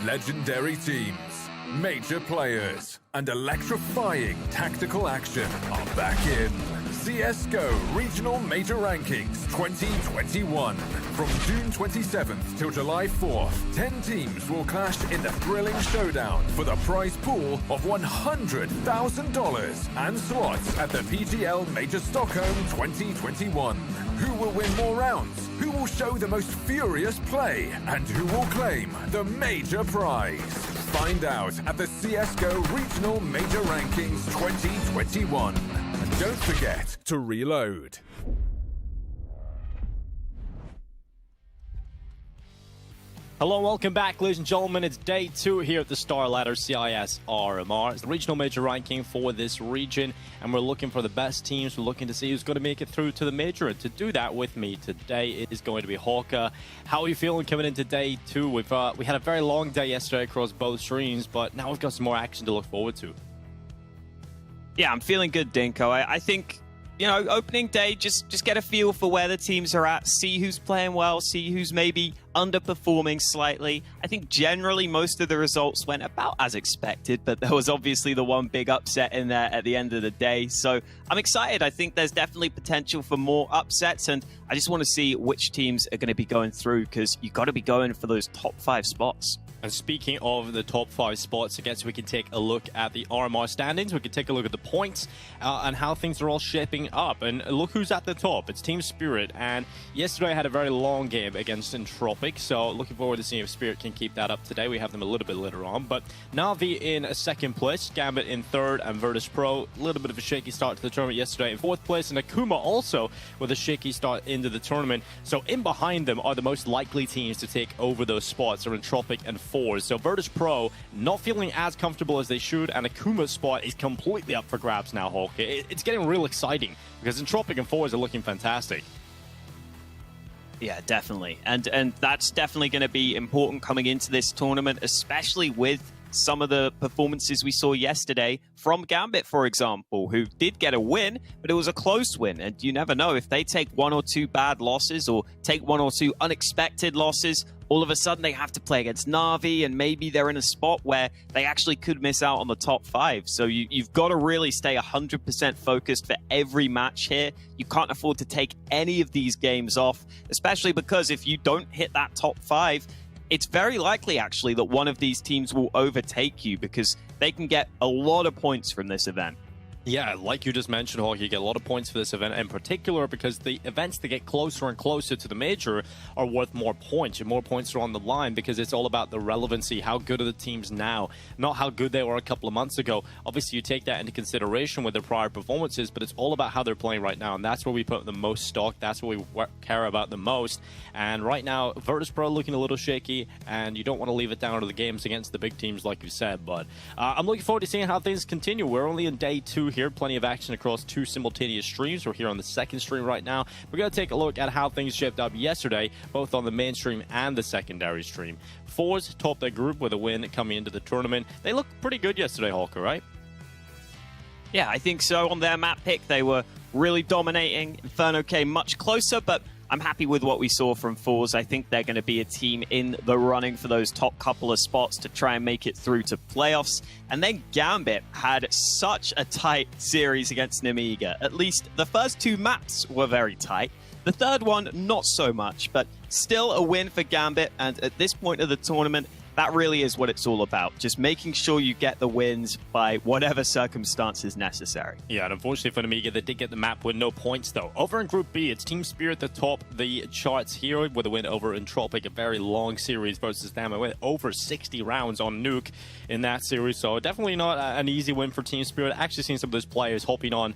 Legendary teams, major players, and electrifying tactical action are back in CSGO Regional Major Rankings 2021. From June 27th till July 4th, 10 teams will clash in the thrilling showdown for the prize pool of $100,000 and slots at the PGL Major Stockholm 2021. Who will win more rounds? Who will show the most furious play? And who will claim the major prize? Find out at the CSGO Regional Major Rankings 2021. And don't forget to reload. Hello and welcome back, ladies and gentlemen. It's day 2 here at the StarLadder CIS RMR. It's the regional major ranking for this region, and we're looking for the best teams. We're looking to see who's going to make it through to the major. And to do that with me today is going to be Hawker. How are you feeling coming into day 2? We had a very long day yesterday across both streams, but now we've got some more action to look forward to. Yeah, I'm feeling good, Dinko. I think, you know, opening day, just get a feel for where the teams are at, see who's playing well, see who's maybe underperforming slightly. I think generally most of the results went about as expected, but there was obviously the one big upset in there at the end of the day. So I'm excited. I think there's definitely potential for more upsets, and I just want to see which teams are going to be going through, because you've got to be going for those top 5 spots. And speaking of the top 5 spots, I guess we can take a look at the RMR standings. We can take a look at the points and how things are all shaping up. And look who's at the top. It's Team Spirit. And yesterday I had a very long game against Entropic, so looking forward to seeing if Spirit can keep that up today. We have them a little bit later on. But Navi in 2nd place, Gambit in 3rd, and Virtus Pro, a little bit of a shaky start to the tournament yesterday in 4th place, and Akuma also with a shaky start into the tournament. So in behind them are the most likely teams to take over those spots, are Entropic and Force. So Virtus Pro not feeling as comfortable as they should, and Akuma's spot is completely up for grabs now, Hawk. It's getting real exciting because Entropic and Force are looking fantastic. Yeah, definitely. And that's definitely going to be important coming into this tournament, especially with some of the performances we saw yesterday from Gambit, for example, who did get a win, but it was a close win. And you never know, if they take 1 or 2 bad losses or take 1 or 2 unexpected losses, all of a sudden they have to play against Navi, and maybe they're in a spot where they actually could miss out on the top 5. So you've got to really stay 100% focused for every match here. You can't afford to take any of these games off, especially because if you don't hit that top 5, it's very likely, actually, that one of these teams will overtake you, because they can get a lot of points from this event. Yeah, like you just mentioned, Hawk, you get a lot of points for this event in particular, because the events that get closer and closer to the major are worth more points, and more points are on the line, because it's all about the relevancy. How good are the teams now, not how good they were a couple of months ago. Obviously, you take that into consideration with their prior performances, but it's all about how they're playing right now, and that's where we put the most stock. That's what we care about the most. And right now, Virtus Pro looking a little shaky, and you don't want to leave it down to the games against the big teams, like you said. But I'm looking forward to seeing how things continue. We're only in day 2 here, plenty of action across 2 simultaneous streams. We're here on the 2nd stream right now. We're going to take a look at how things shaped up yesterday, both on the main stream and the secondary stream. Force topped their group with a win coming into the tournament. They looked pretty good yesterday, Hawker, right? Yeah, I think so. On their map pick, they were really dominating. Inferno came much closer, but I'm happy with what we saw from Force. I think they're going to be a team in the running for those top couple of spots to try and make it through to playoffs. And then Gambit had such a tight series against Nemiga. At least the first 2 maps were very tight. The third one, not so much, but still a win for Gambit. And at this point of the tournament, that really is what it's all about. Just making sure you get the wins by whatever circumstances necessary. Yeah, and unfortunately for Nemiga, they did get the map with no points, though. Over in Group B, it's Team Spirit that top the charts here with a win over Entropic. A very long series versus them. It went over 60 rounds on Nuke in that series, so definitely not an easy win for Team Spirit. Actually seen some of those players hopping on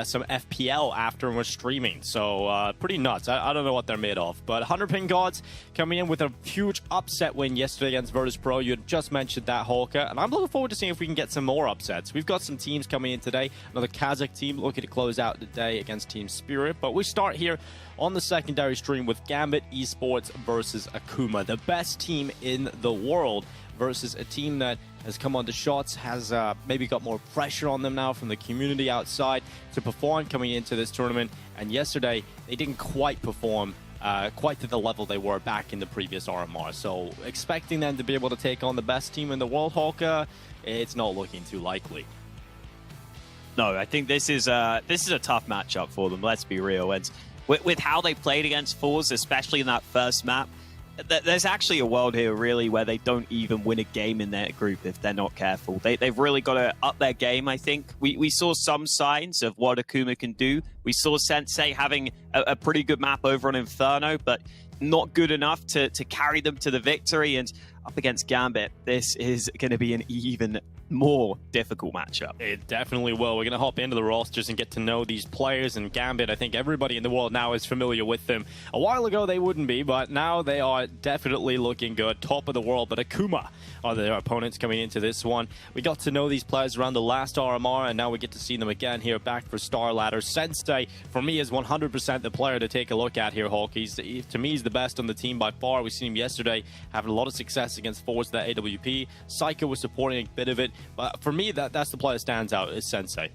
some FPL after and were streaming, so pretty nuts. I don't know what they're made of. But 100 Ping Gods coming in with a huge upset win yesterday against Virtus Pro. You had just mentioned that, Hawker, and I'm looking forward to seeing if we can get some more upsets. We've got some teams coming in today. Another Kazakh team looking to close out the day against Team Spirit, but we start here on the secondary stream with Gambit Esports versus Akuma, the best team in the world versus a team that has come on to shots, has maybe got more pressure on them now from the community outside to perform coming into this tournament. And yesterday, they didn't quite perform quite to the level they were back in the previous RMR. So expecting them to be able to take on the best team in the world, Hawker, it's not looking too likely. No, I think this is a tough matchup for them, let's be real. And with how they played against Force, especially in that first map, there's actually a world here, really, where they don't even win a game in their group if they're not careful. They've really got to up their game, I think. We saw some signs of what Akuma can do. We saw Sensei having a pretty good map over on Inferno, but not good enough to carry them to the victory. And up against Gambit, this is going to be an even more difficult matchup. It definitely will. We're going to hop into the rosters and get to know these players. And Gambit, I think everybody in the world now is familiar with them. A while ago they wouldn't be, but now they are definitely looking good. Top of the world, but Akuma are their opponents coming into this one. We got to know these players around the last RMR, and now we get to see them again here back for StarLadder. Sensei, for me, is 100% the player to take a look at here, Hawk. To me, he's the best on the team by far. We've seen him yesterday having a lot of success against Force, that AWP. Psycho was supporting a bit of it. But for me, that's the player that stands out, is Sensei.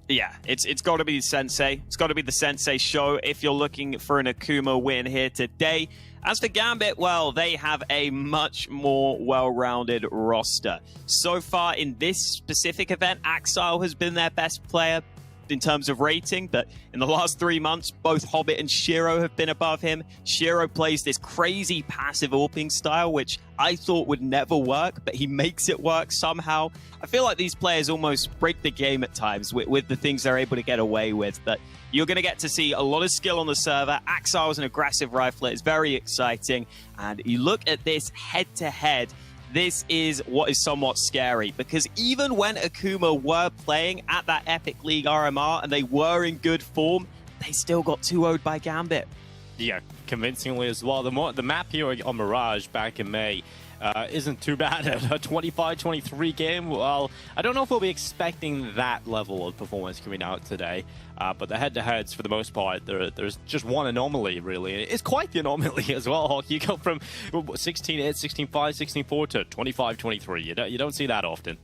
Yeah, it's got to be Sensei. It's got to be the Sensei show if you're looking for an Akuma win here today. As for Gambit, well, they have a much more well-rounded roster. So far in this specific event, Axile has been their best player in terms of rating, but in the last 3 months, both Hobbit and Shiro have been above him. Shiro plays this crazy passive AWPing style, which I thought would never work, but he makes it work somehow. I feel like these players almost break the game at times with the things they're able to get away with, but you're going to get to see a lot of skill on the server. Axile is an aggressive rifler. It's very exciting, and you look at this head-to-head, this is what is somewhat scary, because even when Akuma were playing at that Epic League RMR and they were in good form, they still got 2-0'd by Gambit. Yeah, convincingly as well. The map here on Mirage back in May isn't too bad. A 25-23 game. Well, I don't know if we'll be expecting that level of performance coming out today, but the head-to-heads, for the most part, there's just one anomaly, really. It's quite the anomaly as well, Hawk. You go from 16-8, 16-5, 16-4 to 25-23. You don't see that often.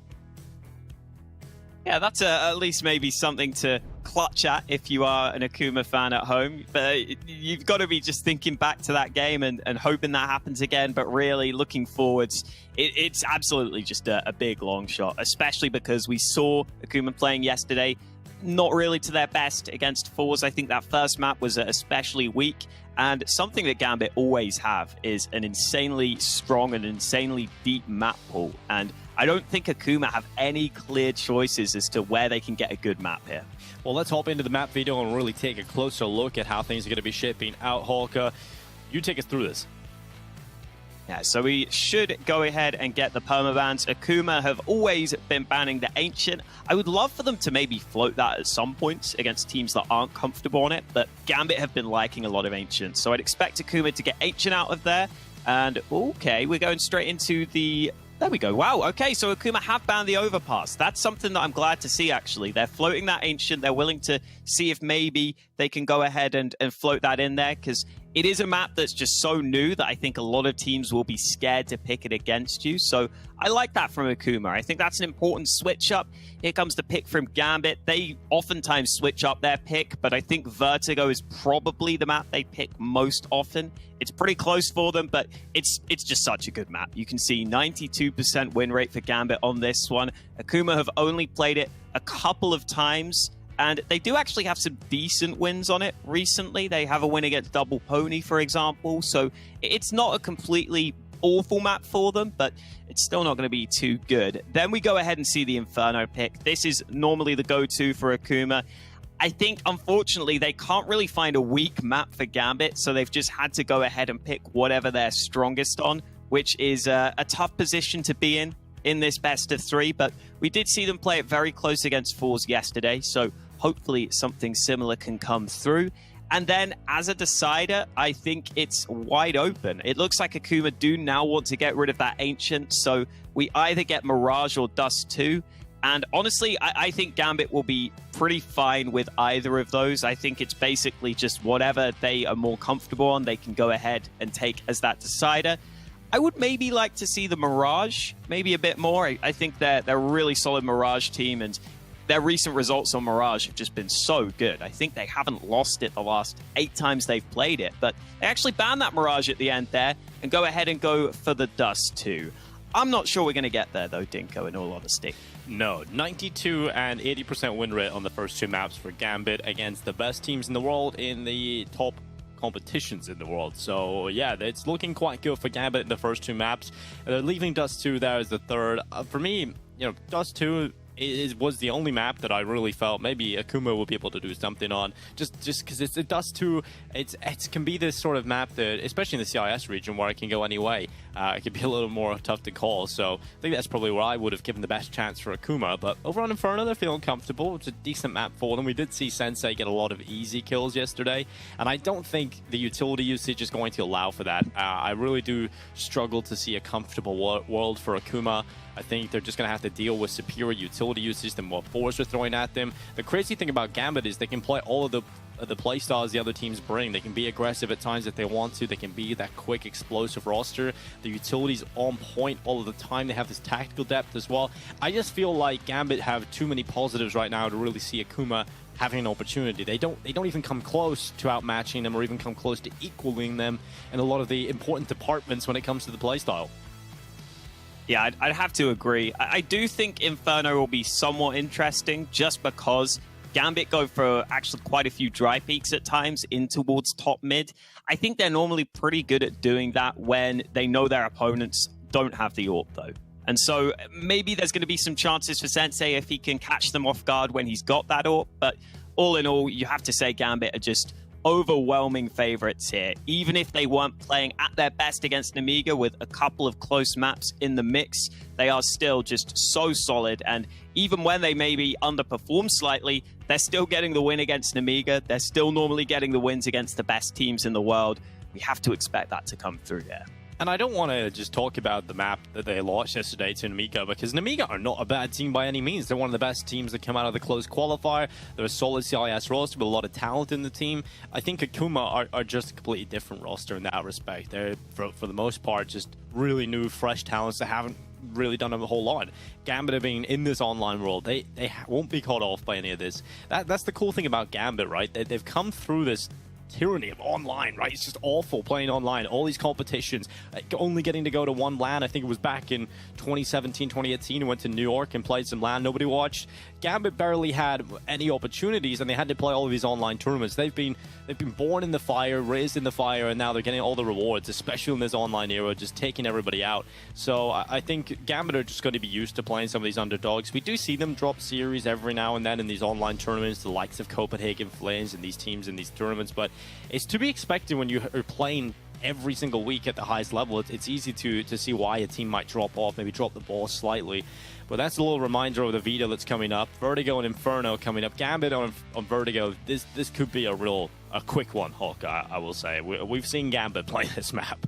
Yeah, that's at least maybe something to clutch at if you are an Akuma fan at home. But you've got to be just thinking back to that game and hoping that happens again. But really, looking forwards, it's absolutely just a big long shot, especially because we saw Akuma playing yesterday, not really to their best against Force. I think that first map was especially weak. And something that Gambit always have is an insanely strong and insanely deep map pool. And I don't think Akuma have any clear choices as to where they can get a good map here. Well, let's hop into the map video and really take a closer look at how things are going to be shaping out. Hawker, you take us through this. Yeah, so we should go ahead and get the permabans. Akuma have always been banning the Ancient. I would love for them to maybe float that at some points against teams that aren't comfortable on it, but Gambit have been liking a lot of Ancient. So I'd expect Akuma to get Ancient out of there. And okay, we're going straight into the... There we go. Wow, okay, so Akuma have banned the overpass. That's something that I'm glad to see, actually. They're floating that Ancient. They're willing to see if maybe they can go ahead and float that in there, because it is a map that's just so new that I think a lot of teams will be scared to pick it against you. So I like that from Akuma. I think that's an important switch up. Here comes the pick from Gambit. They oftentimes switch up their pick, but I think Vertigo is probably the map they pick most often. It's pretty close for them, but it's just such a good map. You can see 92% win rate for Gambit on this one. Akuma have only played it a couple of times, and they do actually have some decent wins on it recently. They have a win against Double Pony, for example, so it's not a completely awful map for them, but it's still not going to be too good. Then we go ahead and see the Inferno pick. This is normally the go-to for Akuma. I think, unfortunately, they can't really find a weak map for Gambit, so they've just had to go ahead and pick whatever they're strongest on, which is a tough position to be in this best of three, but we did see them play it very close against Force yesterday, so hopefully something similar can come through. And then, as a decider, I think it's wide open. It looks like Akuma do now want to get rid of that Ancient, so we either get Mirage or Dust 2. And honestly, I think Gambit will be pretty fine with either of those. I think it's basically just whatever they are more comfortable on, they can go ahead and take as that decider. I would maybe like to see the Mirage, maybe a bit more. I think they're a really solid Mirage team, and their recent results on Mirage have just been so good. I think they haven't lost it the last 8 times they've played it, but they actually banned that Mirage at the end there and go ahead and go for the Dust 2. I'm not sure we're going to get there, though, Dinko, in all honesty. No, 92 and 80% win rate on the first 2 maps for Gambit against the best teams in the world in the top competitions in the world. So yeah, it's looking quite good for Gambit in the first 2 maps. Leaving Dust 2 there as the third. For me, Dust 2 was the only map that I really felt maybe Akuma will be able to do something on, just because it's Dust 2. It can be this sort of map that, especially in the CIS region, where it can go any way. It can be a little more tough to call, so I think that's probably where I would have given the best chance for Akuma. But over on Inferno, they're feeling comfortable. It's a decent map for them. We did see Sensei get a lot of easy kills yesterday, and I don't think the utility usage is going to allow for that. I really do struggle to see a comfortable world for Akuma. I think they're just going to have to deal with superior utility usage than what fours are throwing at them. The crazy thing about Gambit is they can play all of the playstyles the other teams bring. They can be aggressive at times if they want to. They can be that quick, explosive roster. The utility's on point all of the time. They have this tactical depth as well. I just feel like Gambit have too many positives right now to really see Akuma having an opportunity. They don't even come close to outmatching them or even come close to equaling them in a lot of the important departments when it comes to the playstyle. Yeah, I'd have to agree. I do think Inferno will be somewhat interesting just because Gambit go for actually quite a few dry peaks at times in towards top mid. I think they're normally pretty good at doing that when they know their opponents don't have the AWP though. And so maybe there's going to be some chances for Sensei if he can catch them off guard when he's got that AWP. But all in all, you have to say Gambit are just overwhelming favorites here. Even if they weren't playing at their best against Nemiga with a couple of close maps in the mix, they are still just so solid. And even when they maybe underperform slightly, they're still getting the win against Nemiga. They're still normally getting the wins against the best teams in the world. We have to expect that to come through there. And I don't want to just talk about the map that they lost yesterday to Nemiga, because Nemiga are not a bad team by any means. They're one of the best teams that come out of the closed qualifier. They're a solid CIS roster with a lot of talent in the team. I think Akuma are just a completely different roster in that respect. They're, for the most part, just really new, fresh talents that haven't really done a whole lot. Gambit being in this online world, they won't be caught off by any of this. That's the cool thing about Gambit, right? They've come through this tyranny of online, right? It's just awful playing online. All these competitions, only getting to go to one LAN. I think it was back in 2017, 2018. Went to New York and played some LAN. Nobody watched. Gambit barely had any opportunities, and they had to play all of these online tournaments. They've been born in the fire, raised in the fire, and now they're getting all the rewards, especially in this online era, just taking everybody out. So I think Gambit are just going to be used to playing some of these underdogs. We do see them drop series every now and then in these online tournaments, the likes of Copenhagen Flames and these teams in these tournaments, but it's to be expected when you are playing every single week at the highest level. It's easy to see why a team might drop off, maybe drop the ball slightly. But that's a little reminder of the Vita that's coming up. Vertigo and Inferno coming up. Gambit on Vertigo. This could be a quick one, Hawk, I will say. We've seen Gambit play this map.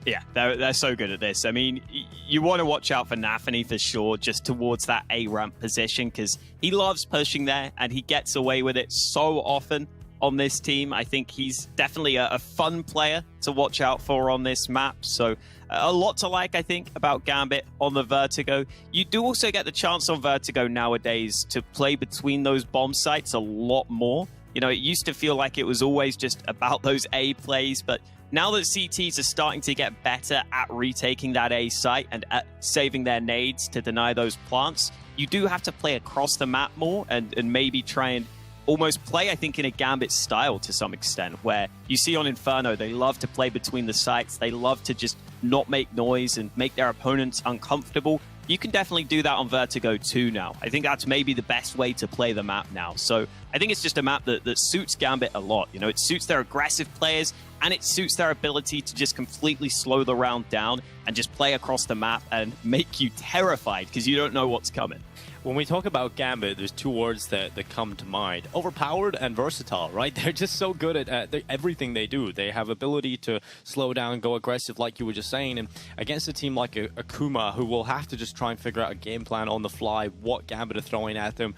Yeah, they're so good at this. I mean, you want to watch out for Navi for sure, just towards that A-ramp position, because he loves pushing there, and he gets away with it so often on this team. I think he's definitely a fun player to watch out for on this map. So a lot to like, I think, about Gambit on the Vertigo. You do also get the chance on Vertigo nowadays to play between those bomb sites a lot more. You know, it used to feel like it was always just about those A plays, but now that CTs are starting to get better at retaking that A site and at saving their nades to deny those plants, you do have to play across the map more and maybe try and almost play, I think, in a Gambit style to some extent, where you see on Inferno, they love to play between the sites. They love to just not make noise and make their opponents uncomfortable. You can definitely do that on Vertigo too now. I think that's maybe the best way to play the map now. So I think it's just a map that suits Gambit a lot. You know, it suits their aggressive players, and it suits their ability to just completely slow the round down and just play across the map and make you terrified because you don't know what's coming. When we talk about Gambit, there's two words that come to mind. Overpowered and versatile, right? They're just so good at everything they do. They have ability to slow down, go aggressive, like you were just saying. And against a team like Akuma, who will have to just try and figure out a game plan on the fly, what Gambit are throwing at them,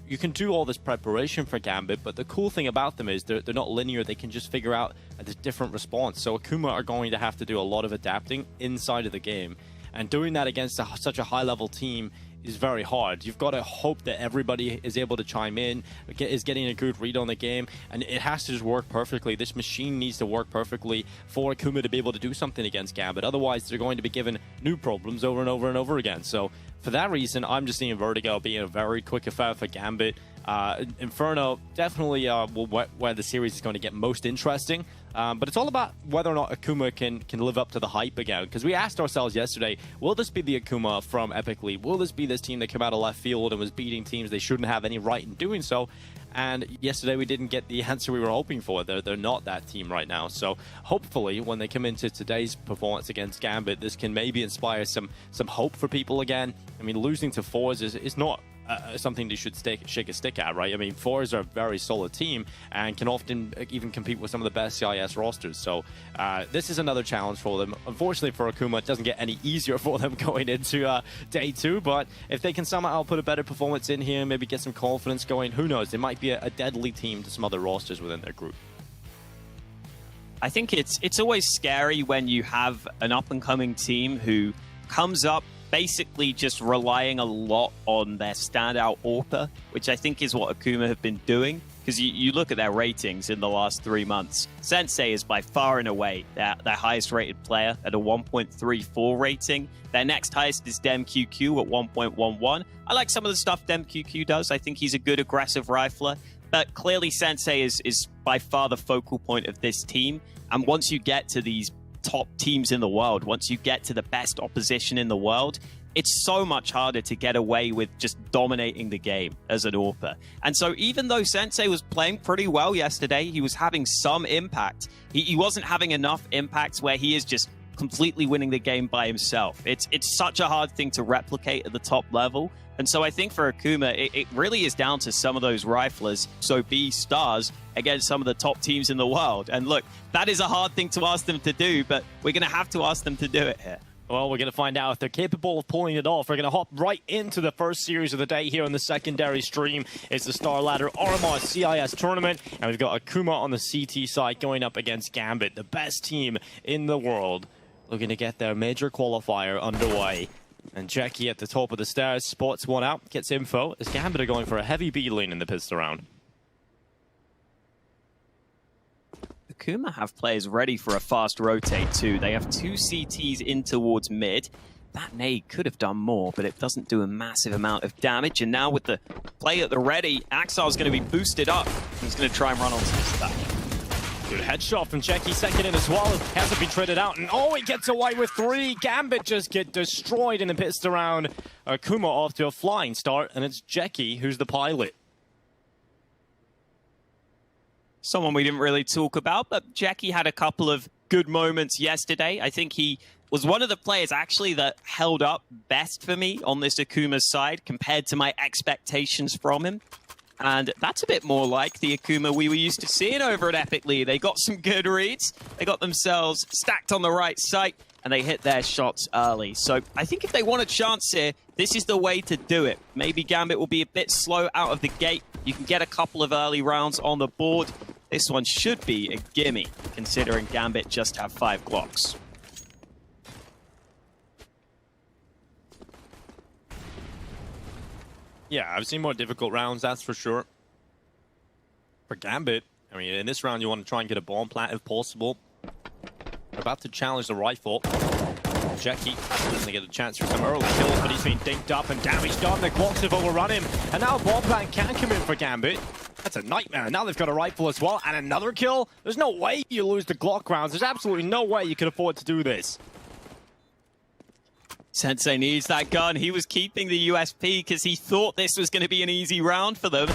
you can do all this preparation for Gambit, but the cool thing about them is they're not linear. They can just figure out a different response. So Akuma are going to have to do a lot of adapting inside of the game. And doing that against such a high-level team is very hard. You've got to hope that everybody is able to chime in, is getting a good read on the game, and it has to just work perfectly. This machine needs to work perfectly for Akuma to be able to do something against Gambit. Otherwise, they're going to be given new problems over and over and over again. So for that reason, I'm just seeing Vertigo being a very quick affair for Gambit. Inferno definitely where the series is going to get most interesting. But it's all about whether or not Akuma can live up to the hype again. Because we asked ourselves yesterday, will this be the Akuma from Epic League? Will this be this team that came out of left field and was beating teams they shouldn't have any right in doing so? And yesterday we didn't get the answer we were hoping for. They're not that team right now. So hopefully when they come into today's performance against Gambit, this can maybe inspire some hope for people again. I mean, losing to Fours is not something they should shake a stick at, right? I mean, Fours are a very solid team and can often even compete with some of the best CIS rosters. So this is another challenge for them. Unfortunately for Akuma, it doesn't get any easier for them going into day 2. But if they can somehow put a better performance in here, maybe get some confidence going, who knows? They might be a deadly team to some other rosters within their group. I think it's always scary when you have an up-and-coming team who comes up basically just relying a lot on their standout AWPer, which I think is what Akuma have been doing. Because you look at their ratings in the last 3 months, Sensei is by far and away their highest rated player at a 1.34 rating. Their next highest is DemQQ at 1.11. I like some of the stuff DemQQ does. I think he's a good aggressive rifler. But clearly Sensei is by far the focal point of this team. And once you get to these top teams in the world, once you get to the best opposition in the world, it's so much harder to get away with just dominating the game as an AWPer. And so even though Sensei was playing pretty well yesterday, he was having some impact. He wasn't having enough impact where he is just completely winning the game by himself. It's such a hard thing to replicate at the top level. And so I think for Akuma, it really is down to some of those riflers, so be stars, against some of the top teams in the world. And look, that is a hard thing to ask them to do, but we're going to have to ask them to do it here. Well, we're going to find out if they're capable of pulling it off. We're going to hop right into the first series of the day here on the secondary stream. It's the StarLadder RMR CIS tournament, and we've got Akuma on the CT side going up against Gambit, the best team in the world, looking to get their major qualifier underway. And Jackie at the top of the stairs spots one out, gets info, as Gambit are going for a heavy B lane in the pistol round. Akuma have players ready for a fast rotate too. They have 2 CTs in towards mid. That nade could have done more, but it doesn't do a massive amount of damage. And now with the play at the ready, Axar's going to be boosted up. He's going to try and run onto the stack. Good headshot from Jackie, second in as well. Hasn't been traded out, and oh, he gets away with 3. Gambit just get destroyed in the pistol round. Akuma off to a flying start, and it's Jackie who's the pilot. Someone we didn't really talk about, but Jackie had a couple of good moments yesterday. I think he was one of the players actually that held up best for me on this Akuma side compared to my expectations from him. And that's a bit more like the Akuma we were used to seeing over at Epic League. They got some good reads. They got themselves stacked on the right site, and they hit their shots early. So I think if they want a chance here, this is the way to do it. Maybe Gambit will be a bit slow out of the gate. You can get a couple of early rounds on the board. This one should be a gimme, considering Gambit just have 5 Glocks. Yeah, I've seen more difficult rounds, that's for sure. For Gambit, I mean, in this round, you want to try and get a bomb plant if possible. They're about to challenge the rifle. Jackie doesn't get a chance for some early kills, but he's been dinked up and damage done. The Glocks have overrun him, and now a bomb plant can come in for Gambit. That's a nightmare. Now they've got a rifle as well, and another kill. There's no way you lose the Glock rounds. There's absolutely no way you can afford to do this. Sensei needs that gun. He was keeping the USP because he thought this was going to be an easy round for them.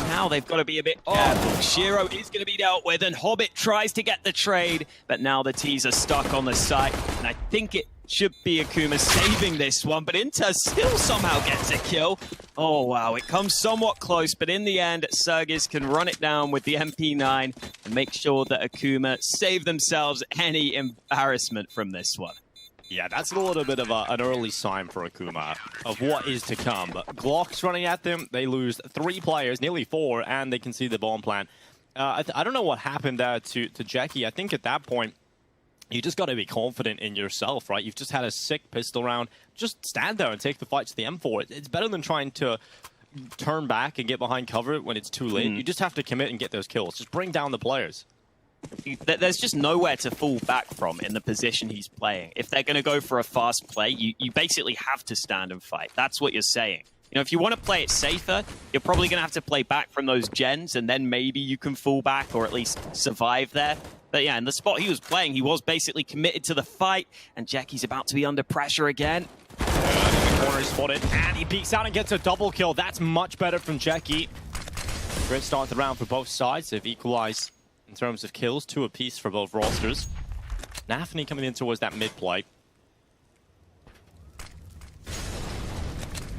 Now they've got to be a bit careful. Shiro is going to be dealt with, and Hobbit tries to get the trade, but now the T's are stuck on the site, and I think it should be Akuma saving this one, but Inter still somehow gets a kill. Oh, wow, it comes somewhat close, but in the end, Sergis can run it down with the MP9 and make sure that Akuma save themselves any embarrassment from this one. Yeah, that's a little bit of an early sign for Akuma of what is to come. But Glock's running at them. They lose 3 players, nearly 4, and they can see the bomb plant. I don't know what happened there to Jackie. I think at that point, you just got to be confident in yourself, right? You've just had a sick pistol round. Just stand there and take the fight to the M4. It's better than trying to turn back and get behind cover when it's too late. You just have to commit and get those kills. Just bring down the players. There's just nowhere to fall back from in the position he's playing. If they're going to go for a fast play, you basically have to stand and fight. That's what you're saying. You know, if you want to play it safer, you're probably going to have to play back from those gens, and then maybe you can fall back or at least survive there. But yeah, in the spot he was playing, he was basically committed to the fight, and Jackie's about to be under pressure again. In the corner, he's spotted, and he peeks out and gets a double kill. That's much better from Jackie. Great start to the round for both sides. They've equalized in terms of kills, 2 apiece for both rosters. Navi coming in towards that mid play.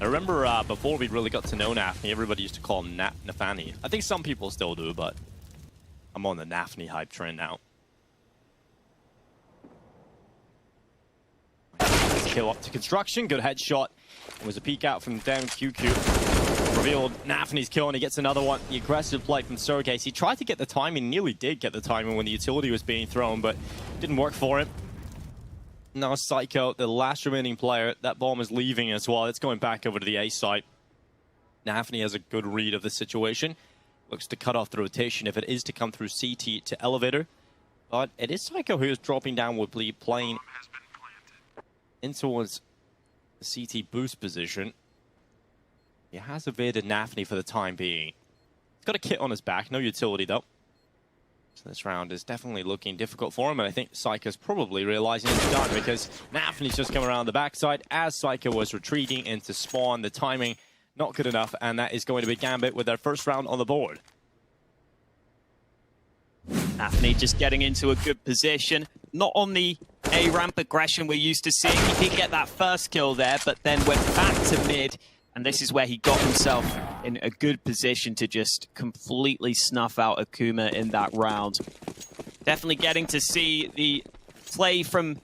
I remember before we really got to know Navi, everybody used to call him Nafani. I think some people still do, but I'm on the Navi hype train now. Kill up to construction, good headshot. It was a peek out from down QQ. Revealed Nafi's kill, and he gets another one. The aggressive play from Sergey. He tried to get the timing, nearly did get the timing when the utility was being thrown, but didn't work for him. Now Psycho, the last remaining player, that bomb is leaving as well. It's going back over to the A site. Navi has a good read of the situation. Looks to cut off the rotation if it is to come through CT to elevator. But it is Psycho who is dropping down, would be playing in towards the CT boost position. He has evaded Navi for the time being. He's got a kit on his back, no utility though. So this round is definitely looking difficult for him, and I think Psycho's probably realizing it's done because Nafi's just come around the backside as Psycho was retreating into spawn. The timing not good enough, and that is going to be Gambit with their first round on the board. Navi just getting into a good position. Not on the A-ramp aggression we're used to seeing. He did get that first kill there, but then went back to mid, and this is where he got himself in a good position to just completely snuff out Akuma in that round. Definitely getting to see the play from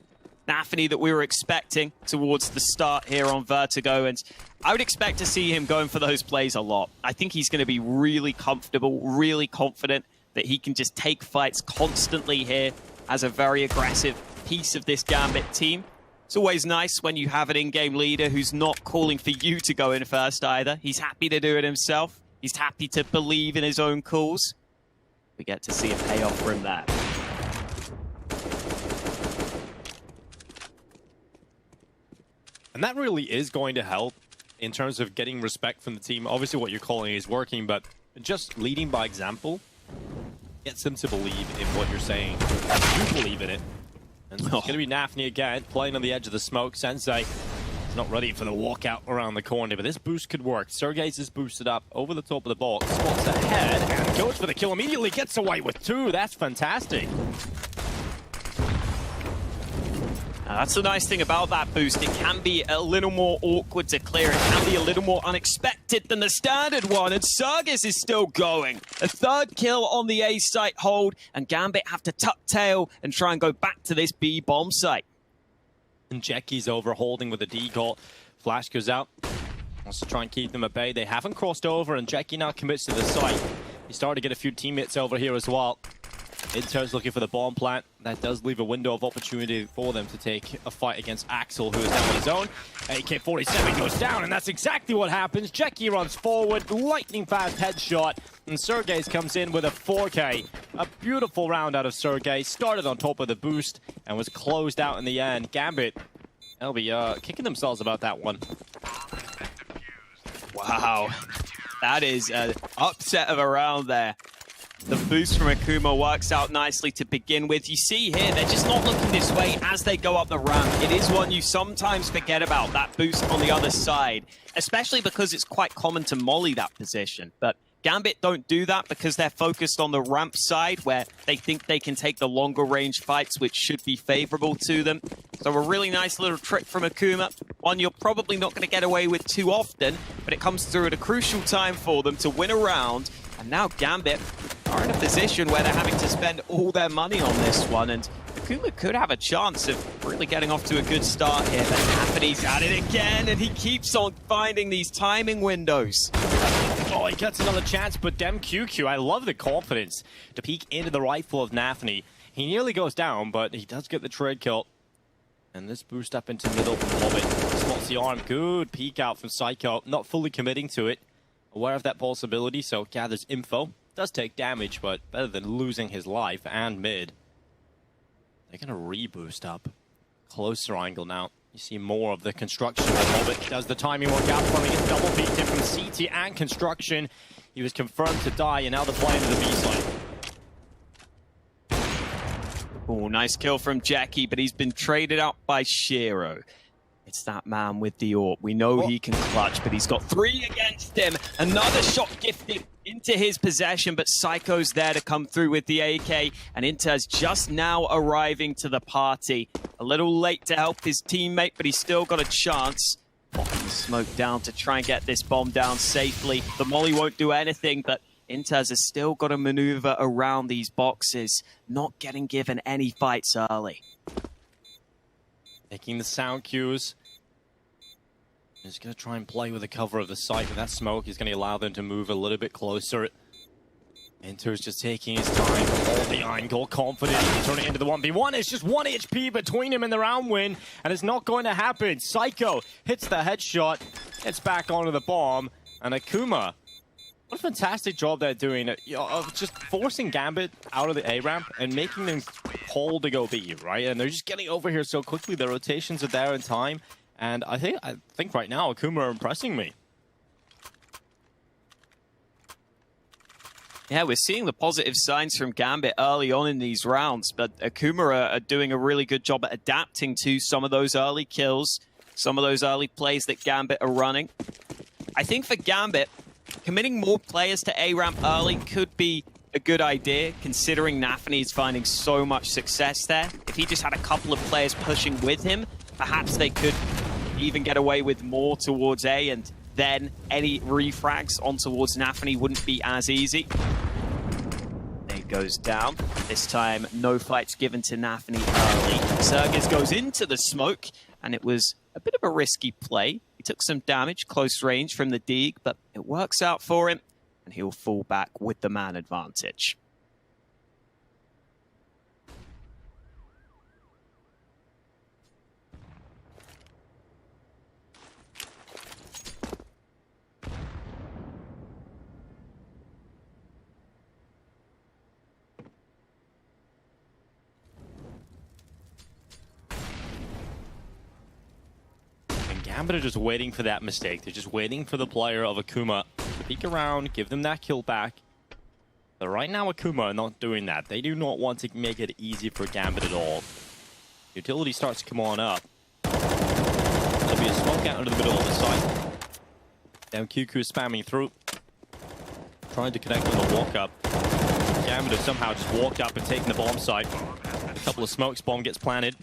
Navi that we were expecting towards the start here on Vertigo, and I would expect to see him going for those plays a lot. I think he's going to be really comfortable, really confident that he can just take fights constantly here as a very aggressive piece of this Gambit team. It's always nice when you have an in-game leader who's not calling for you to go in first either. He's happy to do it himself. He's happy to believe in his own calls. We get to see a payoff from that. And that really is going to help in terms of getting respect from the team. Obviously what you're calling is working, but just leading by example gets them to believe in what you're saying. You believe in it. And it's going to be Navi again, playing on the edge of the smoke. Sensei is not ready for the walkout around the corner, but this boost could work. Sergey's is boosted up over the top of the box, spots ahead, and goes for the kill immediately, gets away with 2. That's fantastic. Now, that's the nice thing about that boost. It can be a little more awkward to clear. It can be a little more unexpected than the standard one. And Sargis is still going. A 3rd kill on the A site hold. And Gambit have to tuck tail and try and go back to this B bomb site. And Jackie's over holding with a decoy. Flash goes out. Wants to try and keep them at bay. They haven't crossed over, and Jackie now commits to the site. He's starting to get a few teammates over here as well. Inter's looking for the bomb plant. That does leave a window of opportunity for them to take a fight against Axel, who is now on his own. AK-47 goes down, and that's exactly what happens. Jackie runs forward, lightning fast headshot, and Sergey's comes in with a 4K. A beautiful round out of Sergey. Started on top of the boost and was closed out in the end. Gambit, they'll be kicking themselves about that one. Wow. That is an upset of a round there. The boost from Akuma works out nicely to begin with. You see here, they're just not looking this way as they go up the ramp. It is one you sometimes forget about, that boost on the other side, especially because it's quite common to molly that position. But Gambit don't do that because they're focused on the ramp side where they think they can take the longer range fights, which should be favorable to them. So a really nice little trick from Akuma. One you're probably not going to get away with too often, but it comes through at a crucial time for them to win a round. And now Gambit are in a position where they're having to spend all their money on this one, and Akuma could have a chance of really getting off to a good start here. But Nafi's at it again, and he keeps on finding these timing windows. Oh, he gets another chance, but Dem QQ, I love the confidence to peek into the rifle of Nafi. He nearly goes down, but he does get the trade kill. And this boost up into middle from Hobbit. Spots the arm. Good peek out from Psycho. Not fully committing to it. Aware of that possibility, so gathers info. Does take damage, but better than losing his life and mid. They're going to reboost up. Closer angle now. You see more of the construction. Hobbit does the timing work out for him. He gets double peeked in from CT and construction. He was confirmed to die, and now they're playing to the B side. Oh, nice kill from Jackie, but he's been traded out by Shiro. It's that man with the AWP. We know he can clutch, but he's got 3 against him. Another shot gifted into his possession, but Psycho's there to come through with the AK, and Inter's just now arriving to the party. A little late to help his teammate, but he's still got a chance. Popping the smoke down to try and get this bomb down safely. The molly won't do anything, but Inters has still got to maneuver around these boxes, not getting given any fights early. Taking the sound cues. He's going to try and play with the cover of the site, but that smoke is going to allow them to move a little bit closer. Inter's just taking his time to hold the angle, confident he can turn it into the 1v1. It's just 1 HP between him and the round win, and it's not going to happen. Psycho hits the headshot, gets back onto the bomb, and Akuma, what a fantastic job they're doing of just forcing Gambit out of the A ramp and making them hold to go B, right? And they're just getting over here so quickly. The rotations are there in time, and I think right now Akuma are impressing me. Yeah, we're seeing the positive signs from Gambit early on in these rounds, but Akuma are doing a really good job at adapting to some of those early kills, some of those early plays that Gambit are running. I think for Gambit, committing more players to A-ramp early could be a good idea, considering Nafany is finding so much success there. If he just had a couple of players pushing with him, perhaps they could even get away with more towards A, and then any refrags on towards Nafany wouldn't be as easy. It goes down. This time, no fights given to Nafany early. Sergis goes into the smoke, and it was a bit of a risky play. He took some damage, close range from the dig, but it works out for him, and he'll fall back with the man advantage. Gambit are just waiting for that mistake. They're just waiting for the player of Akuma to peek around, give them that kill back. But right now, Akuma are not doing that. They do not want to make it easy for Gambit at all. Utility starts to come on up. There'll be a smoke out into the middle of the site. Down QQ is spamming through. Trying to connect on the walk-up. Gambit have somehow just walked up and taken the bomb site. A couple of smokes, bomb gets planted.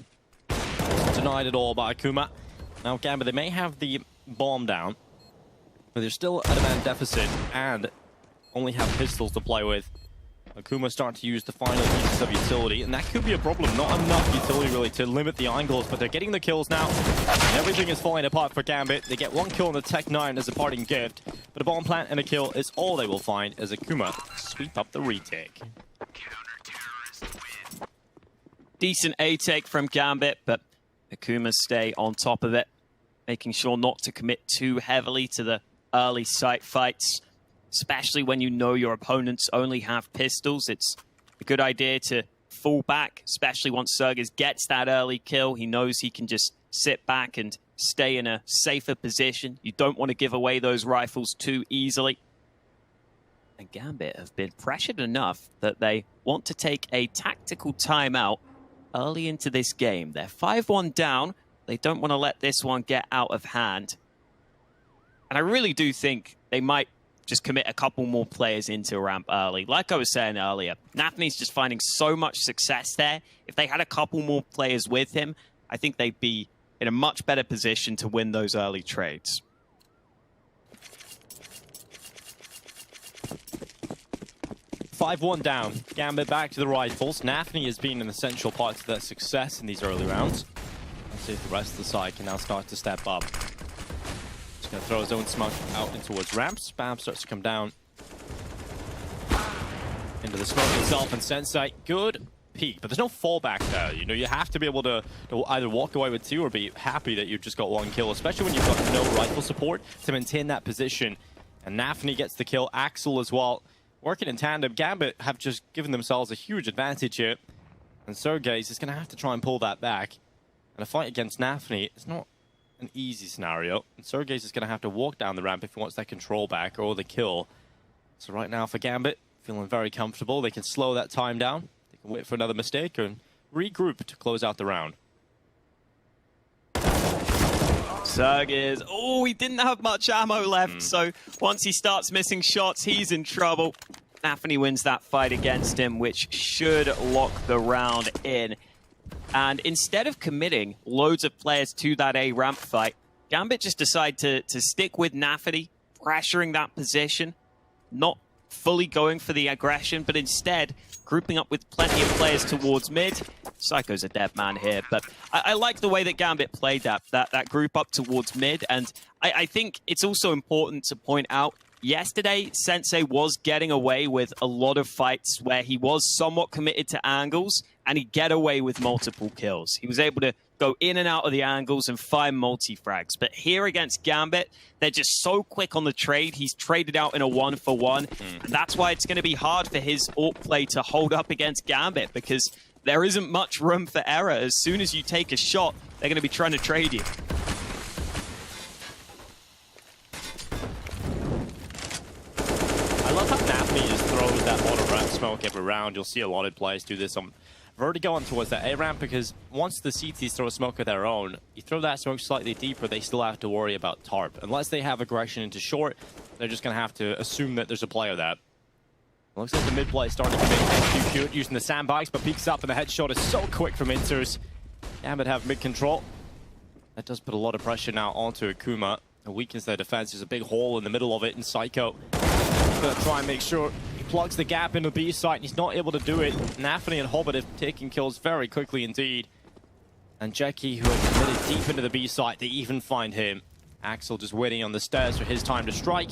Wasn't denied at all by Akuma. Now, Gambit, they may have the bomb down, but they're still at a man deficit and only have pistols to play with. Akuma starting to use the final pieces of utility, and that could be a problem. Not enough utility, really, to limit the angles, but they're getting the kills now. And everything is falling apart for Gambit. They get 1 kill on the Tech 9 as a parting gift, but a bomb plant and a kill is all they will find as Akuma sweep up the retake. Decent A-take from Gambit, but Akuma stay on top of it, making sure not to commit too heavily to the early site fights, especially when you know your opponents only have pistols. It's a good idea to fall back, especially once Sergis gets that early kill. He knows he can just sit back and stay in a safer position. You don't want to give away those rifles too easily. And Gambit have been pressured enough that they want to take a tactical timeout early into this game. They're 5-1 down. They don't want to let this one get out of hand. And I really do think they might just commit a couple more players into ramp early. Like I was saying earlier, Nafany's just finding so much success there. If they had a couple more players with him, I think they'd be in a much better position to win those early trades. $5-1 down. Gambit back to the rifles. Nafany has been an essential part to their success in these early rounds. Let's see if the rest of the side can now start to step up. Just going to throw his own smoke out in towards ramps. Spam starts to come down into the smoke itself, and Sensei, good peak, but there's no fallback there. You know, you have to be able to either walk away with 2 or be happy that you've just got 1 kill, especially when you've got no rifle support to maintain that position. And Nafny gets the kill, Axel as well. Working in tandem, Gambit have just given themselves a huge advantage here. And Sergey's is going to have to try and pull that back. And a fight against Nafny is not an easy scenario. And Sergey's is going to have to walk down the ramp if he wants that control back or the kill. So right now for Gambit, feeling very comfortable. They can slow that time down. They can wait for another mistake and regroup to close out the round. Sergey, oh, he didn't have much ammo left, so once he starts missing shots, he's in trouble. Nafny wins that fight against him, which should lock the round in. And instead of committing loads of players to that A ramp fight, Gambit just decide to stick with Nafny, pressuring that position, not fully going for the aggression, but instead grouping up with plenty of players towards mid. Psycho's a dead man here, but I like the way that Gambit played that group up towards mid, and I think it's also important to point out, yesterday, Sensei was getting away with a lot of fights where he was somewhat committed to angles, and he'd get away with multiple kills. He was able to go in and out of the angles and find multi-frags. But here against Gambit, they're just so quick on the trade. He's traded out in a 1-for-1. And that's why it's going to be hard for his AWP play to hold up against Gambit, because there isn't much room for error. As soon as you take a shot, they're going to be trying to trade you. I love how Nafny just throws that auto ramp smoke every round. You'll see a lot of players do this on Vertigo on towards that A ramp, because once the CTs throw a smoke of their own, you throw that smoke slightly deeper, they still have to worry about tarp. Unless they have aggression into short, they're just going to have to assume that there's a player there. Looks like the mid play is starting to make cute using the sandbags, but peeks up and the headshot is so quick from Inters. Gambit have mid control. That does put a lot of pressure now onto Akuma. It weakens their defense. There's a big hole in the middle of it, and Psycho going to try and make sure he plugs the gap into B site, and he's not able to do it. Nafny and Hobbit have taken kills very quickly indeed. And Jackie, who had committed deep into the B site, they even find him. Axel just waiting on the stairs for his time to strike.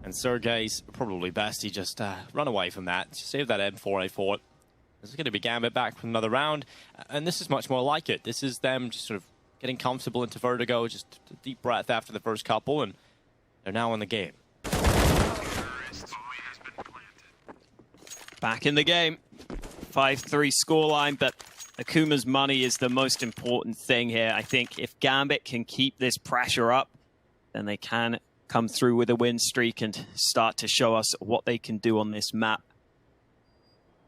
And Sergey's probably best he just run away from that. Save that M4A4. This is going to be Gambit back from another round. And this is much more like it. This is them just sort of getting comfortable into Vertigo, just a deep breath after the first couple, and they're now in the game. Back in the game. 5-3 scoreline, but Akuma's money is the most important thing here. I think if Gambit can keep this pressure up, then they can come through with a win streak and start to show us what they can do on this map.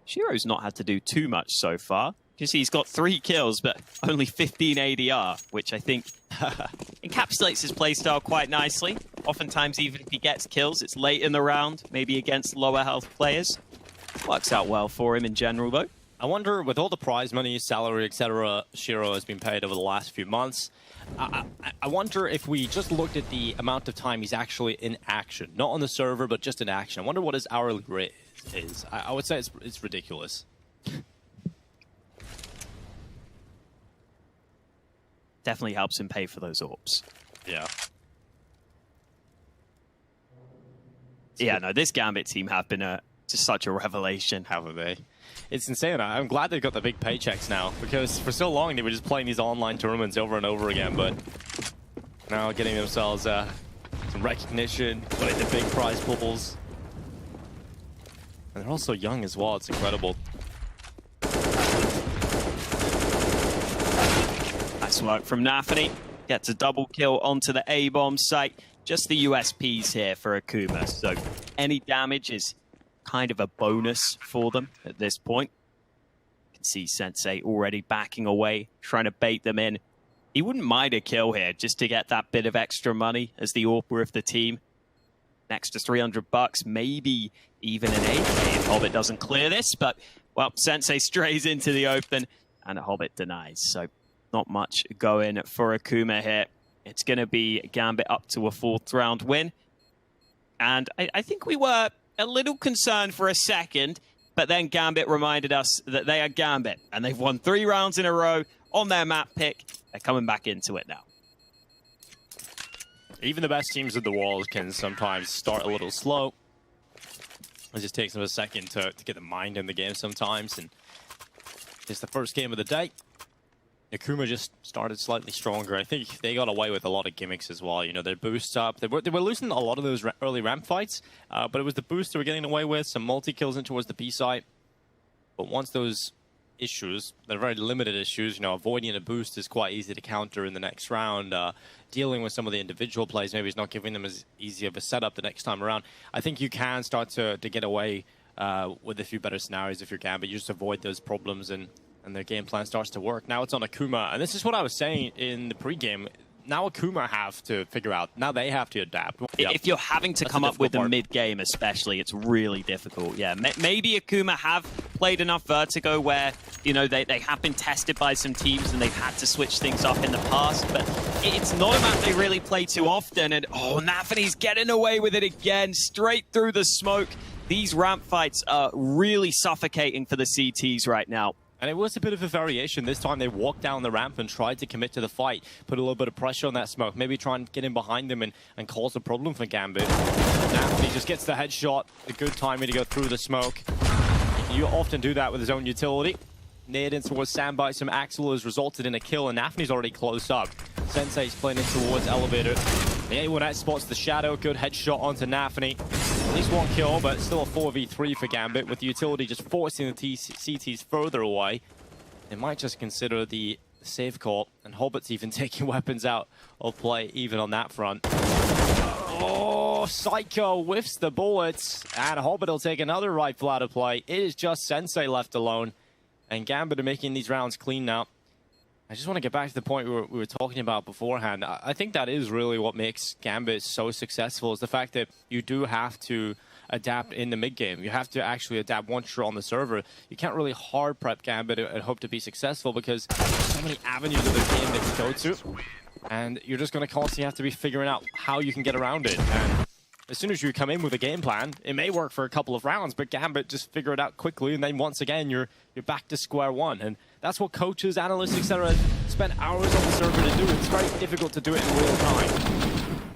Shiro's not had to do too much so far. You see, he's got 3 kills, but only 15 ADR, which I think encapsulates his playstyle quite nicely. Oftentimes, even if he gets kills, it's late in the round, maybe against lower health players. Works out well for him in general, though. I wonder, with all the prize money, salary, etc., Shiro has been paid over the last few months, I wonder if we just looked at the amount of time he's actually in action. Not on the server, but just in action. I wonder what his hourly rate is. I would say it's ridiculous. Definitely helps him pay for those AWPs. Yeah. Yeah, no, this Gambit team have been just such a revelation. Haven't they? It's insane. I'm glad they've got the big paychecks now, because for so long they were just playing these online tournaments over and over again, but now getting themselves some recognition, winning the big prize pools. And they're also young as well. It's incredible. Nice work from Nafny. Gets a double kill onto the A-bomb site. Just the USPs here for Akuma, so any damage is kind of a bonus for them at this point. You can see Sensei already backing away, trying to bait them in. He wouldn't mind a kill here just to get that bit of extra money as the AWPer of the team. An extra $300, maybe even an 8K if Hobbit doesn't clear this, but, well, Sensei strays into the open and Hobbit denies, so not much going for Akuma here. It's going to be Gambit up to a 4th round win. And I think we were a little concerned for a second, but then Gambit reminded us that they are Gambit, and they've won 3 rounds in a row on their map pick. They're coming back into it now. Even the best teams in the world can sometimes start a little slow. It just takes them a second to get the mind in the game sometimes, and It's the first game of the day. Akuma just started slightly stronger. I think they got away with a lot of gimmicks as well. You know, their boosts up. They were losing a lot of those early ramp fights, but it was the boost they were getting away with. Some multi-kills in towards the B site. But once those issues, they're very limited issues, you know, avoiding a boost is quite easy to counter in the next round. Dealing with some of the individual plays maybe is not giving them as easy of a setup the next time around. I think you can start to get away with a few better scenarios if you're Gambit. You just avoid those problems and their game plan starts to work. Now it's on Akuma, and this is what I was saying in the pregame. Now Akuma have to figure out, now they have to adapt. If you're having to come up with the mid-game especially, it's really difficult. Yeah, maybe Akuma have played enough Vertigo where, you know, they have been tested by some teams and they've had to switch things up in the past, but it's not a map they really play too often. And oh, Nafany's getting away with it again, straight through the smoke. These ramp fights are really suffocating for the CTs right now. And it was a bit of a variation. This time they walked down the ramp and tried to commit to the fight, put a little bit of pressure on that smoke, maybe try and get in behind them and cause a problem for Gambit. Nafany just gets the headshot, a good timing to go through the smoke. You often do that with his own utility. Nade in towards Sandbite, some Axel has resulted in a kill, and Nafany's already close up. Sensei's playing in towards Elevator. The A1X spots the Shadow, good headshot onto Nafany. At least one kill, but still a 4v3 for Gambit, with the utility just forcing the CTs further away. They might just consider the safe call, and Hobbit's even taking weapons out of play, even on that front. Oh, Psycho whiffs the bullets, and Hobbit will take another rifle out of play. It is just Sensei left alone, and Gambit are making these rounds clean now. I just want to get back to the point we were talking about beforehand. I think that is really what makes Gambit so successful, is the fact that you do have to adapt in the mid-game. You have to actually adapt once you're on the server. You can't really hard prep Gambit and hope to be successful because there's so many avenues of the game that you go to. And you're just going to constantly have to be figuring out how you can get around it. And as soon as you come in with a game plan, it may work for a couple of rounds, but Gambit just figure it out quickly, and then once again, you're back to square one. And that's what coaches, analysts, etc. spend hours on the server to do. It's very difficult to do it in real time.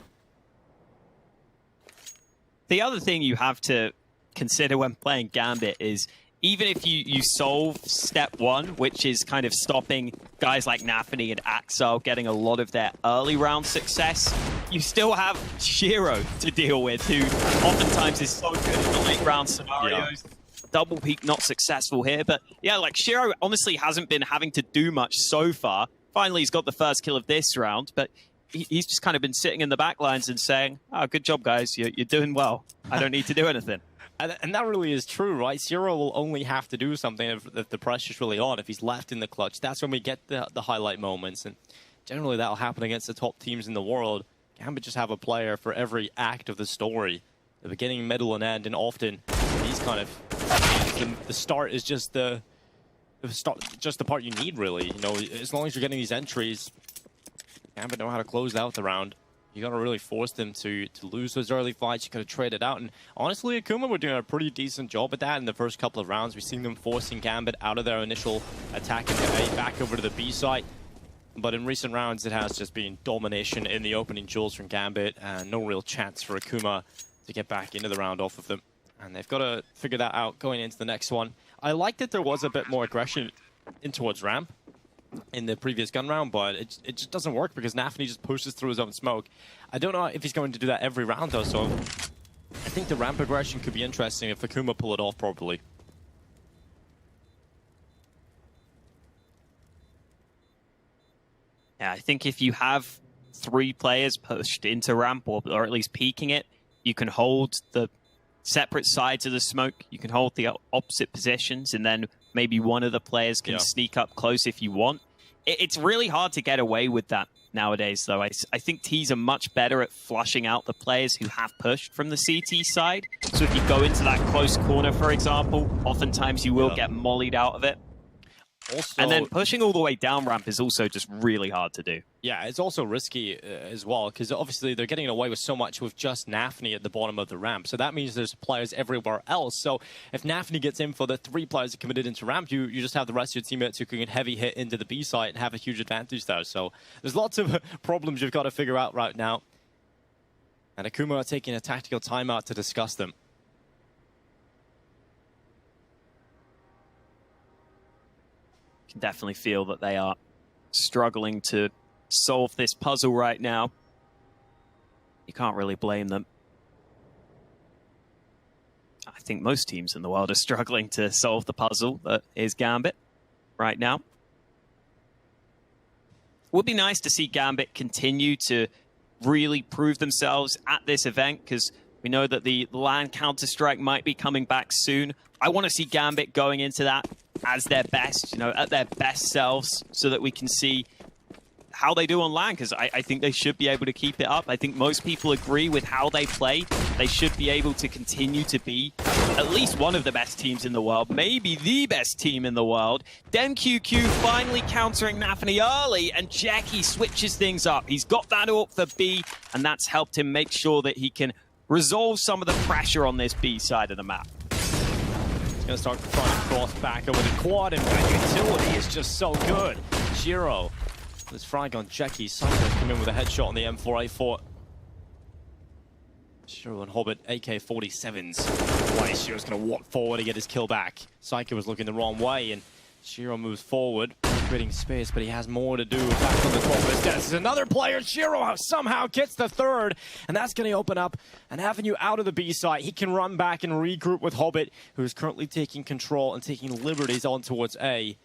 The other thing you have to consider when playing Gambit is, even if you solve step one, which is kind of stopping guys like Nafany and Axel getting a lot of their early round success, you still have Shiro to deal with, who oftentimes is so good in the late round scenarios. Yeah. Double peak not successful here, but yeah, like Shiro honestly hasn't been having to do much so far. Finally, he's got the first kill of this round, but he's just kind of been sitting in the back lines and saying, oh, good job, guys, you're doing well. I don't need to do anything. And that really is true, right? Zero will only have to do something if the pressure's really on, if he's left in the clutch. That's when we get the highlight moments, and generally that'll happen against the top teams in the world. Gambit just have a player for every act of the story, the beginning, middle, and end, and often these kind of the start is just the part you need, really. You know, as long as you're getting these entries, Gambit know how to close out the round. You got to really force them to lose those early fights. You could have traded out. And honestly, Akuma were doing a pretty decent job at that in the first couple of rounds. We've seen them forcing Gambit out of their initial attack into A, back over to the B site. But in recent rounds, it has just been domination in the opening duels from Gambit, and no real chance for Akuma to get back into the round off of them. And they've got to figure that out going into the next one. I like that there was a bit more aggression in towards ramp in the previous gun round, but it just doesn't work because Nafany just pushes through his own smoke. I don't know if he's going to do that every round, though, so I think the ramp aggression could be interesting if Akuma pull it off properly. Yeah, I think if you have 3 players pushed into ramp, or at least peeking it, you can hold the separate sides of the smoke, you can hold the opposite positions, and then maybe one of the players can sneak up close if you want. It's really hard to get away with that nowadays, though. I think T's are much better at flushing out the players who have pushed from the CT side. So if you go into that close corner, for example, oftentimes you will get mollied out of it. Also, and then pushing all the way down ramp is also just really hard to do. Yeah, it's also risky as well, because obviously they're getting away with so much with just Nafany at the bottom of the ramp. So that means there's players everywhere else. So if Nafany gets in for the 3 players that committed into ramp, you just have the rest of your teammates who can heavy hit into the B site and have a huge advantage there. So there's lots of problems you've got to figure out right now. And Akuma are taking a tactical timeout to discuss them. can definitely feel that they are struggling to solve this puzzle right now. You can't really blame them. I think most teams in the world are struggling to solve the puzzle that is Gambit right now. Would be nice to see Gambit continue to really prove themselves at this event, because we know that the LAN Counter-Strike might be coming back soon. I want to see Gambit going into that as their best, at their best selves, so that we can see how they do on LAN, because I think they should be able to keep it up. I think most people agree with how they play. They should be able to continue to be at least one of the best teams in the world, maybe the best team in the world. DemQQ finally countering Navi early, and Jackie switches things up. He's got that AWP for B, and that's helped him make sure that he can resolve some of the pressure on this B side of the map. He's going to start trying to cross back over the quad, and that utility is just so good. Shiro, this frag on Jackie. Cypher come in with a headshot on the M4A4. Shiro and Hobbit, AK-47s. Why Shiro's going to walk forward to get his kill back. Psycho was looking the wrong way, and Shiro moves forward, creating space, but he has more to do. Back on the top of his desk is another player. Shiro somehow gets the third, and that's going to open up an avenue out of the B site. He can run back and regroup with Hobbit, who is currently taking control and taking liberties on towards A.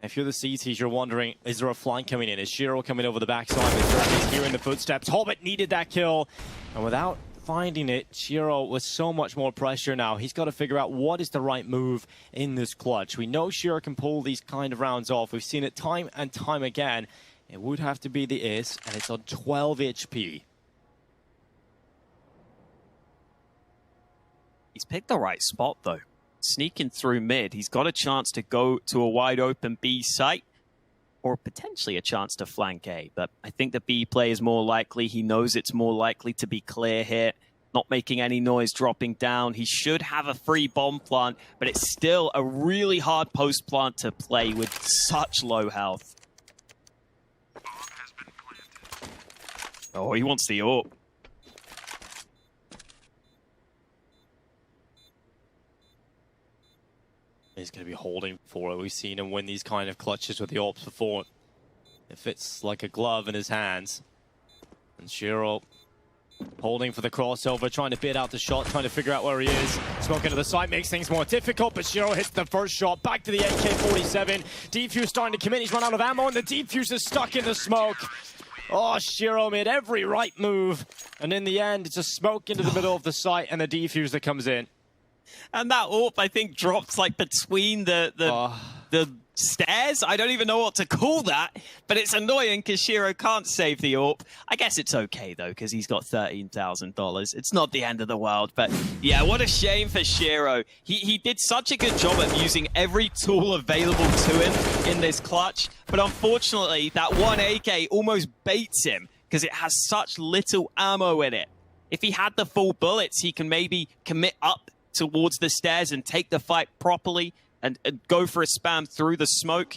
If you're the CTs, you're wondering, is there a flank coming in? Is Shiro coming over the backside? He's hearing the footsteps. Hobbit needed that kill, and without finding it, Shiro with so much more pressure now. He's got to figure out what is the right move in this clutch. We know Shiro can pull these kind of rounds off. We've seen it time and time again. It would have to be the IS, and it's on 12 HP. He's picked the right spot, though. Sneaking through mid, he's got a chance to go to a wide open B site, or potentially a chance to flank A. But I think the B play is more likely. He knows it's more likely to be clear here. Not making any noise, dropping down. He should have a free bomb plant, but it's still a really hard post plant to play with such low health. Oh, he wants the AWP. He's going to be holding for it. We've seen him win these kind of clutches with the AWPs before. It fits like a glove in his hands. And Shiro holding for the crossover, trying to bid out the shot, trying to figure out where he is. Smoke into the side makes things more difficult, but Shiro hits the first shot. Back to the AK-47. Defuse starting to commit. He's run out of ammo, and the defuse is stuck in the smoke. Oh, Shiro made every right move. And in the end, it's a smoke into the middle of the site, and the defuse that comes in. And that AWP, I think, drops like between the stairs. I don't even know what to call that, but it's annoying because Shiro can't save the AWP. I guess it's okay, though, because he's got $13,000. It's not the end of the world, but yeah, what a shame for Shiro. He did such a good job of using every tool available to him in this clutch, but unfortunately, that one AK almost baits him because it has such little ammo in it. If he had the full bullets, he can maybe commit up towards the stairs and take the fight properly and go for a spam through the smoke.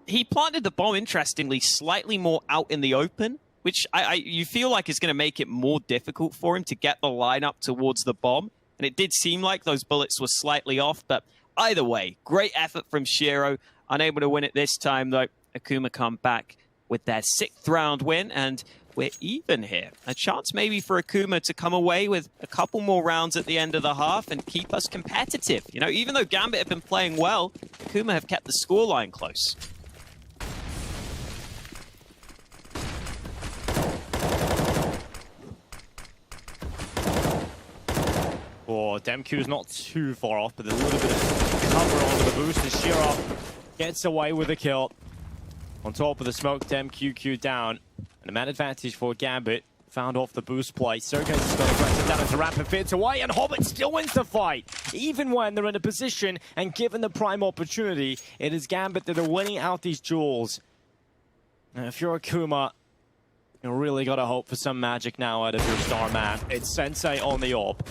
He planted the bomb, interestingly, slightly more out in the open, which you feel like is going to make it more difficult for him to get the line up towards the bomb. And it did seem like those bullets were slightly off, but either way, great effort from Shiro. Unable to win it this time, though. Akuma come back with their 6th round win, and we're even here. A chance maybe for Akuma to come away with a couple more rounds at the end of the half and keep us competitive. You know, even though Gambit have been playing well, Akuma have kept the scoreline close. Oh, DemQ's not too far off, but there's a little bit of cover onto the boost, and Shiro gets away with a kill. On top of the smoke, DemQQ down. And a man advantage for Gambit. Found off the boost play. Sergej is going to press it down into ramp and fades away, and Hobbit still wins the fight. Even when they're in a position and given the prime opportunity, it is Gambit that are winning out these duels. And if you're Akuma, you really got to hope for some magic now out of your star man. It's Sensei on the AWP.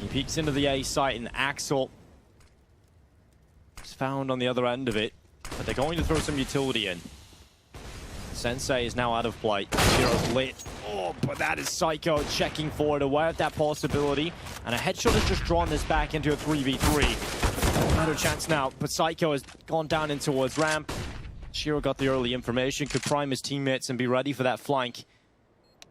He peeks into the A site, and Axel is found on the other end of it. But they're going to throw some utility in. Sensei is now out of play. Shiro's lit. Oh, but that is Psycho checking forward, aware of that possibility. And a headshot has just drawn this back into a 3v3. Better chance now, but Psycho has gone down in towards ramp. Shiro got the early information, could prime his teammates and be ready for that flank.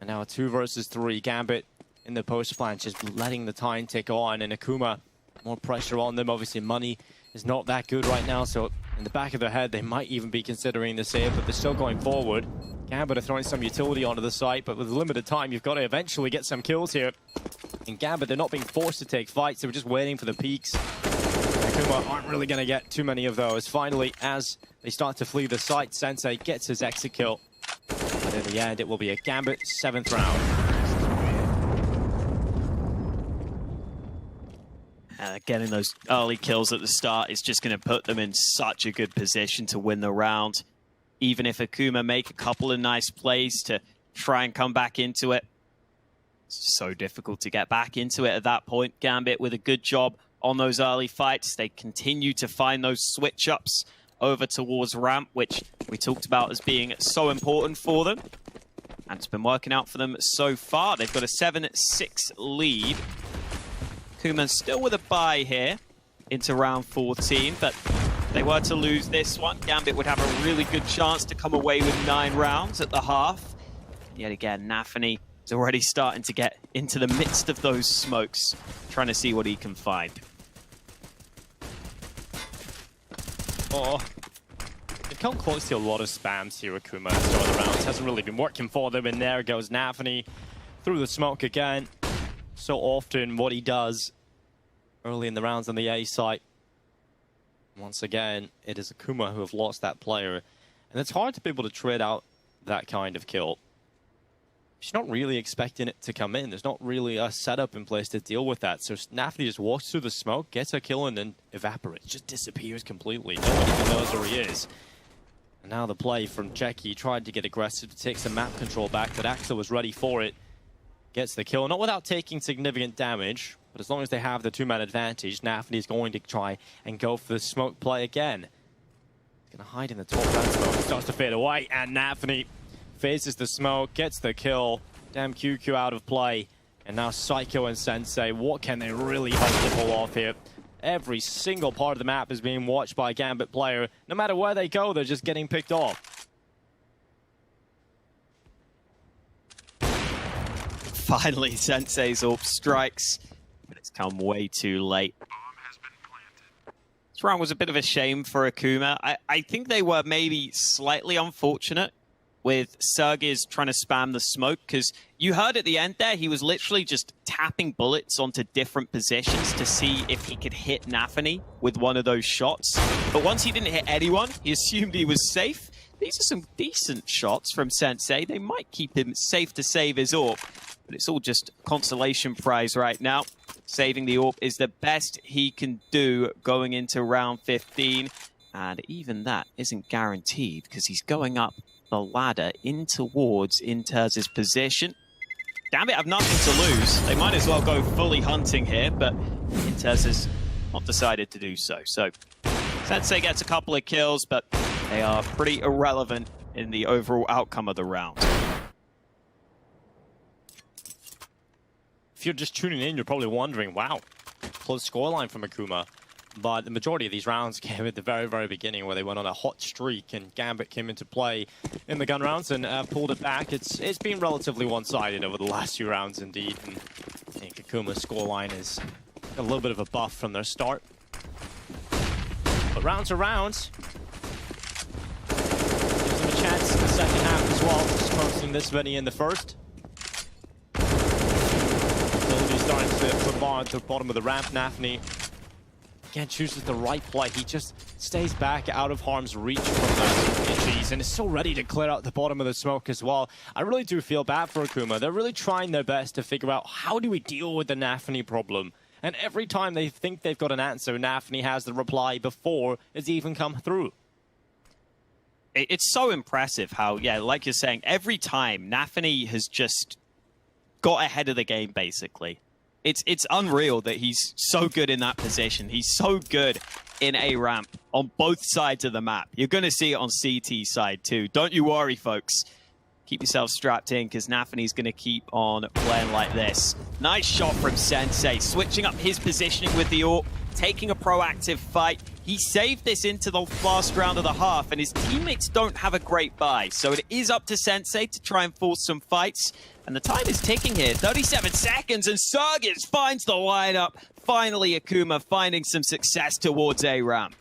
And now a 2 versus 3. Gambit in the post flank, just letting the time tick on. And Akuma, more pressure on them. Obviously, money is not that good right now, so in the back of their head, they might even be considering the save, but they're still going forward. Gambit are throwing some utility onto the site, but with limited time, you've got to eventually get some kills here. And Gambit, they're not being forced to take fights, they were just waiting for the peaks. Akuma aren't really going to get too many of those. Finally, as they start to flee the site, Sensei gets his exit kill. But in the end, it will be a Gambit 7th round. Getting those early kills at the start is just going to put them in such a good position to win the round. Even if Akuma make a couple of nice plays to try and come back into it, it's so difficult to get back into it at that point. Gambit with a good job on those early fights. They continue to find those switch-ups over towards ramp, which we talked about as being so important for them. And it's been working out for them so far. They've got a 7-6 lead. Akuma still with a bye here into round 14, but if they were to lose this one, Gambit would have a really good chance to come away with 9 rounds at the half. Yet again, Navi is already starting to get into the midst of those smokes, trying to see what he can find. Oh, they've come close to a lot of spams here, Akuma. So the rounds hasn't really been working for them, and there goes Navi through the smoke again. So often what he does early in the rounds on the A site. Once again, it is Akuma who have lost that player. And it's hard to be able to trade out that kind of kill. She's not really expecting it to come in. There's not really a setup in place to deal with that. So Navi just walks through the smoke, gets a kill, and then evaporates. Just disappears completely. Nobody even knows where he is. And now the play from Jeki. Tried to get aggressive to take some map control back, but Axel was ready for it. Gets the kill, not without taking significant damage, but as long as they have the 2-man advantage, Navi is going to try and go for the smoke play again. He's going to hide in the top round smoke, starts to fade away, and Navi faces the smoke, gets the kill. Damn QQ out of play, and now Psycho and Sensei, what can they really hope to pull off here? Every single part of the map is being watched by a Gambit player. No matter where they go, they're just getting picked off. Finally, Sensei's AWP strikes, but it's come way too late. This round was a bit of a shame for Akuma. I think they were maybe slightly unfortunate with Sergiz trying to spam the smoke, because you heard at the end there, he was literally just tapping bullets onto different positions to see if he could hit Navi with one of those shots. But once he didn't hit anyone, he assumed he was safe. These are some decent shots from Sensei. They might keep him safe to save his AWP, but it's all just consolation prize right now. Saving the AWP is the best he can do going into round 15. And even that isn't guaranteed, because he's going up the ladder in towards Inter's position. Gambit have nothing to lose. They might as well go fully hunting here, but Inter's has not decided to do so. So Sensei gets a couple of kills, but they are pretty irrelevant in the overall outcome of the round. If you're just tuning in, you're probably wondering, wow, close scoreline from Akuma. But the majority of these rounds came at the very, very beginning, where they went on a hot streak, and Gambit came into play in the gun rounds and pulled it back. It's been relatively one-sided over the last few rounds, indeed. And I think Akuma's scoreline is a little bit of a buff from their start. But rounds are rounds. Gives them a chance in the second half as well, just posting this many in the first. Ability starting to put bar at the bottom of the ramp. Navi again chooses the right play. He just stays back out of harm's reach from those injuries and is so ready to clear out the bottom of the smoke as well. I really do feel bad for Akuma. They're really trying their best to figure out, how do we deal with the Navi problem? And every time they think they've got an answer, Navi has the reply before it's even come through. It's so impressive how, yeah, like you're saying, every time Navi has just got ahead of the game, basically. It's unreal that he's so good in that position. He's so good in A ramp on both sides of the map. You're going to see it on CT side too. Don't you worry, folks. keep yourself strapped in because Nafany's going to keep on playing like this. Nice shot from Sensei, switching up his positioning with the AWP, taking a proactive fight. He saved this into the last round of the half, and his teammates don't have a great buy. So it is up to Sensei to try and force some fights. And the time is ticking here, 37 seconds, and Sergis finds the lineup. Finally, Akuma finding some success towards A ramp.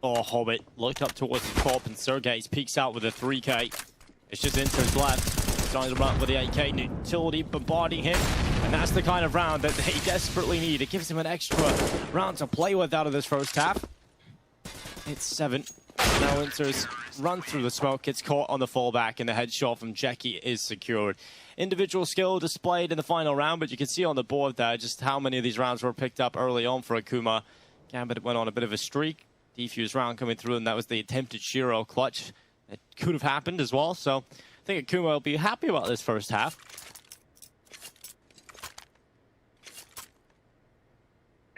Oh, Hobbit looked up towards the top, and Sergei peeks out with a 3K. It's just into his left. Starting to run with the AK, utility bombarding him. And that's the kind of round that they desperately need. It gives him an extra round to play with out of this first half. It's 7. Now Winter's run through the smoke, gets caught on the fallback, and the headshot from Jackie is secured. Individual skill displayed in the final round, but you can see on the board there just how many of these rounds were picked up early on for Akuma. Gambit went on a bit of a streak. Defuse round coming through, and that was the attempted Shiro clutch. It could have happened as well, so I think Akuma will be happy about this first half.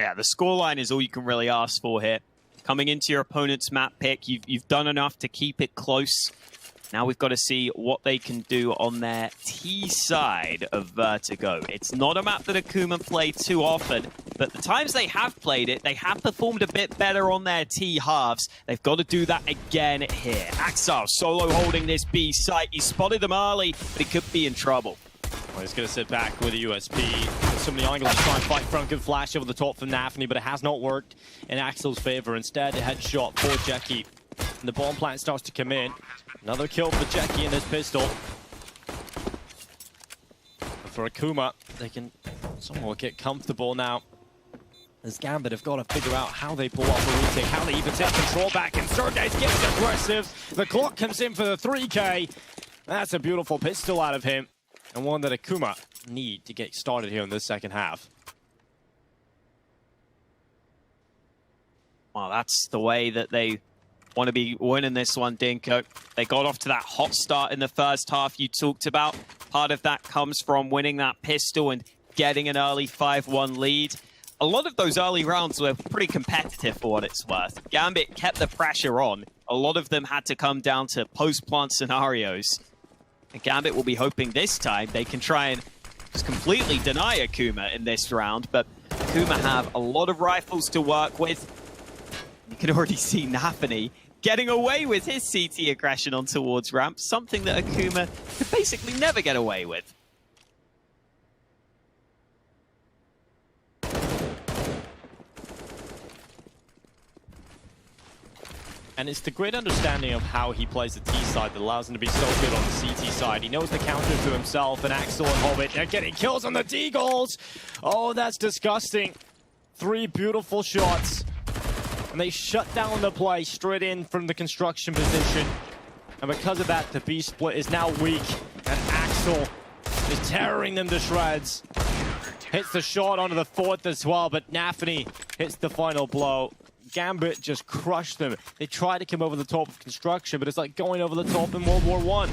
Yeah, the scoreline is all you can really ask for here. Coming into your opponent's map pick, you've done enough to keep it close. Now we've got to see what they can do on their T side of Vertigo. It's not a map that Akuma play too often, but the times they have played it, they have performed a bit better on their T halves. They've got to do that again here. Axel solo holding this B site. He spotted them early, but he could be in trouble. Well, he's going to sit back with a USP. There's so many angles to try and fight from. Good flash over the top from Nafany, but it has not worked in Axel's favor. Instead, a headshot for Jackie. And the bomb plant starts to come in. Another kill for Jackie in this pistol. For Akuma, they can somewhat get comfortable now. As Gambit have got to figure out how they pull off the retake, how they even take control back, and Sergei's gets aggressive. The clock comes in for the 3K. That's a beautiful pistol out of him, and one that Akuma need to get started here in this second half. Well, that's the way that they want to be winning this one, Dinko. They got off to that hot start in the first half you talked about. Part of that comes from winning that pistol and getting an early 5-1 lead. A lot of those early rounds were pretty competitive for what it's worth. Gambit kept the pressure on. A lot of them had to come down to post-plant scenarios. And Gambit will be hoping this time they can try and just completely deny Akuma in this round, but Akuma have a lot of rifles to work with. You can already see Nafany getting away with his CT aggression on towards ramp, something that Akuma could basically never get away with. And it's the great understanding of how he plays the T side that allows him to be so good on the CT side. He knows the counter to himself, and Axel and Hobbit, they're getting kills on the D goals. Oh, that's disgusting. 3 beautiful shots. And they shut down the play straight in from the construction position. And because of that, the B split is now weak. And Axel is tearing them to shreds. Hits the shot onto the 4th as well, but Nafany hits the final blow. Gambit just crushed them. They tried to come over the top of construction, but it's like going over the top in World War I.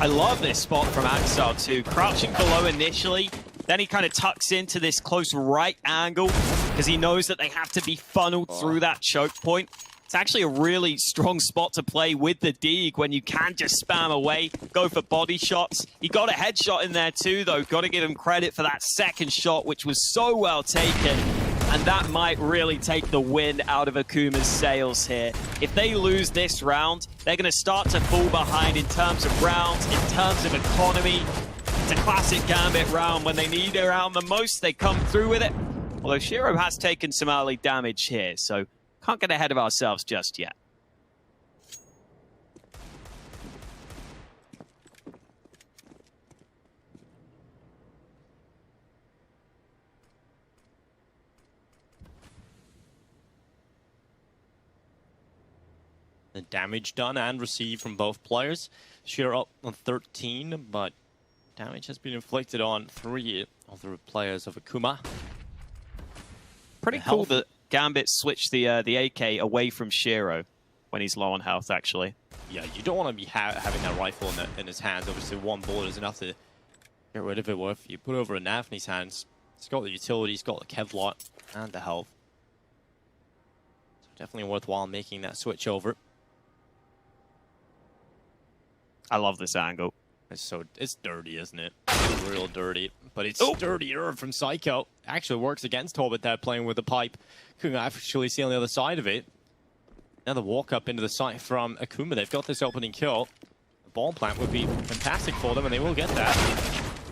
I love this spot from Axel too. Crouching below initially, then he kind of tucks into this close right angle because he knows that they have to be funneled through that choke point. It's actually a really strong spot to play with the Deeg when you can just spam away, go for body shots. He got a headshot in there too, though. Got to give him credit for that second shot, which was so well taken. And that might really take the wind out of Akuma's sails here. If they lose this round, they're going to start to fall behind in terms of rounds, in terms of economy. It's a classic Gambit round. When they need it around the most, they come through with it. Although Shiro has taken some early damage here, so can't get ahead of ourselves just yet. The damage done and received from both players. Shiro up on 13, but damage has been inflicted on 3 of the players of Akuma. Pretty cool that Gambit switched the AK away from Shiro when he's low on health, actually. Yeah, you don't want to be having that rifle in his hands. Obviously, 1 bullet is enough to get rid of it. Well, if you put it over in Nafany's hands, he's got the utility, he's got the Kevlar, and the health. Definitely worthwhile making that switch over. I love this angle. It's dirty, isn't it? It's real dirty. But it's dirtier from Psycho. Actually works against Hobbit there, playing with the pipe. Couldn't actually see on the other side of it. Another walk up into the site from Akuma. They've got this opening kill. The ball plant would be fantastic for them, and they will get that.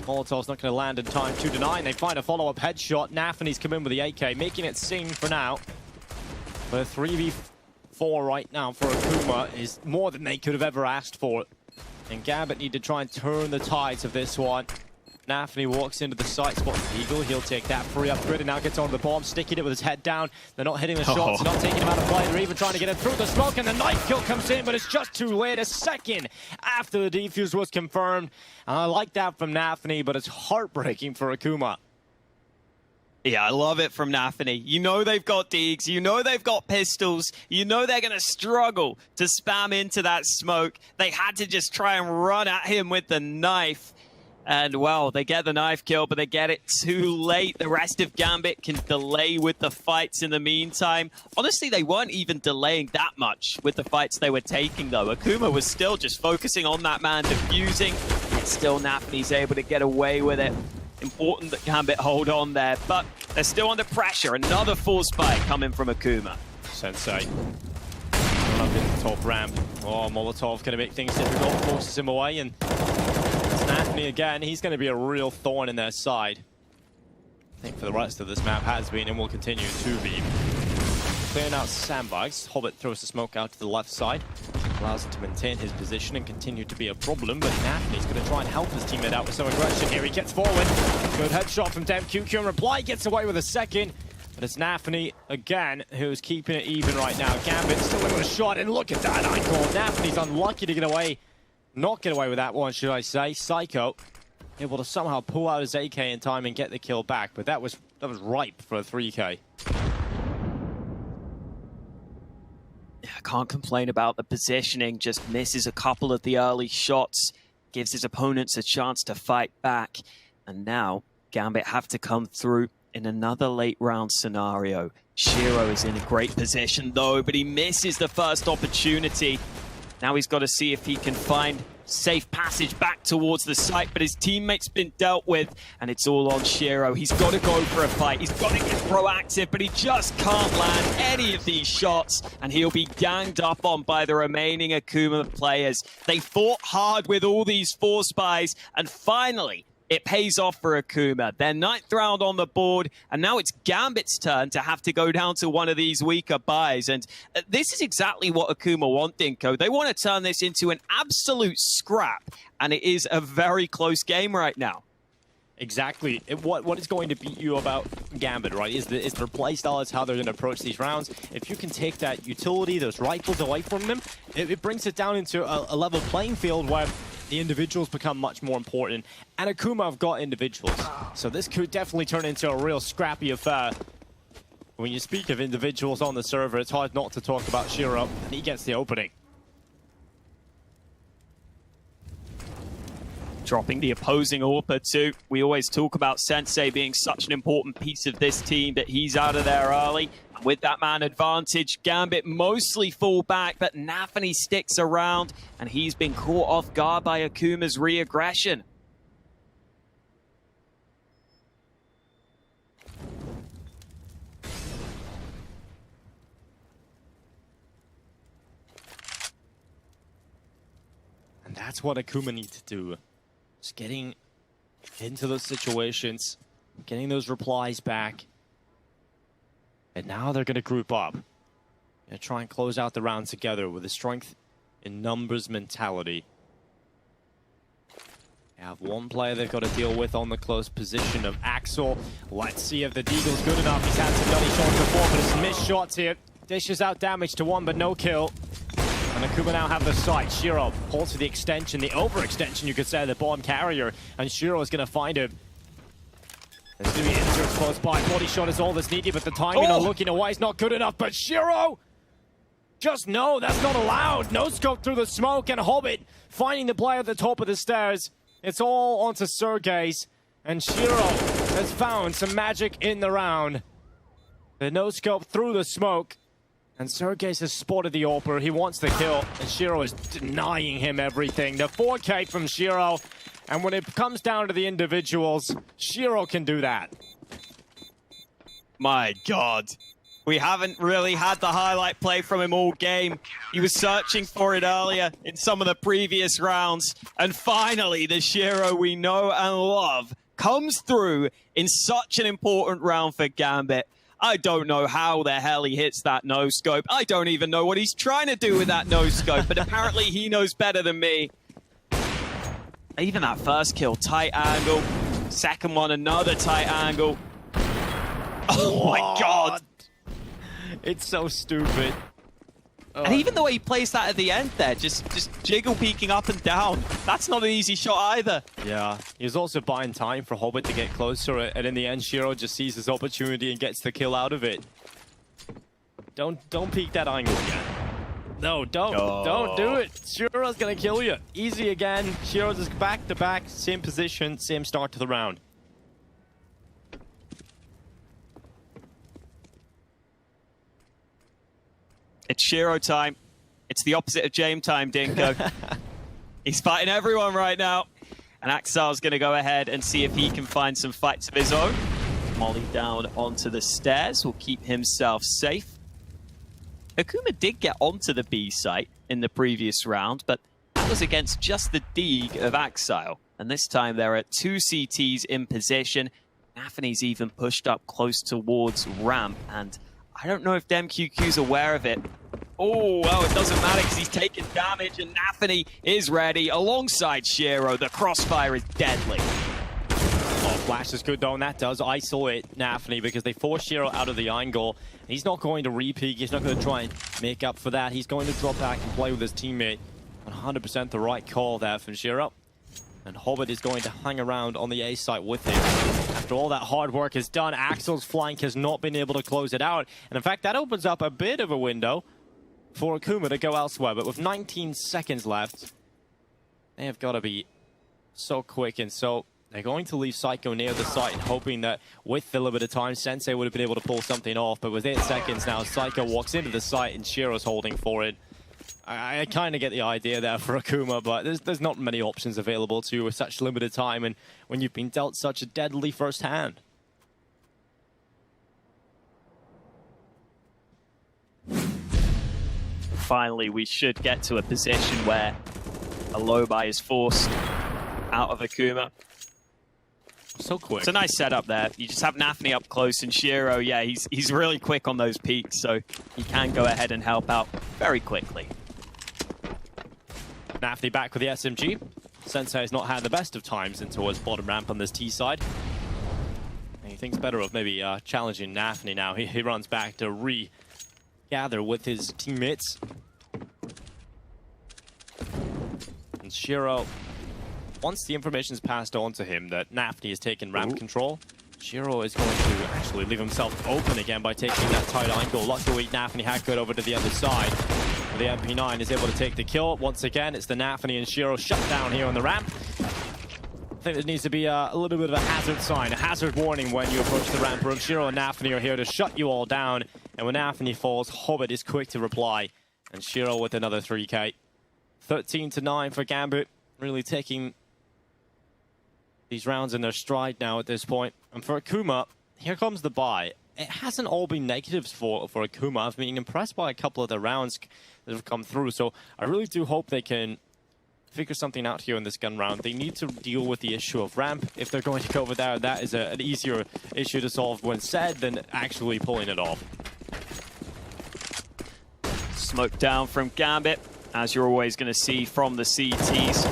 Molotov's not going to land in time to deny, and they find a follow-up headshot. Nafany's come in with the AK, making it sing for now. But a 3v4 right now for Akuma is more than they could have ever asked for. And Gambit need to try and turn the tides of this one. Nafany walks into the site, spots the Eagle. He'll take that free upgrade and now gets onto the bomb, sticking it with his head down. They're not hitting the shots, not taking him out of play. They're even trying to get him through the smoke, and the knife kill comes in, but it's just too late. A second after the defuse was confirmed. And I like that from Nafany, but it's heartbreaking for Akuma. Yeah, I love it from Nafany. You know they've got Deegs, you know they've got pistols, you know they're going to struggle to spam into that smoke. They had to just try and run at him with the knife. And, well, they get the knife kill, but they get it too late. The rest of Gambit can delay with the fights in the meantime. Honestly, they weren't even delaying that much with the fights they were taking, though. Akuma was still just focusing on that man defusing. And still, Nafany's able to get away with it. Important that Gambit hold on there, but they're still under pressure. Another force spike coming from Akuma. Sensei. Up in the top ramp. Oh, Molotov going to make things difficult, forces him away, and Nafany again, he's going to be a real thorn in their side. I think for the rest of this map has been and will continue to be. Clearing out sandbags, Hobbit throws the smoke out to the left side. Allows him to maintain his position and continue to be a problem, but Nafany's going to try and help his teammate out with some aggression here. He gets forward. Good headshot from DemQQ, and Reply gets away with a second. But it's Nafany again who's keeping it even right now. Gambit still with a shot, and look at that icon. Nafany's unlucky to get away. Not get away with that one, should I say. Psycho able to somehow pull out his AK in time and get the kill back, but that was ripe for a 3K. Yeah, can't complain about the positioning. Just misses a couple of the early shots, gives his opponents a chance to fight back, and now Gambit have to come through in another late round scenario. Shiro is in a great position though, but he misses the first opportunity. Now he's got to see if he can find safe passage back towards the site, but his teammate's been dealt with, and it's all on Shiro. He's got to go for a fight. He's got to get proactive, but he just can't land any of these shots, and he'll be ganged up on by the remaining Akuma players. They fought hard with all these force buys, and finally, it pays off for Akuma. Their 9th round on the board, and now it's Gambit's turn to have to go down to one of these weaker buys. And this is exactly what Akuma want, Dinko. They want to turn this into an absolute scrap, and it is a very close game right now. Exactly. What is going to beat you about Gambit, right, is their play style, is how they're going to approach these rounds. If you can take that utility, those rifles away from them, it brings it down into a level playing field where the individuals become much more important. And Akuma have got individuals, so this could definitely turn into a real scrappy affair. When you speak of individuals on the server, it's hard not to talk about Shiro, and he gets the opening. Dropping the opposing AWP too. We always talk about Sensei being such an important piece of this team, but he's out of there early. And with that man advantage, Gambit mostly fall back, but Nafany sticks around, and he's been caught off guard by Akuma's re-aggression. And that's what Akuma needs to do. Just getting into those situations, getting those replies back. And now they're going to group up. Going to try and close out the round together with a strength in numbers mentality. They have one player they've got to deal with on the close position of Axel. Let's see if the Deagle's good enough. He's had some nutty shots before, but it's missed shots here. Dishes out damage to one, but no kill. And Akuma now have the sight. Shiro pulls for the extension, the overextension, you could say, the bomb carrier. And Shiro is going to find him. There's going to be inserts close by. Body shot is all that's needed, but the timing on looking away is not good enough. But Shiro! Just no, that's not allowed. No scope through the smoke, and Hobbit finding the player at the top of the stairs. It's all onto Sergey's. And Shiro has found some magic in the round. The no scope through the smoke. And Sergejs has spotted the AWPer. He wants the kill, and Shiro is denying him everything. The 4K from Shiro, and when it comes down to the individuals, Shiro can do that. My God. We haven't really had the highlight play from him all game. He was searching for it earlier in some of the previous rounds. And finally, the Shiro we know and love comes through in such an important round for Gambit. I don't know how the hell he hits that no-scope. I don't even know what he's trying to do with that no-scope, but apparently he knows better than me. Even that first kill, tight angle. Second one, another tight angle. Oh my God. It's so stupid. And even the way he plays that at the end there, just jiggle peeking up and down. That's not an easy shot either. Yeah, he was also buying time for Hobbit to get closer, and in the end, Shiro just sees his opportunity and gets the kill out of it. Don't peek that angle again. No, don't do it. Shiro's gonna kill you. Easy again. Shiro's is back to back, same position, same start to the round. It's Shiro time. It's the opposite of James time, Dinko. He's fighting everyone right now. And Axel's going to go ahead and see if he can find some fights of his own. Molly down onto the stairs will keep himself safe. Akuma did get onto the B site in the previous round, but that was against just the Deeg of Axel. And this time there are 2 CTs in position. Nafi's even pushed up close towards ramp, and I don't know if DemQQ's aware of it. Oh, well, it doesn't matter because he's taking damage, and Nafi is ready alongside Shiro. The crossfire is deadly. Oh, flash is good though, and that does isolate Nafi because they force Shiro out of the angle. He's not going to re-peek. He's not going to try and make up for that. He's going to drop back and play with his teammate. 100% the right call there from Shiro. And Hobbit is going to hang around on the A site with him. After all that hard work is done, Axel's flank has not been able to close it out. And in fact, that opens up a bit of a window for Akuma to go elsewhere. But with 19 seconds left, they have got to be so quick. And so they're going to leave Psycho near the site and hoping that with the limited time, Sensei would have been able to pull something off. But with 8 seconds now, Psycho walks into the site and Shiro's holding for it. I kind of get the idea there for Akuma, but there's not many options available to you with such limited time and when you've been dealt such a deadly first hand. Finally, we should get to a position where a low buy is forced out of Akuma. So quick. It's a nice setup there. You just have Nafi up close, and Shiro, yeah, he's really quick on those peaks, so he can go ahead and help out very quickly. Nafi back with the SMG. Sensei has not had the best of times in towards bottom ramp on this T side. And he thinks better of maybe challenging Nafi now. He runs back to regather with his teammates. And Shiro, once the information is passed on to him that Nafi has taken ramp control, Shiro is going to actually leave himself open again by taking that tight angle. Luckily, Nafi had good over to the other side. The MP9 is able to take the kill. Once again, it's the Nafi and Shiro shut down here on the ramp. I think there needs to be a little bit of a hazard sign, a hazard warning when you approach the ramp room. Shiro and Nafi are here to shut you all down. And when Nafi falls, Hobbit is quick to reply. And Shiro with another 3K. 13-9 for Gambit. Really taking these rounds in their stride now at this point. And for Akuma, here comes the buy. It hasn't all been negatives for Akuma. I've been impressed by a couple of the rounds that have come through. So I really do hope they can figure something out here in this gun round. They need to deal with the issue of ramp. If they're going to go over there, that is an easier issue to solve when said than actually pulling it off. Smoke down from Gambit, as you're always going to see from the CTs.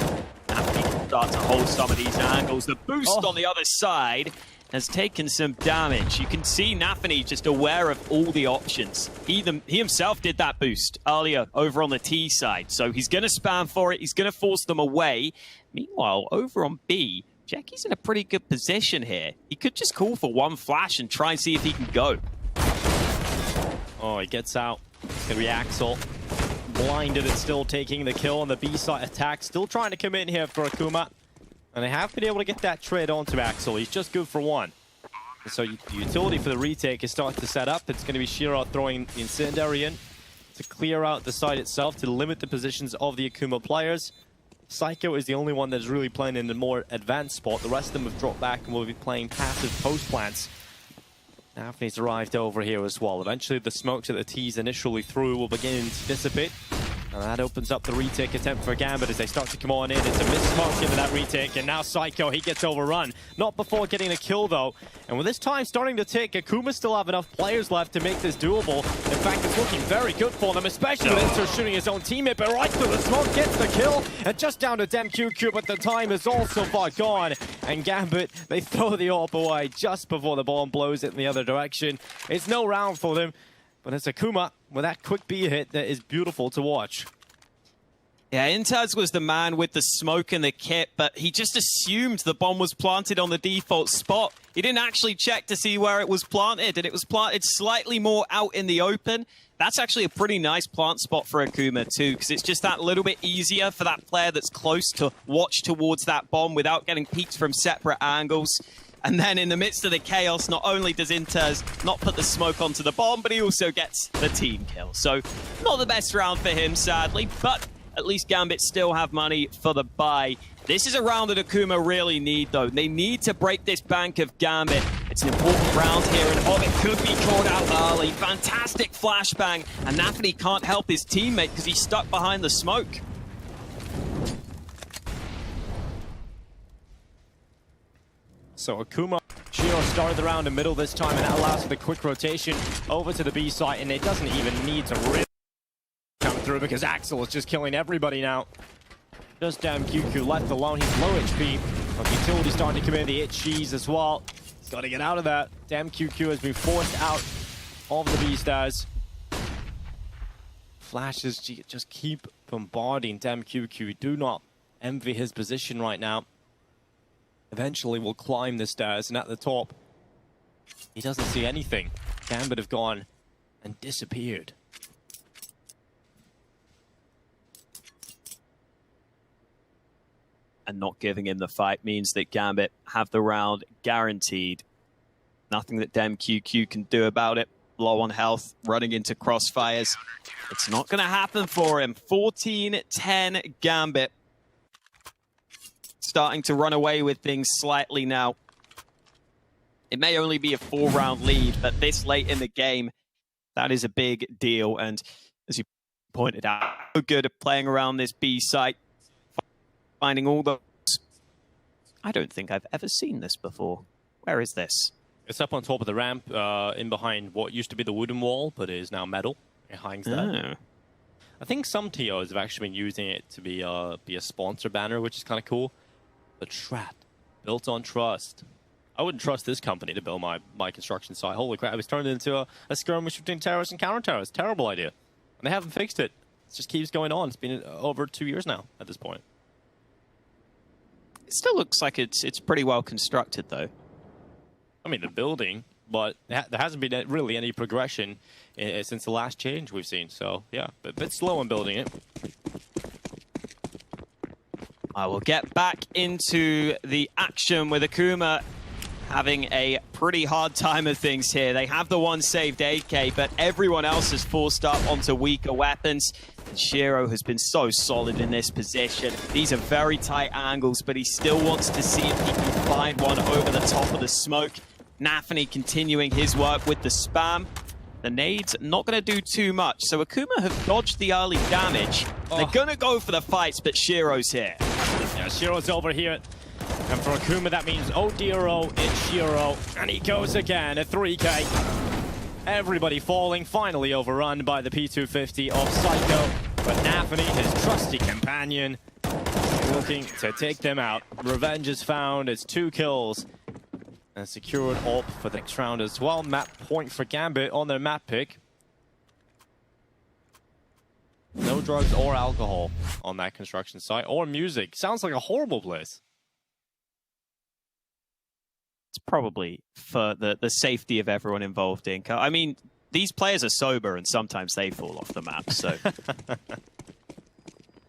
Nafi can start to hold some of these angles. The boost on the other side has taken some damage. You can see Nafi just aware of all the options. He himself did that boost earlier over on the T side, so he's going to spam for it. He's going to force them away. Meanwhile, over on B, Jackie's in a pretty good position here. He could just call for one flash and try and see if he can go. Oh, he gets out. It's going to be Axel. Blinded and still taking the kill on the B side attack. Still trying to come in here for Akuma. And they have been able to get that trade onto Axel. He's just good for one. And so the utility for the retake is starting to set up. It's going to be Shiro throwing the incendiary in. to clear out the site itself to limit the positions of the Akuma players. Psycho is the only one that's really playing in the more advanced spot. The rest of them have dropped back and will be playing passive post plants. Navi's arrived over here as well. Eventually the smokes that the T's initially threw will begin to dissipate. And that opens up the retake attempt for Gambit as they start to come on in. It's a missed smoke into that retake, and now Psycho, he gets overrun. Not before getting a kill, though. And with this time starting to tick, Akuma still have enough players left to make this doable. In fact, it's looking very good for them, especially with Inter shooting his own teammate, but right through the smoke, gets the kill, and just down to DemQQ, but the time is all so far gone. And Gambit, they throw the AWP away just before the bomb blows it in the other direction. It's no round for them. But it's Akuma with that quick B hit that is beautiful to watch. Yeah, Intaz was the man with the smoke and the kit, but he just assumed the bomb was planted on the default spot. He didn't actually check to see where it was planted, and it was planted slightly more out in the open. That's actually a pretty nice plant spot for Akuma too, because it's just that little bit easier for that player that's close to watch towards that bomb without getting peeked from separate angles. And then in the midst of the chaos, not only does Intez not put the smoke onto the bomb, but he also gets the team kill. So not the best round for him, sadly, but at least Gambit still have money for the buy. This is a round that Akuma really need, though. They need to break this bank of Gambit. It's an important round here, and Hobbit could be called out early. Fantastic flashbang, and Navi can't help his teammate because he's stuck behind the smoke. So Akuma, Shiro started the round in the middle this time, and that allows for the quick rotation over to the B site, and it doesn't even need to really come through because Axel is just killing everybody now. Just DemQQ left alone, he's low HP. But utility starting to come in, the HGs as well. He's got to get out of that. DemQQ has been forced out of the B stairs. Flashes just keep bombarding DemQQ. Do not envy his position right now. Eventually will climb the stairs, and at the top, he doesn't see anything. Gambit have gone and disappeared. And not giving him the fight means that Gambit have the round guaranteed. Nothing that DemQQ can do about it. Low on health, running into crossfires. It's not going to happen for him. 14-10 Gambit. Starting to run away with things slightly now. It may only be a 4-round lead, but this late in the game, that is a big deal. And as you pointed out, so good at playing around this B site, finding all those. I don't think I've ever seen this before. Where is this? It's up on top of the ramp, in behind what used to be the wooden wall, but is now metal. It hangs there. I think some TOs have actually been using it to be a sponsor banner, which is kind of cool. But Strat, built on trust. I wouldn't trust this company to build my construction site. Holy crap, it's turned into a skirmish between terrorists and counter-terrorists. Terrible idea. And they haven't fixed it. It just keeps going on. It's been over 2 years now at this point. It still looks like it's pretty well constructed, though. I mean, the building, but there hasn't been really any progression since the last change we've seen. So, yeah, a bit slow in building it. I will get back into the action with Akuma having a pretty hard time of things here. They have the one saved AK, but everyone else is forced up onto weaker weapons. And Shiro has been so solid in this position. These are very tight angles, but he still wants to see if he can find one over the top of the smoke. Navi continuing his work with the spam. The nades not going to do too much, so Akuma have dodged the early damage. They're going to go for the fights, but Shiro's here. Yeah, Shiro's over here. And for Akuma, that means, oh dear, oh, it's Shiro. And he goes again at 3K. Everybody falling, finally overrun by the P250 of Psycho. But Navi, his trusty companion, looking to take them out. Revenge is found, it's 2 kills. And secured AWP for the next round as well. Map point for Gambit on their map pick. No drugs or alcohol on that construction site, or music. Sounds like a horrible place. It's probably for the safety of everyone involved in. I mean, these players are sober and sometimes they fall off the map, so...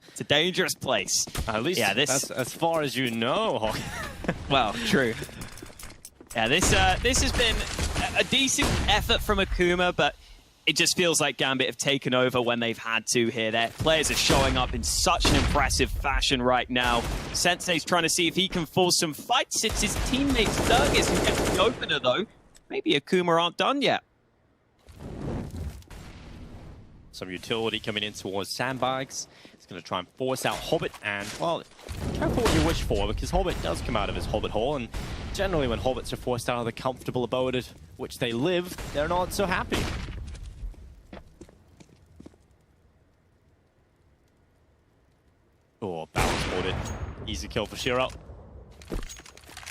It's a dangerous place. At least that's as far as you know. Well, true. Yeah, this has been a decent effort from Akuma, but It just feels like Gambit have taken over when they've had to here. Their players are showing up in such an impressive fashion right now. Sensei's trying to see if he can force some fights. It's his teammate Sturgis who gets the opener, though. Maybe Akuma aren't done yet. Some utility coming in towards Sandbags. He's going to try and force out Hobbit, and, well, careful what you wish for, because Hobbit does come out of his Hobbit hole, and generally when Hobbits are forced out of the comfortable abode at which they live, they're not so happy. Oh, balance boarded. Easy kill for Shiro.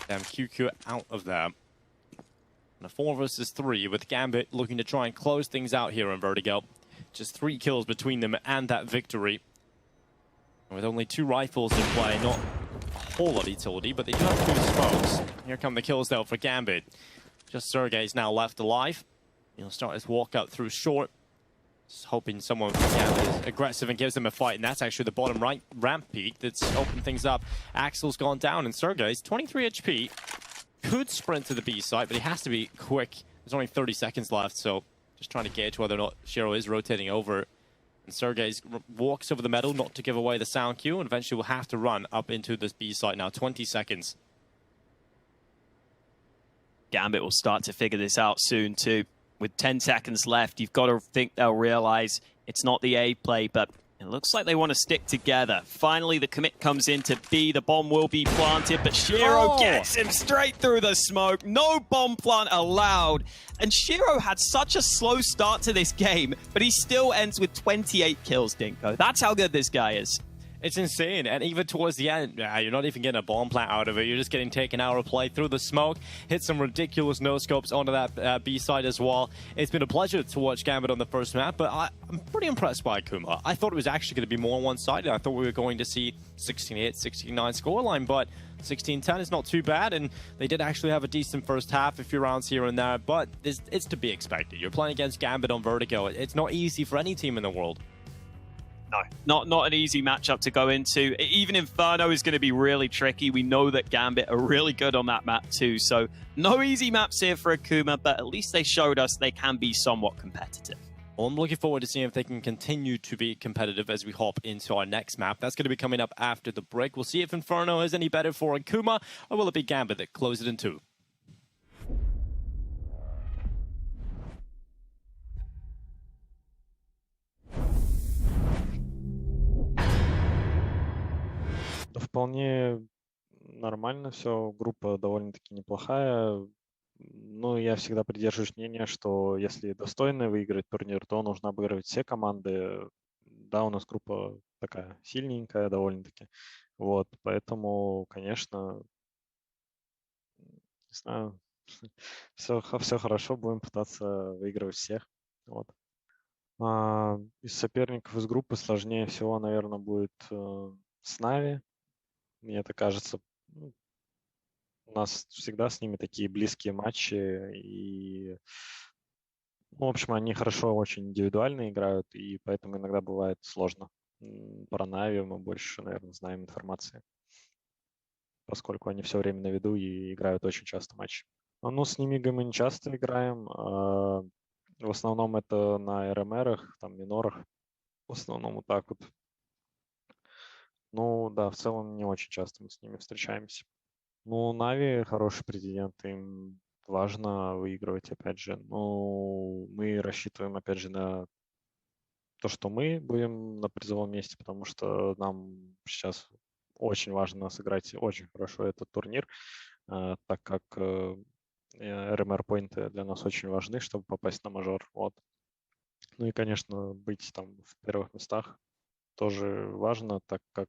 Damn, QQ out of there. And a 4 versus 3 with Gambit looking to try and close things out here on Vertigo. Just 3 kills between them and that victory. And with only 2 rifles in play, not a whole lot of utility, but they do have 2 smokes. Here come the kills though for Gambit. Just Sergey's now left alive. He'll start his walk out through short. Just hoping someone from Gambit is aggressive and gives them a fight, and that's actually the bottom right ramp peak that's opened things up. Axel's gone down, and Sergey's 23 HP. Could sprint to the B site, but he has to be quick. There's only 30 seconds left, so just trying to gauge whether or not Shiro is rotating over. And Sergey walks over the metal, not to give away the sound cue, and eventually will have to run up into this B site now. 20 seconds. Gambit will start to figure this out soon, too. With 10 seconds left, you've got to think they'll realize it's not the A play, but it looks like they want to stick together. Finally, the commit comes into B. The bomb will be planted, but Shiro gets him straight through the smoke. No bomb plant allowed. And Shiro had such a slow start to this game, but he still ends with 28 kills, Dinko. That's how good this guy is. It's insane, and even towards the end, you're not even getting a bomb plant out of it. You're just getting taken out of play through the smoke, hit some ridiculous no-scopes onto that B side as well. It's been a pleasure to watch Gambit on the first map, but I'm pretty impressed by Akuma. I thought it was actually going to be more one-sided. I thought we were going to see 16-8, 16-9 scoreline, but 16-10 is not too bad, and they did actually have a decent first half, a few rounds here and there, but it's to be expected. You're playing against Gambit on Vertigo. It's not easy for any team in the world. No, not an easy matchup to go into. Even Inferno is going to be really tricky. We know that Gambit are really good on that map too. So no easy maps here for Akuma, but at least they showed us they can be somewhat competitive. Well, I'm looking forward to seeing if they can continue to be competitive as we hop into our next map. That's going to be coming up after the break. We'll see if Inferno is any better for Akuma, or will it be Gambit that close it in 2? Да вполне нормально все, группа довольно-таки неплохая. Ну, я всегда придерживаюсь мнения, что если достойно выиграть турнир, то нужно обыгрывать все команды. Да, у нас группа такая сильненькая довольно-таки. Вот, поэтому, конечно, не знаю, все хорошо, будем пытаться выигрывать всех. Вот. Из соперников из группы сложнее всего, наверное, будет с Нави. Мне это кажется, у нас всегда с ними такие близкие матчи, и, в общем, они хорошо очень индивидуально играют, и поэтому иногда бывает сложно. Про Нави мы больше, наверное, знаем информации, поскольку они все время на виду и играют очень часто матчи. Ну, с Немигой мы не часто играем, в основном это на РМРах, там, минорах, в основном вот так вот. Ну, да, в целом не очень часто мы с ними встречаемся. Ну, Нави хороший претендент, им важно выигрывать, опять же. Ну, мы рассчитываем, опять же, на то, что мы будем на призовом месте, потому что нам сейчас очень важно сыграть очень хорошо этот турнир, так как РМР-поинты для нас очень важны, чтобы попасть на мажор. Вот. Ну и, конечно, быть там в первых местах тоже важно, так как,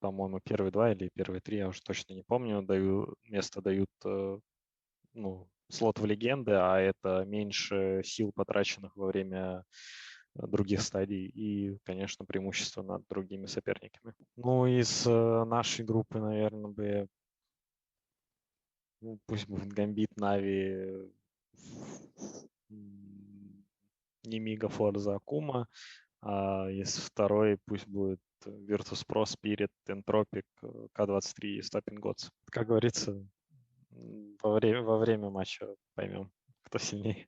по-моему, первые 2 или первые 3, я уже точно не помню, место дают слот в легенды, а это меньше сил, потраченных во время других стадий и, конечно, преимущество над другими соперниками. Ну, из нашей группы, наверное, пусть будет Гамбит, Нави, Nemiga, Forza, Akuma, а из второй пусть будет Virtus.pro, Spirit, Entropic, K23 и Stopping Gods. Как говорится, во время матча поймем, кто сильнее.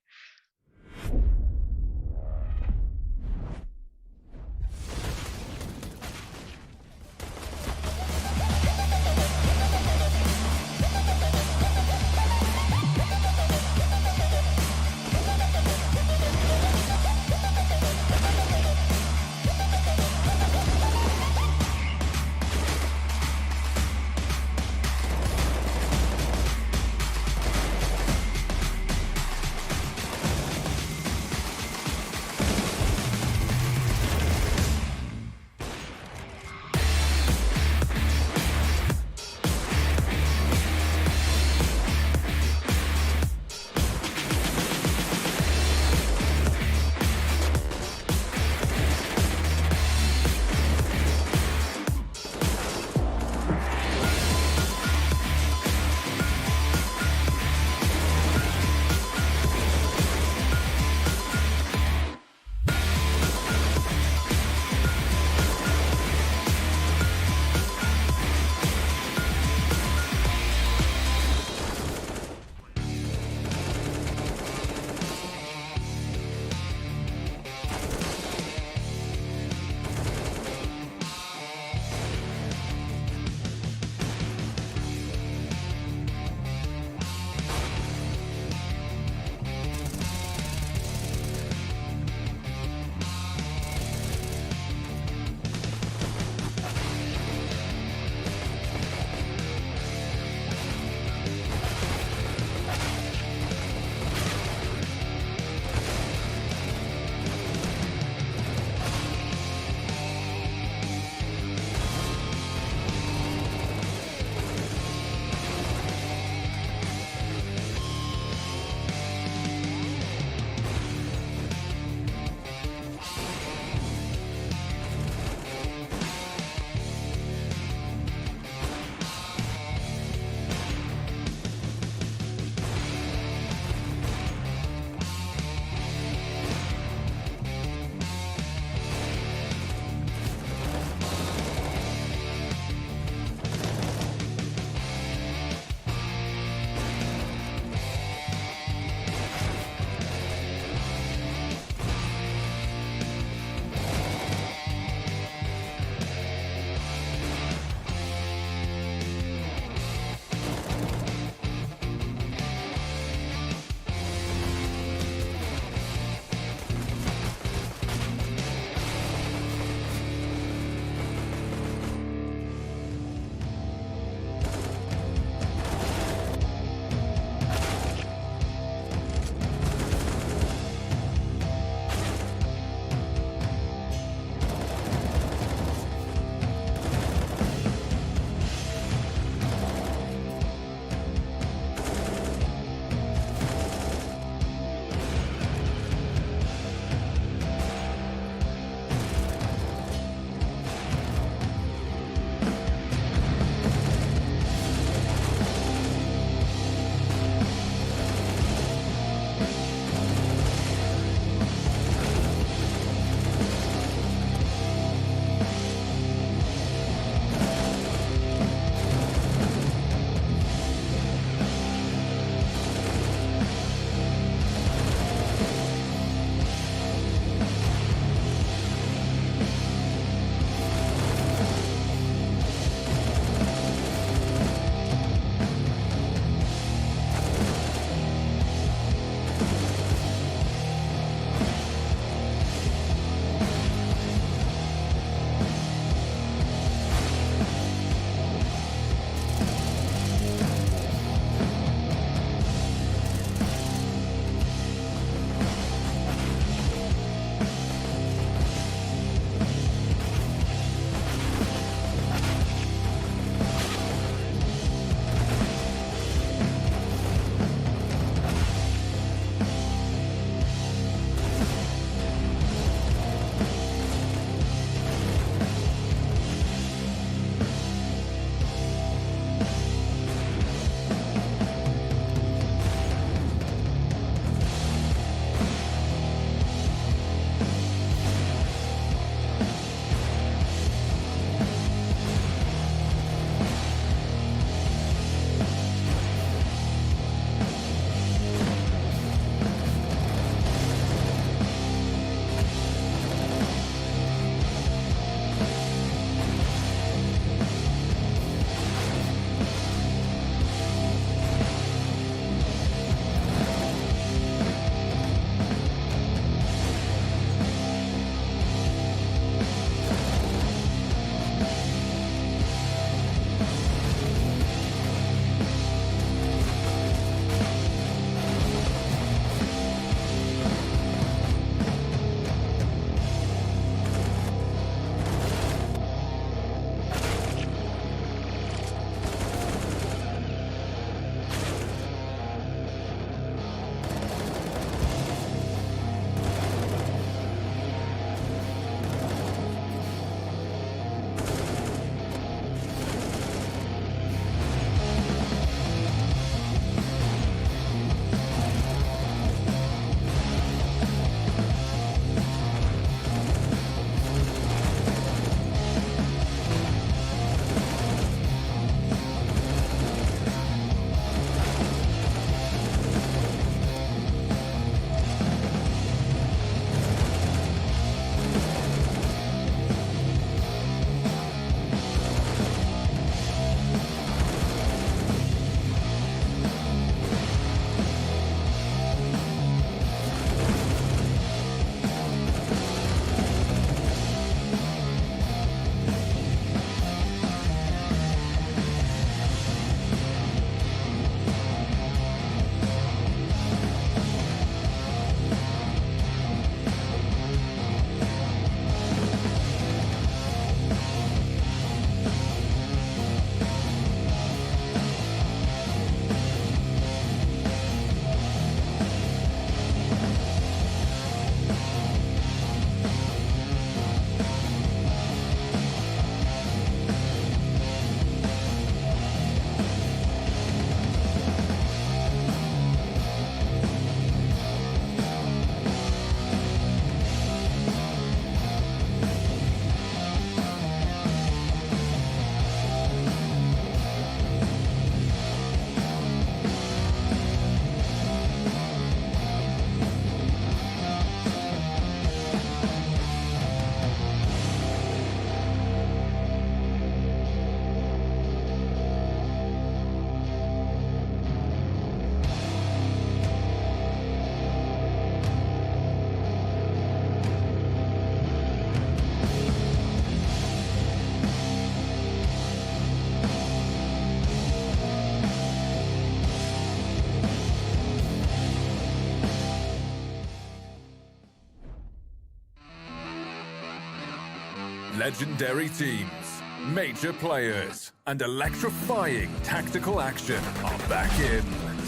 Legendary teams, major players, and electrifying tactical action are back in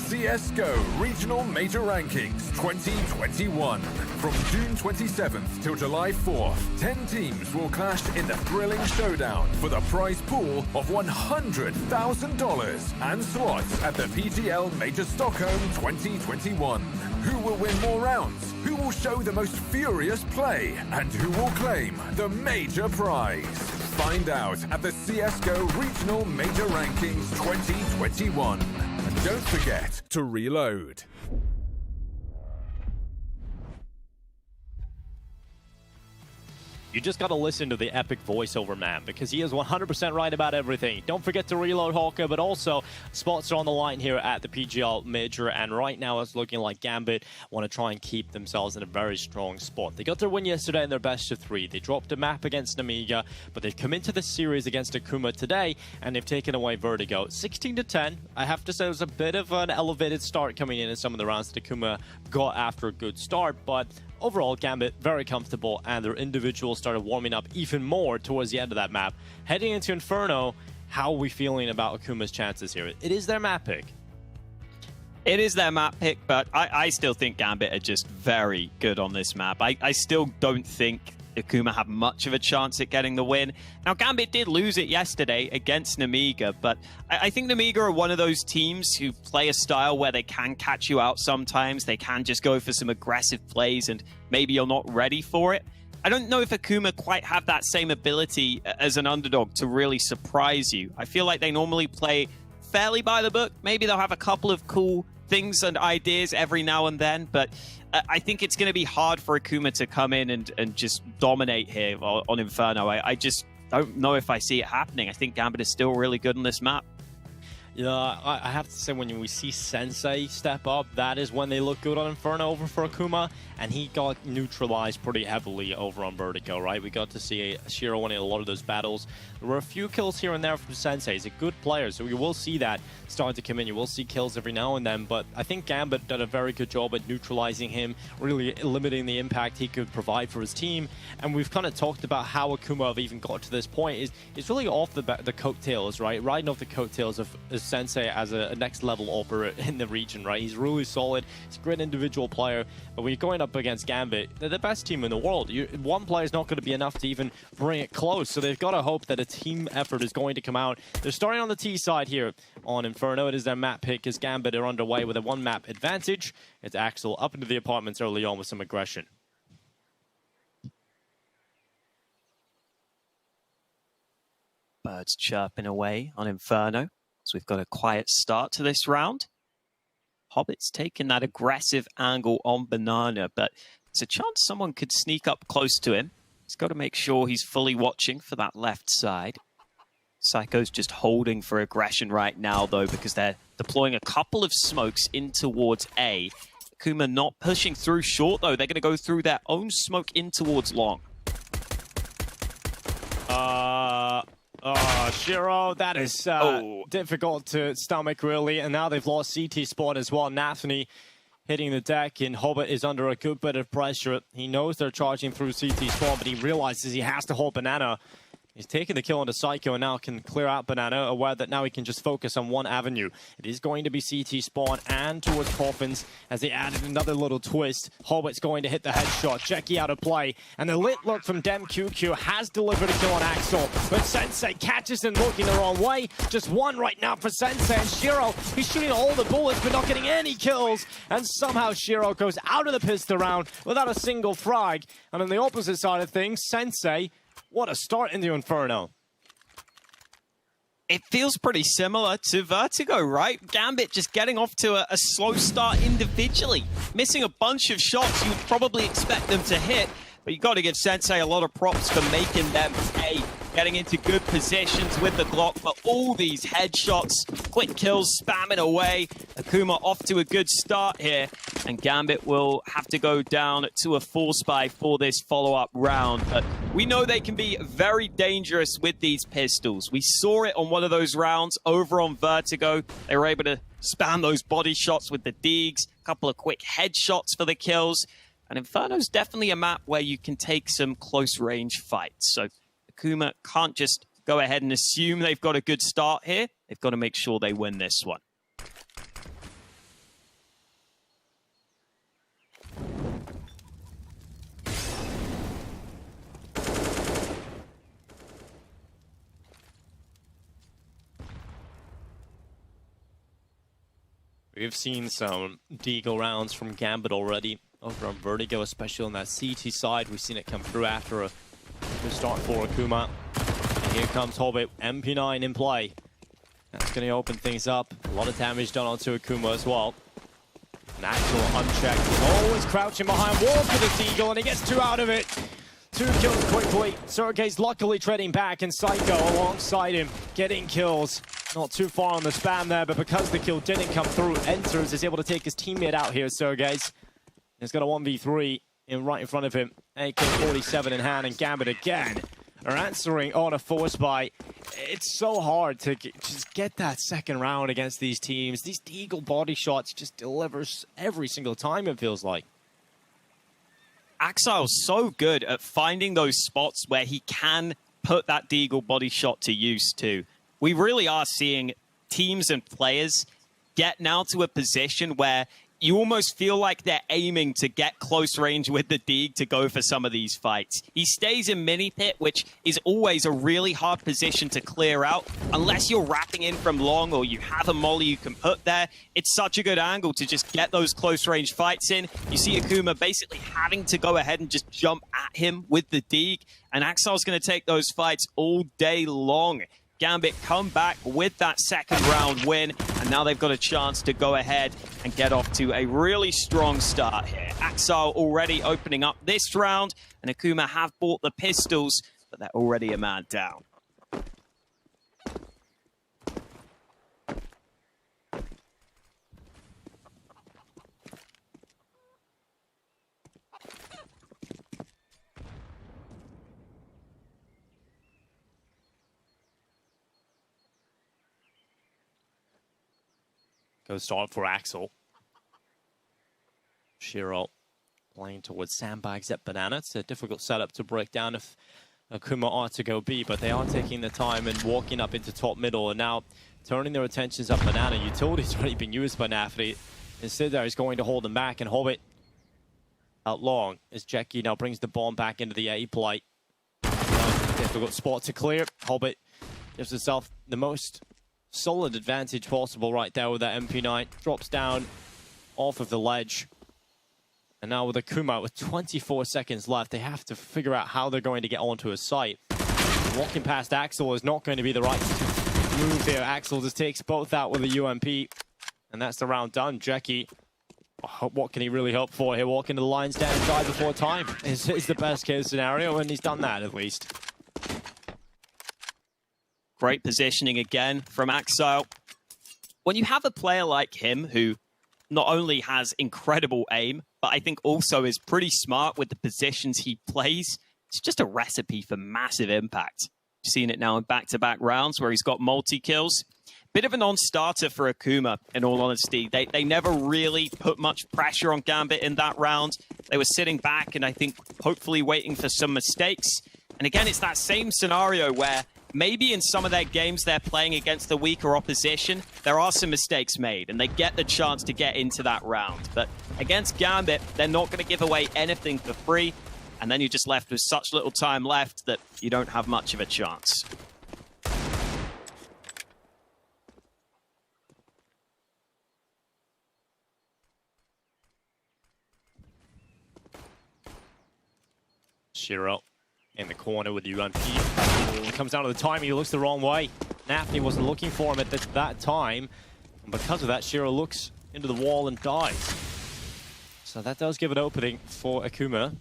CSGO Regional Major Rankings 2021. From June 27th till July 4th, 10 teams will clash in the thrilling showdown for the prize pool of $100,000 and slots at the PGL Major Stockholm 2021. Who will win more rounds? Who will show the most furious play? And who will claim the major prize? Find out at the CSGO Regional Major Rankings 2021. And don't forget to reload. You just got to listen to the epic voiceover man, because he is 100% right about everything. Don't forget to reload, Hawker, but also spots are on the line here at the PGL Major, and right now it's looking like Gambit want to try and keep themselves in a very strong spot. They got their win yesterday in their best of 3. They dropped a map against Nemiga, but they've come into the series against Akuma today, and they've taken away Vertigo. 16-10. I have to say it was a bit of an elevated start coming in some of the rounds that Akuma got after a good start, but overall, Gambit very comfortable, and their individuals started warming up even more towards the end of that map. Heading into Inferno, how are we feeling about Akuma's chances here? It is their map pick. It is their map pick, but I still think Gambit are just very good on this map. I still don't think Akuma have much of a chance at getting the win. Now, Gambit did lose it yesterday against Nemiga, but I think Nemiga are one of those teams who play a style where they can catch you out sometimes. They can just go for some aggressive plays, and maybe you're not ready for it. I don't know if Akuma quite have that same ability as an underdog to really surprise you. I feel like they normally play fairly by the book. Maybe they'll have a couple of cool things and ideas every now and then, but I think it's going to be hard for Akuma to come in and just dominate here on Inferno. I just don't know if I see it happening. I think Gambit is still really good on this map. Yeah, I have to say, when we see Sensei step up, that is when they look good on Inferno over for Akuma, and he got neutralized pretty heavily over on Vertigo, right? We got to see Shiro winning a lot of those battles. There were a few kills here and there from Sensei. He's a good player, so you will see that starting to come in. You will see kills every now and then, but I think Gambit did a very good job at neutralizing him, really limiting the impact he could provide for his team. And we've kind of talked about how Akuma have even got to this point. It's really off the coattails, right? Riding off the coattails of Sensei as a next level operator in the region, right? He's really solid. He's a great individual player, but when you're going up against Gambit, they're the best team in the world. One player is not going to be enough to even bring it close, so they've got to hope that a team effort is going to come out. They're starting on the T side here on Inferno. It is their map pick, as Gambit are underway with a 1-map advantage. It's Axel up into the apartments early on with some aggression. Birds chirping away on Inferno. So we've got a quiet start to this round. Hobbit's taking that aggressive angle on Banana, but there's a chance someone could sneak up close to him. He's got to make sure he's fully watching for that left side. Psycho's just holding for aggression right now, though, because they're deploying a couple of smokes in towards A. Akuma not pushing through short, though. They're going to go through their own smoke in towards long. Shiro, that is difficult to stomach, really. And now they've lost CT spot as well. Nathani hitting the deck, and Hobbit is under a good bit of pressure. He knows they're charging through CT spot, but he realizes he has to hold Banana. He's taking the kill onto Psycho and now can clear out Banana, aware that now he can just focus on one avenue. It is going to be CT spawn and towards Coffins as they added another little twist. Hobbit's going to hit the headshot. Jackie out of play. And the lit look from Dem QQ has delivered a kill on Axel. But Sensei catches him looking the wrong way. Just one right now for Sensei. And Shiro, he's shooting all the bullets but not getting any kills. And somehow Shiro goes out of the pistol round without a single frag. And on the opposite side of things, Sensei, what a start in the Inferno. It feels pretty similar to Vertigo, right? Gambit just getting off to a slow start individually. Missing a bunch of shots you would probably expect them to hit, but you got to give Sensei a lot of props for making them pay. Getting into good positions with the Glock for all these headshots. Quick kills, spamming away. Akuma off to a good start here. And Gambit will have to go down to a 4-spy for this follow-up round. But we know they can be very dangerous with these pistols. We saw it on one of those rounds over on Vertigo. They were able to spam those body shots with the Deegs. A couple of quick headshots for the kills. And Inferno's definitely a map where you can take some close-range fights. So Akuma can't just go ahead and assume they've got a good start here. They've got to make sure they win this one. We've seen some Deagle rounds from Gambit already over on Vertigo, especially on that CT side. We've seen it come through after a good start for Akuma. And here comes Hobbit, MP9 in play. That's going to open things up. A lot of damage done onto Akuma as well. An actual unchecked. He's always crouching behind wall for the Deagle, and he gets 2 out of it. 2 kills quickly. Sergey's luckily treading back, and Psycho alongside him, getting kills. Not too far on the spam there, but because the kill didn't come through, Enters is able to take his teammate out here, Sergey's. He's got a 1v3 right in front of him. AK-47 in hand, and Gambit again are answering on a force buy. It's so hard to just get that second round against these teams. These Deagle body shots just delivers every single time, it feels like. Axile's so good at finding those spots where he can put that Deagle body shot to use too. We really are seeing teams and players get now to a position where you almost feel like they're aiming to get close range with the Deag to go for some of these fights. He stays in mini pit, which is always a really hard position to clear out. Unless you're wrapping in from long or you have a molly you can put there, it's such a good angle to just get those close range fights in. You see Akuma basically having to go ahead and just jump at him with the Deag, and Axile's going to take those fights all day long. Gambit come back with that second round win, and now they've got a chance to go ahead and get off to a really strong start here. Axile already opening up this round, and Akuma have bought the pistols, but they're already a man down. Go start for Axel. Shiro playing towards sandbags at Banana. It's a difficult setup to break down if Akuma are to go B, but they are taking the time and walking up into top middle, and now turning their attentions up Banana. Utility's already been used by Navi. Instead there, he's going to hold them back, and Hobbit out long as Jackie now brings the bomb back into the A plate. Difficult spot to clear. Hobbit gives himself the most solid advantage possible right there with that MP9. Drops down off of the ledge. And now with Akuma with 24 seconds left, they have to figure out how they're going to get onto a site. Walking past Axel is not going to be the right move here. Axel just takes both out with a UMP. And that's the round done. Jackie, what can he really hope for here? Walking to the line, stand and die before time is the best case scenario, and he's done that at least. Great positioning again from Axile. When you have a player like him who not only has incredible aim, but I think also is pretty smart with the positions he plays, it's just a recipe for massive impact. You've seen it now in back-to-back rounds where he's got multi-kills. Bit of a non-starter for Akuma, in all honesty. They never really put much pressure on Gambit in that round. They were sitting back and I think hopefully waiting for some mistakes. And again, it's that same scenario where maybe in some of their games they're playing against the weaker opposition, there are some mistakes made, and they get the chance to get into that round. But against Gambit, they're not going to give away anything for free, and then you're just left with such little time left that you don't have much of a chance. Shiro in the corner with UMP. Comes down to the timing, he looks the wrong way. Navi wasn't looking for him at that time. And because of that, Shiro looks into the wall and dies. So that does give an opening for Akuma.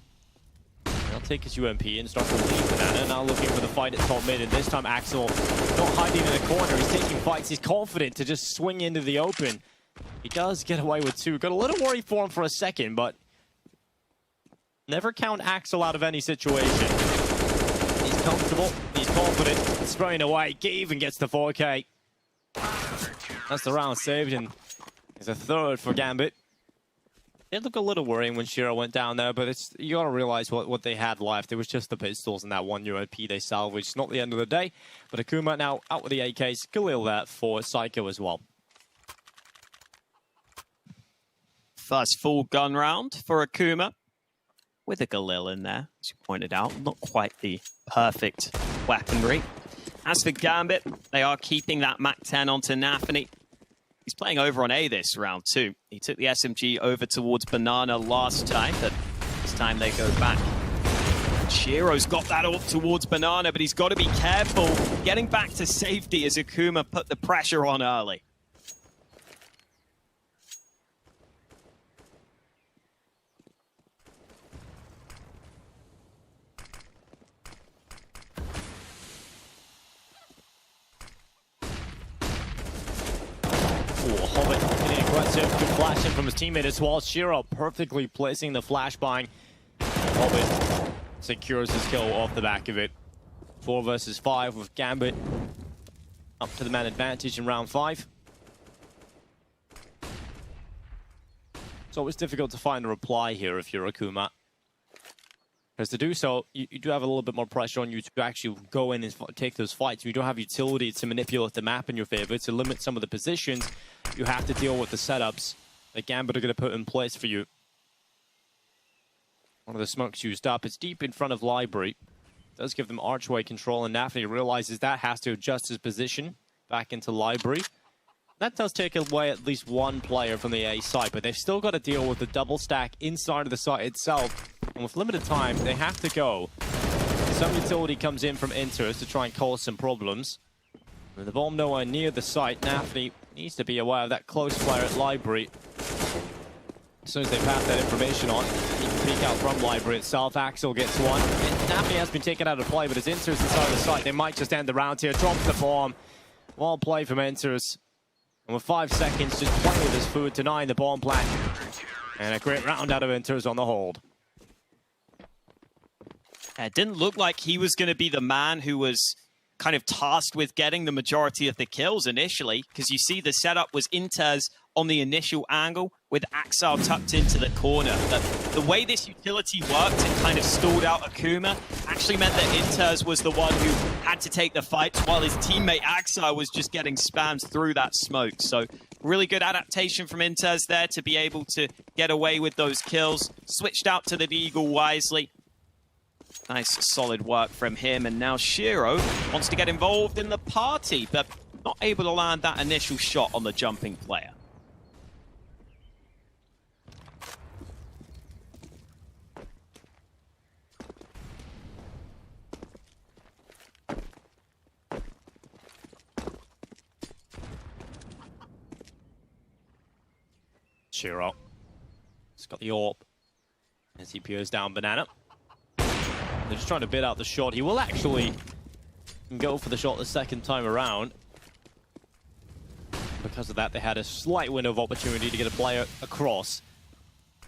He'll take his UMP and start to leave Banana. Now looking for the fight at top mid, and this time Axel not hiding in the corner. He's taking fights, he's confident to just swing into the open. He does get away with 2. Got a little worried for him for a second, but never count Axel out of any situation. He's comfortable, he's confident, spraying away. He even gets the 4K. That's the round saved, and there's a third for Gambit. It looked a little worrying when Shiro went down there, but you gotta realize what they had left. It was just the pistols and that one UAP they salvaged. Not the end of the day, but Akuma now out with the AKs. Khalil there for Psycho as well. First full gun round for Akuma, with a Galil in there, as you pointed out. Not quite the perfect weaponry. As for Gambit, they are keeping that MAC-10 onto Nafany. He's playing over on A this round too. He took the SMG over towards Banana last time, but this time they go back. Shiro's got that off towards Banana, but he's got to be careful getting back to safety as Akuma put the pressure on early. Hobbit getting aggressive, good flashing from his teammate as well. Shiro perfectly placing the flashbang. Hobbit secures his kill off the back of it. 4 versus 5 with Gambit up to the man advantage in round 5. It's always difficult to find a reply here if you're Akuma. Because to do so, you do have a little bit more pressure on you to actually go in and take those fights. You don't have utility to manipulate the map in your favor, to limit some of the positions. You have to deal with the setups that Gambit are going to put in place for you. One of the smokes used up. It's deep in front of Library. Does give them archway control, and Nafany realizes that, has to adjust his position back into Library. That does take away at least one player from the A side, but they've still got to deal with the double stack inside of the site itself. And with limited time, they have to go. Some utility comes in from Inters to try and cause some problems. With the bomb nowhere near the site, Nafany needs to be aware of that close player at Library. As soon as they pass that information on, he can peek out from Library itself. Axel gets one. Nafany has been taken out of play, but as Inters inside the site, they might just end the round here. Drops the bomb. Well played from Inters. And with 5 seconds, just playing with his food, denying the bomb plant. And a great round out of Inters on the hold. It didn't look like he was going to be the man who was kind of tasked with getting the majority of the kills initially, because you see the setup was Inters on the initial angle with Axel tucked into the corner. But the way this utility worked and kind of stalled out Akuma actually meant that Inters was the one who had to take the fights while his teammate Axel was just getting spammed through that smoke. So really good adaptation from Inters there to be able to get away with those kills. Switched out to the Deagle wisely. Nice solid work from him, and now Shiro wants to get involved in the party, but not able to land that initial shot on the jumping player. Shiro. He's got the AWP as he peers down Banana. They're just trying to bid out the shot. He will actually go for the shot the second time around. Because of that, they had a slight window of opportunity to get a player across.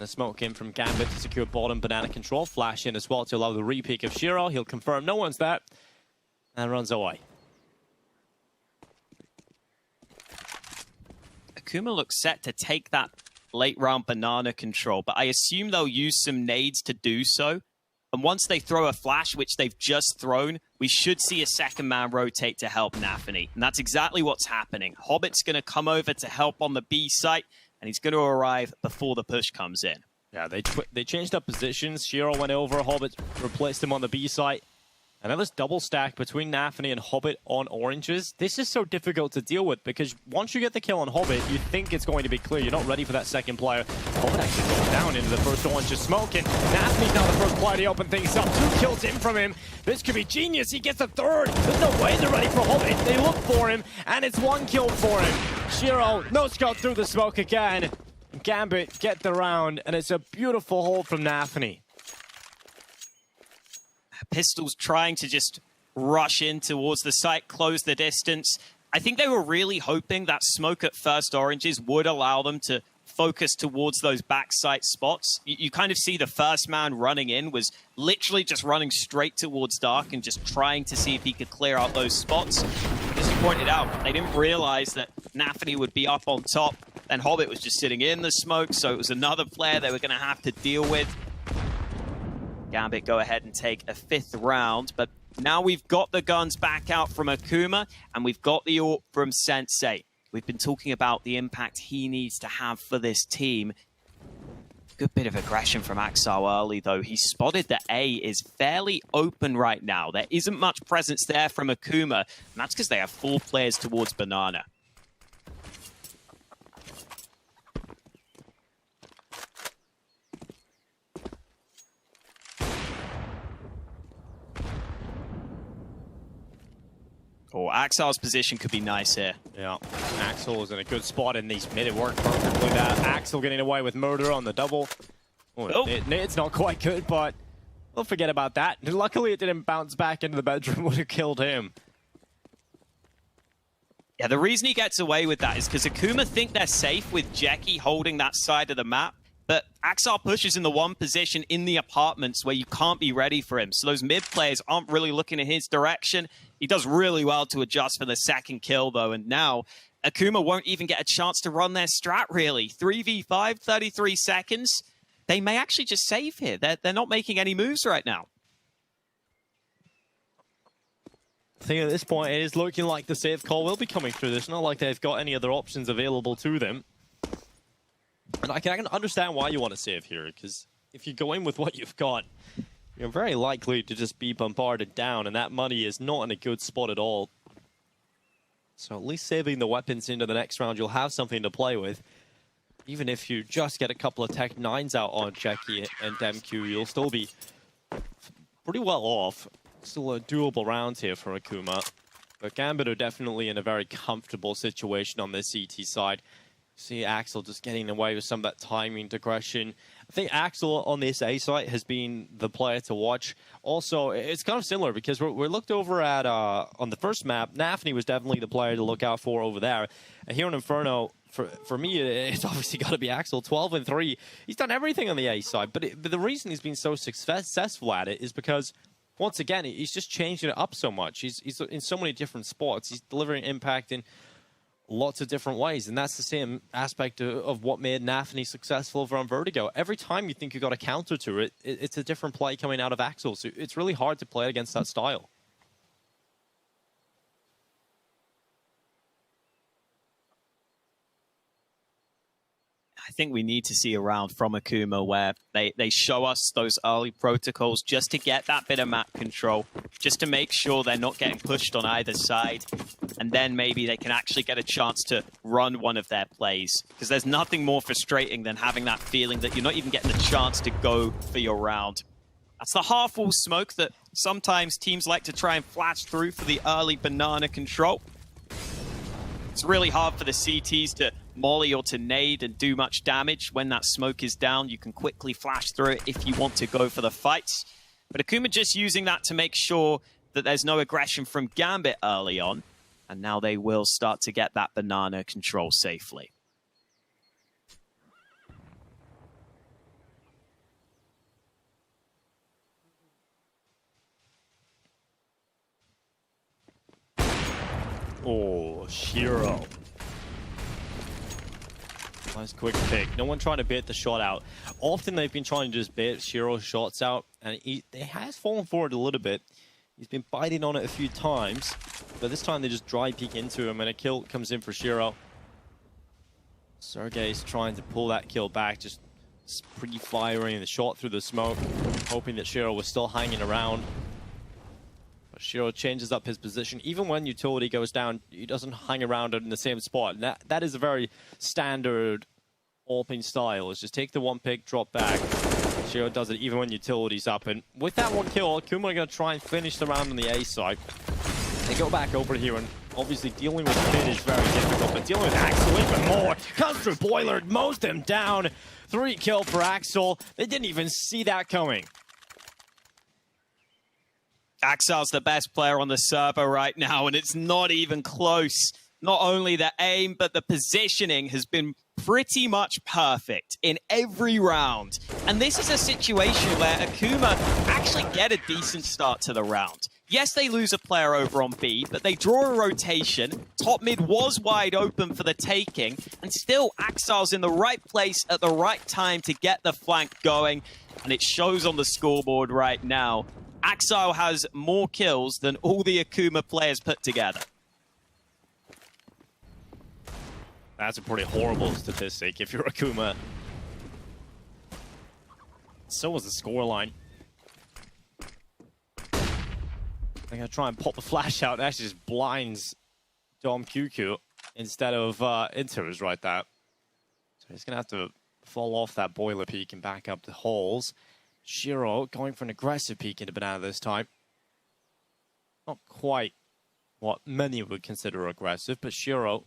The smoke in from Gambit to secure bottom. Banana control. Flash in as well to allow the repeat of Shiro. He'll confirm no one's there. And runs away. Akuma looks set to take that late round Banana control, but I assume they'll use some nades to do so. And once they throw a flash, which they've just thrown, we should see a second man rotate to help Nafany. And that's exactly what's happening. Hobbit's going to come over to help on the B site, and he's going to arrive before the push comes in. Yeah, they changed up positions. Shiro went over, Hobbit replaced him on the B site. And then this double stack between Nafany and Hobbit on oranges. This is so difficult to deal with because once you get the kill on Hobbit, you think it's going to be clear. You're not ready for that second player. Hobbit actually goes down into the first orange, just smoking. Nafany's now the first player to open things up. 2 kills in from him. This could be genius. He gets a third. There's no way they're ready for Hobbit. They look for him, and it's 1 kill for him. Shiro, no scout through the smoke again. Gambit get the round, and it's a beautiful hold from Nafany. Pistols trying to just rush in towards the site, close the distance. I think they were really hoping that smoke at first oranges would allow them to focus towards those backside spots. You kind of see the first man running in was literally just running straight towards dark and just trying to see if he could clear out those spots. As you pointed out, they didn't realize that Nafany would be up on top. Then Hobbit was just sitting in the smoke, so it was another player they were going to have to deal with. Gambit go ahead and take a 5th round, but now we've got the guns back out from Akuma, and we've got the AWP from Sensei. We've been talking about the impact he needs to have for this team. Good bit of aggression from Axel early, though. He spotted that A is fairly open right now. There isn't much presence there from Akuma, and that's because they have 4 players towards Banana. Oh, Axel's position could be nice here. Yeah, Axel is in a good spot in these mid. It worked perfectly. That Axel getting away with murder on the double. Oh, it's not quite good, but we'll forget about that. Luckily, it didn't bounce back into the bedroom. Would have killed him. Yeah, the reason he gets away with that is because Akuma think they're safe with Jackie holding that side of the map. But Axel pushes in the one position in the apartments where you can't be ready for him. So those mid players aren't really looking in his direction. He does really well to adjust for the second kill, though. And now Akuma won't even get a chance to run their strat, really. 3v5, 33 seconds. They may actually just save here. They're not making any moves right now. I think at this point, it is looking like the save call will be coming through. It's not like they've got any other options available to them. And I can understand why you want to save here, because if you go in with what you've got, you're very likely to just be bombarded down, and that money is not in a good spot at all. So at least saving the weapons into the next round, you'll have something to play with. Even if you just get a couple of Tech 9s out on Jackie and DemQ, you'll still be pretty well off. Still a doable round here for Akuma. But Gambit are definitely in a very comfortable situation on this CT side. See Axel just getting away with some of that timing aggression. I think Axel on this A site has been the player to watch. Also, it's kind of similar because we're looked over at on the first map. Navi was definitely the player to look out for over there. And here in Inferno, for me, it's obviously got to be Axel. 12-3. He's done everything on the A side, but the reason he's been so successful at it is because, once again, he's just changing it up so much. He's in so many different spots. He's delivering impact in lots of different ways, and that's the same aspect of what made Navi successful over on Vertigo. Every time you think you got a counter to it, it's a different play coming out of Axel, so it's really hard to play against that style. I think we need to see a round from Akuma where they show us those early protocols just to get that bit of map control, just to make sure they're not getting pushed on either side. And then maybe they can actually get a chance to run one of their plays. Because there's nothing more frustrating than having that feeling that you're not even getting a chance to go for your round. That's the half-wall smoke that sometimes teams like to try and flash through for the early banana control. It's really hard for the CTs to molly or to nade and do much damage. When that smoke is down, you can quickly flash through it if you want to go for the fights. But Akuma just using that to make sure that there's no aggression from Gambit early on. And now they will start to get that banana control safely. Oh, Shiro. Nice quick pick. No one trying to bait the shot out. Often they've been trying to just bait Shiro's shots out, and he has fallen forward a little bit. He's been biting on it a few times, but this time they just dry peek into him, and a kill comes in for Shiro. Sergey's trying to pull that kill back, just pre-firing the shot through the smoke, hoping that Shiro was still hanging around. But Shiro changes up his position. Even when utility goes down, he doesn't hang around in the same spot. And that is a very standard AWPing style, is just take the one pick, drop back. Shiro does it even when utility's up. And with that one kill, Akuma are going to try and finish the round on the A side. They go back over here, and obviously dealing with Kid is very difficult, but dealing with Axel even more. Comes through Boiler, mows them down. 3 kill for Axel. They didn't even see that coming. Axel's the best player on the server right now, and it's not even close. Not only the aim, but the positioning has been pretty much perfect in every round. And this is a situation where Akuma actually get a decent start to the round. Yes, they lose a player over on B, but they draw a rotation. Top mid was wide open for the taking, and still Axile's in the right place at the right time to get the flank going, and it shows on the scoreboard right now. Axile has more kills than all the Akuma players put together. That's a pretty horrible statistic if you're Akuma. So was the scoreline. I'm gonna try and pop the flash out. It actually just blinds Dom QQ instead of Inters right there. So he's gonna have to fall off that boiler peak and back up the holes. Shiro going for an aggressive peek into Banana this time. Not quite what many would consider aggressive, but Shiro,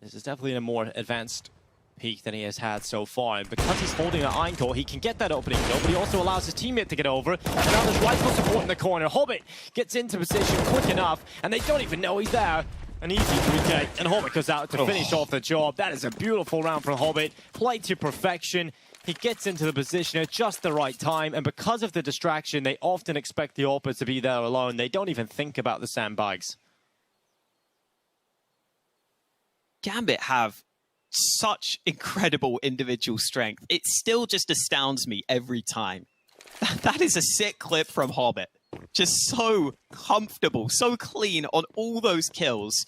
this is definitely a more advanced peak than he has had so far. And because he's holding an Eincore, he can get that opening kill, but he also allows his teammate to get over. And now there's rifle support in the corner. Hobbit gets into position quick enough, and they don't even know he's there. An easy 3K, and Hobbit goes out to finish off the job. That is a beautiful round for Hobbit. Played to perfection. He gets into the position at just the right time, and because of the distraction, they often expect the AWPer to be there alone. They don't even think about the sandbags. Gambit have such incredible individual strength. It still just astounds me every time. That is a sick clip from Hobbit. Just so comfortable, so clean on all those kills.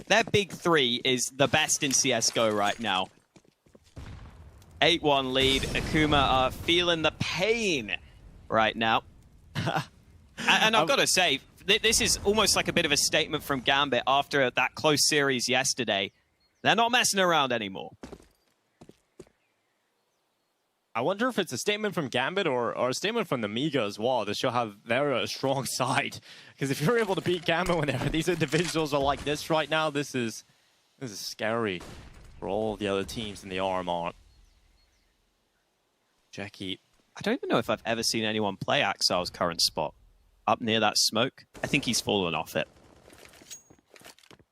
Their big three is the best in CSGO right now. 8-1 lead. Akuma are feeling the pain right now. And I've got to say, this is almost like a bit of a statement from Gambit after that close series yesterday. They're not messing around anymore. I wonder if it's a statement from Gambit or a statement from Nemiga as well to show how they're a strong side. Because if you're able to beat Gambit whenever these individuals are like this right now, this is scary for all the other teams in the RMR. Jackie. I don't even know if I've ever seen anyone play Axile's current spot. Up near that smoke. I think he's fallen off it.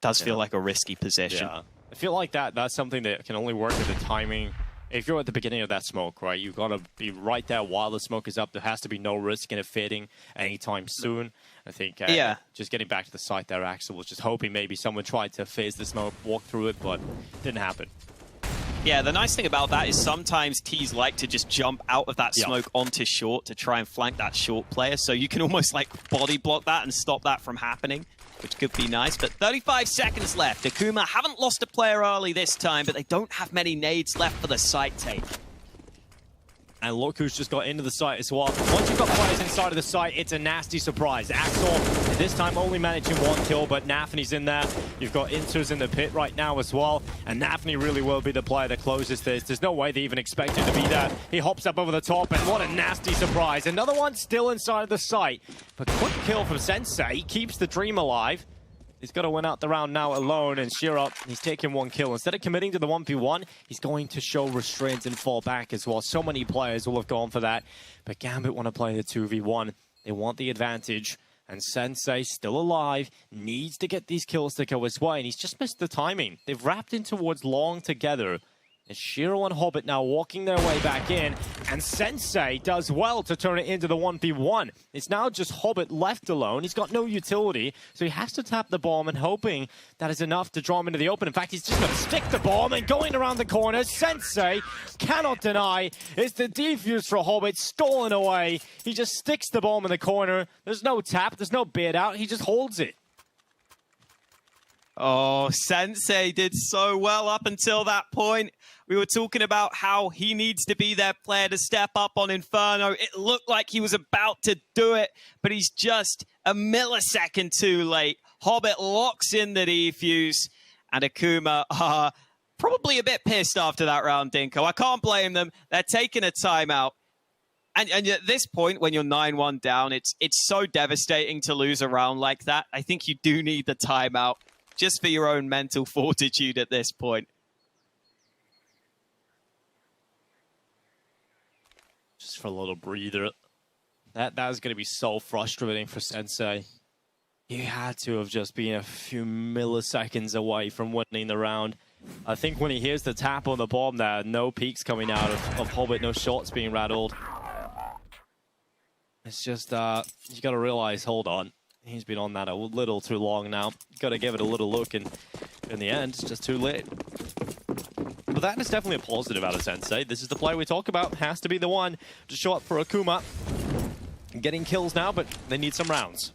Does feel like a risky position. Yeah. I feel like that's something that can only work with the timing. If you're at the beginning of that smoke, right, you've got to be right there while the smoke is up. There has to be no risk in it fading anytime soon. I think just getting back to the site there, Axel was just hoping maybe someone tried to phase the smoke, walk through it, but didn't happen. Yeah, the nice thing about that is sometimes T's like to just jump out of that smoke onto short to try and flank that short player. So you can almost like body block that and stop that from happening, which could be nice. But 35 seconds left. Akuma haven't lost a player early this time, but they don't have many nades left for the site take. And look who's just got into the site as well. Once you've got players inside of the site, it's a nasty surprise. Axel, this time only managing one kill, but Nafny's in there. You've got Inters in the pit right now as well. And Nafny really will be the player that closes this. There's no way they even expect him to be there. He hops up over the top, and what a nasty surprise. Another one still inside of the site. But quick kill from Sensei. He keeps the dream alive. He's got to win out the round now alone, and Shiro, he's taking one kill. Instead of committing to the 1v1, he's going to show restraint and fall back as well. So many players will have gone for that, but Gambit want to play the 2v1. They want the advantage, and Sensei, still alive, needs to get these kills to go his way, and he's just missed the timing. They've wrapped in towards long together. And Shiro and Hobbit now walking their way back in, and Sensei does well to turn it into the 1v1. It's now just Hobbit left alone. He's got no utility, so he has to tap the bomb and hoping that is enough to draw him into the open. In fact, he's just going to stick the bomb and going around the corner. Sensei cannot deny. It's the defuse for Hobbit, stolen away. He just sticks the bomb in the corner. There's no tap, there's no bait out. He just holds it. Oh, Sensei did so well up until that point. We were talking about how he needs to be their player to step up on Inferno. It looked like he was about to do it, but he's just a millisecond too late. Hobbit locks in the defuse, and Akuma are probably a bit pissed after that round, Dinko. I can't blame them. They're taking a timeout. And at this point, when you're 9-1 down, it's so devastating to lose a round like that. I think you do need the timeout, just for your own mental fortitude at this point. Just for a little breather. That was going to be so frustrating for Sensei. He had to have just been a few milliseconds away from winning the round. I think when he hears the tap on the bomb there, no peaks coming out of Hobbit, no shots being rattled. It's just, you got to realize, hold on. He's been on that a little too long now. Got to give it a little look, and in the end, it's just too late. But that is definitely a positive out of Sensei. This is the play we talk about. Has to be the one to show up for Akuma. Getting kills now, but they need some rounds.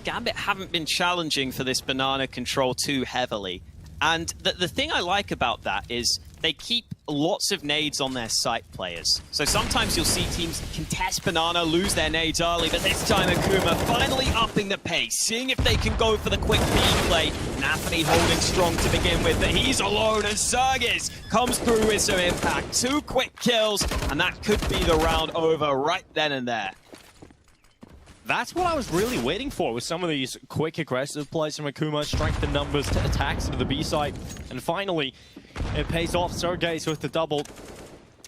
Gambit haven't been challenging for this banana control too heavily. And the thing I like about that is they keep lots of nades on their site players. So sometimes you'll see teams contest banana, lose their nades early, but this time Akuma finally upping the pace, seeing if they can go for the quick B play. Navi holding strong to begin with, but he's alone, and CIS comes through with some impact. 2 quick kills, and that could be the round over right then and there. That's what I was really waiting for, with some of these quick aggressive plays from Akuma, strength in numbers, attacks into the B site, and finally it pays off. Sergey's with the double.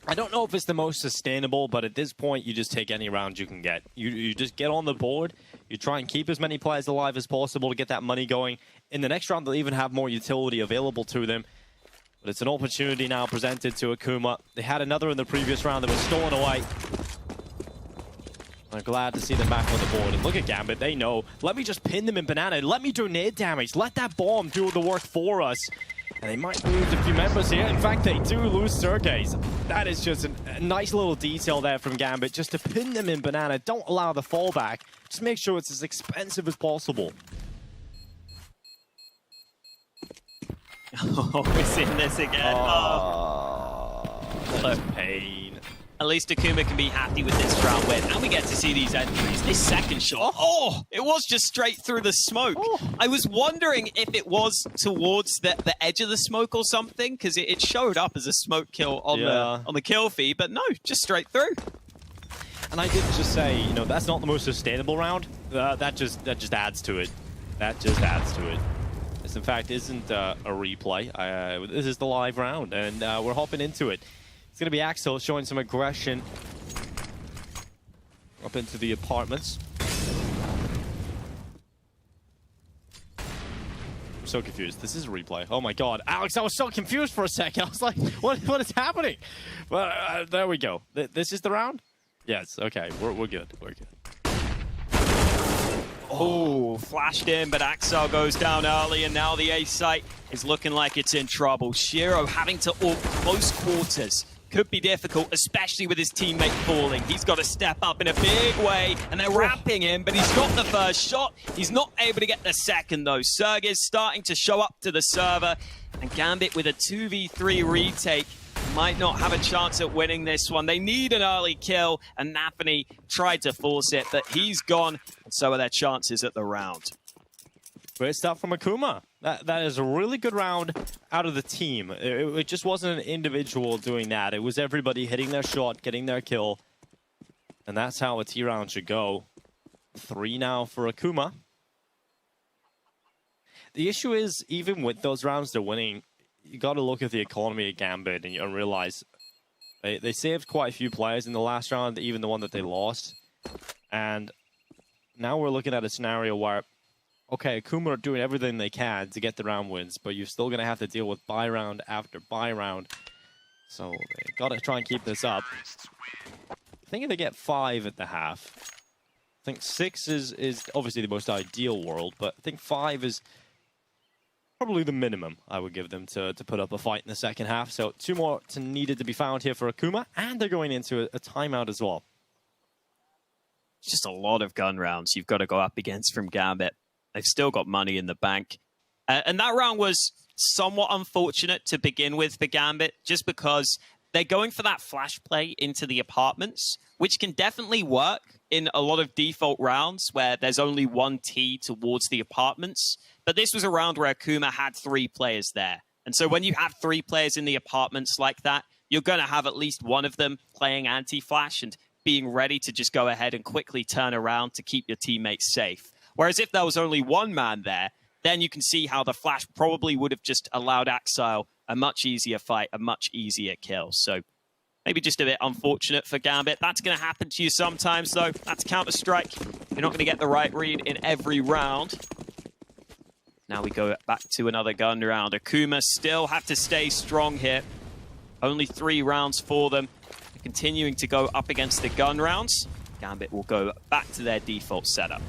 I don't know if it's the most sustainable, but at this point you just take any round you can get. You just get on the board, you try and keep as many players alive as possible to get that money going. In the next round they'll even have more utility available to them. But it's an opportunity now presented to Akuma. They had another in the previous round that was stolen away. I'm glad to see them back on the board. And look at Gambit, they know. Let me just pin them in banana. Let me do nade damage. Let that bomb do the work for us. And they might lose a few members here. In fact, they do lose Sergey's. That is just a nice little detail there from Gambit. Just to pin them in banana. Don't allow the fallback. Just make sure it's as expensive as possible. Oh, we're seeing this again. What a pain. At least Akuma can be happy with this round win. And we get to see these entries. This second shot, it was just straight through the smoke. I was wondering if it was towards the edge of the smoke or something, because it showed up as a smoke kill on the kill feed, but no, just straight through. And I did just say, you know, that's not the most sustainable round. That just adds to it. That just adds to it. This, in fact, isn't a replay. This is the live round, and we're hopping into it. It's going to be Axel showing some aggression up into the apartments. I'm so confused. This is a replay. Oh my god. Alex, I was so confused for a second. I was like, what is happening? But there we go. This is the round? Yes, okay. We're good. We're good. Oh, flashed in, but Axel goes down early, and now the A site is looking like it's in trouble. Shiro having to ult close quarters. Could be difficult, especially with his teammate falling. He's got to step up in a big way, and they're wrapping him, but he's got the first shot. He's not able to get the second, though. Sergey's starting to show up to the server, and Gambit with a 2v3 retake might not have a chance at winning this one. They need an early kill, and Navi tried to force it, but he's gone, and so are their chances at the round. Great stuff from Akuma. That is a really good round out of the team. It just wasn't an individual doing that. It was everybody hitting their shot, getting their kill. And that's how a T round should go. 3 now for Akuma. The issue is, even with those rounds they're winning, you got to look at the economy of Gambit and realize they saved quite a few players in the last round, even the one that they lost. And now we're looking at a scenario where, okay, Akuma are doing everything they can to get the round wins, but you're still going to have to deal with buy round after buy round. So they got to try and keep this up. I think they get 5 at the half. I think 6 is obviously the most ideal world, but I think 5 is probably the minimum I would give them to put up a fight in the second half. So 2 more needed to be found here for Akuma, and they're going into a timeout as well. It's just a lot of gun rounds you've got to go up against from Gambit. They've still got money in the bank. And that round was somewhat unfortunate to begin with for Gambit, just because they're going for that flash play into the apartments, which can definitely work in a lot of default rounds where there's only 1 T towards the apartments. But this was a round where Akuma had 3 players there. And so when you have 3 players in the apartments like that, you're going to have at least one of them playing anti-flash and being ready to just go ahead and quickly turn around to keep your teammates safe. Whereas if there was only 1 man there, then you can see how the flash probably would have just allowed Axel a much easier fight, a much easier kill. So maybe just a bit unfortunate for Gambit. That's going to happen to you sometimes, though. That's Counter-Strike. You're not going to get the right read in every round. Now we go back to another gun round. Akuma still have to stay strong here. Only 3 rounds for them. They continuing to go up against the gun rounds. Gambit will go back to their default setup.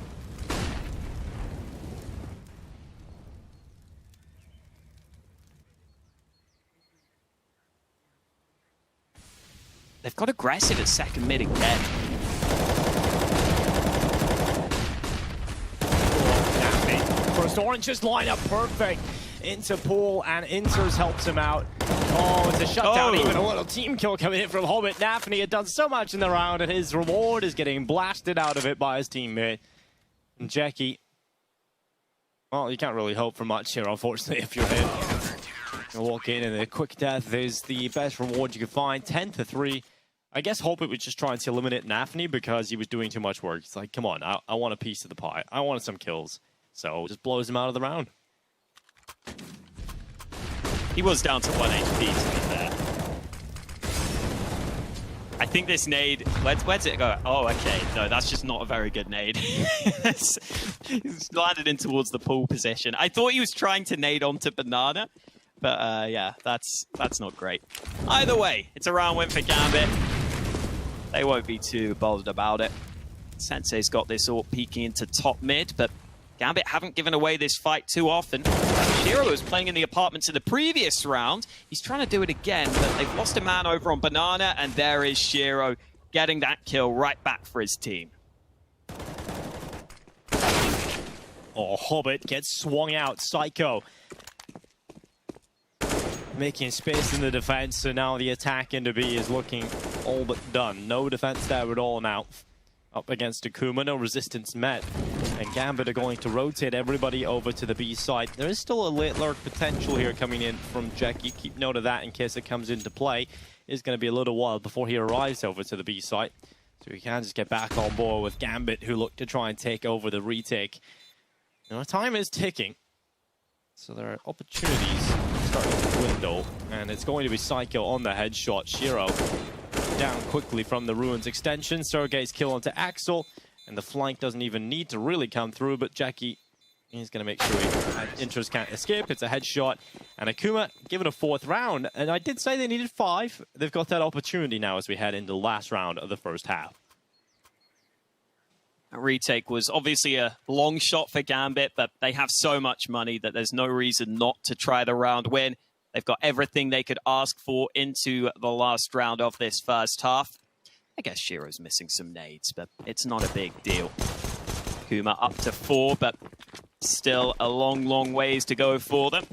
They've got aggressive at second mid again. First Orange's line up perfect into Pool, and Inters helps him out. Oh, it's a shutdown, even a little team kill coming in from Hobbit. Nafny had done so much in the round, and his reward is getting blasted out of it by his teammate. And Jackie, well, you can't really hope for much here, unfortunately, if you're him. You walk in, and a quick death is the best reward you can find, 10-3. I guess Hobbit was just trying to eliminate Nafny because he was doing too much work. It's like, come on, I want a piece of the pie. I want some kills. So just blows him out of the round. He was down to 1 HP, to be fair. I think this nade, where's it go? Oh, okay. No, that's just not a very good nade. He's landed in towards the pool position. I thought he was trying to nade onto Banana, but yeah, that's not great. Either way, it's a round win for Gambit. They won't be too bothered about it. Sensei's got this all peeking into top mid, but Gambit haven't given away this fight too often. Shiro was playing in the apartments in the previous round. He's trying to do it again, but they've lost a man over on Banana, and there is Shiro getting that kill right back for his team. Oh, Hobbit gets swung out. Psycho making space in the defense, so now the attack into B is looking all but done. No defense there at all now. Up against Akuma, no resistance met. And Gambit are going to rotate everybody over to the B side. There is still a late lurk potential here coming in from Jackie. Keep note of that in case it comes into play. It's going to be a little while before he arrives over to the B side. So he can just get back on board with Gambit, who look to try and take over the retake. Now, time is ticking. So there are opportunities starting to dwindle. And it's going to be Psycho on the headshot. Shiro down quickly from the Ruins extension. Sergei's kill onto Axel. And the flank doesn't even need to really come through, but Jackie, he's going to make sure Inters can't escape. It's a headshot. And Akuma give it a 4th round. And I did say they needed 5. They've got that opportunity now as we head into the last round of the first half. A retake was obviously a long shot for Gambit, but they have so much money that there's no reason not to try the round win. They've got everything they could ask for into the last round of this first half. I guess Shiro's missing some nades, but it's not a big deal. Kuma up to 4, but still a long, long ways to go for them.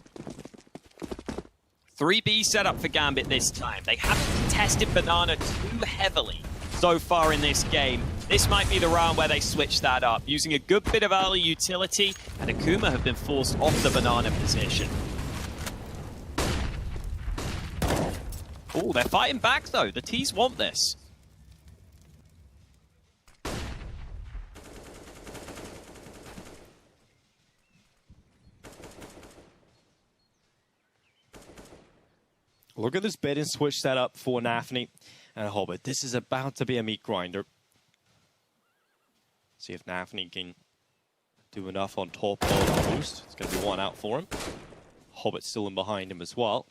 3B setup for Gambit this time. They haven't contested Banana too heavily so far in this game. This might be the round where they switch that up, using a good bit of early utility, and Akuma have been forced off the Banana position. Oh, they're fighting back though. The T's want this. Look at this bait and switch setup for Nafny and Hobbit. This is about to be a meat grinder. See if Nafny can do enough on top of the boost. It's going to be one out for him. Hobbit still in behind him as well.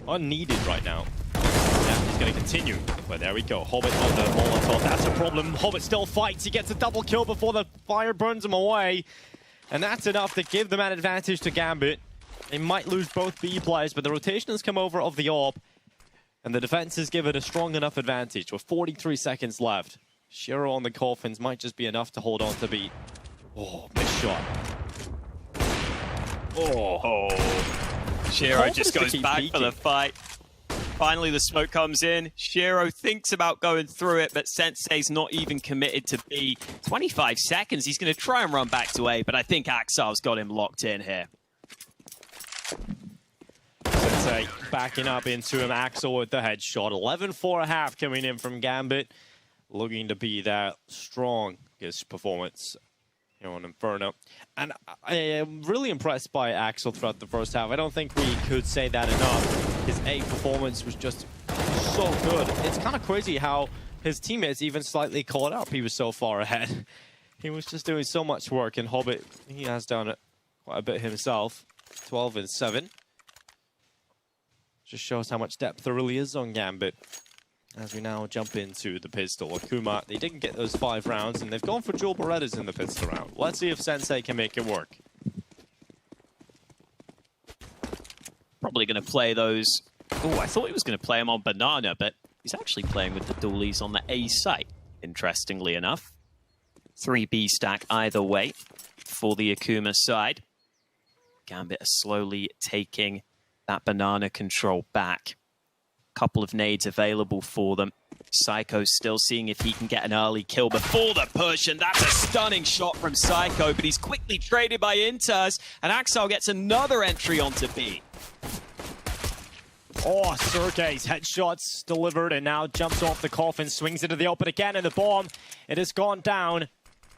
Unneeded right now. Nafny's going to continue. But there we go. Hobbit on the Molotov. That's a problem. Hobbit still fights. He gets a double kill before the fire burns him away. And that's enough to give them an advantage to Gambit. They might lose both B players, but the rotation has come over of the AWP. And the defense has given a strong enough advantage with 43 seconds left. Shiro on the coffins might just be enough to hold on to B. Oh, missed shot. Oh. Shiro just goes back for the fight. Finally, the smoke comes in. Shiro thinks about going through it, but Sensei's not even committed to B. 25 seconds. He's going to try and run back to A, but I think Axel's got him locked in here. Sensei backing up into him. Axel with the headshot. 11-4.5 coming in from Gambit. Looking to be that strongest performance here on Inferno. And I am really impressed by Axel throughout the first half. I don't think we could say that enough. His A performance was just so good. It's kind of crazy how his teammates even slightly caught up. He was so far ahead. He was just doing so much work, and Hobbit, he has done it quite a bit himself. 12-7. Just shows how much depth there really is on Gambit. as we now jump into the pistol. Akuma, they didn't get those 5 rounds, and they've gone for dual Berettas in the pistol round. Let's see if Sensei can make it work. Probably going to play those. Oh, I thought he was going to play him on Banana, but he's actually playing with the dualies on the A site, interestingly enough. 3B stack either way for the Akuma side. Gambit are slowly taking that Banana control back. Couple of nades available for them. Psycho's still seeing if he can get an early kill before the push, and that's a stunning shot from Psycho, but he's quickly traded by Inters, and Axel gets another entry onto B. Oh, Sergey's headshots delivered, and now jumps off the coffin, swings into the open again, and the bomb, it has gone down.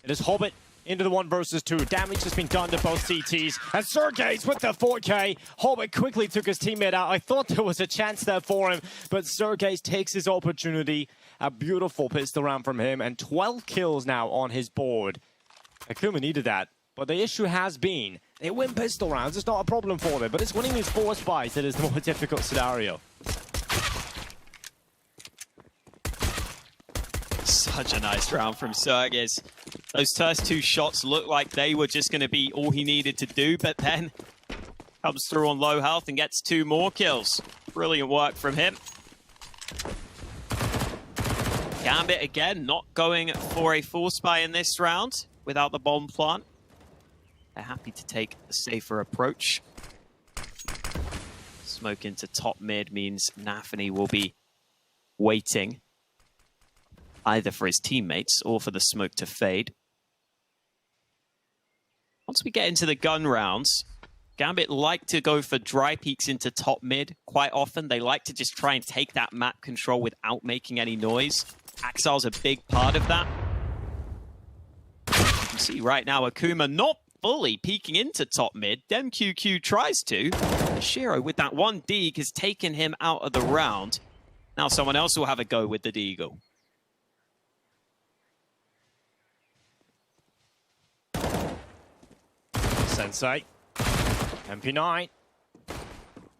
It is Hobbit into the 1 versus 2. Damage has been done to both CTs. And Sergey's with the 4K. Hobbit quickly took his teammate out. I thought there was a chance there for him, but Sergey's takes his opportunity. A beautiful pistol round from him, and 12 kills now on his board. Akuma needed that, but the issue has been they win pistol rounds. It's not a problem for them, but it's winning these 4 spies that is the more difficult scenario. Such a nice round from Sergis. Those first 2 shots looked like they were just going to be all he needed to do, but then comes through on low health and gets 2 more kills. Brilliant work from him. Gambit again, not going for a 4 spy in this round without the bomb plant. They're happy to take a safer approach. Smoke into top mid means Nafany will be waiting either for his teammates or for the smoke to fade. Once we get into the gun rounds, Gambit like to go for dry peeks into top mid quite often. They like to just try and take that map control without making any noise. Axel's a big part of that. You can see right now Akuma not fully peeking into top mid. DemQQ tries to. Shiro with that 1 Deagle has taken him out of the round. Now someone else will have a go with the Deagle. Sensei, MP9,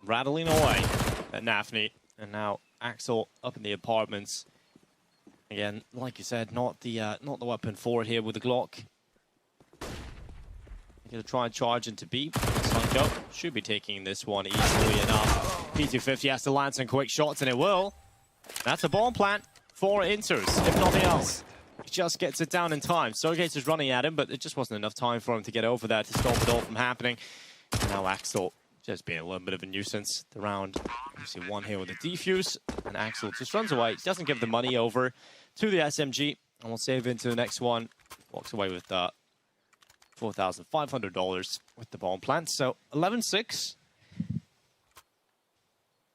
rattling away at Nafany, and now Axel up in the apartments. Again, like you said, not the weapon for it here with the Glock. Gonna try and charge into B. Psycho should be taking this one easily enough. P250 has to land some quick shots, and it will. That's a bomb plant for Inters, if nothing else. He just gets it down in time. Sergey's is running at him, but it just wasn't enough time for him to get over that to stop it all from happening. And now Axel just being a little bit of a nuisance. The round, obviously 1 here with a defuse, and Axel just runs away. He doesn't give the money over to the SMG, and we'll save into the next one. Walks away with $4,500 with the bomb plant. So 11-6.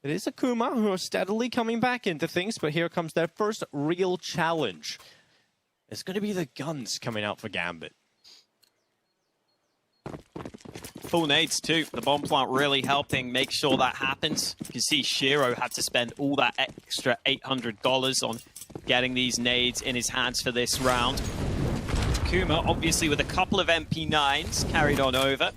It is Akuma who are steadily coming back into things, but here comes their first real challenge. It's going to be the guns coming out for Gambit. Full nades too. The bomb plant really helping make sure that happens. You can see Shiro had to spend all that extra $800 on getting these nades in his hands for this round. Akuma obviously with a couple of MP9s carried on over.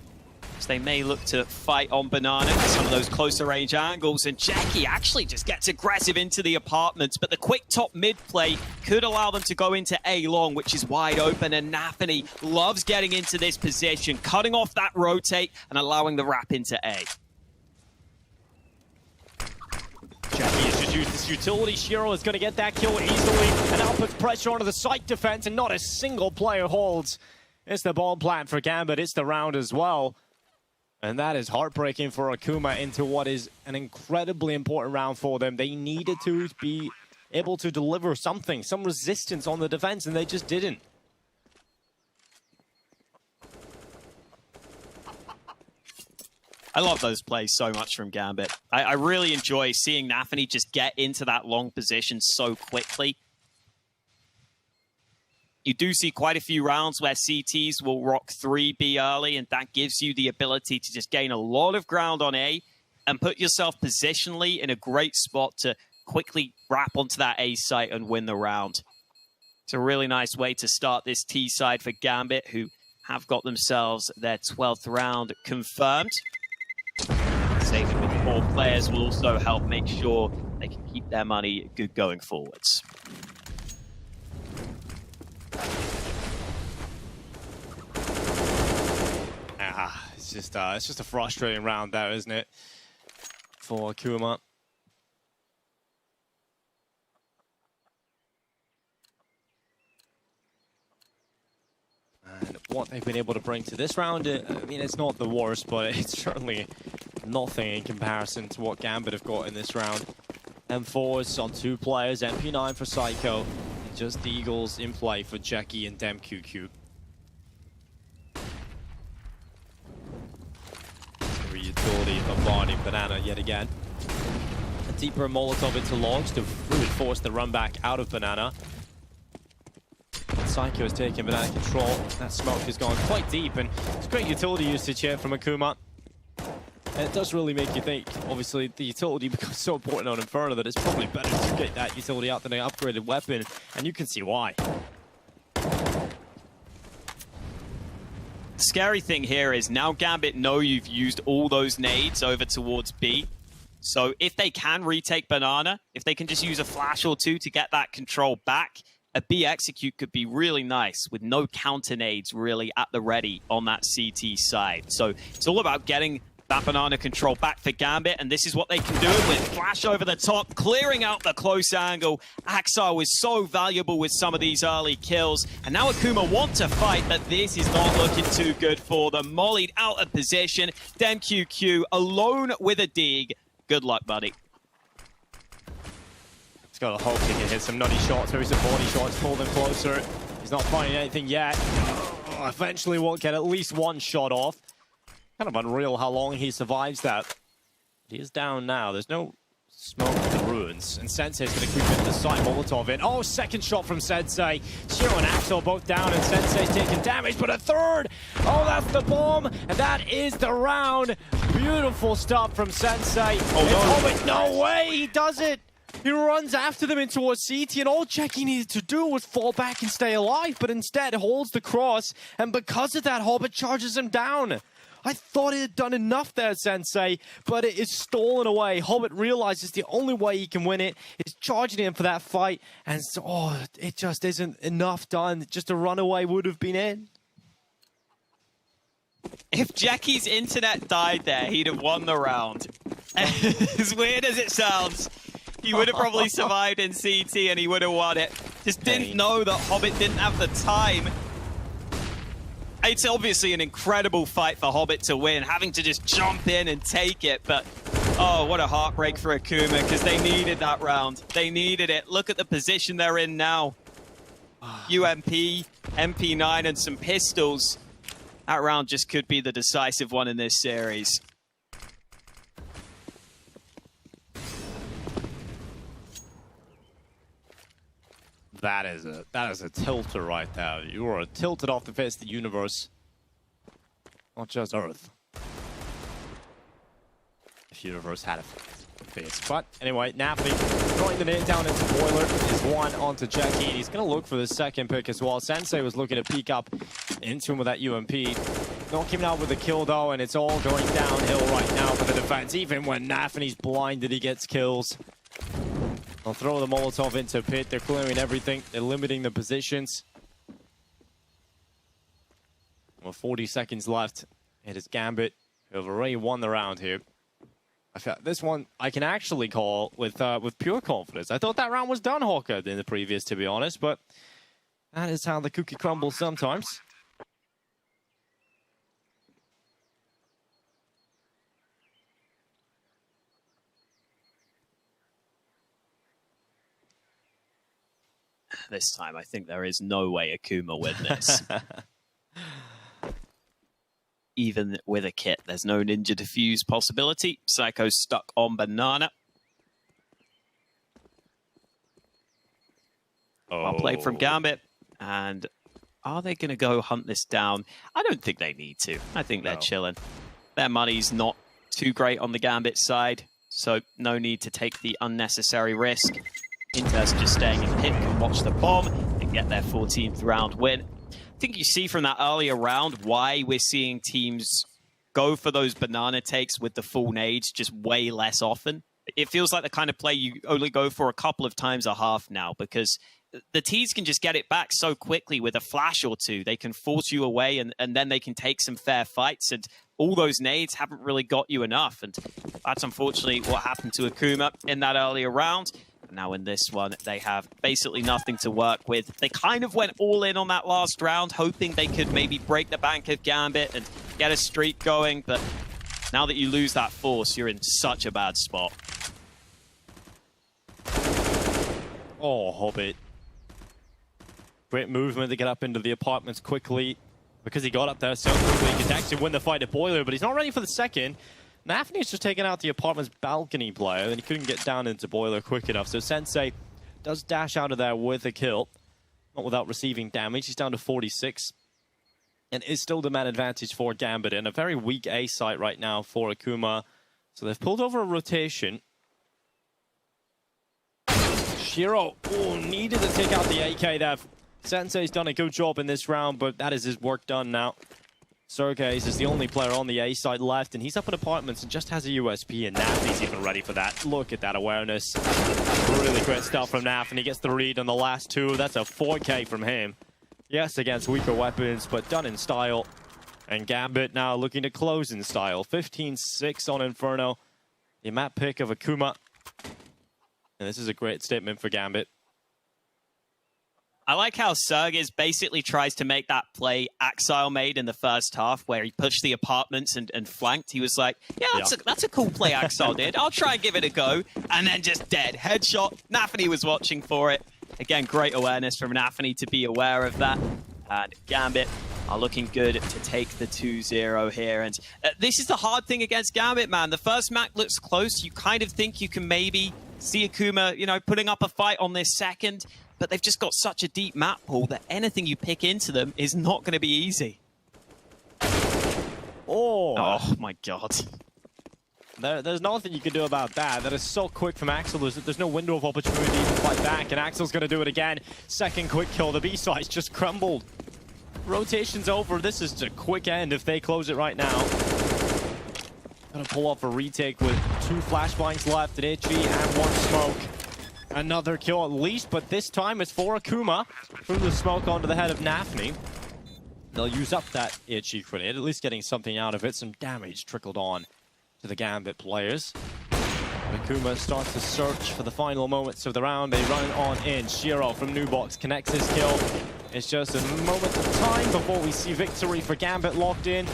So they may look to fight on Banana with some of those closer range angles, and Jackie actually just gets aggressive into the apartments, but the quick top mid play could allow them to go into A long, which is wide open, and Nafany loves getting into this position, cutting off that rotate and allowing the wrap into A. Jackie has just used this utility. Shiro is going to get that kill easily, and now puts pressure onto the site defense, and not a single player holds. It's the bomb plant for Gambit. It's the round as well. And that is heartbreaking for Akuma into what is an incredibly important round for them. They needed to be able to deliver something, some resistance on the defense, and they just didn't. I love those plays so much from Gambit. I really enjoy seeing Nafany just get into that long position so quickly. You do see quite a few rounds where CTs will rock 3B early, and that gives you the ability to just gain a lot of ground on A and put yourself positionally in a great spot to quickly wrap onto that A site and win the round. It's a really nice way to start this T side for Gambit, who have got themselves their 12th round confirmed. Saving with 4 players will also help make sure they can keep their their money good going forwards. It's just a frustrating round there, isn't it, for Akuma? And what they've been able to bring to this round, I mean, it's not the worst, but it's certainly nothing in comparison to what Gambit have got in this round. M4s on 2 players, MP9 for Psycho, and just the Eagles in play for Jackie and DemQQ. Utility bombarding Banana yet again. A deeper Molotov into logs to really force the run back out of Banana. Psycho has taken Banana control. That smoke has gone quite deep, and it's great utility usage here from Akuma. And it does really make you think, obviously, the utility becomes so important on Inferno that it's probably better to get that utility out than an upgraded weapon, and you can see why. The scary thing here is now Gambit know you've used all those nades over towards B. So if they can retake Banana, if they can just use a flash or 2 to get that control back, a B execute could be really nice with no counter nades really at the ready on that CT side. So it's all about getting that Banana control back for Gambit, and this is what they can do with flash over the top, clearing out the close angle. Axar was so valuable with some of these early kills, and now Akuma want to fight, but this is not looking too good for them. Mollied out of position, DemQQ alone with a dig. Good luck, buddy. He's got to hope he can hit some nutty shots, maybe some body shots, pull them closer. He's not finding anything yet. Eventually won't get at least one shot off. Kind of unreal how long he survives that. He is down now. There's no smoke in the ruins. And Sensei's going to creep into the side. Molotov in. Oh, second shot from Sensei. Shiro and Axel both down, and Sensei's taking damage, but a third! Oh, that's the bomb! And that is the round. Beautiful stuff from Sensei. Oh, no way! He does it! He runs after them into a CT, and all Jackie needed to do was fall back and stay alive, but instead holds the cross, and because of that, Hobbit charges him down. I thought he had done enough there, Sensei, but it is stolen away. Hobbit realizes the only way he can win it is charging him for that fight, and so, oh, it just isn't enough done. Just a runaway would have been it. If Jackie's internet died there, he'd have won the round. As weird as it sounds, he would have probably survived in CT and he would have won it. Just didn't know that Hobbit didn't have the time. It's obviously an incredible fight for Hobbit to win, having to just jump in and take it, but oh, what a heartbreak for Akuma, because they needed that round. They needed it. Look at the position they're in now. UMP, MP9, and some pistols. That round just could be the decisive one in this series. That is a tilter right there. You are tilted off the face of the universe. Not just Earth. If universe had a face. But anyway, Navi throwing the nade down into Boiler is one onto Jackie. He's going to look for the second pick as well. Sensei was looking to peek up into him with that UMP. Not coming out with a kill though, and it's all going downhill right now for the defense. Even when Nafany's blinded, he gets kills. They'll throw the Molotov into pit. They're clearing everything. They're limiting the positions. Well, 40 seconds left. It is Gambit who have already won the round here. This one I can actually call with pure confidence. I thought that round was done, Hawker, than the previous, to be honest, but that is how the cookie crumbles sometimes. This time, I think there is no way Akuma win this. Even with a kit, there's no ninja defuse possibility. Psycho's stuck on Banana. Well played from Gambit. And are they going to go hunt this down? I don't think they need to. I think they're chilling. Their money's not too great on the Gambit side, so no need to take the unnecessary risk. Inter's just staying in pit, can watch the bomb and get their 14th round win. I think you see from that earlier round why we're seeing teams go for those banana takes with the full nades just way less often. It feels like the kind of play you only go for a couple of times a half now, because the T's can just get it back so quickly with a flash or two. They can force you away, and then they can take some fair fights, and all those nades haven't really got you enough. And that's unfortunately what happened to Akuma in that earlier round. Now in this one, they have basically nothing to work with. They kind of went all in on that last round, hoping they could maybe break the bank of Gambit and get a streak going, but now that you lose that force, you're in such a bad spot. Oh, Hobbit. Great movement to get up into the apartments quickly. Because he got up there so quickly, he could actually win the fight at Boiler, but he's not ready for the second. Nafni's just taken out the apartment's balcony player, and he couldn't get down into Boiler quick enough. So Sensei does dash out of there with a kill. Not without receiving damage. He's down to 46. And is still the man advantage for Gambit, and a very weak A site right now for Akuma. So they've pulled over a rotation. Shiro, needed to take out the AK there. Sensei's done a good job in this round, but that is his work done now. Sergeys is the only player on the A side left, and he's up in apartments and just has a USP, and Nafni's even ready for that. Look at that awareness. Really great stuff from Naf, and he gets the read on the last two. That's a 4K from him. Yes, against weaker weapons, but done in style. And Gambit now looking to close in style. 15-6 on Inferno. The map pick of Akuma. And this is a great statement for Gambit. I like how Sergeys basically tries to make that play Axile made in the first half, where he pushed the apartments and flanked. He was like, yeah, that's a cool play Axile did. I'll try and give it a go. And then just dead. Headshot. Nafni was watching for it. Again, great awareness from Nafni to be aware of that. And Gambit are looking good to take the 2-0 here. And this is the hard thing against Gambit, man. The first map looks close. You kind of think you can maybe see Akuma, you know, putting up a fight on this second. But they've just got such a deep map pool that anything you pick into them is not going to be easy. Oh my God. There's nothing you can do about that. That is so quick from Axel. There's no window of opportunity to fight back, and Axel's going to do it again. Second quick kill. The B site's just crumbled. Rotation's over. This is a quick end if they close it right now. Gonna pull off a retake with 2 flashbangs left at Itchy and 1 smoke. Another kill at least, but this time it's for Akuma. Through the smoke onto the head of Nafni. They'll use up that Itchy grenade, at least getting something out of it. Some damage trickled on to the Gambit players. Akuma starts to search for the final moments of the round. They run on in. Shiro from New Box connects his kill. It's just a moment of time before we see victory for Gambit locked in.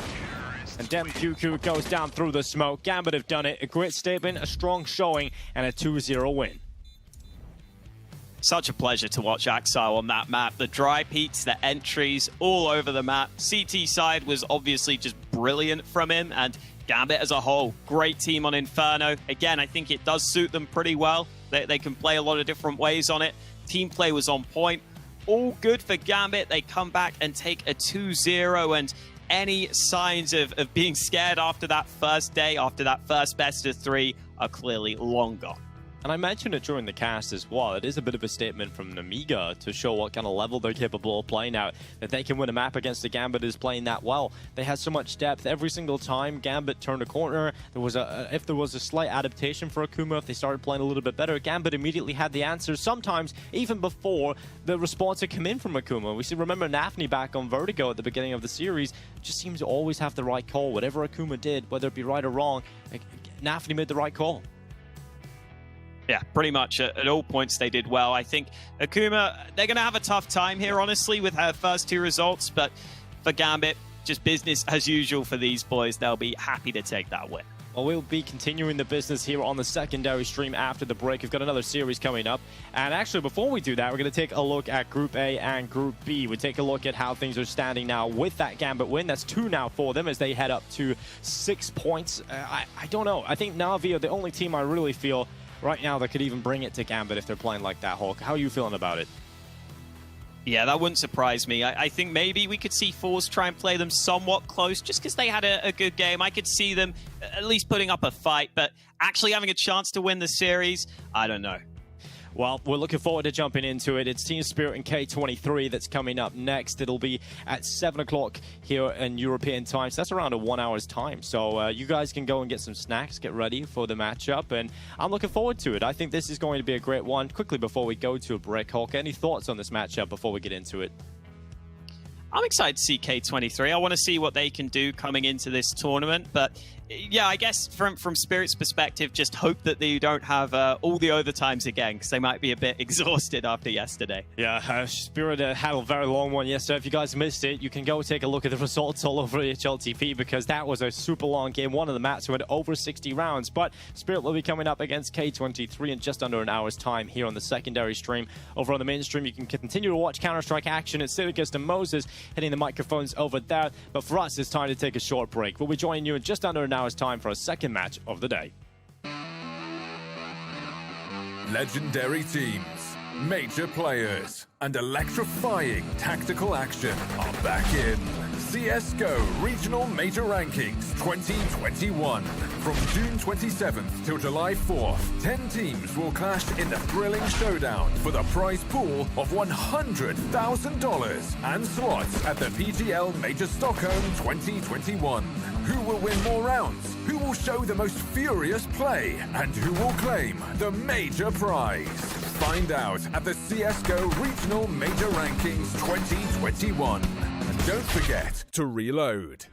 And Dem QQ goes down through the smoke. Gambit have done it. A great statement, a strong showing, and a 2-0 win. Such a pleasure to watch Axile on that map. The dry peaks, the entries, all over the map. CT side was obviously just brilliant from him, and Gambit as a whole, great team on Inferno. Again, I think it does suit them pretty well. They can play a lot of different ways on it. Team play was on point. All good for Gambit. They come back and take a 2-0, and any signs of being scared after that first day, after that first best of 3, are clearly long gone. And I mentioned it during the cast as well. It is a bit of a statement from Nemiga to show what kind of level they're capable of playing out. That they can win a map against the Gambit is playing that well. They had so much depth every single time Gambit turned a corner. If there was a slight adaptation for Akuma, if they started playing a little bit better, Gambit immediately had the answers. Sometimes even before the response had come in from Akuma. Remember Nafni back on Vertigo at the beginning of the series, just seems to always have the right call. Whatever Akuma did, whether it be right or wrong, Nafni made the right call. Yeah, pretty much at all points they did well. I think Akuma, they're going to have a tough time here, honestly, with her first 2 results. But for Gambit, just business as usual for these boys. They'll be happy to take that win. Well, we'll be continuing the business here on the secondary stream after the break. We've got another series coming up. And actually, before we do that, we're going to take a look at Group A and Group B. We take a look at how things are standing now with that Gambit win. That's 2 now for them as they head up to 6 points. I don't know. I think Navi are the only team I really feel right now that could even bring it to Gambit if they're playing like that, Hulk. How are you feeling about it? Yeah, that wouldn't surprise me. I think maybe we could see Force try and play them somewhat close just because they had a good game. I could see them at least putting up a fight, but actually having a chance to win the series, I don't know. Well, we're looking forward to jumping into it. It's Team Spirit and K23 that's coming up next. It'll be at 7 o'clock here in European time. So that's around a 1 hour's time. So you guys can go and get some snacks, get ready for the matchup. And I'm looking forward to it. I think this is going to be a great one. Quickly before we go to a break, Hulk, any thoughts on this matchup before we get into it? I'm excited to see K23. I want to see what they can do coming into this tournament. But yeah, I guess from Spirit's perspective, just hope that they don't have all the overtimes again, because they might be a bit exhausted after yesterday. Yeah, Spirit had a very long one yesterday. If you guys missed it, you can go take a look at the results all over HLTV, because that was a super long game. One of the maps went over 60 rounds. But Spirit will be coming up against K23 in just under an hour's time here on the secondary stream. Over on the main stream, you can continue to watch Counter-Strike action. It's Sidicus and Moses hitting the microphones over there. But for us, it's time to take a short break. We'll be joining you in just under an hour's time for a second match of the day. Legendary teams, major players, and electrifying tactical action are back in CSGO Regional Major Rankings 2021. From June 27th till July 4th, 10 teams will clash in the thrilling showdown for the prize pool of $100,000 and slots at the PGL Major Stockholm 2021. Who will win more rounds? Who will show the most furious play? And who will claim the major prize? Find out at the CSGO Regional Major Rankings 2021. And don't forget to reload.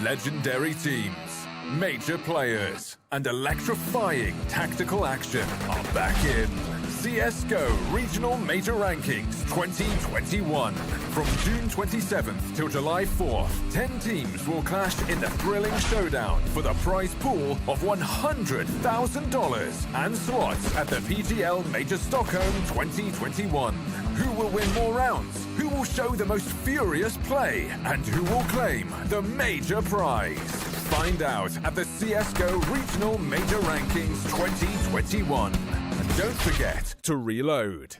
Legendary teams, major players, and electrifying tactical action are back in CSGO Regional Major Rankings 2021. From June 27th till July 4th, 10 teams will clash in the thrilling showdown for the prize pool of $100,000 and slots at the PGL Major Stockholm 2021. Who will win more rounds? Who will show the most furious play? And who will claim the major prize? Find out at the CSGO Regional Major Rankings 2021. And don't forget to reload.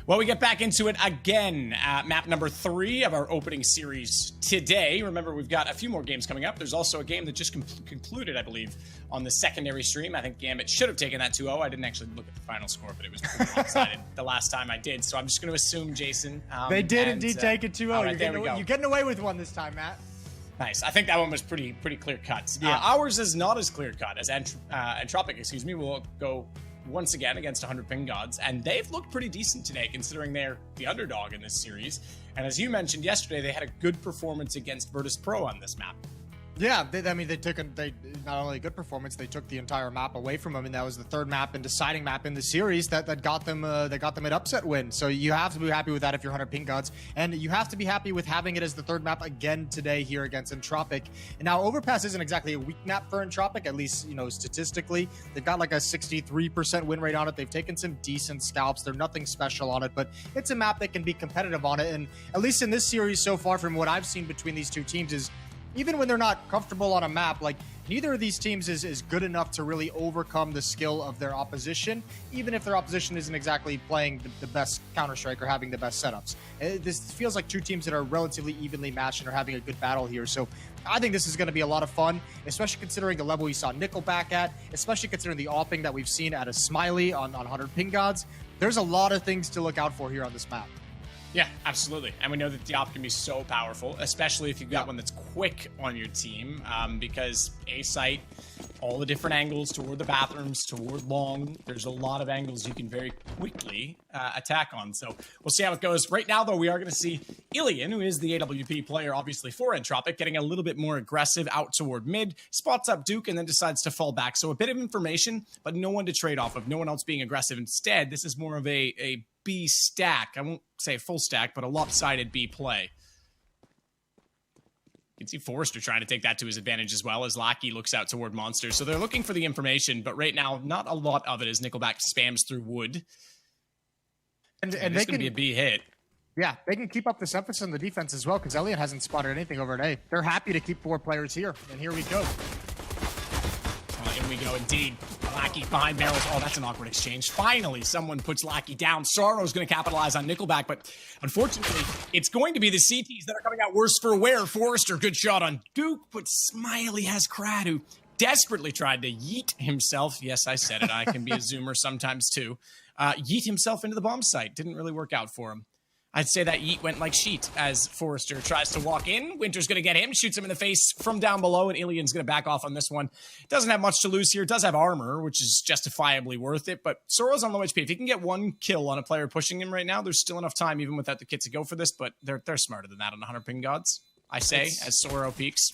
Well, we get back into it again. Map number 3 of our opening series today. Remember, we've got a few more games coming up. There's also a game that just concluded, I believe, on the secondary stream. I think Gambit should have taken that 2-0. I didn't actually look at the final score, but it was pretty lopsided the last time I did. So I'm just going to assume, Jason. They did indeed take it 2-0. Right, you're getting away with one this time, Matt. Nice. I think that one was pretty clear cut. Yeah. Ours is not as clear cut as Entropic, will go once again against 100 Ping Gods, and they've looked pretty decent today considering they're the underdog in this series. And as you mentioned yesterday, they had a good performance against Virtus Pro on this map. Yeah, they not only a good performance, they took the entire map away from them, and that was the third map and deciding map in the series that got them an upset win. So you have to be happy with that if you're 100 Ping Gods, and you have to be happy with having it as the third map again today here against Entropic. And now Overpass isn't exactly a weak map for Entropic, at least statistically. They've got like a 63% win rate on it. They've taken some decent scalps. They're nothing special on it, but it's a map that can be competitive on it. And at least in this series so far, from what I've seen between these two teams, is even when they're not comfortable on a map, like neither of these teams is good enough to really overcome the skill of their opposition, even if their opposition isn't exactly playing the best Counter-Strike or having the best setups. This feels like two teams that are relatively evenly matched and are having a good battle here. So I think this is going to be a lot of fun, especially considering the level we saw Nickelback at, especially considering the opping that we've seen at a Smiley on 100 Ping Gods. There's a lot of things to look out for here on this map. Yeah, absolutely. And we know that the op can be so powerful, especially if you've got one that's quick on your team, because A-site, all the different angles toward the bathrooms, toward long, there's a lot of angles you can very quickly attack on. So we'll see how it goes. Right now, though, we are going to see Ilian, who is the AWP player, obviously, for Entropic, getting a little bit more aggressive out toward mid, spots up Duke, and then decides to fall back. So a bit of information, but no one to trade off of, no one else being aggressive. Instead, this is more of a B stack. I won't say full stack, but a lopsided B play. You can see Forrester trying to take that to his advantage as well as Lackey looks out toward Monster. So they're looking for the information, but right now, not a lot of it as Nickelback spams through wood. And this they can be a B hit. Yeah, they can keep up this emphasis on the defense as well, because Elliot hasn't spotted anything over an A. They're happy to keep 4 players here, and here we go. In we go, indeed. Lackey behind barrels. Oh, that's an awkward exchange. Finally, someone puts Lackey down. Sorrow's going to capitalize on Nickelback, but unfortunately, it's going to be the CTs that are coming out worse for wear. Forrester, good shot on Duke, but Smiley has Crad, who desperately tried to yeet himself. Yes, I said it. I can be a zoomer sometimes, too. Yeet himself into the bomb site. Didn't really work out for him. I'd say that yeet went like sheet as Forrester tries to walk in. Winter's going to get him, shoots him in the face from down below, and Ilian's going to back off on this one. Doesn't have much to lose here. Does have armor, which is justifiably worth it, but Sorrow's on low HP. If he can get one kill on a player pushing him right now, there's still enough time even without the kit to go for this, but they're smarter than that on 100 Ping Gods, I say, as Sorrow peaks.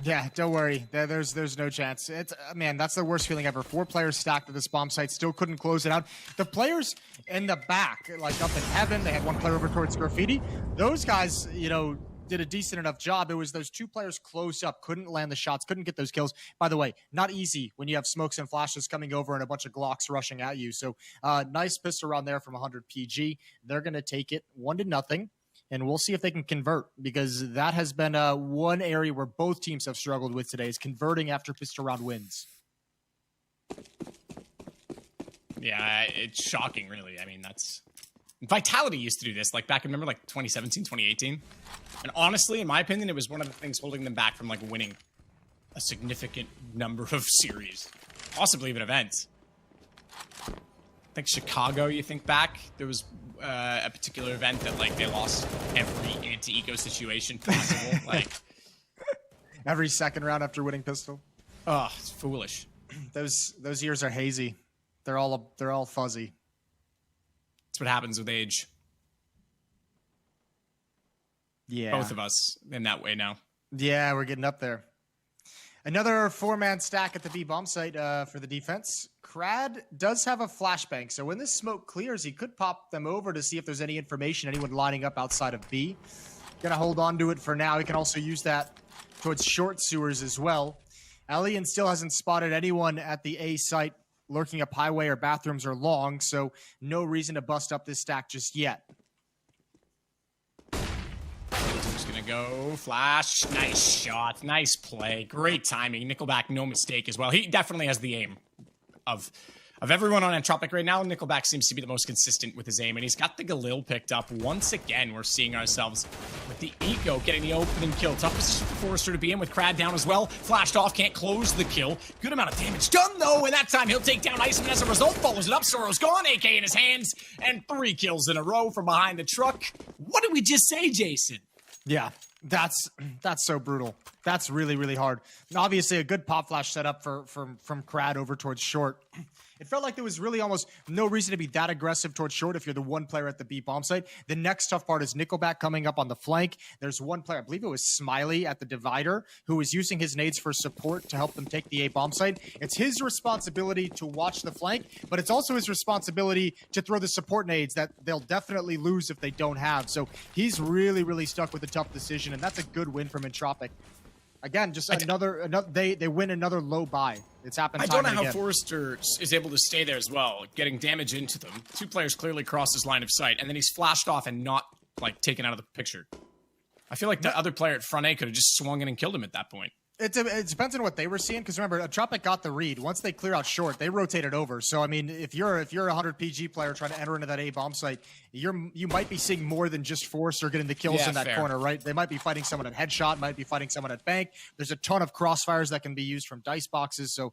Yeah, don't worry. There's no chance. Man, that's the worst feeling ever. 4 players stacked at this bomb site, still couldn't close it out. The players in the back, like up in heaven, they had 1 player over towards Graffiti. Those guys, did a decent enough job. It was those 2 players close up, couldn't land the shots, couldn't get those kills. By the way, not easy when you have smokes and flashes coming over and a bunch of Glocks rushing at you. So nice pistol round there from 100 PG. They're going to take it 1-0. And we'll see if they can convert, because that has been one area where both teams have struggled with today, is converting after pistol round wins. Yeah, it's shocking, really. I mean, that's... Vitality used to do this, like back, remember, like 2017, 2018? And honestly, in my opinion, it was one of the things holding them back from, like, winning a significant number of series. Possibly even events. I think Chicago, you think back, there was a particular event that, like, they lost every anti-eco situation possible. Like, every second round after winning pistol. Oh, it's foolish. Those years are hazy. They're all fuzzy. That's what happens with age. Yeah. Both of us in that way now. Yeah, we're getting up there. Another 4-man stack at the B bomb site for the defense. Crad does have a flashbang, so when this smoke clears, he could pop them over to see if there's any information, anyone lining up outside of B. Gonna hold on to it for now. He can also use that towards short sewers as well. Alien still hasn't spotted anyone at the A site lurking up highway or bathrooms or long, so no reason to bust up this stack just yet. Just gonna go flash. Nice shot. Nice play. Great timing. Nickelback, no mistake as well. He definitely has the aim of everyone on Entropic right now. Nickelback seems to be the most consistent with his aim, and he's got the Galil picked up. Once again, we're seeing ourselves with the Eco getting the opening kill. Tough position for Forrester to be in with Crad down as well. Flashed off, can't close the kill. Good amount of damage done, though, and that time he'll take down Iceman as a result. Follows it up, Soro's gone, AK in his hands, and 3 kills in a row from behind the truck. What did we just say, Jason? Yeah, that's so brutal. That's really, really hard. And obviously, a good pop flash setup from Crad over towards short. It felt like there was really almost no reason to be that aggressive towards short if you're the one player at the B bomb site. The next tough part is Nickelback coming up on the flank. There's one player, I believe it was Smiley at the divider, who is using his nades for support to help them take the A bomb site. It's his responsibility to watch the flank, but it's also his responsibility to throw the support nades that they'll definitely lose if they don't have. So he's really, really stuck with a tough decision, and that's a good win from Entropic. Again, just another they win another low buy. It's happened. I don't know how Forrester is able to stay there as well, getting damage into them. 2 players clearly crossed his line of sight, and then he's flashed off and not like taken out of the picture. I feel like the other player at front A could have just swung in and killed him at that point. It depends on what they were seeing, because remember, Entropic got the read. Once they clear out short, they rotated over. So I mean, if you're a 100 PG player trying to enter into that A bomb site, you might be seeing more than just Forrester getting the kills in that corner, right? They might be fighting someone at headshot, might be fighting someone at bank. There's a ton of crossfires that can be used from dice boxes. So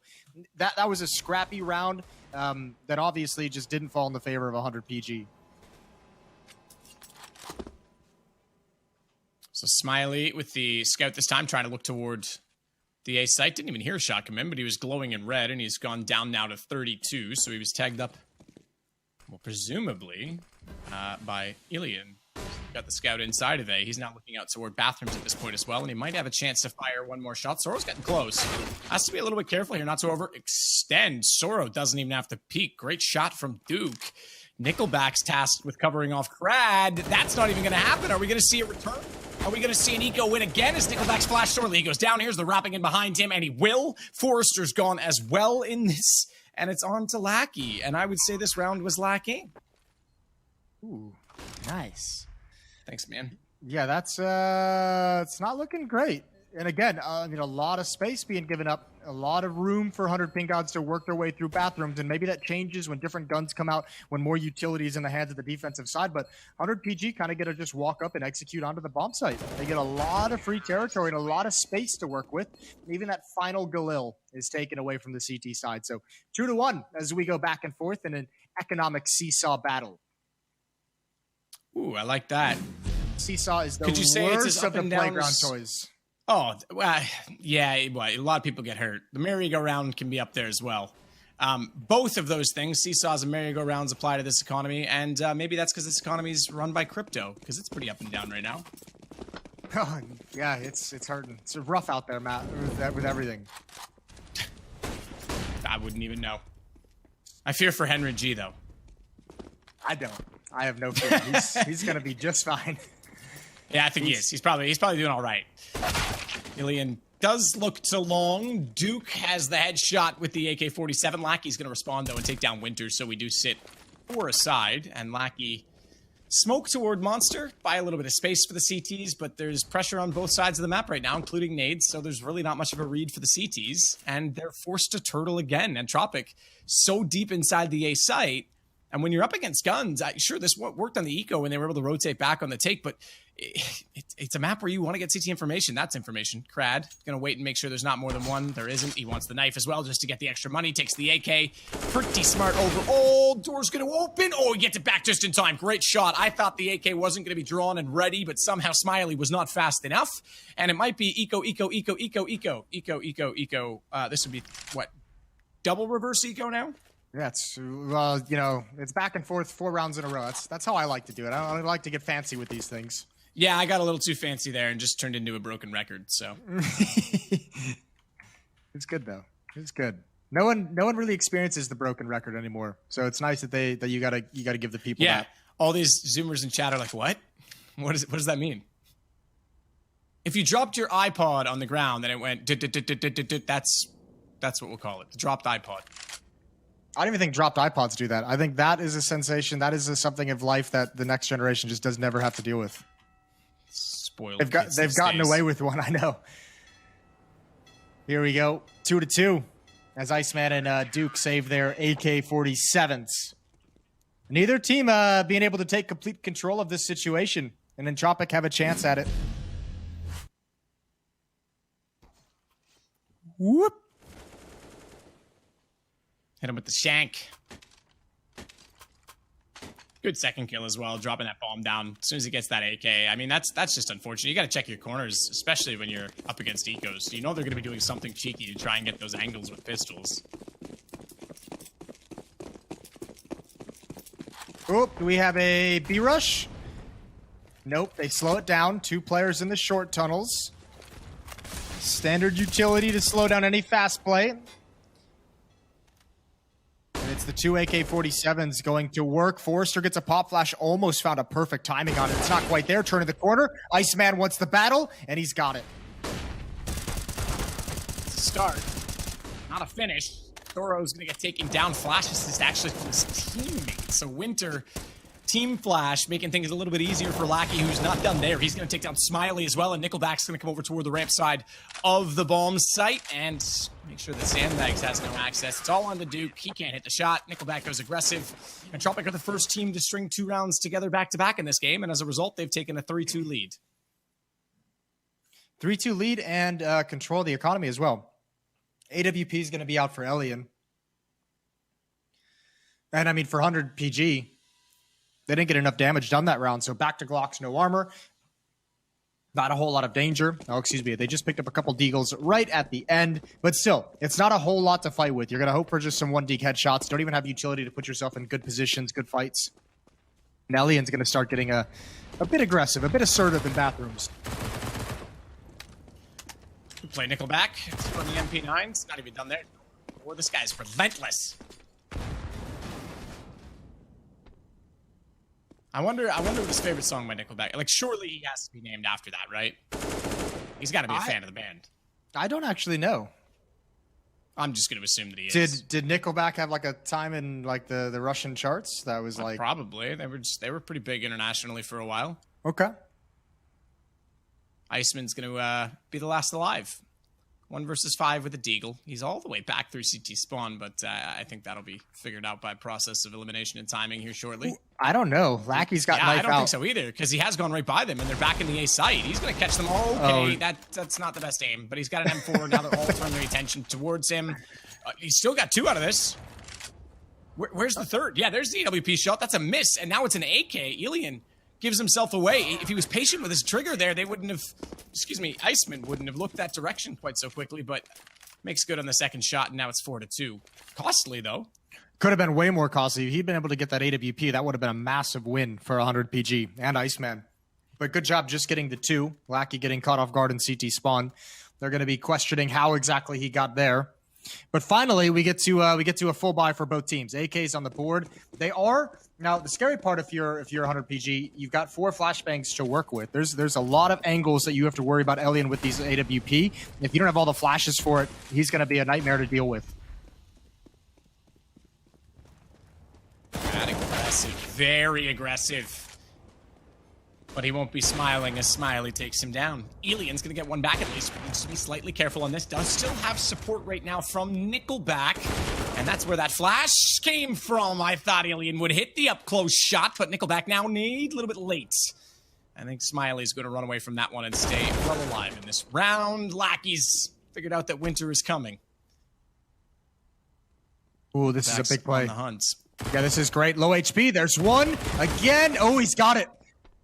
that was a scrappy round that obviously just didn't fall in the favor of 100 PG. So Smiley with the scout this time, trying to look toward the A site. Didn't even hear a shot come in, but he was glowing in red, and he's gone down now to 32. So he was tagged up, well, presumably by Ilian. Got the scout inside of A. He's now looking out toward bathrooms at this point as well, and he might have a chance to fire one more shot. Soro's getting close. Has to be a little bit careful here not to overextend. Soro doesn't even have to peek. Great shot from Duke. Nickelback's tasked with covering off Crad. That's not even going to happen. Are we going to see a return? Are we going to see an Eco win again as Nickelback's flash sorely? He goes down. Here's the wrapping in behind him, and he will. Forrester's gone as well in this, and it's on to Lackey. And I would say this round was lacking. Ooh, nice. Thanks, man. Yeah, that's it's not looking great. And again, I mean, a lot of space being given up, a lot of room for 100 pink gods to work their way through bathrooms, and maybe that changes when different guns come out, when more utility is in the hands of the defensive side. But 100 PG kind of get to just walk up and execute onto the bomb site. They get a lot of free territory and a lot of space to work with. Even that final Galil is taken away from the CT side. So 2-1 as we go back and forth in an economic seesaw battle. Ooh, I like that. Seesaw is the Could you say worst it's of the up and playground downs? toys. Oh, yeah, well, a lot of people get hurt. The merry-go-round can be up there as well. Both of those things, seesaws and merry-go-rounds, apply to this economy, and maybe that's because this economy is run by crypto, because it's pretty up and down right now. Oh, yeah, it's hurting. It's rough out there, Matt, with everything. I wouldn't even know. I fear for Henry G, though. I don't. I have no fear. He's going to be just fine. Yeah, I think he is. He's probably doing all right. Ilian does look to long. Duke has the headshot with the AK-47. Lackey's going to respond, though, and take down Winter, so we do sit 4 aside, and Lackey smoke toward Monster, buy a little bit of space for the CTs, but there's pressure on both sides of the map right now, including nades, so there's really not much of a read for the CTs, and they're forced to turtle again. Entropic so deep inside the A site, and when you're up against guns, sure, this worked on the Eco when they were able to rotate back on the take, but it's a map where you want to get CT information. That's information. Crad going to wait and make sure there's not more than one. There isn't. He wants the knife as well just to get the extra money. Takes the AK. Pretty smart over. Oh, door's going to open. Oh, he gets it back just in time. Great shot. I thought the AK wasn't going to be drawn and ready, but somehow Smiley was not fast enough. And it might be Eco. This would be, what, double reverse Eco now? That's, well, you know, it's back and forth 4 rounds in a row. That's how I like to do it. I don't like to get fancy with these things. Yeah, I got a little too fancy there and just turned into a broken record, so. It's good, though. It's good. No one really experiences the broken record anymore. So it's nice that you gotta give the people that. All these Zoomers in chat are like, what? What does that mean? If you dropped your iPod on the ground and it went, that's what we'll call it. The dropped iPod. I don't even think dropped iPods do that. I think that is a sensation. That is something of life that the next generation just does never have to deal with. Spoiled. They've gotten away with one, I know. Here we go. 2-2. As Iceman and Duke save their AK-47s. Neither team being able to take complete control of this situation. And Entropic have a chance at it. Whoop. Hit him with the shank. Good second kill as well, dropping that bomb down as soon as he gets that AK. I mean, that's just unfortunate. You got to check your corners, especially when you're up against ecos. You know they're going to be doing something cheeky to try and get those angles with pistols. Oh, do we have a B rush? Nope, they slow it down. 2 players in the short tunnels. Standard utility to slow down any fast play. And it's the 2 AK-47s going to work. Forrester gets a pop flash, almost found a perfect timing on it. It's not quite there, turning the corner. Iceman wants the battle, and he's got it. It's a start, not a finish. Thoro's going to get taken down. Flash assist actually from his teammate. So Winter, team flash, making things a little bit easier for Lackey, who's not done there. He's going to take down Smiley as well, and Nickelback's going to come over toward the ramp side of the bomb site and make sure that Sandbags has no access. It's all on the Duke. He can't hit the shot. Nickelback goes aggressive. And Tropic are the first team to string 2 rounds together back-to-back in this game, and as a result, they've taken a 3-2 lead. 3-2 lead and control the economy as well. AWP is going to be out for Elian. And I mean, for 100 PG, they didn't get enough damage done that round. So back to Glocks, no armor. Not a whole lot of danger. Oh, excuse me. They just picked up a couple deagles right at the end. But still, it's not a whole lot to fight with. You're going to hope for just some 1-deag headshots. Don't even have utility to put yourself in good positions, good fights. And Elian's going to start getting a bit aggressive, a bit assertive in bathrooms. Play Nickelback. It's from the MP9. It's not even done there. Boy, this guy's relentless. I wonder what his favorite song by Nickelback. Like, surely he has to be named after that, right? He's got to be a fan of the band. I don't actually know. I'm just going to assume that he is. Did Nickelback have like a time in like the Russian charts that was like probably they were pretty big internationally for a while. Okay. Iceman's going to be the last alive. 1 versus 5 with a deagle. He's all the way back through CT spawn, but I think that'll be figured out by process of elimination and timing here shortly. I don't know. Lackey's got knife out. I don't think so either, because he has gone right by them, and they're back in the A site. He's going to catch them all. Okay, that's not the best aim, but he's got an M4. Now they're all turning their attention towards him. He's still got 2 out of this. Where's the third? Yeah, there's the EWP shot. That's a miss, and now it's an AK. Elian gives himself away. If he was patient with his trigger there, they wouldn't have, Iceman wouldn't have looked that direction quite so quickly, but makes good on the second shot, and now it's 4-2. Costly, though. Could have been way more costly. If he'd been able to get that AWP, that would have been a massive win for 100 PG and Iceman. But good job just getting the 2. Lackey getting caught off guard in CT spawn. They're going to be questioning how exactly he got there. But finally, we get to a full buy for both teams. AK's on the board. They are now the scary part. If you're 100 PG, you've got 4 flashbangs to work with. There's a lot of angles that you have to worry about Elian with these AWP. If you don't have all the flashes for it, he's going to be a nightmare to deal with. That aggressive, very aggressive. But he won't be smiling as Smiley takes him down. Elian's going to get 1 back at least, but needs to be slightly careful on this. Does still have support right now from Nickelback. And that's where that flash came from. I thought Elian would hit the up-close shot, but Nickelback now need a little bit late. I think Smiley's going to run away from that one and stay well alive in this round. Lackey's figured out that winter is coming. Ooh, this is a big play. On the hunt. Yeah, this is great. Low HP. There's one. Again. Oh, he's got it.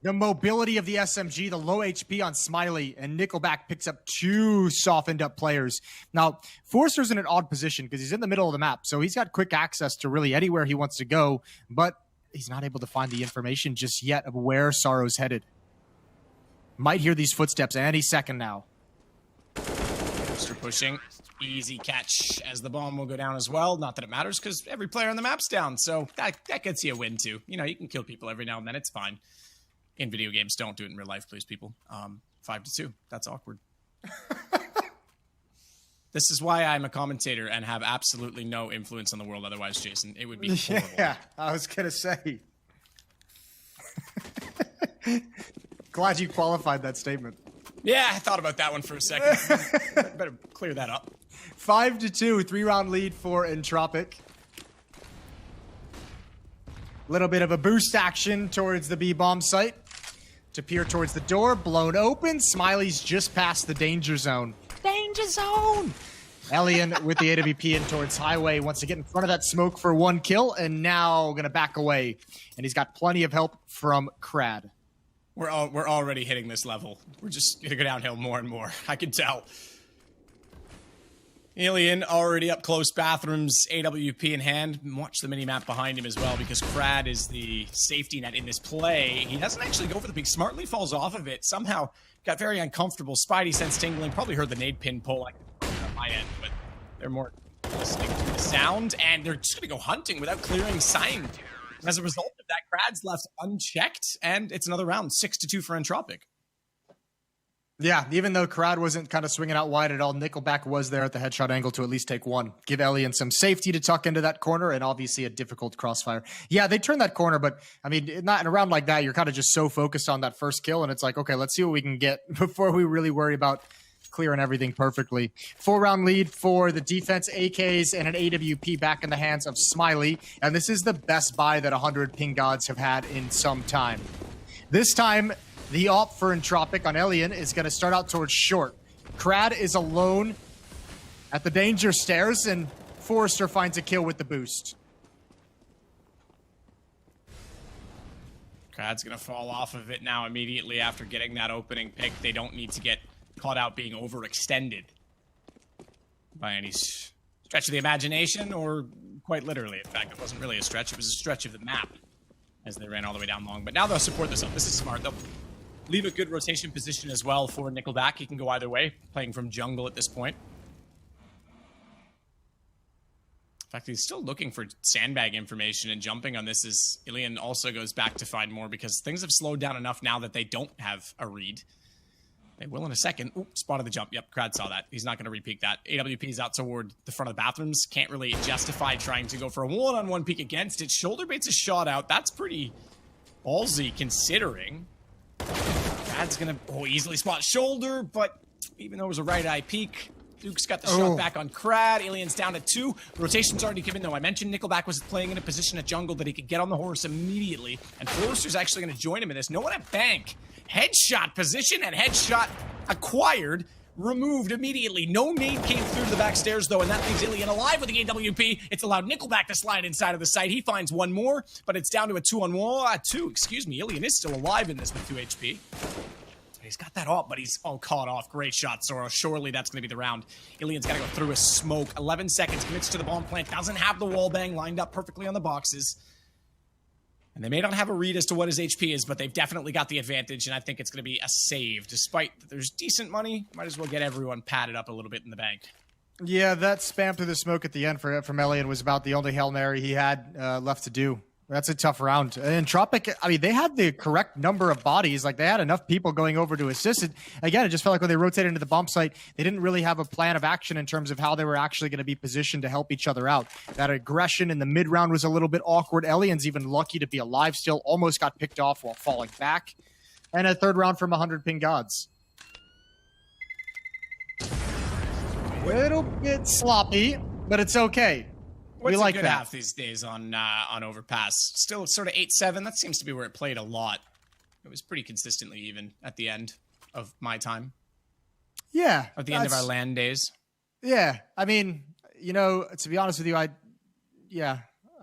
The mobility of the SMG, the low HP on Smiley, and Nickelback picks up 2 softened up players. Now, Forrester's in an odd position because he's in the middle of the map, so he's got quick access to really anywhere he wants to go, but he's not able to find the information just yet of where Sorrow's headed. Might hear these footsteps any second now. Forrester pushing. Easy catch as the bomb will go down as well. Not that it matters because every player on the map's down, so that gets you a win too. You know, you can kill people every now and then. It's fine. In video games, don't do it in real life, please, people. 5-2. That's awkward. This is why I'm a commentator and have absolutely no influence on the world otherwise, Jason. It would be horrible. Yeah, I was going to say. Glad you qualified that statement. Yeah, I thought about that one for a second. Better clear that up. 5-2, 3-round lead for Entropic. Little bit of a boost action towards the B-bomb site. To peer towards the door, blown open. Smiley's just past the danger zone. Danger zone! Elian with the AWP in towards Highway wants to get in front of that smoke for 1 kill, and now gonna back away. And he's got plenty of help from Crad. We're already hitting this level. We're just gonna go downhill more and more. I can tell. Alien already up close, bathrooms, AWP in hand. Watch the mini-map behind him as well because Crad is the safety net in this play. He doesn't actually go for the peak. Smartly falls off of it. Somehow got very uncomfortable. Spidey sense tingling. Probably heard the nade pin pull like on my end, but they're more listening to the sound, and they're just going to go hunting without clearing sign. As a result of that, Crad's left unchecked, and it's another round, 6-2 for Entropic. Yeah, even though Crad wasn't kind of swinging out wide at all, Nickelback was there at the headshot angle to at least take 1. Give Elian some safety to tuck into that corner, and obviously a difficult crossfire. Yeah, they turned that corner, but, I mean, not in a round like that, you're kind of just so focused on that first kill, and it's like, okay, let's see what we can get before we really worry about clearing everything perfectly. 4-round lead for the defense, AKs, and an AWP back in the hands of Smiley, and this is the best buy that 100 Ping Gods have had in some time. This time, the op for Entropic on Elian is going to start out towards short. Crad is alone at the danger stairs, and Forrester finds a kill with the boost. Crad's going to fall off of it now immediately after getting that opening pick. They don't need to get caught out being overextended by any stretch of the imagination, or quite literally. In fact, it wasn't really a stretch. It was a stretch of the map as they ran all the way down long. But now they'll support this up. This is smart. They'll leave a good rotation position as well for Nickelback. He can go either way, playing from jungle at this point. In fact, he's still looking for sandbag information, and jumping on this as Ilian also goes back to find more because things have slowed down enough now that they don't have a read. They will in a second. Ooh, spotted the jump. Yep, Crad saw that. He's not going to repeat that. AWP is out toward the front of the bathrooms. Can't really justify trying to go for a one-on-one peek against it. Shoulder baits a shot out. That's pretty ballsy considering. Crad's going to easily spot shoulder, but even though it was a right-eye peek, Duke's got the shot back on Crad. Alien's down at 2. Rotation's already given, though. I mentioned Nickelback was playing in a position at jungle that he could get on the horse immediately, and Forrester's actually going to join him in this. No one at bank. Headshot position and headshot acquired, removed immediately. No nade came through the back stairs, though, and that leaves Ilian alive with the AWP. It's allowed Nickelback to slide inside of the site. He finds one more, but it's down to a 2-on-1. Excuse me. Ilian is still alive in this with 2 HP. He's got that up, but he's all caught off. Great shot, Zoro. Surely that's going to be the round. Ilian's got to go through a smoke. 11 seconds, commits to the bomb plant. Doesn't have the wall bang lined up perfectly on the boxes. And they may not have a read as to what his HP is, but they've definitely got the advantage, and I think it's going to be a save. Despite that there's decent money, might as well get everyone padded up a little bit in the bank. Yeah, that spam through the smoke at the end from Elian was about the only Hail Mary he had left to do. That's a tough round. And Entropic, I mean, they had the correct number of bodies. Like, they had enough people going over to assist it. Again, it just felt like when they rotated into the bomb site, they didn't really have a plan of action in terms of how they were actually going to be positioned to help each other out. That aggression in the mid-round was a little bit awkward. Elian's even lucky to be alive still. Almost got picked off while falling back. And a third round from 100 Ping Gods. Little bit sloppy, but it's okay. What's we like a good that. half these days on Overpass? Still sort of 8-7. That seems to be where it played a lot. It was pretty consistently even at the end of my time. Yeah. At the end of our LAN days. Yeah. I mean, you know, to be honest with you, I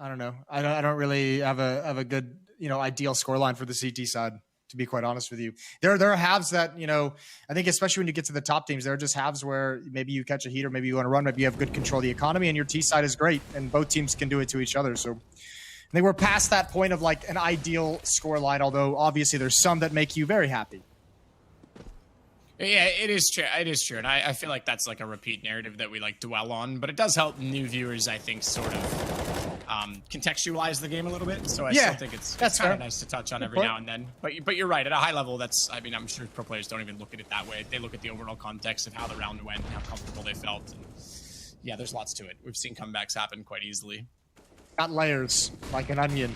don't know. I don't really have a good, ideal scoreline for the CT side, to be quite honest with you. There are halves that, you know, I think especially when you get to the top teams, there are just halves where maybe you catch a heat or maybe you want to run, maybe you have good control of the economy and your T side is great and both teams can do it to each other. So I think we're past that point of like an ideal score line, although obviously there's some that make you very happy. Yeah, it is true. It is true. And I feel like that's like a repeat narrative that we like dwell on, but it does help new viewers, I think, sort of contextualize the game a little bit. So I still think it's kind of nice to touch on every now and then. But you're right. At a high level, that's, I mean, I'm sure pro players don't even look at it that way. They look at the overall context of how the round went, how comfortable they felt. And yeah, there's lots to it. We've seen comebacks happen quite easily. Got layers like an onion.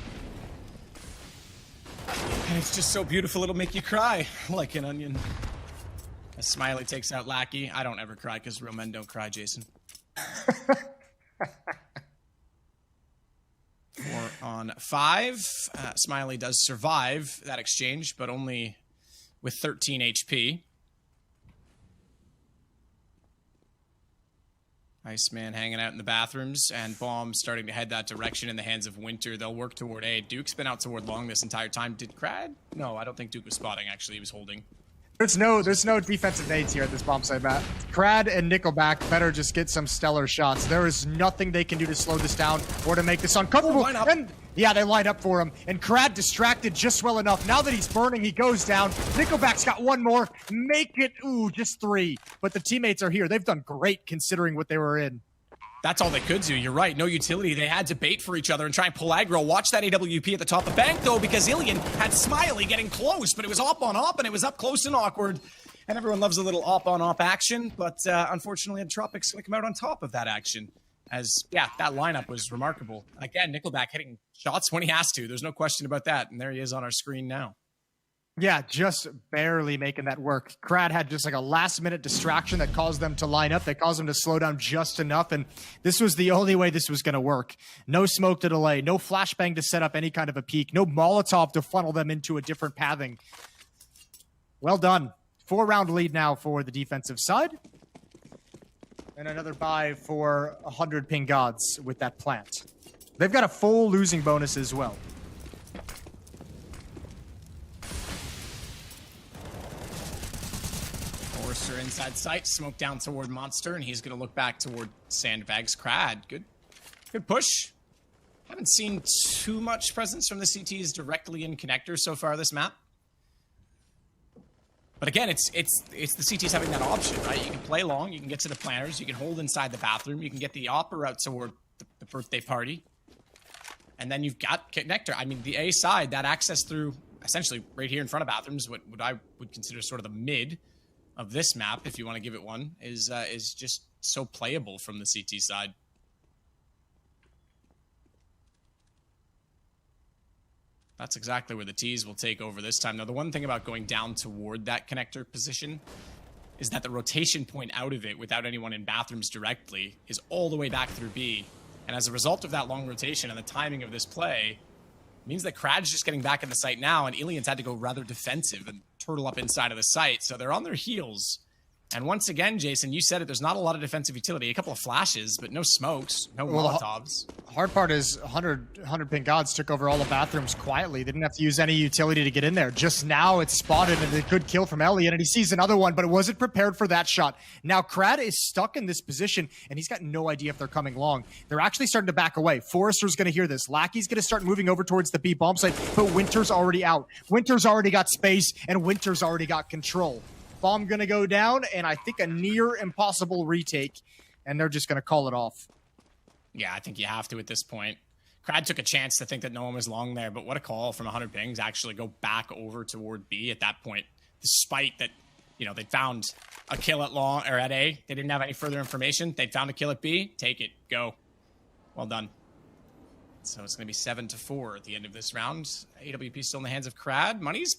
And it's just so beautiful, it'll make you cry like an onion. As Smiley takes out Lackey. I don't ever cry because real men don't cry, Jason. 4-on-5. Smiley does survive that exchange, but only with 13 HP. Iceman hanging out in the bathrooms, and Bomb starting to head that direction in the hands of Winter. They'll work toward A. Duke's been out toward long this entire time. Did Crad? No, I don't think Duke was spotting, actually. He was holding. There's no defensive nades here at this bomb site, Matt. Crad and Nickelback better just get some stellar shots. There is nothing they can do to slow this down or to make this uncomfortable. And yeah, they line up for him. And Crad distracted just well enough. Now that he's burning, he goes down. Nickelback's got one more. Make it, just 3. But the teammates are here. They've done great considering what they were in. That's all they could do. You're right. No utility. They had to bait for each other and try and pull aggro. Watch that AWP at the top of the bank, though, because Ilian had Smiley getting close, but it was op on op, and it was up close and awkward. And everyone loves a little op on op action, but unfortunately, Entropics come out on top of that action. As, yeah, that lineup was remarkable. Again, Nickelback hitting shots when he has to. There's no question about that. And there he is on our screen now. Yeah, just barely making that work. Crad had just like a last-minute distraction that caused them to line up. That caused them to slow down just enough, and this was the only way this was going to work. No smoke to delay, no flashbang to set up any kind of a peak, no Molotov to funnel them into a different pathing. Well done. 4-round lead now for the defensive side. And another buy for 100 ping gods with that plant. They've got a full losing bonus as well. Forrester inside sight, smoke down toward Monster, and he's going to look back toward Sandbags. Crad, good push. Haven't seen too much presence from the CTs directly in connector so far this map. But again, it's the CTs having that option, right? You can play long, you can get to the planners, you can hold inside the bathroom, you can get the opera out toward the birthday party. And then you've got connector. I mean, the A side, that access through essentially right here in front of bathrooms, what I would consider sort of the mid of this map, if you want to give it one, is just so playable from the CT side. That's exactly where the T's will take over this time. Now, the one thing about going down toward that connector position is that the rotation point out of it without anyone in bathrooms directly is all the way back through B. And as a result of that long rotation and the timing of this play, means that Crad's just getting back in the site now, and Ilian's had to go rather defensive and turtle up inside of the site. So they're on their heels. And once again, Jason, you said it, there's not a lot of defensive utility. A couple of flashes, but no smokes, no Molotovs. Hard part is 100 ping gods took over all the bathrooms quietly. They didn't have to use any utility to get in there. Just now it's spotted and a good kill from Elliot, and he sees another one, but it wasn't prepared for that shot. Now Crad is stuck in this position, and he's got no idea if they're coming long. They're actually starting to back away. Forrester's going to hear this. Lackey's going to start moving over towards the B bomb site, but Winter's already out. Winter's already got space, and Winter's already got control. Bomb going to go down, and I think a near impossible retake, and they're just going to call it off. Yeah, I think you have to at this point. Crad took a chance to think that no one was long there, but what a call from 100 pings actually go back over toward B at that point, despite that, you know, they found a kill at long or at A. They didn't have any further information. They found a kill at B. Take it. Go. Well done. So it's going to be 7-4 at the end of this round. AWP still in the hands of Crad. Money's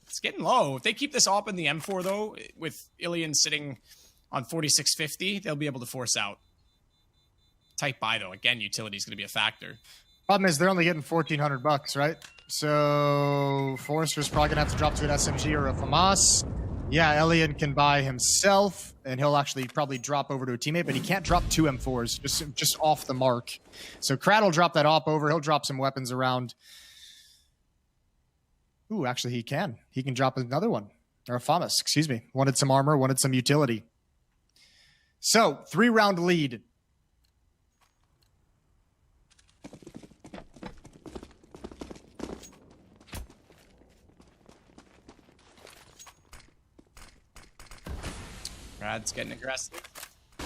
it's getting low. If they keep this op in the M4, though, with Ilian sitting on 4650, they'll be able to force out. Tight buy, though. Again, utility is going to be a factor. Problem is, they're only getting $1,400, right? So Forrester's probably going to have to drop to an SMG or a FAMAS. Yeah, Ilian can buy himself, and he'll actually probably drop over to a teammate, but he can't drop 2 M4s, just off the mark. So Crad will drop that op over. He'll drop some weapons around. Ooh, actually, he can. He can drop another one. Or a FAMAS, excuse me. Wanted some armor, wanted some utility. So, 3-round lead. Brad's getting aggressive.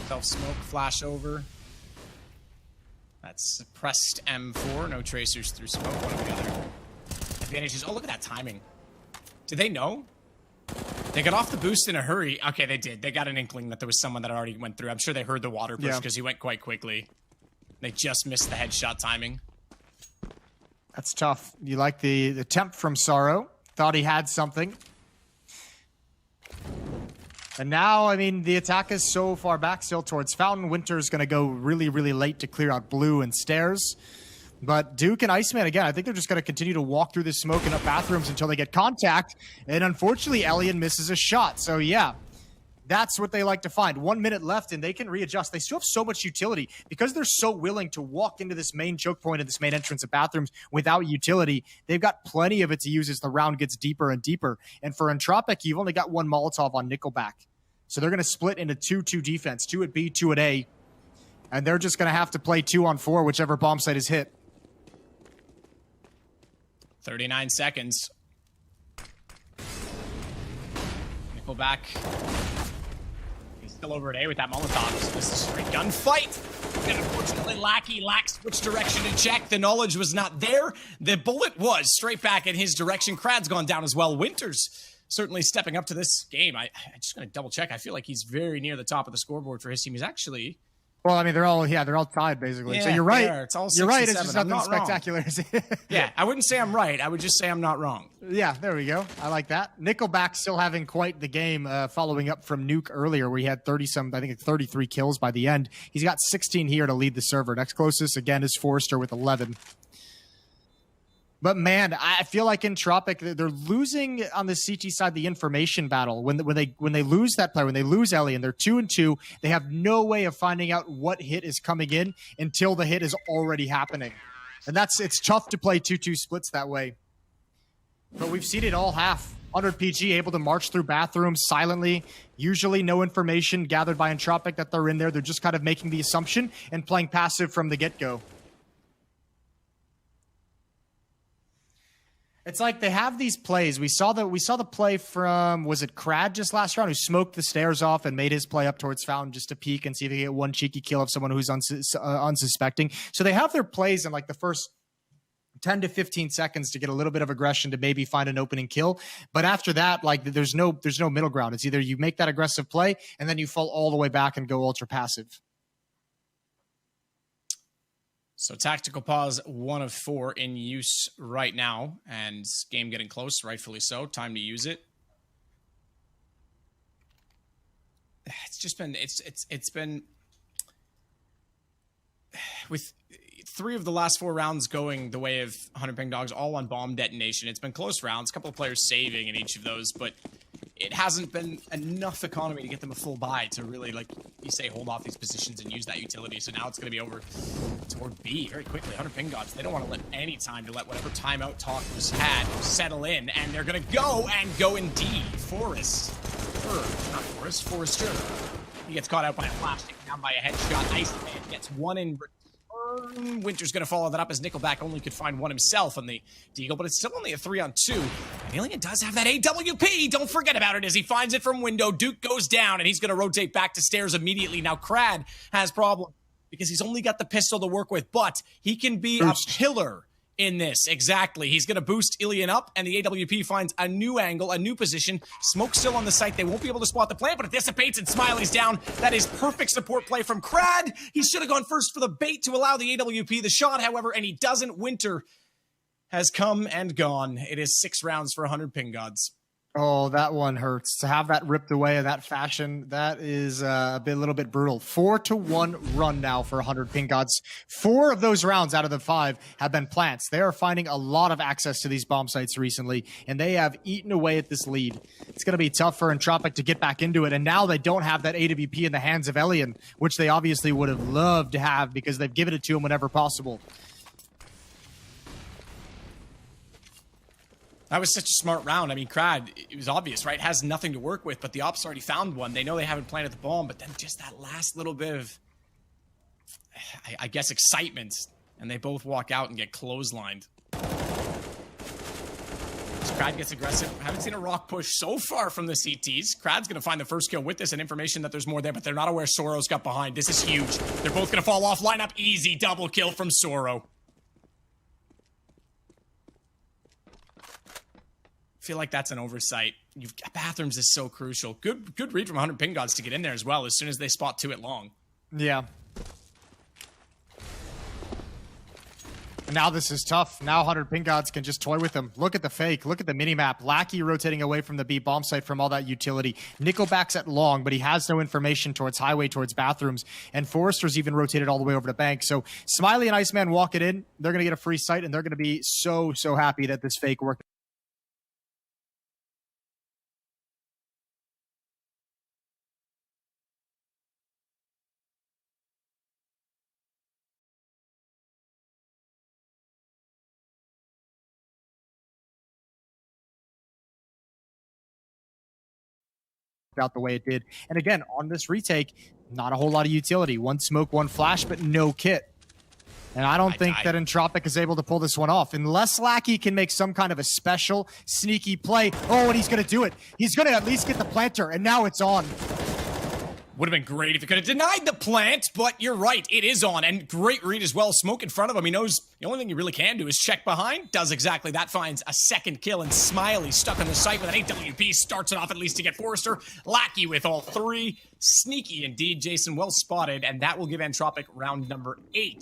Self-smoke, flash over. That's suppressed M4. No tracers through smoke. One or the other. Advantages. Oh, look at that timing. Did they know? They got off the boost in a hurry. Okay, they did. They got an inkling that there was someone that already went through. I'm sure they heard the water push because he went quite quickly. They just missed the headshot timing. That's tough. You like the temp from Sorrow. Thought he had something. And now, I mean, the attack is so far back still towards Fountain. Winter's going to go really, really late to clear out Blue and Stairs. But Duke and Iceman, again, I think they're just going to continue to walk through this smoke and up bathrooms until they get contact. And unfortunately, Elian misses a shot. So, yeah, that's what they like to find. 1 minute left, and they can readjust. They still have so much utility. Because they're so willing to walk into this main choke point and this main entrance of bathrooms without utility, they've got plenty of it to use as the round gets deeper and deeper. And for Entropic, you've only got one Molotov on Nickelback. So they're going to split into 2-2 defense, 2 at B, 2 at A. And they're just going to have to play 2-on-4, whichever bomb site is hit. 39 seconds. Nickelback. He's still over at A with that Molotov. So this is a straight gunfight. And unfortunately, Lackey lacks which direction to check. The knowledge was not there. The bullet was straight back in his direction. Krad's gone down as well. Winters certainly stepping up to this game. I'm just going to double check. I feel like he's very near the top of the scoreboard for his team. He's actually... Well, I mean, they're all tied, basically. Yeah, so you're right. it's all you're right. It's 6-7. just nothing spectacular. Yeah, I wouldn't say I'm right. I would just say I'm not wrong. Yeah, there we go. I like that. Nickelback still having quite the game, following up from Nuke earlier, where he had 33 kills by the end. He's got 16 here to lead the server. Next closest, again, is Forrester with 11. But man, I feel like Entropic, they're losing on the CT side the information battle. When they lose that player, when they lose Elian, they're 2-2. They have no way of finding out what hit is coming in until the hit is already happening. And it's tough to play 2-2 splits that way. But we've seen it all half. 100 PG able to march through bathrooms silently. Usually no information gathered by Entropic that they're in there. They're just kind of making the assumption and playing passive from the get-go. It's like they have these plays. We saw the play from, was it Krad just last round, who smoked the stairs off and made his play up towards Fountain just to peek and see if he get one cheeky kill of someone who's unsuspecting. So they have their plays in like the first 10 to 15 seconds to get a little bit of aggression to maybe find an opening kill. But after that, like there's no middle ground. It's either you make that aggressive play and then you fall all the way back and go ultra passive. So tactical pause, 1 of 4 in use right now, and game getting close, rightfully so. Time to use it. It's just been it's been with 3 of the last 4 rounds going the way of 100 Ping Dogs, all on bomb detonation. It's been close rounds, a couple of players saving in each of those, but it hasn't been enough economy to get them a full buy to really, like you say, hold off these positions and use that utility. So now it's going to be over toward B very quickly. 100 Ping Gods, they don't want to let any time to let whatever timeout talk was had settle in, and they're going to go in D. Forrester. He gets caught out by a flash, taken down by a headshot. Iceman gets one in return. Winter's going to follow that up as Nickelback only could find one himself on the Deagle, but it's still only a 3-on-2. And Alien does have that AWP. Don't forget about it as he finds it from window. Duke goes down, and he's going to rotate back to stairs immediately. Now, Krad has problems because he's only got the pistol to work with, but he can be a pillar in this. Exactly. He's going to boost Ilian up, and the AWP finds a new angle, a new position. Smoke still on the site. They won't be able to spot the plant, but it dissipates, and Smiley's down. That is perfect support play from Krad. He should have gone first for the bait to allow the AWP the shot, however, and he doesn't. Winter has come and gone. It is 6 rounds for 100 Ping Gods. Oh, that one hurts. To have that ripped away in that fashion, that is a little bit brutal. 4-1 run now for 100 Ping Gods. 4 of those rounds out of the 5 have been plants. They are finding a lot of access to these bomb sites recently, and they have eaten away at this lead. It's going to be tough for Entropic to get back into it, and now they don't have that AWP in the hands of Elian, which they obviously would have loved to have because they've given it to him whenever possible. That was such a smart round. I mean, Crad, it was obvious, right? Has nothing to work with, but the Ops already found one. They know they haven't planted the bomb, but then just that last little bit of, I guess, excitement, and they both walk out and get clotheslined. So Crad gets aggressive. Haven't seen a rock push so far from the CTs. Crad's going to find the first kill with this and information that there's more there, but they're not aware Soro's got behind. This is huge. They're both going to fall off. Lineup easy. Double kill from Soro. Feel like that's an oversight. Bathrooms is so crucial. Good read from 100 Ping Gods to get in there as well as soon as they spot 2 it long. Yeah. Now this is tough. Now 100 Ping Gods can just toy with them. Look at the fake. Look at the minimap. Lackey rotating away from the B bomb site from all that utility. Nickelback's at long, but he has no information towards highway, towards bathrooms. And Forrester's even rotated all the way over to bank. So Smiley and Iceman walk it in. They're going to get a free site, and they're going to be so happy that this fake worked. Out the way it did. And again, on this retake, not a whole lot of utility. One smoke, one flash, but no kit. And I don't think that Entropic is able to pull this one off. Unless Lackey can make some kind of a special, sneaky play. Oh, and he's going to do it. He's going to at least get the planter, and now it's on. Would have been great if he could have denied the plant, but you're right, it is on. And great read as well. Smoke in front of him. He knows the only thing he really can do is check behind. Does exactly that. Finds a second kill, and Smiley stuck on the site with an AWP. Starts it off at least to get Forrester. Lackey with all 3. Sneaky indeed, Jason. Well spotted, and that will give Entropic round number 8.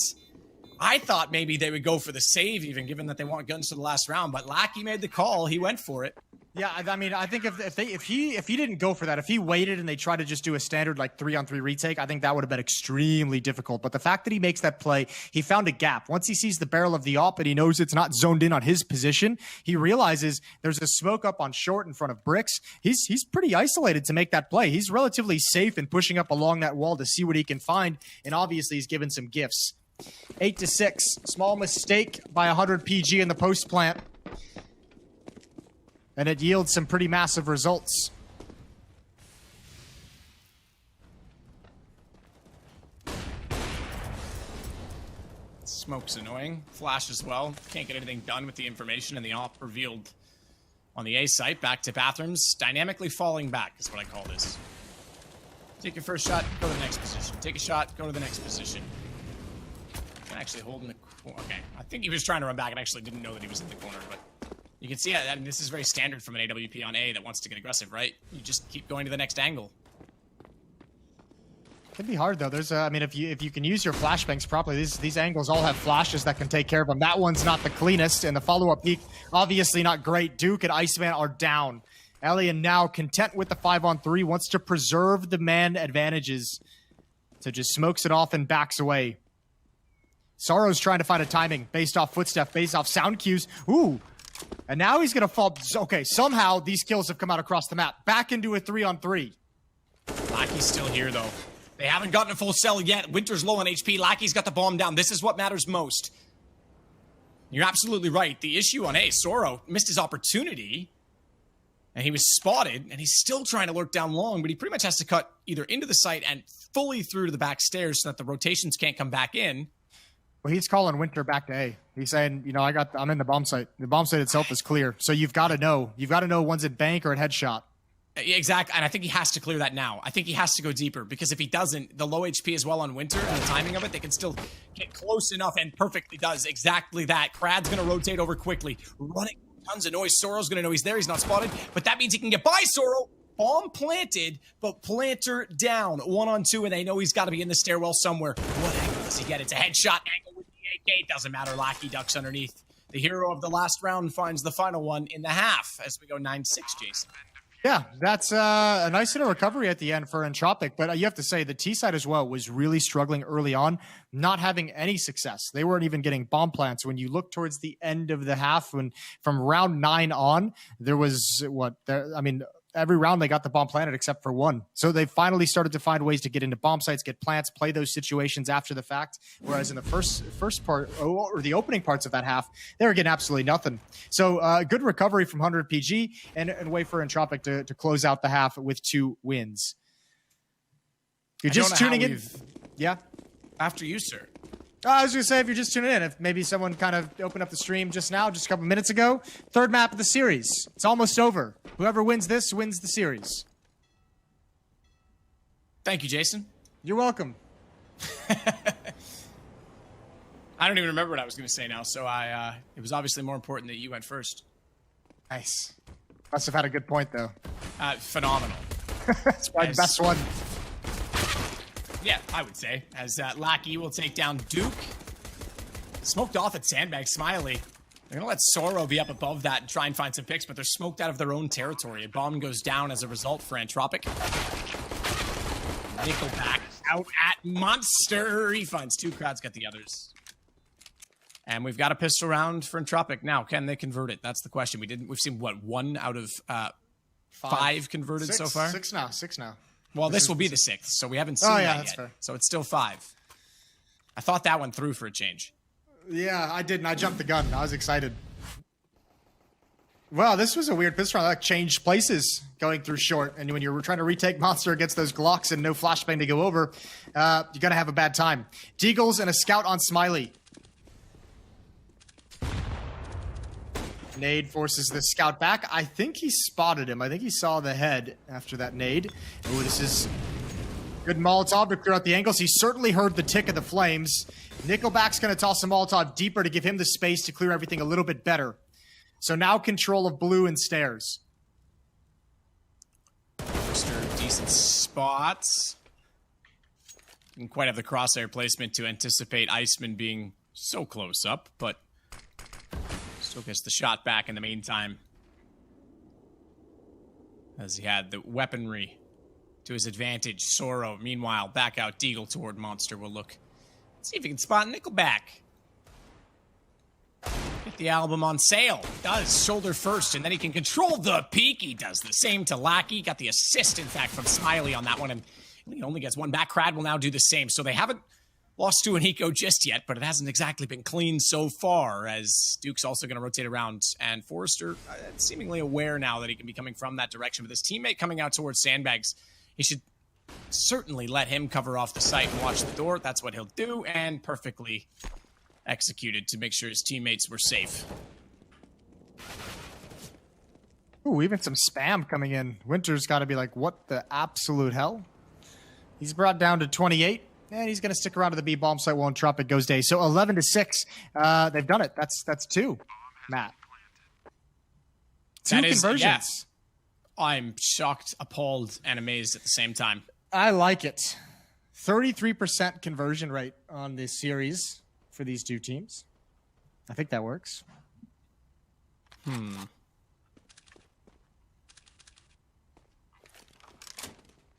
I thought maybe they would go for the save even, given that they want guns to the last round, but Lackey made the call. He went for it. Yeah, I mean, I think if he didn't go for that, if he waited and they tried to just do a standard like 3-on-3 retake, I think that would have been extremely difficult. But the fact that he makes that play, he found a gap. Once he sees the barrel of the op and he knows it's not zoned in on his position, he realizes there's a smoke up on short in front of bricks. He's pretty isolated to make that play. He's relatively safe in pushing up along that wall to see what he can find, and obviously he's given some gifts. 8-6, small mistake by 100 PG in the post plant. And it yields some pretty massive results. Smoke's annoying. Flash as well. Can't get anything done with the information, and the op revealed on the A site. Back to bathrooms. Dynamically falling back is what I call this. Take your first shot, go to the next position. Take a shot, go to the next position. Can actually hold in the corner. Okay, I think he was trying to run back and actually didn't know that he was in the corner, but you can see, I mean, this is very standard from an AWP on A that wants to get aggressive, right? You just keep going to the next angle. Can be hard though. There's, I mean, if you can use your flashbangs properly, these angles all have flashes that can take care of them. That one's not the cleanest, and the follow-up peak obviously not great. Duke and Iceman are down. Alien now content with the 5-on-3, wants to preserve the man advantages, so just smokes it off and backs away. Sorrow's trying to find a timing based off footstep, based off sound cues. Ooh. And now he's going to fall. Okay, somehow these kills have come out across the map. Back into a 3-on-3. Lackey's still here, though. They haven't gotten a full cell yet. Winter's low on HP. Lackey's got the bomb down. This is what matters most. You're absolutely right. The issue on A, Soro missed his opportunity, and he was spotted, and he's still trying to lurk down long, but he pretty much has to cut either into the site and fully through to the back stairs so that the rotations can't come back in. Well, he's calling Winter back to A. He's saying, you know, I'm in the bomb site. The bomb site itself is clear. So you've got to know. You've got to know one's at bank or at headshot. Exactly. And I think he has to clear that now. I think he has to go deeper, because if he doesn't, the low HP as well on Winter and the timing of it, they can still get close enough, and perfectly does exactly that. Crad's going to rotate over quickly. Running tons of noise. Soro's going to know he's there. He's not spotted, but that means he can get by Soro. Bomb planted, but planter down. 1-on-2, and they know he's got to be in the stairwell somewhere. What angle does he get? It's a headshot angle with the AK. Doesn't matter. Lackey ducks underneath. The hero of the last round finds the final one in the half as we go 9-6, Jason. Yeah, that's a nice little recovery at the end for Entropic, but you have to say the T side as well was really struggling early on, not having any success. They weren't even getting bomb plants. When you look towards the end of the half, when from round 9 on, there was every round they got the bomb planted except for one. So they finally started to find ways to get into bomb sites, get plants, play those situations after the fact. Whereas in the first part, or the opening parts of that half, they were getting absolutely nothing. So good recovery from 100 PG and wait for Entropic to close out the half with 2 wins. You're just tuning in. Yeah. After you, sir. I was going to say, if you're just tuning in, if maybe someone kind of opened up the stream just now, just a couple minutes ago, 3rd map of the series. It's almost over. Whoever wins this wins the series. Thank you, Jason. You're welcome. I don't even remember what I was going to say now, so it was obviously more important that you went first. Nice. Must have had a good point, though. Phenomenal. That's probably the best one. Yeah, I would say. As Lackey will take down Duke. Smoked off at Sandbag. Smiley. They're going to let Sorrow be up above that and try and find some picks, but they're smoked out of their own territory. A bomb goes down as a result for Entropic. Nickelback out at Monster. He finds 2 crowds, got the others. And we've got a pistol round for Entropic. Now, can they convert it? That's the question. We've seen, what, 1 out of 5 converted so far? 6 now. Well, this will be the 6th, so we haven't seen that that's yet. fair. So it's still 5. I thought that one through for a change. Yeah, I didn't. I jumped the gun. I was excited. Well, this was a weird pistol round. That changed places going through short. And when you're trying to retake Monster against those Glocks and no flashbang to go over, you're going to have a bad time. Deagles and a scout on Smiley. Nade forces the scout back. I think he spotted him. I think he saw the head after that nade. Oh, this is good Molotov to clear out the angles. He certainly heard the tick of the flames. Nickelback's going to toss a Molotov deeper to give him the space to clear everything a little bit better. So now control of blue and stairs. Decent spots. Didn't quite have the crosshair placement to anticipate Iceman being so close up, but still gets the shot back in the meantime. As he had the weaponry to his advantage. Sorrow, meanwhile, back out Deagle toward Monster will look. See if he can spot Nickelback. Get the album on sale. Does shoulder first, and then he can control the peak. He does the same to Lackey. Got the assist, in fact, from Smiley on that one, and he only gets one back. Crad will now do the same. So they haven't lost to an eco just yet, but it hasn't exactly been clean so far, as Duke's also going to rotate around. And Forrester seemingly aware now that he can be coming from that direction. With his teammate coming out towards Sandbags, he should certainly let him cover off the site and watch the door. That's what he'll do, and perfectly executed to make sure his teammates were safe. Ooh, even some spam coming in. Winter's got to be like, what the absolute hell? He's brought down to 28, and he's going to stick around to the B bomb site while Entropic goes day. So 11-6. They've done it. That's 2, Matt. 2 conversions. Yeah. I'm shocked, appalled, and amazed at the same time. I like it. 33% conversion rate on this series for these 2 teams. I think that works.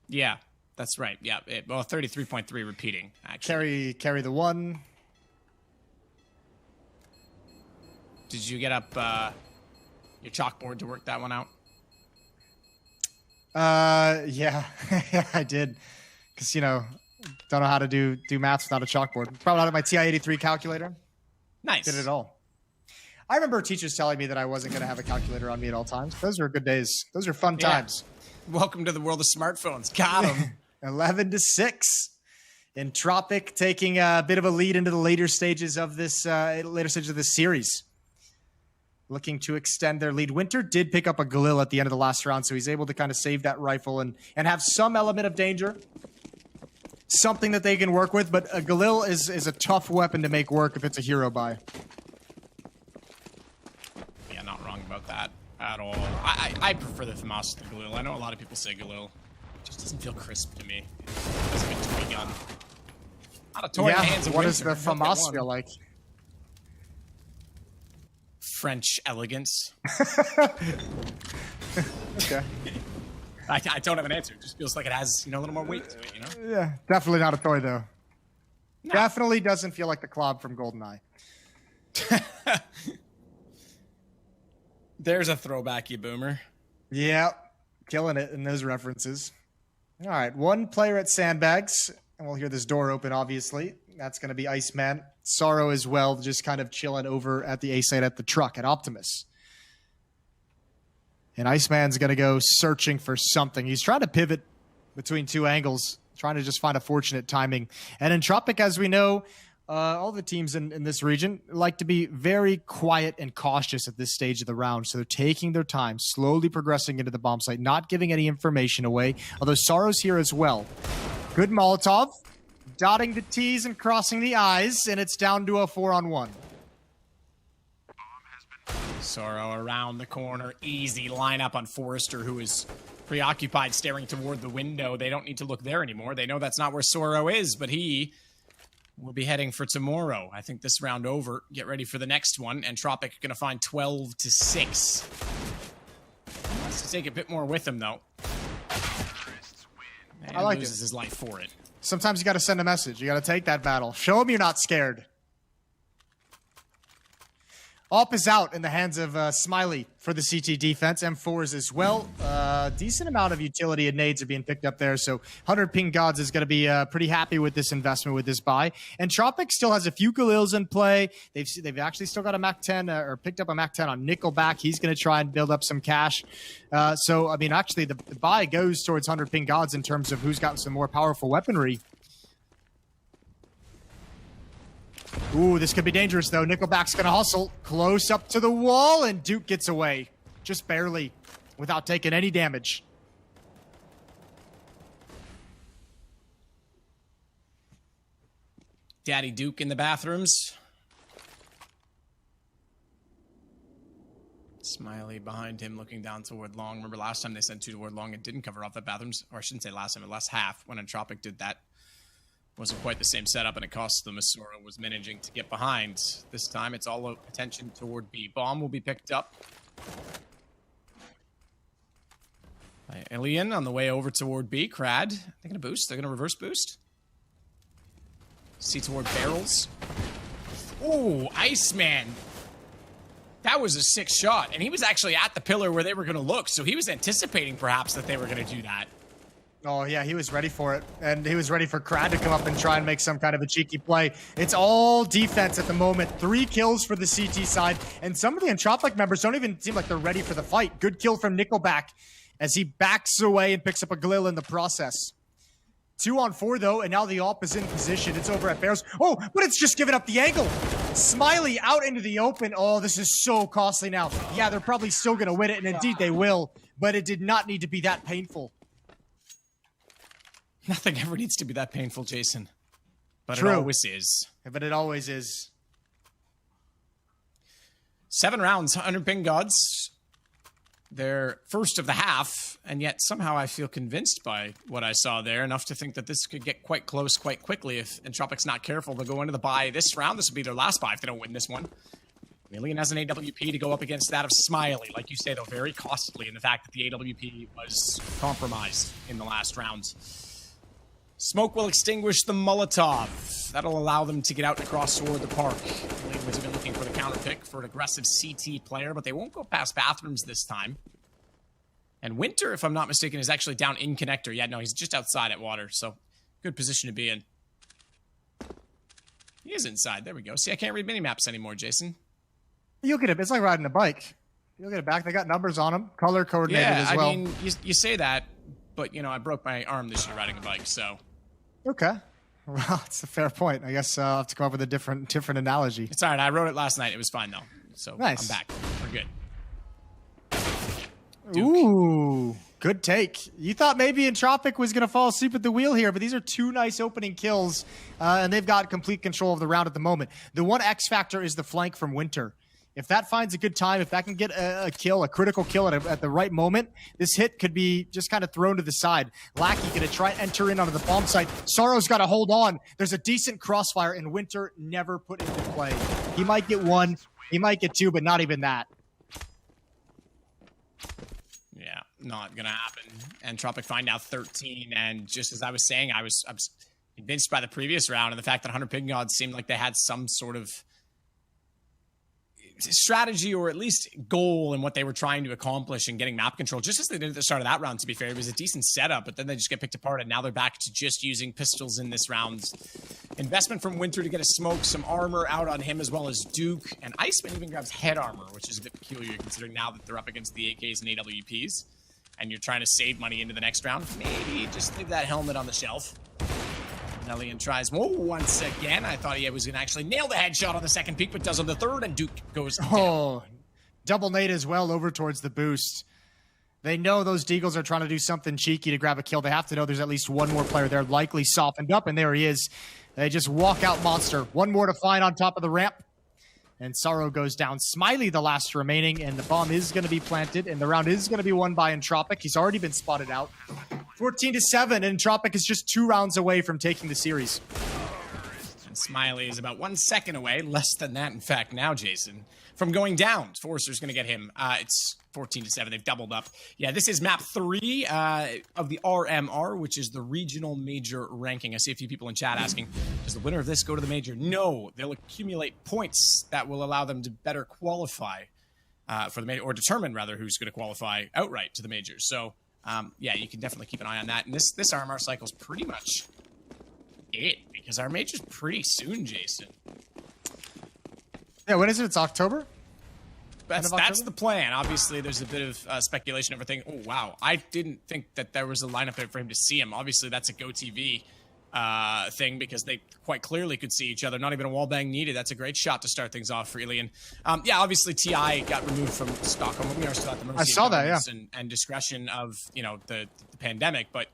Yeah, that's right. Yeah, well, 33.3 repeating, actually. Carry the 1. Did you get up your chalkboard to work that one out? Yeah, I did. Because, don't know how to do maths without a chalkboard. Probably out of my TI-83 calculator. Nice. Did it all. I remember teachers telling me that I wasn't going to have a calculator on me at all times. Those were good days. Those are fun times. Welcome to the world of smartphones. Got him. 11-6. Entropic taking a bit of a lead into the later stages of this series. Looking to extend their lead. Winter did pick up a Galil at the end of the last round, so he's able to kind of save that rifle and have some element of danger. Something that they can work with, but a Galil is a tough weapon to make work if it's a hero buy. Yeah, not wrong about that at all. I prefer the FAMAS to the Galil. I know a lot of people say Galil. It just doesn't feel crisp to me. It doesn't like a toy gun. Not a toy in the hands of what Winter. does the FAMAS feel like? French elegance. Okay. I don't have an answer. It just feels like it has, a little more weight to it, Yeah, definitely not a toy, though. No. Definitely doesn't feel like the Clob from GoldenEye. There's a throwback, you boomer. Yeah. Killing it in those references. All right, one player at Sandbags, and we'll hear this door open, obviously. That's going to be Iceman. Sorrow as well, just kind of chilling over at the A site at the truck at Optimus. And Iceman's going to go searching for something. He's trying to pivot between two angles, trying to just find a fortunate timing. And Entropic, as we know, all the teams in this region like to be very quiet and cautious at this stage of the round. So they're taking their time, slowly progressing into the bomb site, not giving any information away, although Sorrow's here as well. Good Molotov, dotting the T's and crossing the I's, and it's down to a 4-on-1. Sorrow around the corner. Easy lineup on Forrester, who is preoccupied staring toward the window. They don't need to look there anymore. They know that's not where Sorrow is, but he will be heading for tomorrow. I think this round over. Get ready for the next one. Entropic going to find 12-6. He wants to take a bit more with him, though. And I like loses it. his life for it. Sometimes you got to send a message. You got to take that battle. Show them you're not scared. Op is out in the hands of Smiley for the CT defense. M4s as well. Decent amount of utility and nades are being picked up there. So 100 Ping Gods is going to be pretty happy with this investment, with this buy. And Tropic still has a few Galils in play. They've actually still got a Mac 10 or picked up a Mac 10 on Nickelback. He's going to try and build up some cash. So, I mean, actually, the buy goes towards 100 Ping Gods in terms of who's got some more powerful weaponry. Ooh, this could be dangerous, though. Nickelback's going to hustle. Close up to the wall, and Duke gets away. Just barely, without taking any damage. Daddy Duke in the bathrooms. Smiley behind him, looking down toward Long. Remember last time they sent two toward Long and didn't cover off the bathrooms? Or I shouldn't say last time, but last half, when Entropic did that. Wasn't quite the same setup, and it cost them as Sora was managing to get behind. This time, it's all attention toward B. Bomb will be picked up by Alien on the way over toward B. Crad, they're going to boost. They're going to reverse boost. See toward barrels. Oh, Iceman. That was a sick shot, and he was actually at the pillar where they were going to look, so he was anticipating perhaps that they were going to do that. Oh, yeah, he was ready for it. And he was ready for Crad to come up and try and make some kind of a cheeky play. It's all defense at the moment. 3 kills for the CT side. And some of the Entropic members don't even seem like they're ready for the fight. Good kill from Nickelback as he backs away and picks up a Galil in the process. 2-on-4, though, and now the op is in position. It's over at Bears. Oh, but it's just giving up the angle. Smiley out into the open. Oh, this is so costly now. Yeah, they're probably still going to win it, and indeed they will. But it did not need to be that painful. Nothing ever needs to be that painful, Jason. But True. It always is. But it always is. 7 rounds, 100 Ping Gods. They're first of the half, and yet somehow I feel convinced by what I saw there, enough to think that this could get quite close quite quickly. If Entropic's not careful, they'll go into the bye this round. This will be their last bye if they don't win this one. Alien has an AWP to go up against that of Smiley. Like you say, though, very costly in the fact that the AWP was compromised in the last round. Smoke will extinguish the Molotov. That'll allow them to get out and cross toward the park. Alien was even looking for the counter pick for an aggressive CT player, but they won't go past bathrooms this time. And Winter, if I'm not mistaken, is actually down in connector. Yeah, no, he's just outside at water, so good position to be in. He is inside. There we go. See, I can't read minimaps anymore, Jason. You'll get it. It's like riding a bike. You'll get it back. They got numbers on them, color coordinated as well. I mean, you say that, but, you know, I broke my arm this year riding a bike, so. Okay. Well, it's a fair point. I guess I'll have to come up with a different analogy. It's all right. I wrote it last night. It was fine, though. So nice. I'm back. We're good. Duke. Ooh, good take. You thought maybe Entropic was going to fall asleep at the wheel here, but these are 2 nice opening kills, and they've got complete control of the round at the moment. The one X factor is the flank from Winter. If that finds a good time, if that can get a kill, a critical kill at the right moment, this hit could be just kind of thrown to the side. Lackey going to try and enter in onto the bomb site. Sorrow's got to hold on. There's a decent crossfire, and Winter never put into play. He might get 1, he might get 2, but not even that. Yeah, not going to happen. Entropic find out 13, and just as I was saying, I was convinced by the previous round and the fact that 100 Ping Gods seemed like they had some sort of strategy or at least goal in what they were trying to accomplish in getting map control, just as they did at the start of that round, to be fair. It was a decent setup, but then they just get picked apart, and now they're back to just using pistols in this round. Investment from Winter to get a smoke, some armor out on him, as well as Duke, and Iceman even grabs head armor, which is a bit peculiar considering now that they're up against the AKs and AWPs, and you're trying to save money into the next round. Maybe just leave that helmet on the shelf. Nellian tries once again. I thought he was going to actually nail the headshot on the second peek, but does on the third, and Duke goes down. Oh, double nade as well over towards the boost. They know those Deagles are trying to do something cheeky to grab a kill. They have to know there's at least one more player there, likely softened up, and there he is. They just walk out monster. One more to find on top of the ramp. And Sorrow goes down. Smiley the last remaining, and the bomb is going to be planted, and the round is going to be won by Entropic. He's already been spotted out. 14-7, and Entropic is just 2 rounds away from taking the series. And Smiley is about 1 second away, less than that, in fact, now, Jason, from going down. Forrester's going to get him. It's 14-7. They've doubled up. Yeah, this is map 3 of the RMR, which is the regional major ranking. I see a few people in chat asking, does the winner of this go to the major? No, they'll accumulate points that will allow them to better qualify for the major, or determine, rather, who's going to qualify outright to the majors. So, yeah, you can definitely keep an eye on that. And this RMR cycle is pretty much it, because our major's pretty soon, Jason. Yeah, when is it? It's October? That's the plan. Obviously, there's a bit of speculation and everything. Oh, wow. I didn't think that there was a lineup there for him to see him. Obviously, that's a GoTV thing, because they quite clearly could see each other. Not even a wallbang needed. That's a great shot to start things off for Elian. Yeah, obviously, TI got removed from Stockholm. We are still at the mercy I saw that, yeah. and discretion of, you know, the pandemic, but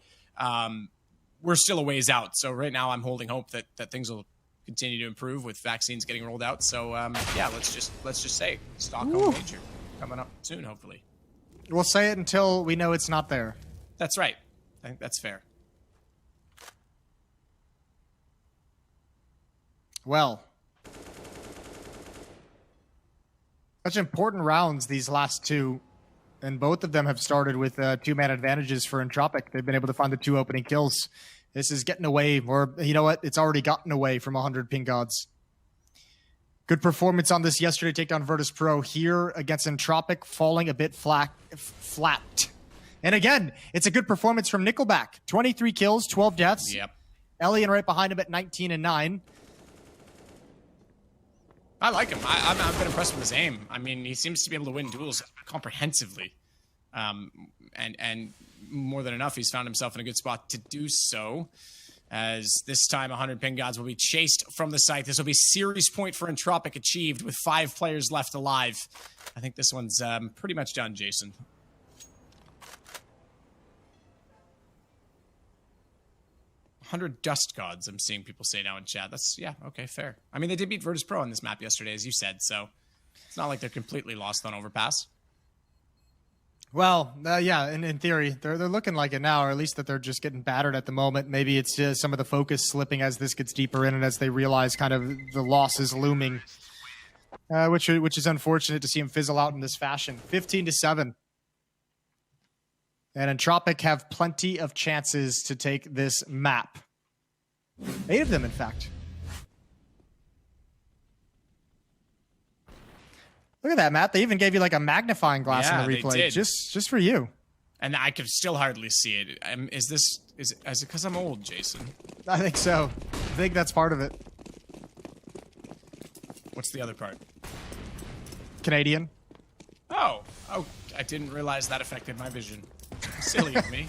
we're still a ways out. So right now, I'm holding hope that things will continue to improve with vaccines getting rolled out. So yeah, let's just say Stockholm major coming up soon, hopefully. We'll say it until we know it's not there. That's right. I think that's fair. Well, such important rounds, these last two, and both of them have started with 2-man advantages for Entropic. They've been able to find the 2 opening kills. This is getting away, or you know what? It's already gotten away from 100 ping gods. Good performance on this yesterday takedown Virtus Pro here against Entropic, falling a bit flat. And again, it's a good performance from Nickelback. 23 kills, 12 deaths. Yep. Elian right behind him at 19 and 9. I like him. I've been impressed with his aim. I mean, he seems to be able to win duels comprehensively. And more than enough, he's found himself in a good spot to do so. As this time, 100 ping gods will be chased from the site. This will be series point for Entropic achieved with 5 players left alive. I think this one's pretty much done, Jason. Dust gods, I'm seeing people say now in chat. That's, yeah, okay, fair. I mean, they did beat Virtus Pro on this map yesterday, as you said, so it's not like they're completely lost on Overpass. Well, yeah, in theory, they're looking like it now, or at least that they're just getting battered at the moment. Maybe it's just some of the focus slipping as this gets deeper in and as they realize kind of the loss is looming, which is unfortunate to see him fizzle out in this fashion. 15-7. And Entropic have plenty of chances to take this map. 8 of them, in fact. Look at that, Matt. They even gave you like a magnifying glass in the replay. They did. Just for you. And I could still hardly see it. Is it because I'm old, Jason? I think so. I think that's part of it. What's the other part? Canadian. Oh, I didn't realize that affected my vision. Silly of me.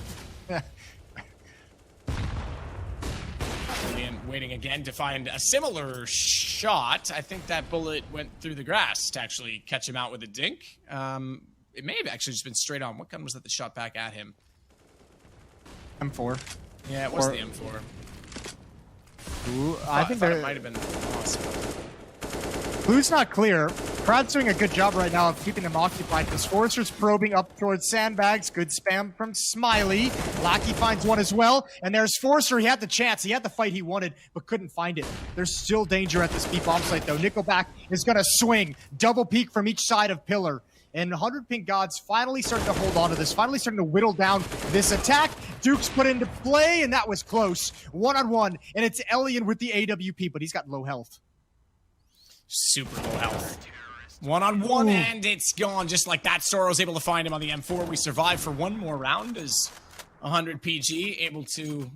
Waiting again to find a similar shot. I think that bullet went through the grass to actually catch him out with a dink. It may have actually just been straight on. What gun was that shot back at him? M4. Yeah, it was the M4. Ooh, I think it might have been awesome. Blue's not clear. Crowd's doing a good job right now of keeping them occupied. This Forrester's probing up towards sandbags. Good spam from Smiley. Lackey finds one as well. And there's Forrester. He had the chance. He had the fight he wanted, but couldn't find it. There's still danger at this B-bomb site, though. Nickelback is going to swing. Double peek from each side of Pillar. And 100 ping gods finally starting to hold on to this, finally starting to whittle down this attack. Duke's put into play, and that was close. 1-on-1, and it's Elian with the AWP, but he's got low health. Super low health. One-on-one, and it's gone just like that. Soro's able to find him on the M4. We survive for one more round as 100 PG able to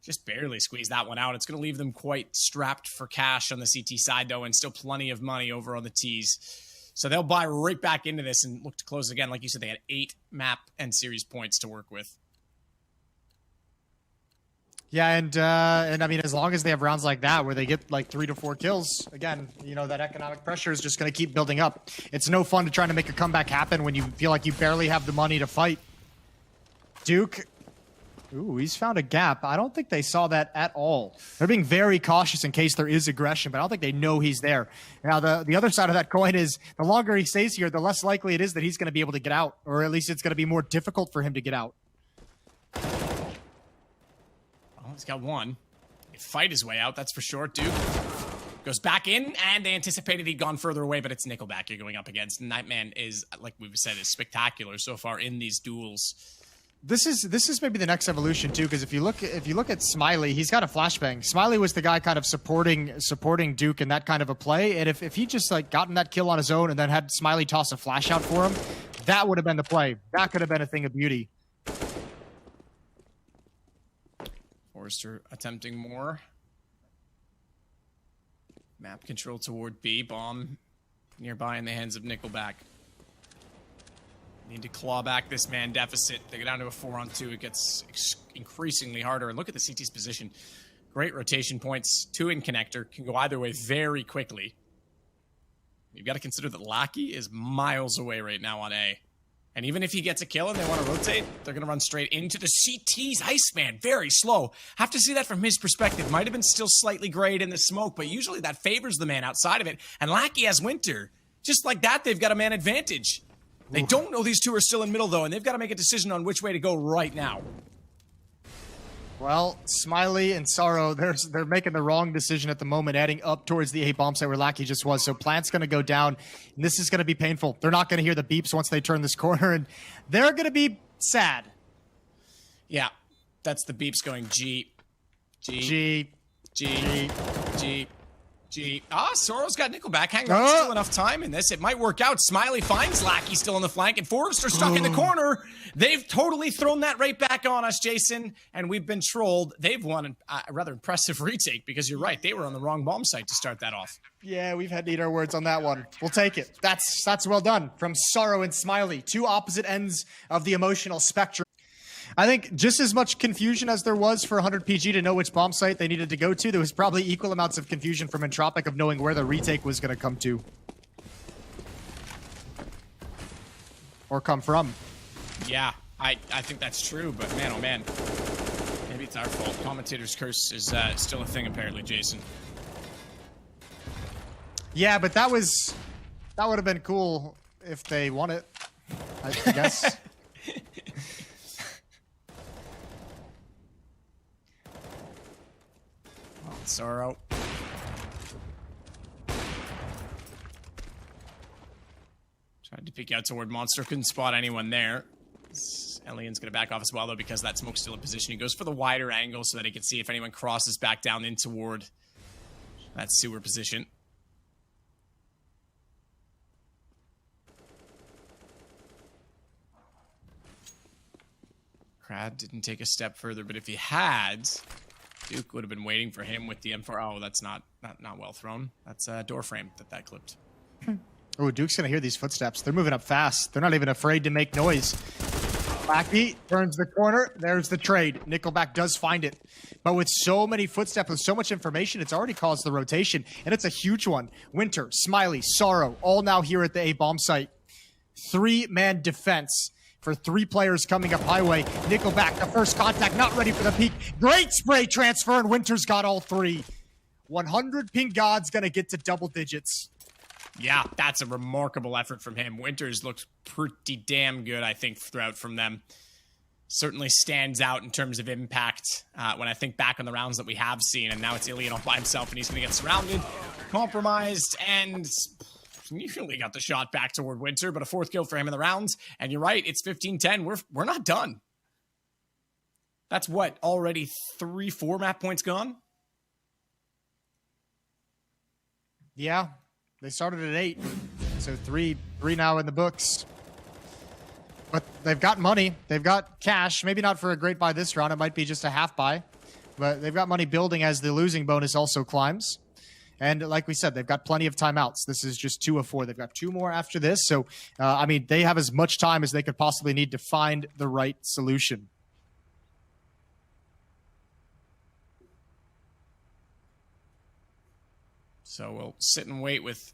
just barely squeeze that one out. It's going to leave them quite strapped for cash on the CT side, though, and still plenty of money over on the Ts. So they'll buy right back into this and look to close again. Like you said, they had 8 map and series points to work with. Yeah, and I mean, as long as they have rounds like that where they get like 3 to 4 kills, again, you know, that economic pressure is just going to keep building up. It's no fun to try to make a comeback happen when you feel like you barely have the money to fight. Duke, ooh, he's found a gap. I don't think they saw that at all. They're being very cautious in case there is aggression, but I don't think they know he's there. Now, the other side of that coin is the longer he stays here, the less likely it is that he's going to be able to get out, or at least it's going to be more difficult for him to get out. He's got one. He'd fight his way out, that's for sure. Duke goes back in, and they anticipated he'd gone further away, but it's Nickelback you're going up against. And that man is, like we've said, is spectacular so far in these duels. This is maybe the next evolution too, because if you look at Smiley, he's got a flashbang. Smiley was the guy kind of supporting Duke in that kind of a play, and if he just like gotten that kill on his own and then had Smiley toss a flash out for him, that would have been the play. That could have been a thing of beauty. Forrester attempting more. Map control toward B. Bomb nearby in the hands of Nickelback. Need to claw back this man deficit. They go down to a 4-on-2. It gets increasingly harder. And look at the CT's position. Great rotation points. 2 in connector. Can go either way very quickly. You've got to consider that Lackey is miles away right now on A. And even if he gets a kill and they want to rotate, they're going to run straight into the CT's Iceman. Very slow. Have to see that from his perspective. Might have been still slightly grayed in the smoke, but usually that favors the man outside of it. And Lackey has Winter. Just like that, they've got a man advantage. They don't know these two are still in middle, though, and they've got to make a decision on which way to go right now. Well, Smiley and Sorrow, they're making the wrong decision at the moment, adding up towards the A bomb site where Lackey just was. So Plant's going to go down, and this is going to be painful. They're not going to hear the beeps once they turn this corner, and they're going to be sad. Yeah, that's the beeps going G, G, G, G, G, G, G. Sorrow's got Nickelback. Hang on, still enough time in this. It might work out. Smiley finds Lackey still on the flank, and Forrester stuck in the corner. They've totally thrown that right back on us, Jason, and we've been trolled. They've won a rather impressive retake, because you're right, they were on the wrong bomb site to start that off. Yeah, we've had to eat our words on that one. We'll take it. That's well done from Sorrow and Smiley, 2 opposite ends of the emotional spectrum. I think just as much confusion as there was for 100 PG to know which bomb site they needed to go to, there was probably equal amounts of confusion from Entropic of knowing where the retake was going to come to. Or come from. Yeah, I think that's true, but man, oh man. Maybe it's our fault. Commentator's curse is still a thing, apparently, Jason. Yeah, but that would have been cool if they won it, I guess. Sorrow. Tried to peek out toward Monster. Couldn't spot anyone there. Elian's going to back off as well, though, because that smoke's still in position. He goes for the wider angle so that he can see if anyone crosses back down in toward that sewer position. Crad didn't take a step further, but if he had, Duke would have been waiting for him with the M4. Oh, that's not well thrown. That's a door frame that clipped. Oh, Duke's going to hear these footsteps. They're moving up fast. They're not even afraid to make noise. Lackey turns the corner. There's the trade. Nickelback does find it. But with so many footsteps, with so much information, it's already caused the rotation. And it's a huge one. Winter, Smiley, Sorrow, all now here at the A bomb site. 3-man defense for 3 players coming up highway. Nickelback, the first contact, not ready for the peak. Great spray transfer, and Winter's got all 3. 100 ping gods gonna get to double digits. Yeah, that's a remarkable effort from him. Winters looked pretty damn good, I think, throughout from them. Certainly stands out in terms of impact when I think back on the rounds that we have seen, and now it's Ilian all by himself, and he's going to get surrounded, compromised, and nearly got the shot back toward Winter, but a 4th kill for him in the rounds. And you're right, it's 15-10. We're not done. That's what, already 3-4 map points gone? Yeah, they started at 8. So three now in the books. But they've got money. They've got cash. Maybe not for a great buy this round. It might be just a half buy. But they've got money building as the losing bonus also climbs. And like we said, they've got plenty of timeouts. This is just 2 of 4. They've got 2 more after this. So, I mean, they have as much time as they could possibly need to find the right solution. So we'll sit and wait with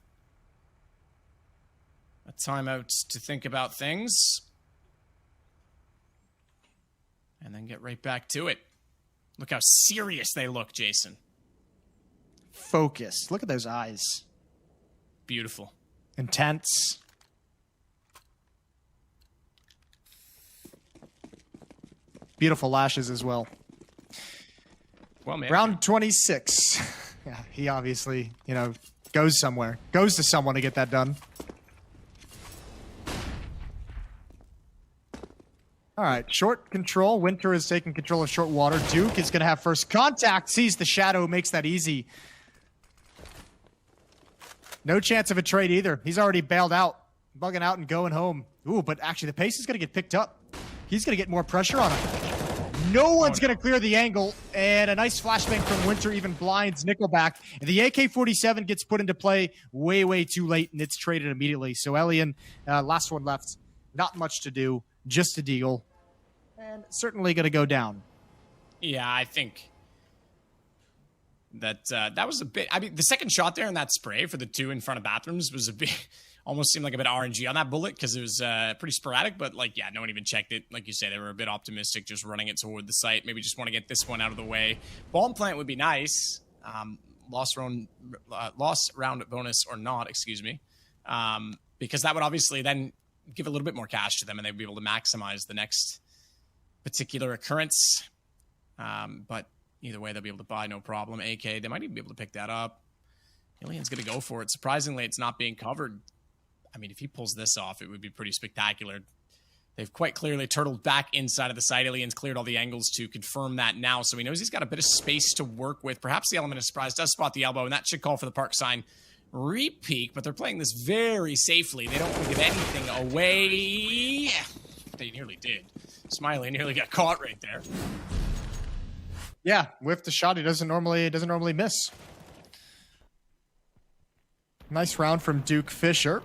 a timeout to think about things. And then get right back to it. Look how serious they look, Jason. Focused. Look at those eyes. Beautiful. Intense. Beautiful lashes as well. Well, man. Round 26. Yeah, he obviously, you know, goes somewhere. Goes to someone to get that done. All right, short control. Winter is taking control of short water. Duke is going to have first contact. Sees the shadow, makes that easy. No chance of a trade either. He's already bailed out, bugging out and going home. Ooh, but actually the pace is going to get picked up. He's going to get more pressure on him. No one's going to clear the angle, and a nice flashbang from Winter even blinds Nickelback. And the AK-47 gets put into play way, way too late, and it's traded immediately. So Elian, last one left. Not much to do, just a deal. And certainly going to go down. Yeah, I think that that was a bit... I mean, the second shot there in that spray for the 2 in front of bathrooms was a bit... Almost seemed like a bit of RNG on that bullet because it was pretty sporadic, but like, yeah, no one even checked it. Like you say, they were a bit optimistic, just running it toward the site. Maybe just want to get this one out of the way. Bomb plant would be nice. Loss round bonus or not, excuse me. Because that would obviously then give a little bit more cash to them and they'd be able to maximize the next particular occurrence. But either way, they'll be able to buy no problem. AK, they might even be able to pick that up. Alien's going to go for it. Surprisingly, it's not being covered. I mean, if he pulls this off, it would be pretty spectacular. They've quite clearly turtled back inside of the site. Alien's cleared all the angles to confirm that now, so he knows he's got a bit of space to work with. Perhaps the element of surprise does spot the elbow, and that should call for the park sign repeak, but they're playing this very safely. They don't want to give anything away. They nearly did. Smiley nearly got caught right there. Yeah, whiffed the shot. He doesn't normally miss. Nice round from Duke Fisher.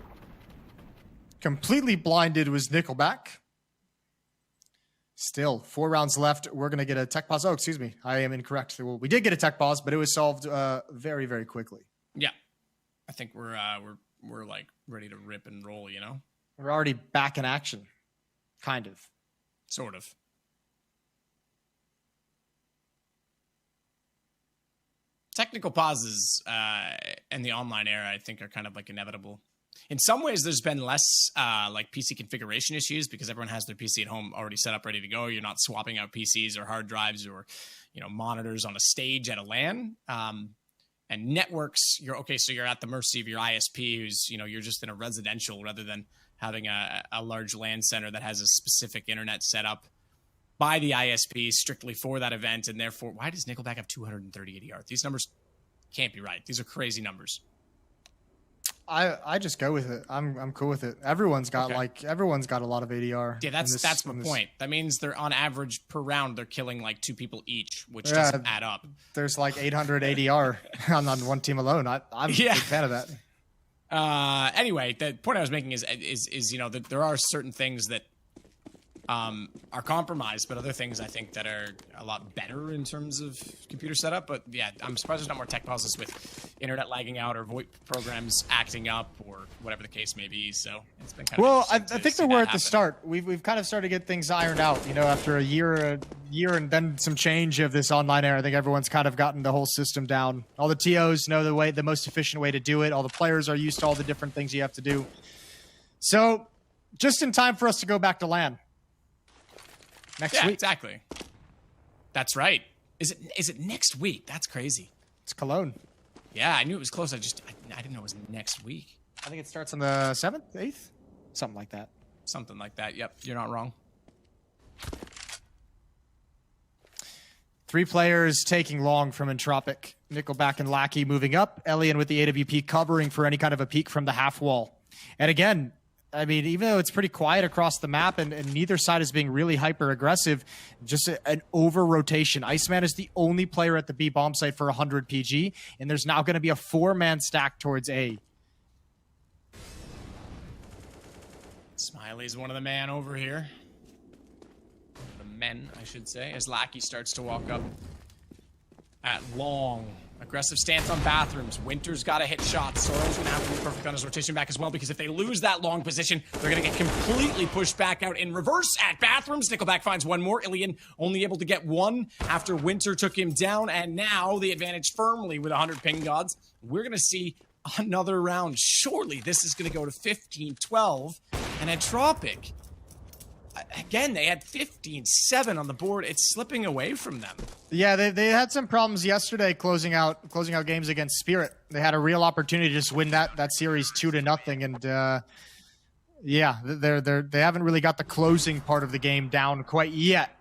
Completely blinded was Nickelback. Still, 4 rounds left. We're going to get a tech pause. Oh, excuse me. I am incorrect. Well, we did get a tech pause, but it was solved very, very quickly. Yeah. I think we're like ready to rip and roll, you know? We're already back in action. Kind of. Sort of. Technical pauses in the online era, I think, are kind of like inevitable. In some ways, there's been less like PC configuration issues because everyone has their PC at home already set up, ready to go. You're not swapping out PCs or hard drives or, you know, monitors on a stage at a LAN. And networks, you're okay. So you're at the mercy of your ISP, who's, you know, you're just in a residential rather than having a large LAN center that has a specific internet set up by the ISP strictly for that event. And therefore, why does Nickelback have 230 ADR? These numbers can't be right. These are crazy numbers. I just go with it. I'm cool with it. Everyone's got everyone's got a lot of ADR. Yeah, that's my point. That means they're on average per round they're killing like 2 people each, which doesn't add up. There's like 800 ADR on one team alone. I'm a big fan of that. Anyway, the point I was making is you know that there are certain things that are compromised, but other things I think that are a lot better in terms of computer setup. But yeah, I'm surprised there's not more tech pauses with internet lagging out or VoIP programs acting up or whatever the case may be. So it's been kind of I think that we're at the start. We've kind of started to get things ironed out. You know, after a year and then some change of this online era, I think everyone's kind of gotten the whole system down. All the TOs know the most efficient way to do it. All the players are used to all the different things you have to do. So just in time for us to go back to LAN. Next week. Exactly. That's right. Is it next week? That's crazy. It's Cologne. Yeah, I knew it was close. I didn't know it was next week. I think it starts on the 7th, 8th? Something like that. Something like that. Yep, you're not wrong. 3 players taking long from Entropic. Nickelback and Lackey moving up. Elian with the AWP covering for any kind of a peek from the half wall. And again, I mean, even though it's pretty quiet across the map and neither side is being really hyper-aggressive, just an over-rotation. Iceman is the only player at the B bomb site for 100 PG, and there's now going to be a 4-man stack towards A. Smiley's one of the man over here. The men, I should say, as Lackey starts to walk up at long. Aggressive stance on bathrooms. Winter's got to hit shots. Soro's going to have to be perfect on his rotation back as well, because if they lose that long position, they're going to get completely pushed back out in reverse at bathrooms. Nickelback finds one more. Ilian only able to get one after Winter took him down, and now the advantage firmly with 100 ping gods. We're going to see another round. Surely this is going to go to 15-12, and at Tropic, again, they had 15-7 on the board. It's slipping away from them. Yeah, they had some problems yesterday closing out games against Spirit. They had a real opportunity to just win that series 2-0, and yeah, they haven't really got the closing part of the game down quite yet.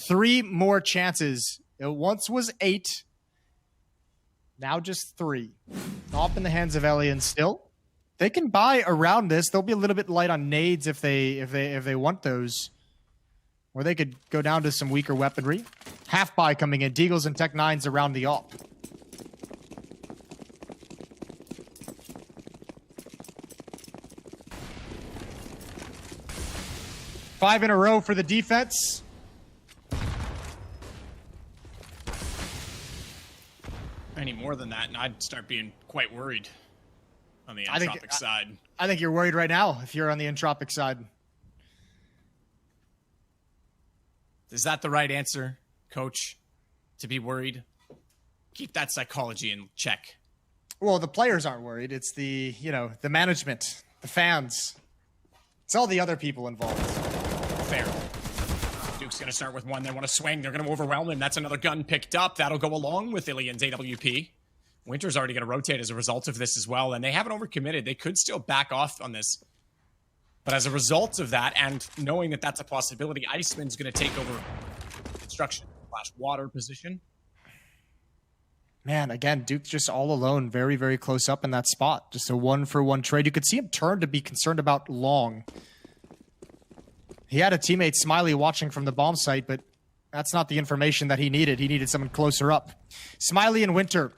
3 more chances. It once was 8, now just 3. Off in the hands of Elian still. They can buy around this. They'll be a little bit light on nades if they want those. Or they could go down to some weaker weaponry. Half buy coming in. Deagles and Tech 9s around the op. Five in a row for the defense. Any more than that, and I'd start being quite worried on the Entropic side. I think you're worried right now if you're on the Entropic side. Is that the right answer, Coach? To be worried? Keep that psychology in check. Well, the players aren't worried. It's the management, the fans. It's all the other people involved. Fair. Duke's going to start with one. They want to swing. They're going to overwhelm him. That's another gun picked up. That'll go along with Ilian's AWP. Winter's already going to rotate as a result of this as well, and they haven't overcommitted. They could still back off on this. But as a result of that, and knowing that that's a possibility, Iceman's going to take over construction/water position. Man, again, Duke just all alone, very, very close up in that spot. Just a 1-for-1 trade. You could see him turn to be concerned about long. He had a teammate, Smiley, watching from the bomb site, but that's not the information that he needed. He needed someone closer up. Smiley and Winter.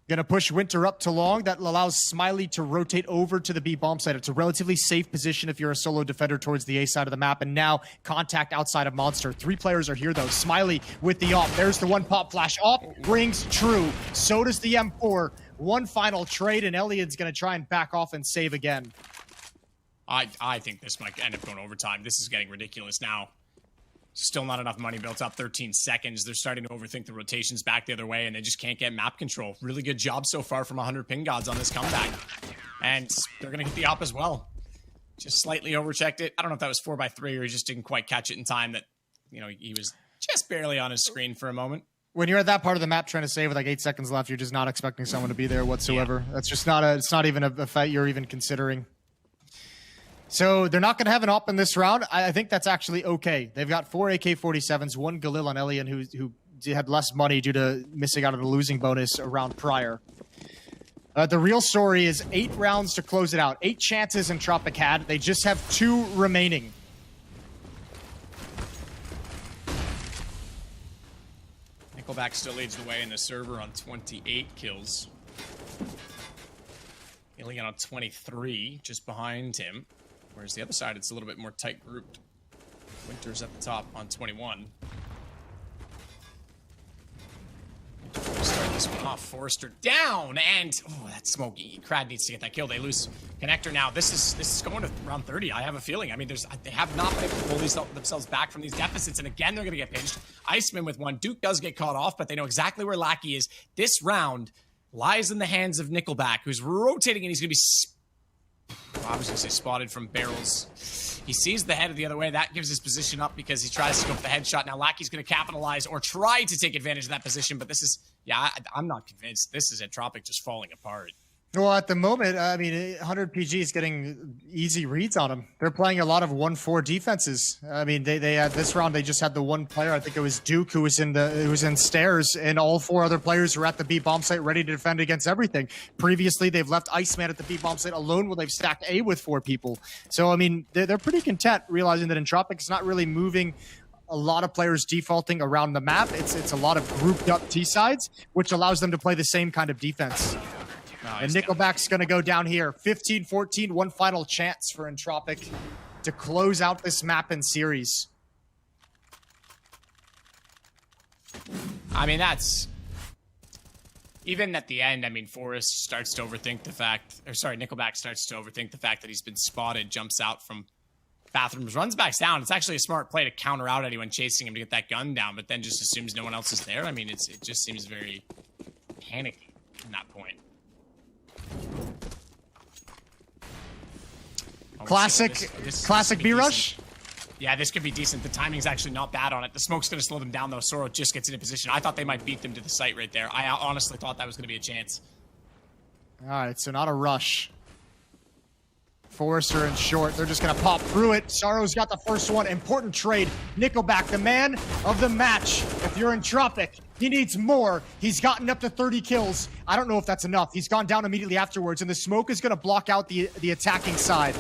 Going to push Winter up to long. That allows Smiley to rotate over to the B bomb site. It's a relatively safe position if you're a solo defender towards the A side of the map. And now contact outside of Monster. 3 players are here, though. Smiley with the op. There's the one pop flash. Op rings true. So does the M4. One final trade, and Elian's going to try and back off and save again. I think this might end up going overtime. This is getting ridiculous now. Still not enough money built up. 13 seconds. They're starting to overthink the rotations back the other way, and they just can't get map control. Really good job so far from 100 ping gods on this comeback. And they're going to get the op as well. Just slightly overchecked it. I don't know if that was 4x3 or he just didn't quite catch it in time that, he was just barely on his screen for a moment. When you're at that part of the map trying to save with like 8 seconds left, you're just not expecting someone to be there whatsoever. Yeah. That's just it's not even a fight you're even considering. So they're not going to have an op in this round. I think that's actually okay. They've got 4 AK-47s, 1 Galil on Elian, who had less money due to missing out on the losing bonus a round prior. The real story is 8 rounds to close it out. 8 chances Entropic had. They just have 2 remaining. Nickelback still leads the way in the server on 28 kills. Ilian on 23, just behind him. Whereas the other side, it's a little bit more tight grouped. Winter's at the top on 21. Start this one off. Forrester down, and that smoky. Crad needs to get that kill. They lose connector now. This is going to round 30. I have a feeling. I mean, they have not been able to pull themselves back from these deficits, and again, they're going to get pinched. Iceman with one. Duke does get caught off, but they know exactly where Lackey is. This round lies in the hands of Nickelback, who's rotating, and he's going to be I was going to say spotted from barrels. He sees the head of the other way. That gives his position up because he tries to go for the headshot. Now Lackey's going to capitalize or try to take advantage of that position, but this is, I'm not convinced. This is Entropic just falling apart. Well, at the moment, I mean, 100 PG is getting easy reads on them. They're playing a lot of 1-4 defenses. I mean, they had this round. They just had the one player. I think it was Duke who was in stairs, and all 4 other players were at the B bomb site ready to defend against everything. Previously, they've left Iceman at the B bomb site alone when they've stacked A with 4 people. So I mean, they're pretty content realizing that Entropic is not really moving a lot of players defaulting around the map. It's a lot of grouped up T sides, which allows them to play the same kind of defense. And Nickelback's going to go down here. 15-14, one final chance for Entropic to close out this map and series. I mean, that's... Even at the end, I mean, Forrest starts to overthink the fact... Or sorry, Nickelback starts to overthink the fact that he's been spotted, jumps out from bathrooms, runs back down. It's actually a smart play to counter out anyone chasing him to get that gun down, but then just assumes no one else is there. I mean, it just seems very panicky at that point. Classic B-Rush? Yeah, this could be decent. The timing's actually not bad on it. The smoke's going to slow them down, though. Soro just gets into position. I thought they might beat them to the site right there. I honestly thought that was going to be a chance. All right, so not a rush. Forrester and Short, they're just going to pop through it. Soro's got the first one. Important trade. Nickelback, the man of the match. If you're Entropic, he needs more. He's gotten up to 30 kills. I don't know if that's enough. He's gone down immediately afterwards, and the smoke is going to block out the attacking side.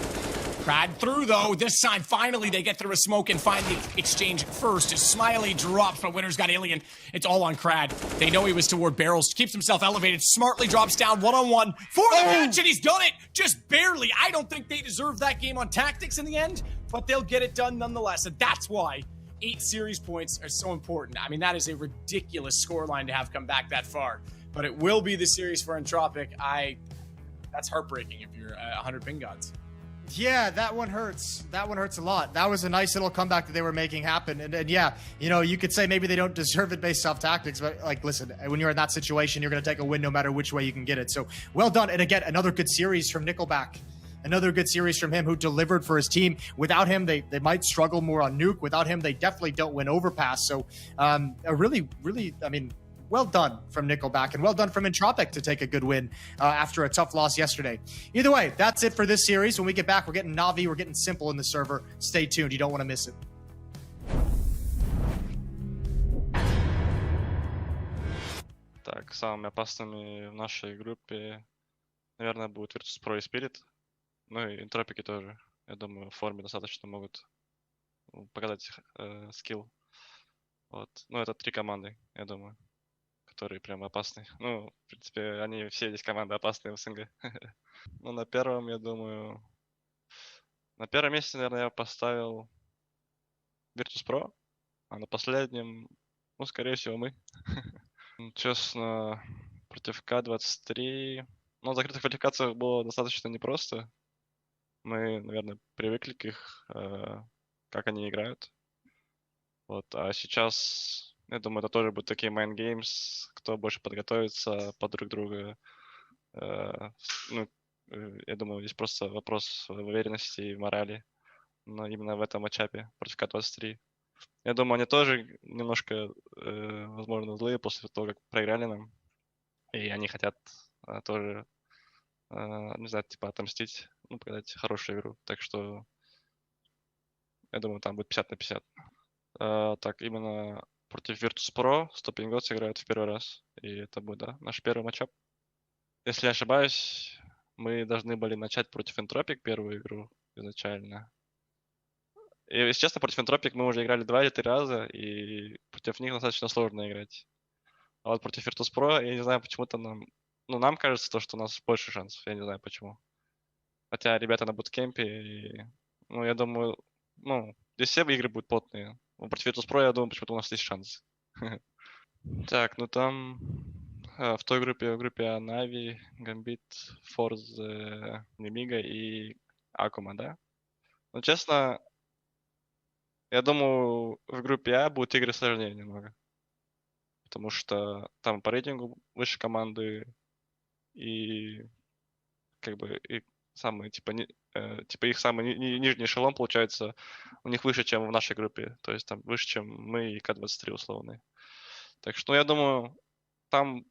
Crad through, though. This time, finally, they get through a smoke and find the exchange first. As Smiley drops, but Winner's got Alien. It's all on Crad. They know he was toward barrels. Keeps himself elevated. Smartly drops down one-on-one for the match, and he's done it. Just barely. I don't think they deserve that game on tactics in the end, but they'll get it done nonetheless. And that's why 8 series points are so important. I mean, that is a ridiculous scoreline to have come back that far. But it will be the series for Entropic. That's heartbreaking if you're 100 ping gods. Yeah, that one hurts. That one hurts a lot. That was a nice little comeback that they were making happen. And yeah, you know, you could say maybe they don't deserve it based off tactics, but like, listen, when you're in that situation, you're going to take a win no matter which way you can get it. So well done. And again, another good series from Nickelback. Another good series from him who delivered for his team. Without him, they might struggle more on Nuke. Without him, they definitely don't win Overpass. So a really, I mean, well done from Nickelback, and well done from Entropic to take a good win after a tough loss yesterday. Either way, that's it for this series. When we get back, we're getting Navi, we're getting Simple in the server. Stay tuned. You don't want to miss it. Так, самыми опасными в нашей группе, наверное, будут Virtus.pro и Spirit. Ну и Энтропики тоже. Я думаю, в форме достаточно могут показать скилл. Вот. Ну, это 3 команды, я думаю, которые прям опасны. Ну, в принципе, они все здесь команды опасные в СНГ. Ну, на первом, я думаю... На первом месте, наверное, я поставил Virtus.pro, а на последнем, ну, скорее всего, мы. Честно, против К-23... Ну, в закрытых квалификациях было достаточно непросто. Мы, наверное, привыкли к их, как они играют. Вот, а сейчас, я думаю, это тоже будут такие main games, кто больше подготовится под друг друга. Ну, я думаю, здесь просто вопрос в уверенности и в морали, но именно в этом матчапе против К-23. Я думаю, они тоже немножко, возможно, злые после того, как проиграли нам, и они хотят тоже, не знаю, типа отомстить, ну, показать хорошую игру. Так что, я думаю, там будет 50 на 50. Так, именно против Virtus.pro 100 пингов сыграют в первый раз. И это будет, да, наш первый матчап. Если я ошибаюсь, мы должны были начать против Entropic первую игру изначально. И, если честно, против Entropic мы уже играли 2 или 3 раза, и против них достаточно сложно играть. А вот против Virtus.pro, я не знаю, почему-то нам кажется то, что у нас больше шансов. Я не знаю почему. Хотя ребята на буткемпе, и, ну, я думаю, ну, здесь все игры будут плотные. Против Virtus.pro, я думаю, почему-то у нас есть шанс. Так, ну там в той группе, в группе Navi, Gambit, Force, Nemiga и Akuma, да? Ну, честно, я думаю, в группе А будут игры сложнее немного. Потому что там по рейтингу выше команды, и как бы и самый, типа их самый нижний эшелон, получается, у них выше, чем в нашей группе. То есть там выше, чем мы и К-23 условные. Так что, я думаю, там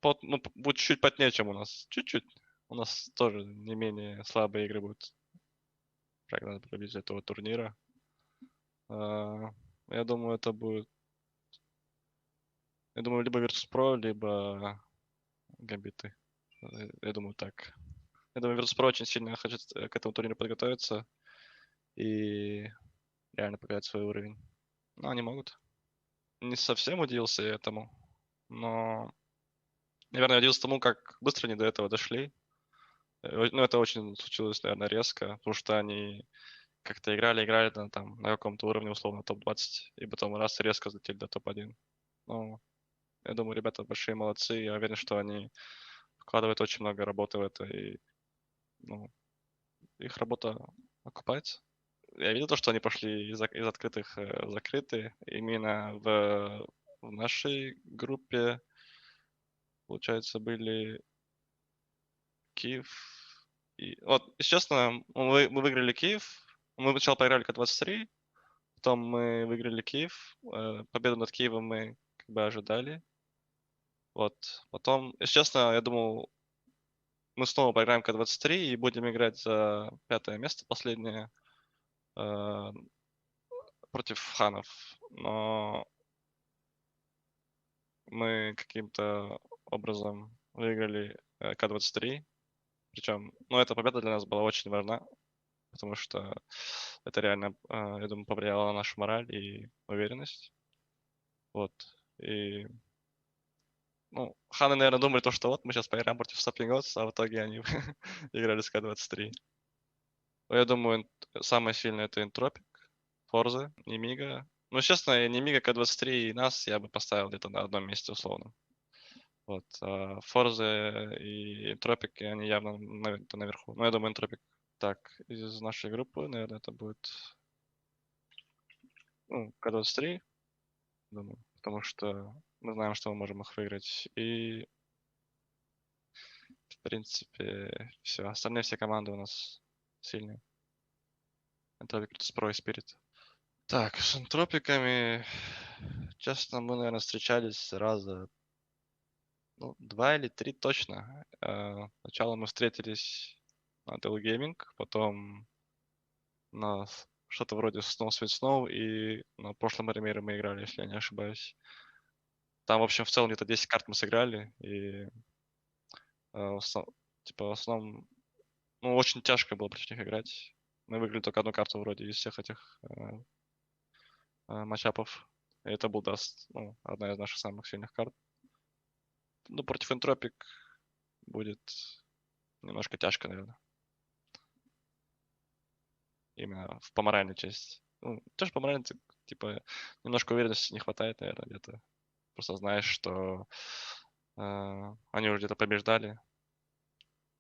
будет чуть-чуть потнее, чем у нас. Чуть-чуть. у нас тоже не менее слабые игры будут. Прогноз приблизительно этого турнира. Я думаю, это будет... Я думаю, либо Virtus.pro, либо Гамбиты. Я думаю, так. Я думаю, Virtus.pro очень сильно хочет к этому турниру подготовиться и реально показать свой уровень. Но они могут. Не совсем удивился я этому, но, наверное, удивился тому, как быстро они до этого дошли. Ну, это очень случилось, наверное, резко, потому что они как-то играли там, на каком-то уровне, условно, топ-20, и потом раз резко взлетели до топ-1. Ну, я думаю, ребята большие молодцы, я уверен, что они вкладывают очень много работы в это, и ну, их работа окупается. Я видел то, что они пошли из открытых в закрытые. Именно в нашей группе, получается, были Киев. И... Вот, если честно, мы выиграли Киев. Мы сначала проиграли К-23, потом мы выиграли Киев. Победу над Киевом мы как бы ожидали. Вот. Потом, если честно, я думал, мы снова проиграем К-23 и будем играть за 5-е место последнее против ханов. Но мы каким-то образом выиграли К-23. Причем, ну, эта победа для нас была очень важна, потому что это реально, я думаю, повлияло на нашу мораль и уверенность. Вот. И, ну, ханы, наверное, думали то, что вот мы сейчас поиграем против Stopping Gods, а в итоге они играли с К-23. Я думаю, самое сильное это Энтропик, Форза, Немига. Ну, честно, Немига, К-23 и нас я бы поставил где-то на одном месте условно. Вот. Форза и Энтропик, они явно наверху. Но я думаю, Энтропик так, из нашей группы, наверное, это будет К-23, думаю, потому что мы знаем, что мы можем их выиграть. И, в принципе, все. Остальные все команды у нас сильные. Энтропик, Virtus.pro и Spirit. Так, с энтропиками, честно, мы, наверное, встречались раза 2 или 3 точно. Сначала мы встретились на Dell Gaming, потом на что-то вроде Snow Sweet Snow, и на прошлом RMR мы играли, если я не ошибаюсь. Там, в общем, в целом где-то 10 карт мы сыграли, и в основном, ну, очень тяжко было против них играть. Мы выиграли только одну карту вроде из всех этих матчапов. И это был одна из наших самых сильных карт. Ну, против Энтропик будет немножко тяжко, наверное. Именно в поморальной части. Ну, тоже поморальной, типа, немножко уверенности не хватает, наверное, где-то. Просто знаешь, что они уже где-то побеждали,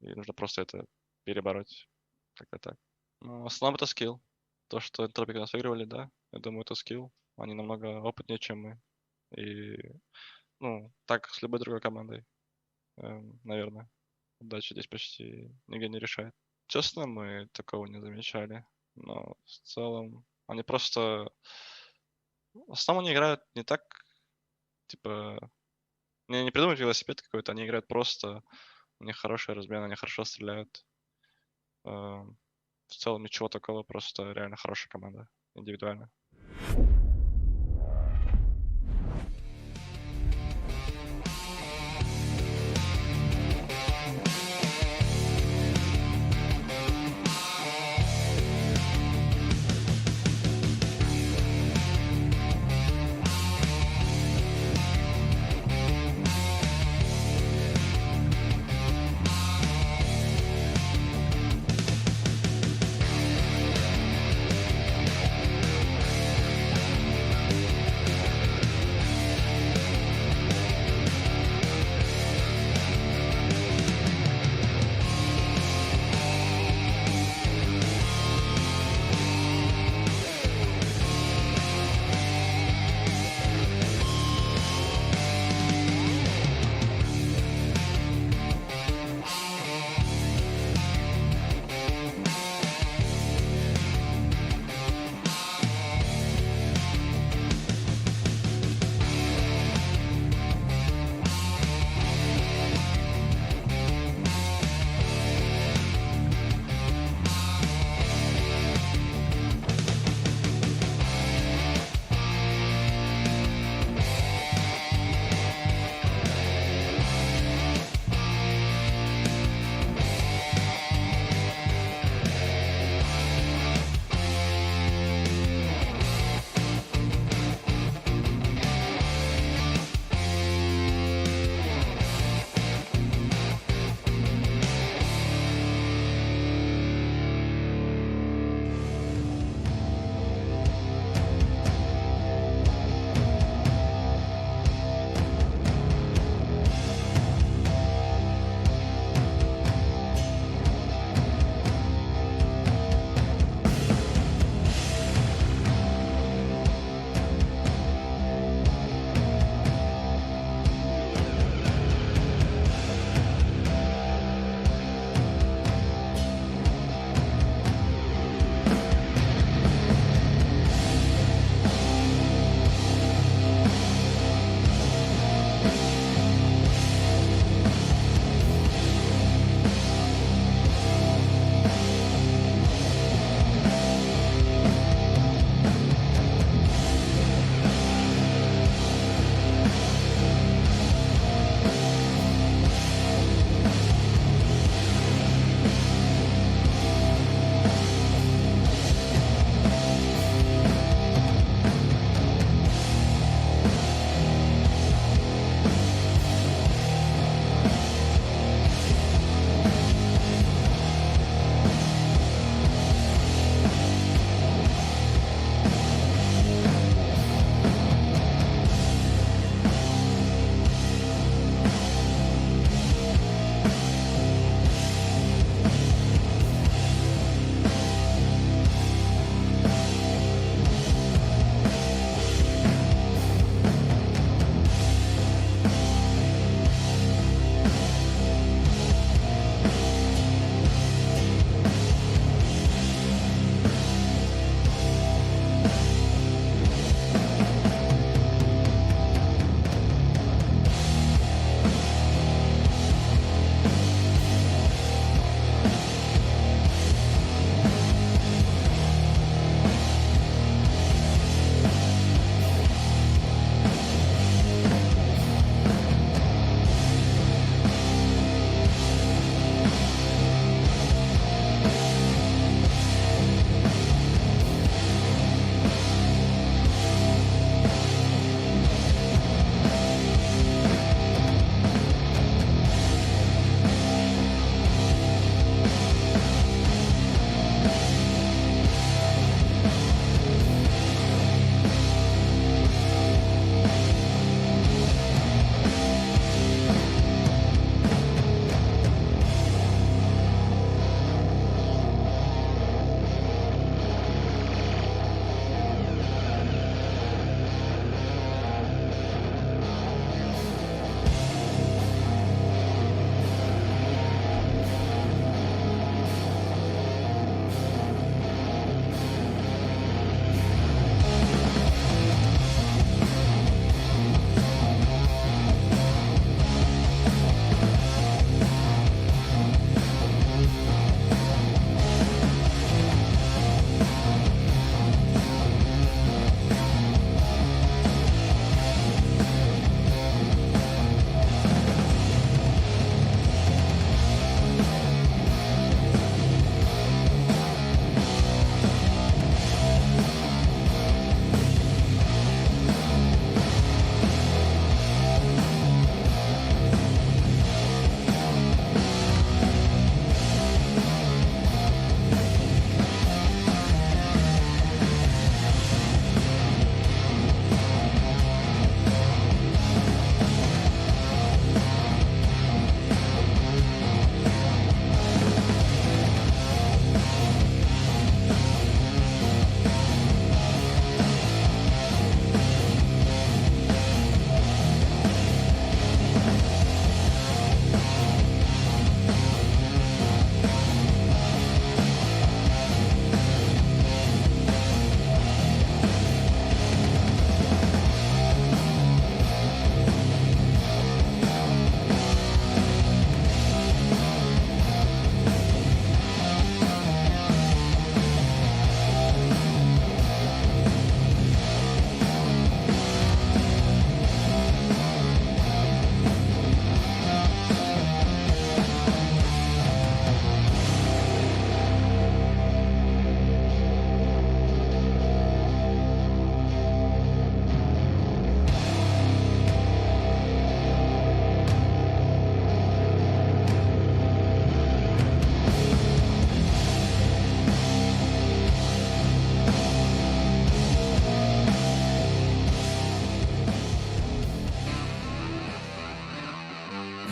и нужно просто это перебороть. Как-то так. Ну, в основном это скилл. То, что Энтропик нас выигрывали, да, я думаю, это скилл. Они намного опытнее, чем мы. И, ну, так с любой другой командой, наверное. Удача здесь почти нигде не решает. Честно, мы такого не замечали. Но в целом они просто... В основном они играют не так, типа... Не придумывают велосипед какой-то, они играют просто... У них хороший размен, они хорошо стреляют. В целом ничего такого, просто реально хорошая команда, индивидуально.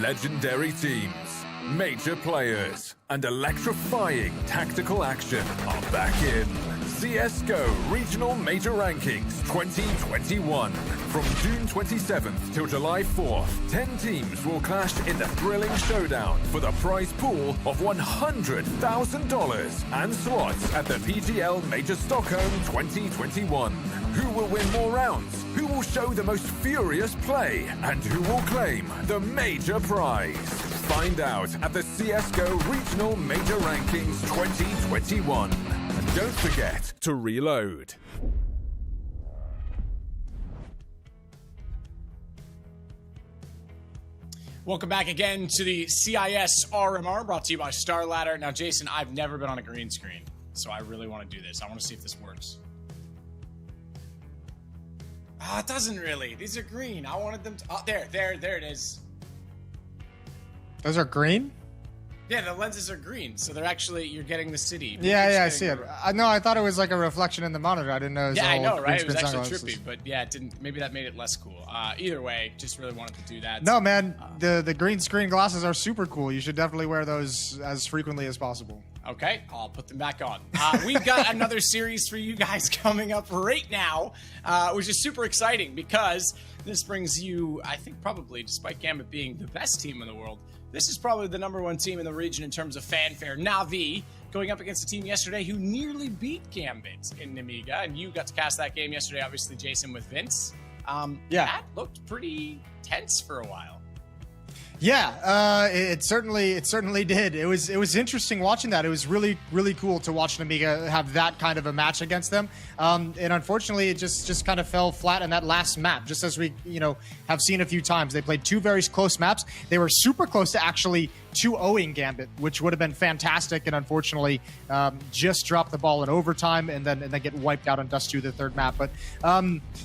Legendary teams, major players, and electrifying tactical action are back in CSGO Regional Major Rankings 2021. From June 27th till July 4th, 10 teams will clash in the thrilling showdown for the prize pool of $100,000 and slots at the PGL Major Stockholm 2021. Who will win more rounds? Who will show the most furious play? And who will claim the major prize? Find out at the CSGO Regional Major Rankings 2021. And don't forget to reload. Welcome back again to the CIS RMR, brought to you by StarLadder. Now, Jason, I've never been on a green screen, so I really want to do this. I want to see if this works. Ah, it doesn't really. These are green. I wanted them to... Oh, there it is. Those are green? Yeah, the lenses are green, so they're actually, you're getting the city. Yeah, I see it. No, I thought it was like a reflection in the monitor. I didn't know it was Yeah, I know, right? It was green actually screen sunglasses. trippy, but yeah, it didn't. Maybe that made it less cool. Either way, just really wanted to do that. No, man, the green screen glasses are super cool. You should definitely wear those as frequently as possible. Okay, I'll put them back on. We've got another series for you guys coming up right now, which is super exciting because this brings you, I think probably, despite Gambit being the best team in the world, this is probably the #1 team in the region in terms of fanfare. Navi going up against a team yesterday who nearly beat Gambit in Nemiga, and you got to cast that game yesterday, obviously, Jason, with Vince. Yeah. That looked pretty tense for a while. Yeah, it certainly did. It was interesting watching that. It was really cool to watch Nemiga have that kind of a match against them. And unfortunately, it just kind of fell flat in that last map. Just as we have seen a few times, they played two very close maps. They were super close to actually 2-0ing Gambit, which would have been fantastic, and unfortunately just dropped the ball in overtime and then get wiped out on Dust 2, the third map. But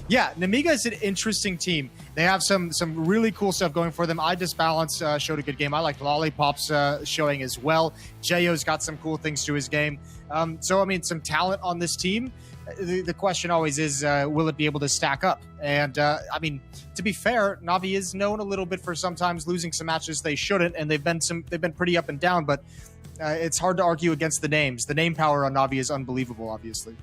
yeah, Nemiga is an interesting team. They have some really cool stuff going for them. iDisbalance showed a good game. I liked Lollipop's showing as well. Jayo's got some cool things to his game. So I mean, some talent on this team. The question always is, will it be able to stack up? And I mean, to be fair, Navi is known a little bit for sometimes losing some matches they shouldn't, and they've been pretty up and down. But it's hard to argue against the names. The name power on Navi is unbelievable, obviously.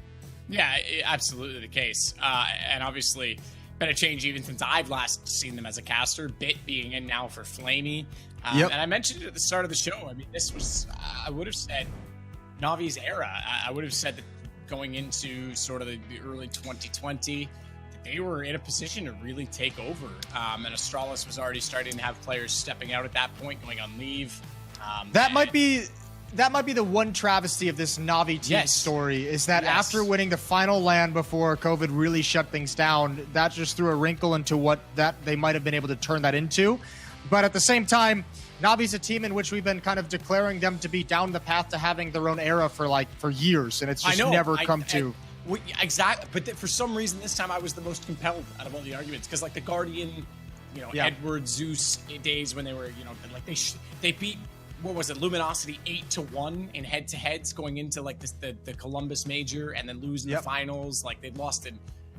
Yeah, absolutely the case. And obviously, been a change even since I've last seen them as a caster. Bit being in now for Flamey. Yep. And I mentioned it at the start of the show. I mean, this was, I would have said, Navi's era. I would have said that going into sort of the early 2020, they were in a position to really take over. And Astralis was already starting to have players stepping out at that point, going on leave. That might be the one travesty of this Navi team story, is that after winning the final LAN before COVID really shut things down, that just threw a wrinkle into what that they might have been able to turn that into. But at the same time, Navi's a team in which we've been kind of declaring them to be down the path to having their own era for years, and it's just never come to. Exactly, but for some reason this time I was the most compelled out of all the arguments, because like the Guardian, Edward, Zeus days when they were, they beat, what was it, Luminosity 8-1 in head-to-heads going into like the Columbus Major, and then losing the finals. Like they'd lost in,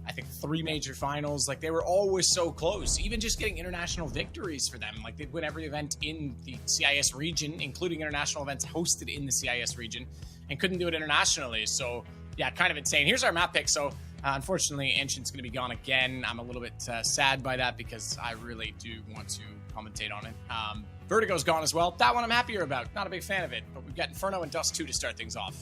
I think, 3 major finals. Like they were always so close. Even just getting international victories for them. Like they'd win every event in the CIS region, including international events hosted in the CIS region, and couldn't do it internationally. So yeah, kind of insane. Here's our map pick. So unfortunately, Ancient's going to be gone again. I'm a little bit sad by that because I really do want to commentate on it. Vertigo's gone as well. That one I'm happier about. Not a big fan of it, but we've got Inferno and Dust 2 to start things off.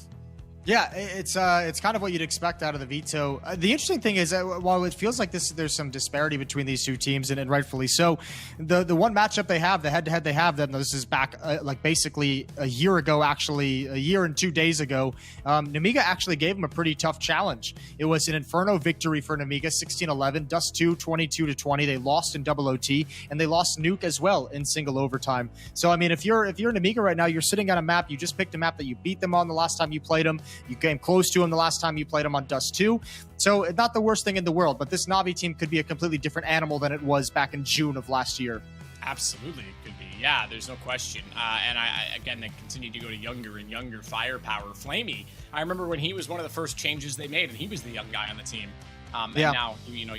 Yeah, it's kind of what you'd expect out of the Veto. The interesting thing is, while it feels like there's some disparity between these two teams, and rightfully so, the one matchup they have, the head-to-head they have, then this is back basically a year ago, actually a year and 2 days ago. Nemiga actually gave them a pretty tough challenge. It was an Inferno victory for Nemiga, 16-11, Dust 2, 22-20. They lost in double OT, and they lost Nuke as well in single overtime. So I mean, if you're Nemiga right now, you're sitting on a map. You just picked a map that you beat them on the last time you played them. You came close to him the last time you played him on Dust 2. So not the worst thing in the world, but this Navi team could be a completely different animal than it was back in June of last year. Absolutely, it could be. Yeah, there's no question. And again, they continue to go to younger and younger firepower. Flamey, I remember when he was one of the first changes they made, and he was the young guy on the team. And now,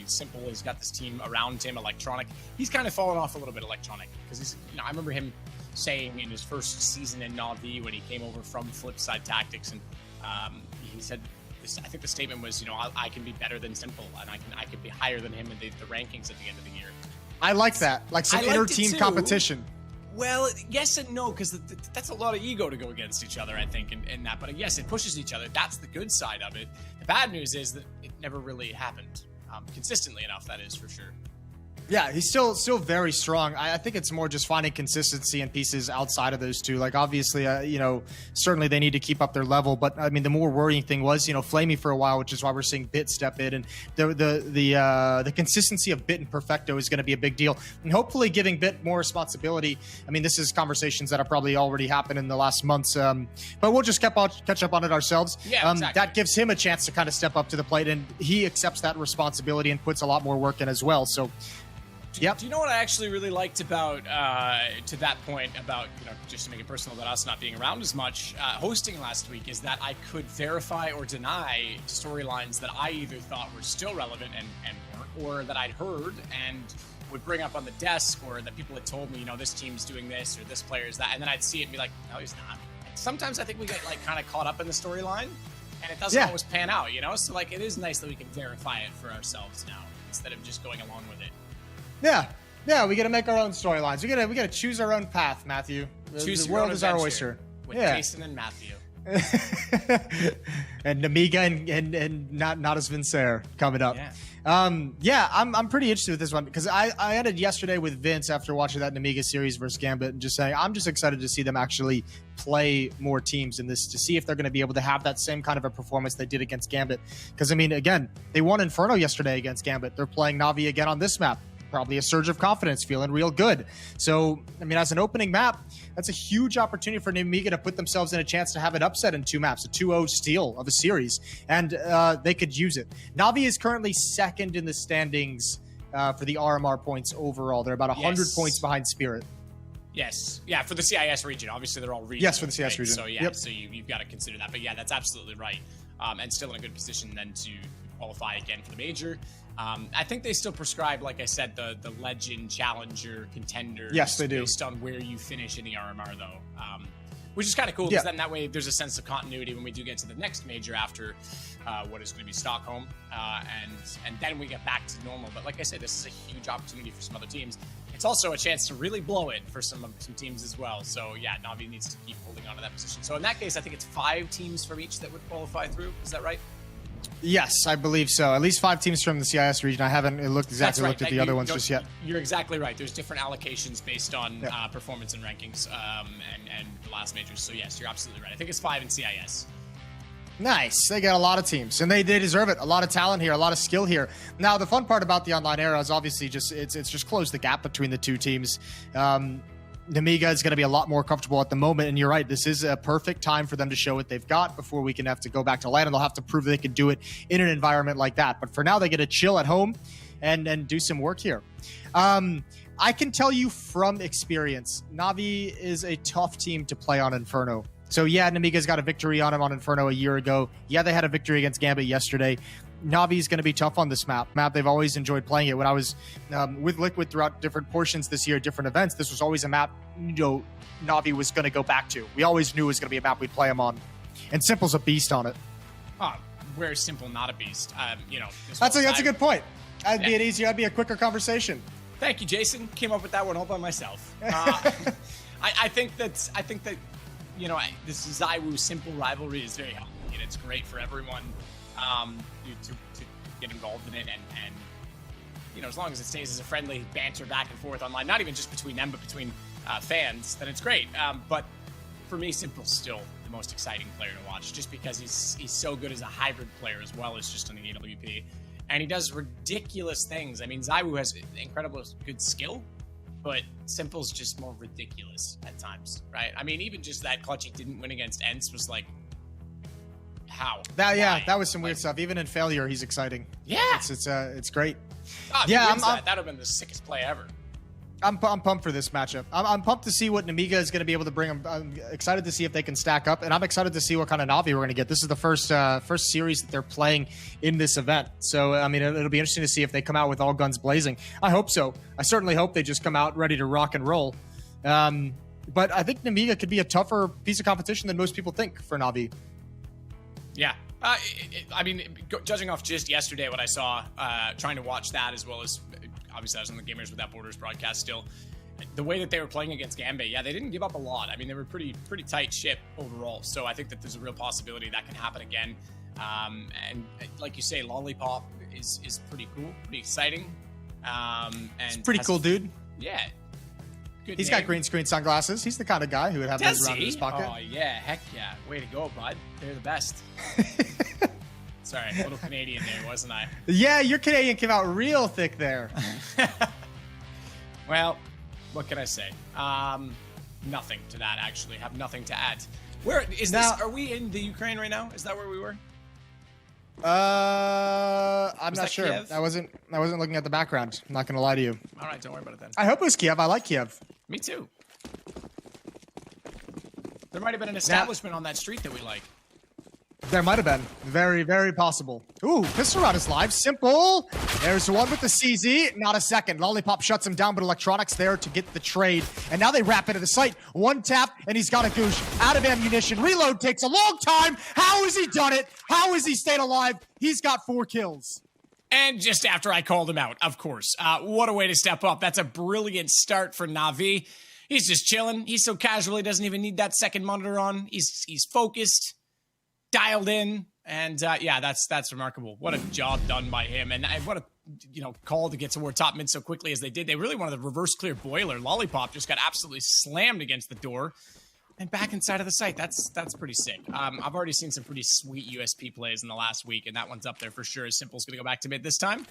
Simple has got this team around him, Electronic. He's kind of fallen off a little bit, Electronic, because he's, I remember him saying in his first season in Navi when he came over from Flipside Tactics, and he said, I think the statement was, I can be better than Simple, and I can be higher than him in the rankings at the end of the year. I like that, like some inter-team competition. Well, yes and no, because that's a lot of ego to go against each other, I think, in that. But yes, it pushes each other. That's the good side of it. The bad news is that it never really happened consistently enough, that is for sure. Yeah, he's still very strong. I think it's more just finding consistency and pieces outside of those two. Like, obviously, certainly they need to keep up their level. But I mean, the more worrying thing was, Flamey for a while, which is why we're seeing Bit step in, and the consistency of Bit and Perfecto is going to be a big deal. And hopefully, giving Bit more responsibility. I mean, this is conversations that have probably already happened in the last months, but we'll just catch up on it ourselves. Yeah, exactly. That gives him a chance to kind of step up to the plate, and he accepts that responsibility and puts a lot more work in as well. So. Yep. Do you know what I actually really liked about, to that point, about, just to make it personal, about us not being around as much, hosting last week, is that I could verify or deny storylines that I either thought were still relevant and weren't, or that I'd heard and would bring up on the desk, or that people had told me, this team's doing this, or this player's that, and then I'd see it and be like, no, he's not. Sometimes I think we get, kind of caught up in the storyline, and it doesn't always pan out, So, it is nice that we can verify it for ourselves now, instead of just going along with it. Yeah, we got to make our own storylines. We got to choose our own path, Matthew. The world is our oyster. With Jason and Matthew. And Nemiga and not as Vincer coming up. Yeah. I'm pretty interested with this one because I ended yesterday with Vince after watching that Nemiga series versus Gambit and just saying I'm just excited to see them actually play more teams in this to see if they're going to be able to have that same kind of a performance they did against Gambit. Because, I mean, again, they won Inferno yesterday against Gambit. They're playing Navi again on this map. Probably a surge of confidence, feeling real good. So, I mean, as an opening map, that's a huge opportunity for Nemiga to put themselves in a chance to have an upset in two maps, a 2-0 steal of a series, and they could use it. Navi is currently second in the standings for the RMR points overall. They're about 100 points behind Spirit. Yes. Yeah, for the CIS region. Obviously, they're all regional. Yes, for the CIS region. So, yeah, so you've got to consider that. But, yeah, that's absolutely right. And still in a good position then to qualify again for the major. I think they still prescribe, like I said, the legend, challenger, contender. Yes, they do. Based on where you finish in the RMR, though. Which is kind of cool, because then that way there's a sense of continuity when we do get to the next major after what is going to be Stockholm. And then we get back to normal. But like I said, this is a huge opportunity for some other teams. It's also a chance to really blow it for some teams as well. So, yeah, Navi needs to keep holding on to that position. So in that case, I think it's 5 teams from each that would qualify through. Is that right? Yes, I believe so. At least 5 teams from the CIS region. I haven't looked at the other ones just yet. You're exactly right. There's different allocations based on performance and rankings and the last majors. So, yes, you're absolutely right. I think it's 5 in CIS. Nice. They got a lot of teams, and they deserve it. A lot of talent here, a lot of skill here. Now, the fun part about the online era is obviously just it's just closed the gap between the two teams. Nemiga is going to be a lot more comfortable at the moment, and you're right. This is a perfect time for them to show what they've got before we can have to go back to LAN, and they'll have to prove they can do it in an environment like that. But for now, they get to chill at home and do some work here. I can tell you from experience, Navi is a tough team to play on Inferno. So, yeah, Nemiga's got a victory on him on Inferno a year ago. Yeah, they had a victory against Gambit yesterday. Navi's going to be tough on this map. They've always enjoyed playing it. When I was with Liquid throughout different portions this year, different events, this was always a map, Navi was going to go back to. We always knew it was going to be a map we'd play them on. And Simple's a beast on it. Where's Simple not a beast? That's a good point. That'd be a quicker conversation. Thank you, Jason. Came up with that one all by myself. I think that this ZywOo Simple rivalry is very healthy, and it's great for everyone to get involved in it, and as long as it stays as a friendly banter back and forth online, not even just between them, but between fans, then it's great. But for me, Simple's still the most exciting player to watch, just because he's so good as a hybrid player as well as just on the AWP, and he does ridiculous things. I mean, ZywOo has incredible good skill, but Simple's just more ridiculous at times, right? I mean, even just that clutch he didn't win against ENGE was like, how? That was some weird stuff. Even in failure, he's exciting. Yeah, it's great. That would have been the sickest play ever. I'm pumped for this matchup. I'm pumped to see what Nemiga is going to be able to bring. I'm excited to see if they can stack up, and I'm excited to see what kind of Navi we're going to get. This is the first series that they're playing in this event, so I mean it'll be interesting to see if they come out with all guns blazing. I hope so. I certainly hope they just come out ready to rock and roll. But I think Nemiga could be a tougher piece of competition than most people think for Navi. Yeah. I mean, judging off just yesterday, what I saw, trying to watch that as well as, obviously I was on the Gamers Without Borders broadcast still, the way that they were playing against Gambit, yeah, they didn't give up a lot. I mean, they were pretty tight ship overall. So I think that there's a real possibility that can happen again. And like you say, Lollipop is pretty cool, pretty exciting. And it's pretty cool, dude. Yeah. Good He's name. got green screen sunglasses. He's the kind of guy who would have those around in his pocket. Oh, yeah. Heck yeah. Way to go, bud. They're the best. Sorry, a little Canadian there, wasn't I? Yeah, your Canadian came out real thick there. Well, what can I say? Nothing to that, actually. Have nothing to add. Where is now, this? Are we in the Ukraine right now? Is that where we were? I'm Was not that sure. Kiev? I wasn't looking at the background. I'm not gonna lie to you. All right, don't worry about it then. I hope it was Kiev. I like Kiev. Me too. There might have been an establishment on that street that we like. There might have been. Very, very possible. Ooh, pistol round is live. Simple. There's one with the CZ. Not a second. Lollipop shuts him down, but Electronics there to get the trade. And now they wrap into the site. One tap, and he's got a goosh. Out of ammunition. Reload takes a long time. How has he done it? How has he stayed alive? He's got 4 kills. And just after I called him out, of course. What a way to step up. That's a brilliant start for Navi. He's just chilling. He's so casual, he doesn't even need that second monitor on. He's focused, dialed in, and yeah, that's remarkable. What a job done by him, and what a call to get toward top mid so quickly as they did. They really wanted the reverse clear boiler. Lollipop just got absolutely slammed against the door and back inside of the site. That's pretty sick. I've already seen some pretty sweet USP plays in the last week, and that one's up there for sure. Simple's gonna go back to mid this time.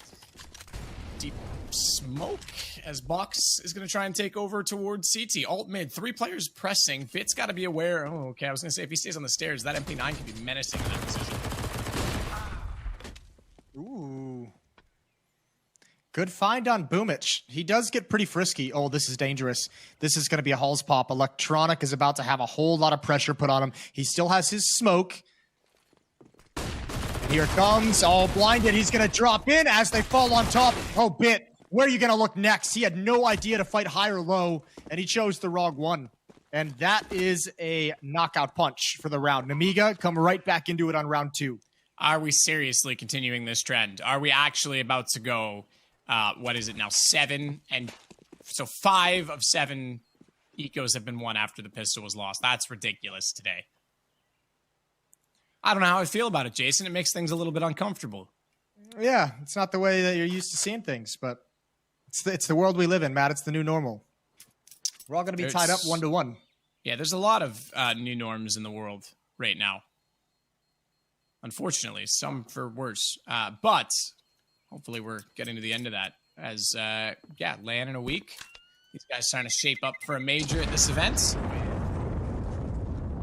Deep smoke as Box is going to try and take over towards CT. Alt mid, 3 players pressing. Bit's got to be aware. Oh, okay. I was going to say if he stays on the stairs, that MP9 could be menacing in that position. Ooh. Good find on Boomich. He does get pretty frisky. Oh, this is dangerous. This is going to be a Halls pop. Electronic is about to have a whole lot of pressure put on him. He still has his smoke. Here it comes, all blinded. He's going to drop in as they fall on top. Oh, Bit, where are you going to look next? He had no idea to fight high or low, and he chose the wrong one. And that is a knockout punch for the round. Nemiga come right back into it on round 2. Are we seriously continuing this trend? Are we actually about to go, what is it now, 7? And so 5 of 7 ecos have been won after the pistol was lost. That's ridiculous today. I don't know how I feel about it, Jason. It makes things a little bit uncomfortable. Yeah, it's not the way that you're used to seeing things, but it's the world we live in, Matt. It's the new normal. We're all going to be tied up 1-1. Yeah, there's a lot of new norms in the world right now. Unfortunately, some for worse. But hopefully we're getting to the end of that. As, yeah, land in a week. These guys trying to shape up for a major at this event.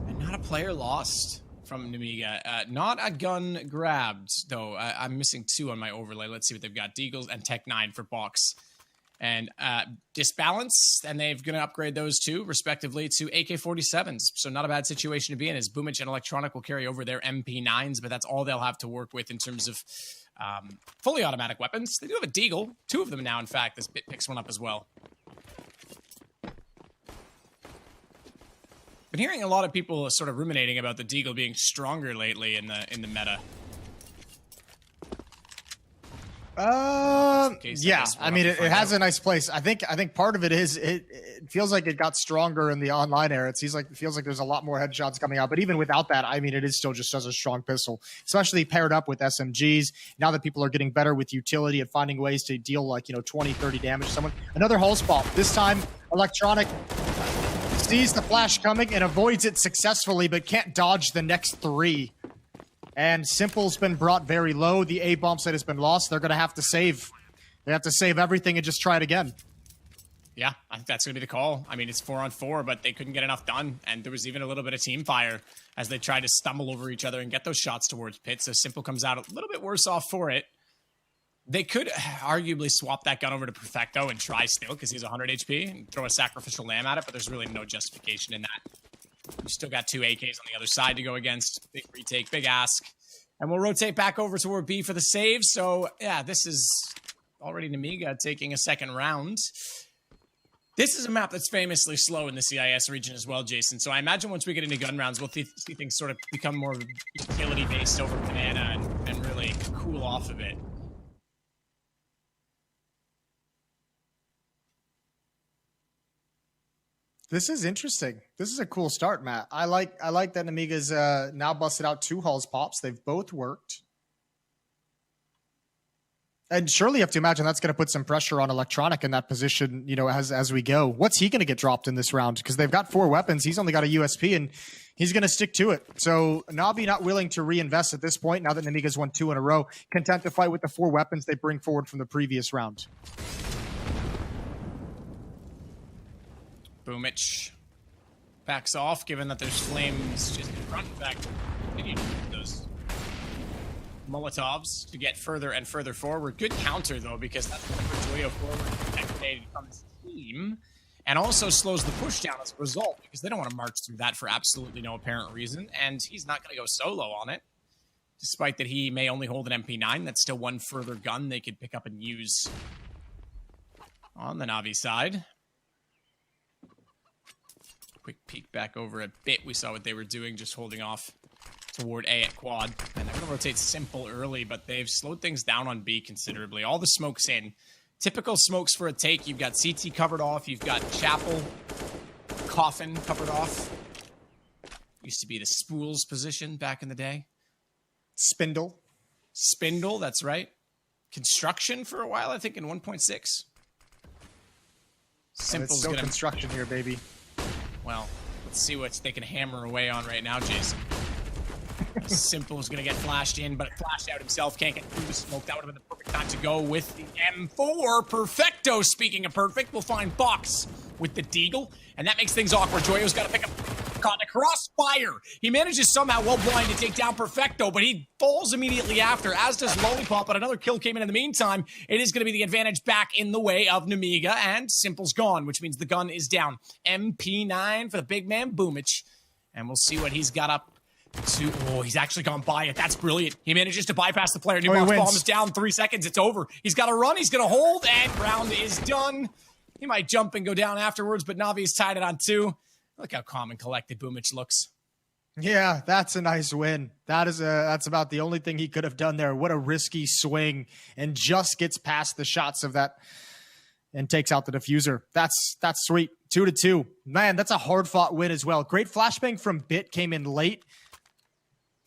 And not a player lost from Nemiga. Not a gun grabbed, though. I'm missing 2 on my overlay. Let's see what they've got. Deagles and Tech 9 for Box. And Disbalance, and they're going to upgrade those 2, respectively, to AK-47s. So not a bad situation to be in, as Boomich and Electronic will carry over their MP9s, but that's all they'll have to work with in terms of fully automatic weapons. They do have a Deagle. 2 of them now, in fact. This Bit picks one up as well. Been hearing a lot of people sort of ruminating about the Deagle being stronger lately in the meta. Yeah, I mean, it has a nice place. I think part of it is it feels like it got stronger in the online era. It feels like there's a lot more headshots coming out. But even without that, I mean, it is still just such a strong pistol, especially paired up with SMGs. Now that people are getting better with utility and finding ways to deal 20, 30 damage to someone. Another hull spot. This time, Electronic sees the flash coming and avoids it successfully, but can't dodge the next 3. And Simple's been brought very low. The A bomb site has been lost. They're going to have to save. They have to save everything and just try it again. Yeah, I think that's going to be the call. I mean, it's 4-on-4, but they couldn't get enough done. And there was even a little bit of team fire as they tried to stumble over each other and get those shots towards Pit. So Simple comes out a little bit worse off for it. They could arguably swap that gun over to Perfecto and try still because he's 100 HP and throw a sacrificial lamb at it, but there's really no justification in that. You still got 2 AKs on the other side to go against. Big retake, big ask. And we'll rotate back over toward B for the save. So, yeah, this is already Nemiga taking a second round. This is a map that's famously slow in the CIS region as well, Jason. So I imagine once we get into gun rounds, we'll see things sort of become more utility-based over Banana and really cool off a bit. This is interesting. This is a cool start, Matt. I like that Nemiga's now busted out 2 Halls pops. They've both worked. And surely you have to imagine that's going to put some pressure on Electronic in that position, you know, as we go. What's he going to get dropped in this round? Because they've got 4 weapons. He's only got a USP, and he's going to stick to it. So Navi not willing to reinvest at this point, now that Nemiga's won 2 in a row. Content to fight with the 4 weapons they bring forward from the previous round. Boomich backs off, given that there's flames just in front. In fact, continue to move those Molotovs to get further and further forward. Good counter, though, because that's going to put Joyo forward activated from his team, and also slows the push down as a result, because they don't want to march through that for absolutely no apparent reason, and he's not going to go solo on it. Despite that he may only hold an MP9, that's still one further gun they could pick up and use on the Navi side. Quick peek back over a bit. We saw what they were doing, just holding off toward A at quad. And they're going to rotate simple early, but they've slowed things down on B considerably. All the smoke's in. Typical smokes for a take. You've got CT covered off. You've got Chapel, Coffin covered off. Used to be the Spools position back in the day. Spindle. Spindle, that's right. Construction for a while, I think, in 1.6. Simple's it's still gonna... construction here, baby. Well, let's see what they can hammer away on right now, Jason. Simple's going to get flashed in, but flashed out himself. Can't get through the smoke. That would have been the perfect time to go with the M4. Perfecto, speaking of perfect, we'll find Box with the Deagle, and that makes things awkward. Joyo's got to pick up caught in a crossfire. He manages somehow, well blind, to take down Perfecto, but he falls immediately after, as does Lollipop, but another kill came in the meantime. It is going to be the advantage back in the way of Nemiga, and Simple's gone, which means the gun is down. MP9 for the big man, Boomich, and we'll see what he's got up to. Oh, he's actually gone by it. That's brilliant. He manages to bypass the player. Newbox bomb is down. 3 seconds. It's over. He's got to run. He's going to hold, and round is done. He might jump and go down afterwards, but Navi's tied it on 2. Look how calm and collected Boomich looks. Yeah, that's a nice win. That's about the only thing he could have done there. What a risky swing, and just gets past the shots of that and takes out the diffuser. That's sweet. 2-2. Man, that's a hard-fought win as well. Great flashbang from Bit came in late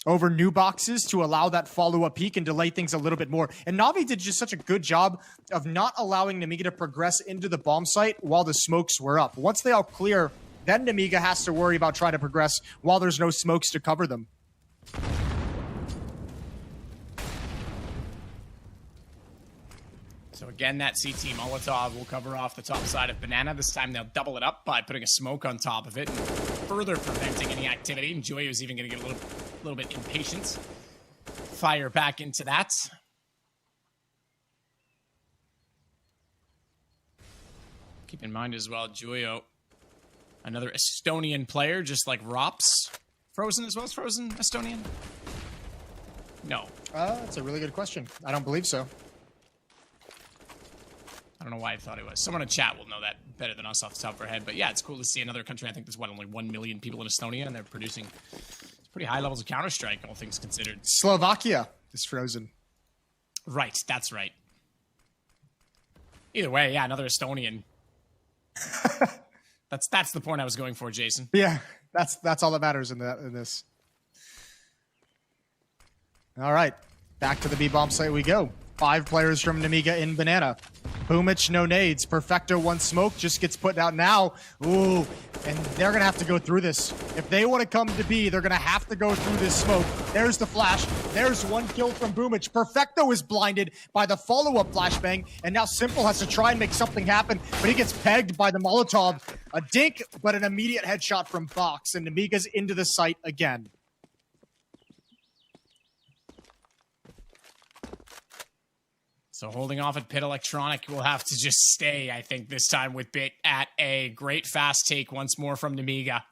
over new boxes to allow that follow-up peek and delay things a little bit more. And Navi did just such a good job of not allowing Nemiga to progress into the bomb site while the smokes were up. Once they all clear, then Nemiga has to worry about trying to progress while there's no smokes to cover them. So again, that CT Molotov will cover off the top side of Banana. This time they'll double it up by putting a smoke on top of it and further preventing any activity. And Joyo's even going to get a little bit impatient. Fire back into that. Keep in mind as well, Joyo, another Estonian player, just like Rops. Frozen as well as Frozen Estonian? No. That's a really good question. I don't believe so. I don't know why I thought it was. Someone in chat will know that better than us off the top of our head. But yeah, it's cool to see another country. I think there's, only 1 million people in Estonia, and they're producing pretty high levels of Counter-Strike, all things considered. Slovakia is frozen. Right, that's right. Either way, yeah, another Estonian. That's the point I was going for, Jason. Yeah, that's all that matters in this. All right, back to the B-bomb site we go. 5 players from Nemiga in Banana. Boomich, no nades. Perfecto, 1 smoke, just gets put out now. Ooh, and they're going to have to go through this. If they want to come to B, they're going to have to go through this smoke. There's the flash. There's 1 kill from Boomich. Perfecto is blinded by the follow-up flashbang, and now Simple has to try and make something happen, but he gets pegged by the Molotov. A dink, but an immediate headshot from Box, and Nemiga's into the site again. So holding off at Pit Electronic will have to just stay, I think, this time with Bit at A. Great fast take once more from Nemiga.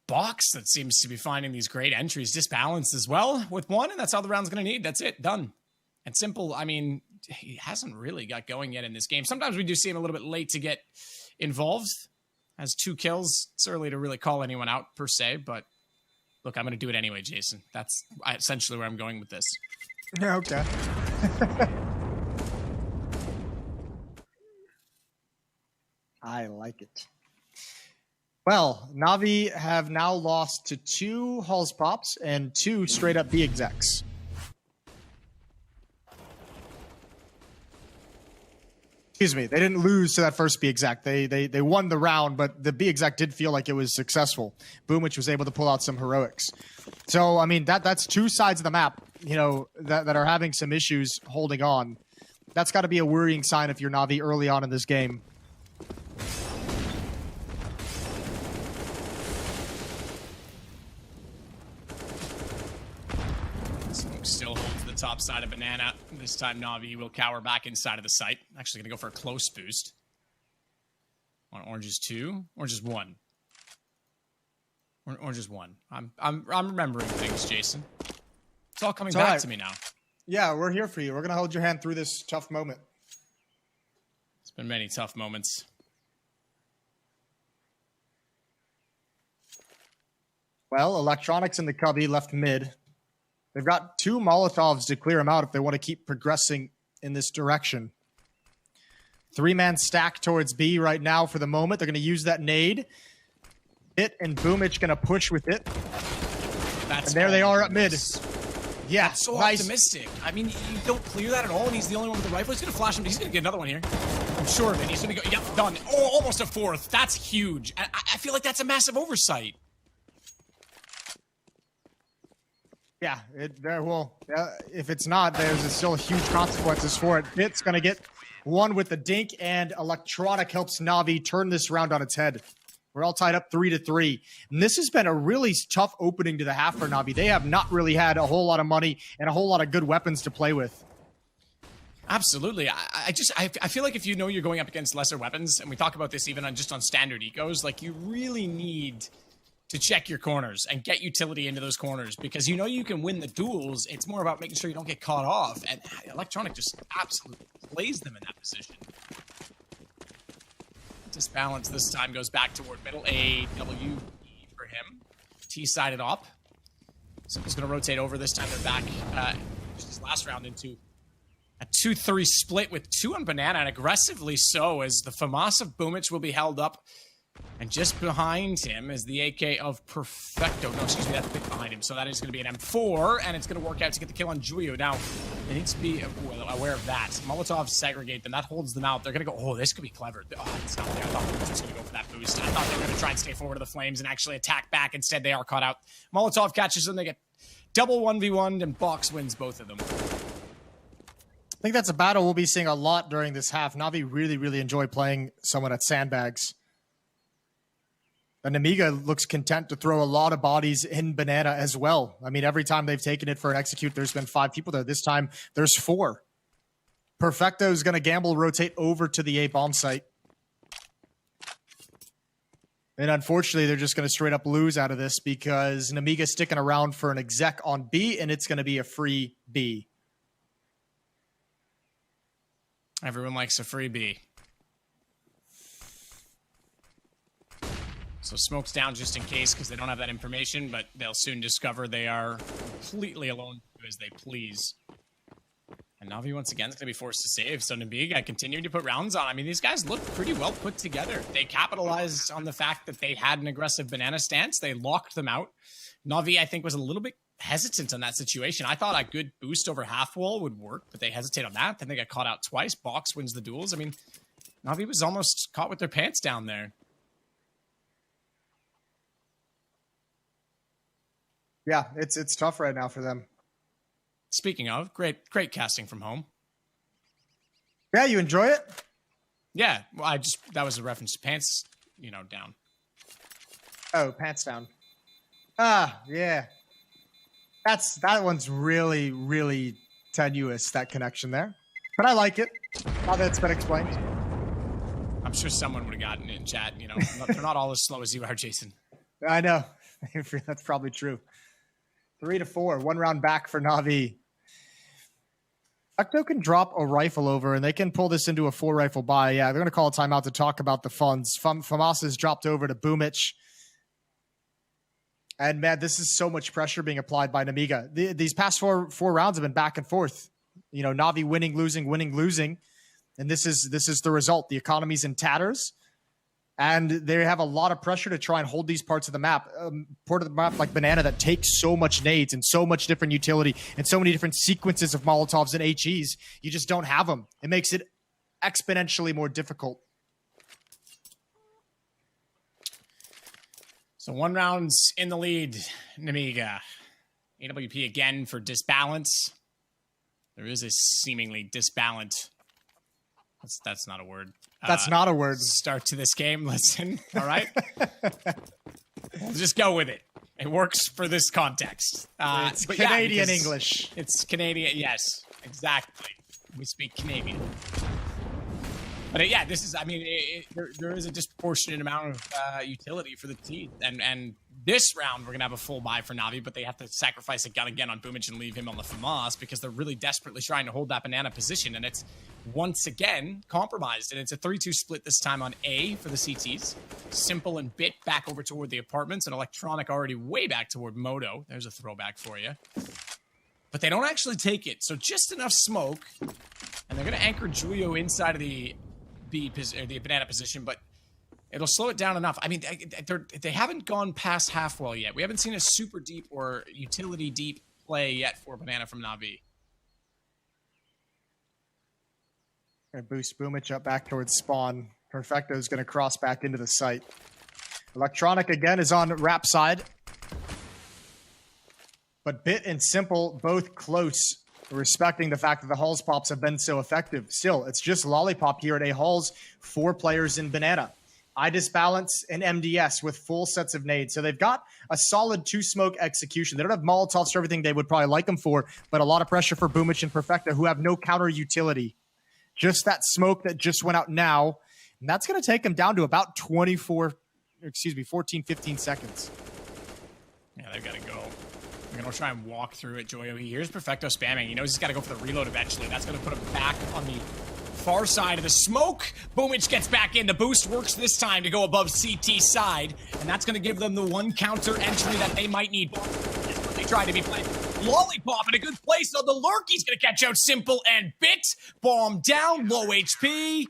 Box that seems to be finding these great entries, disbalanced as well with one, and that's all the round's going to need. That's it. Done. And Simple, I mean, he hasn't really got going yet in this game. Sometimes we do see him a little bit late to get involved. Has 2 kills. It's early to really call anyone out, per se, but look, I'm going to do it anyway, Jason. That's essentially where I'm going with this. Yeah, okay. I like it. Well, Navi have now lost to 2 Halls Pops and 2 straight up B execs. Excuse me, they didn't lose to that first B exec. They won the round, but the B exec did feel like it was successful. Boomich was able to pull out some heroics. So, I mean, that's 2 sides of the map, you know, that are having some issues holding on. That's got to be a worrying sign if you're Navi early on in this game. Smoke still holds the top side of Banana. This time Navi will cower back inside of the site. Actually going to go for a close boost. On Orange's 2. Orange's 1. Orange's 1. I'm remembering things, Jason. It's all coming back to me now. Yeah, we're here for you. We're going to hold your hand through this tough moment. It's been many tough moments. Well, Electronics and the Cubby left mid. They've got 2 Molotovs to clear them out if they want to keep progressing in this direction. 3-man stack towards B right now for the moment. They're going to use that nade. It and Boomich going to push with it. That's and there they are at mid. Yeah, That's so nice. optimistic. I mean, you don't clear that at all, and he's the only one with the rifle. He's going to flash him. He's going to get another one here. I'm sure of it. He's going to go. Yep, done. Oh, almost a 4th. That's huge. I feel like that's a massive oversight. Yeah, if it's not, there's still huge consequences for it. Bit's going to get one with the dink, and Electronic helps Navi turn this round on its head. We're all tied up 3-3. And this has been a really tough opening to the half for Navi. They have not really had a whole lot of money and a whole lot of good weapons to play with. Absolutely. I feel like if you know you're going up against lesser weapons, and we talk about this even on just on standard ecos, like you really need to check your corners and get utility into those corners, because you know you can win the duels. It's more about making sure you don't get caught off, and Electronic just absolutely plays them in that position. Disbalance this time goes back toward middle. A, W, E for him. T-sided up. Simple's going to rotate over. This time they're back just this last round into a 2-3 split with 2 on Banana, and aggressively so, as the FAMAS of Boomich will be held up. And just behind him is the AK of Perfecto. No, excuse me, that's a bit behind him. So that is going to be an M4, and it's going to work out to get the kill on Juyo. Now, they need to be aware of that. Molotov segregate them. That holds them out. They're going to go, oh, this could be clever. Oh, it's not there. I thought they were just going to go for that boost. I thought they were going to try and stay forward to the flames and actually attack back. Instead, they are caught out. Molotov catches them. They get double 1v1'd, and Box wins both of them. I think that's a battle we'll be seeing a lot during this half. Navi really, really enjoy playing someone at Sandbags. And Nemiga looks content to throw a lot of bodies in Banana as well. I mean, every time they've taken it for an execute, there's been 5 people there. This time, there's 4. Perfecto is going to gamble, rotate over to the A bomb site. And unfortunately, they're just going to straight up lose out of this because Nemiga's sticking around for an exec on B, and it's going to be a free B. Everyone likes a free B. So Smoke's down just in case because they don't have that information, but they'll soon discover they are completely alone as they please. And Navi once again is going to be forced to save. So Nemiga continuing to put rounds on. I mean, these guys look pretty well put together. They capitalized on the fact that they had an aggressive Banana stance. They locked them out. Navi, I think, was a little bit hesitant on that situation. I thought a good boost over half wall would work, but they hesitate on that. Then they got caught out twice. Box wins the duels. I mean, Navi was almost caught with their pants down there. Yeah, it's tough right now for them. Speaking of, great casting from home. Yeah, you enjoy it? Yeah, well, that was a reference to pants, down. Oh, pants down. Ah, yeah. That one's really, really tenuous, that connection there. But I like it. Now that it's been explained. I'm sure someone would have gotten it in chat. You know, they're not all as slow as you are, Jason. I know. That's probably true. 3-4, 1 round back for Navi. Ecto can drop a rifle over, and they can pull this into a 4-rifle buy. Yeah, they're going to call a timeout to talk about the funds. FAMAS has dropped over to Boomich. And, man, this is so much pressure being applied by Nemiga. These past four rounds have been back and forth. You know, Navi winning, losing. And this is the result. The economy's in tatters. And they have a lot of pressure to try and hold these parts of the map. Part of the map like Banana that takes so much nades and so much different utility and so many different sequences of Molotovs and HEs. You just don't have them. It makes it exponentially more difficult. So 1 round's in the lead, Nemiga. AWP again for disbalance. There is a seemingly disbalance. That's not a word. That's not a word. Start to this game. Listen, all right? We'll just go with it. It works for this context. It's Canadian English. It's Canadian. Yes, exactly. We speak Canadian. But yeah, this is, I mean, there is a disproportionate amount of utility for the team. And this round, we're going to have a full buy for Navi, but they have to sacrifice a gun again on Boomich and leave him on the FAMAS because they're really desperately trying to hold that Banana position. And it's once again compromised. And it's a 3-2 split this time on A for the CTs. Simple and Bit back over toward the apartments, and Electronic already way back toward Moto. There's a throwback for you. But they don't actually take it. So just enough smoke. And they're going to anchor Julio inside of the the Banana position, but it'll slow it down enough. I mean, they haven't gone past half well yet. We haven't seen a super deep or utility deep play yet for Banana from Navi. Gonna boost Boomich up back towards spawn. Perfecto is gonna cross back into the site. Electronic again is on Rap side. But Bit and Simple both close, respecting the fact that the Halls pops have been so effective. Still, it's just Lollipop here at A Halls, 4 players in Banana. I Disbalance and MDS with full sets of nades. So they've got a solid 2-smoke execution. They don't have Molotovs for everything they would probably like them for, but a lot of pressure for Boomich and Perfecto, who have no counter utility. Just that smoke that just went out now, and that's going to take them down to about 14, 15 seconds. Yeah, they've got to go. They're going to try and walk through it. Joyo, he hears Perfecto spamming. He knows he's got to go for the reload eventually. That's going to put him back on the far side of the smoke. Boomich gets back in. The boost works this time to go above CT side, and that's going to give them the one counter entry that they might need. That's what they try to be playing. Lollipop in a good place on the lurk. He's going to catch out Simple and Bit. Bomb down, low HP.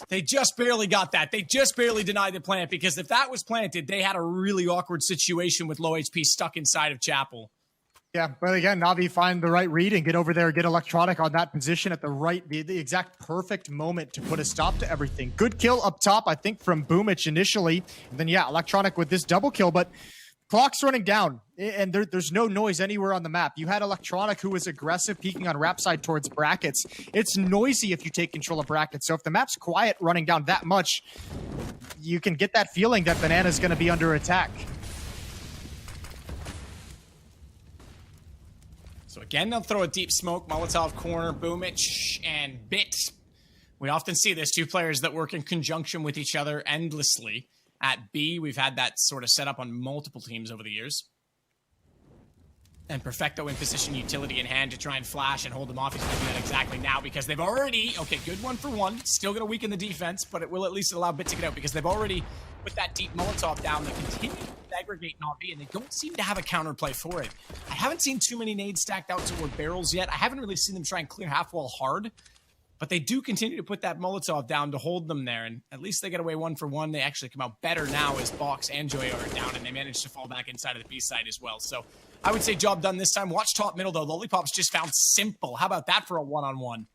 They just barely got that. They just barely denied the plant, because if that was planted, they had a really awkward situation with low HP stuck inside of Chapel. Yeah, but again, Navi find the right read and get over there, get Electronic on that position at the exact perfect moment to put a stop to everything. Good kill up top, I think, from Boomich initially. And then, yeah, Electronic with this double kill, but clock's running down, and there's no noise anywhere on the map. You had Electronic, who was aggressive, peeking on Rap side towards brackets. It's noisy if you take control of brackets, so if the map's quiet running down that much, you can get that feeling that Banana's going to be under attack. So again, they'll throw a deep smoke, Molotov corner, Boomich and Bit. We often see this, 2 players that work in conjunction with each other endlessly. At B, we've had that sort of set up on multiple teams over the years. And Perfecto in position, utility in hand to try and flash and hold them off. He's going to do that exactly now because they've already... Okay, good 1 for 1. Still going to weaken the defense, but it will at least allow Bit to get out because they've already put that deep Molotov down. They continue to aggregate Navi, and they don't seem to have a counterplay for it. I haven't seen too many nades stacked out toward barrels yet. I haven't really seen them try and clear half wall hard. But they do continue to put that Molotov down to hold them there, and at least they get away 1 for 1. They actually come out better now as Box and Joyo are down, and they manage to fall back inside of the B side as well. So I would say job done this time. Watch top middle, though. Lollipop's just found Simple. How about that for a one-on-one?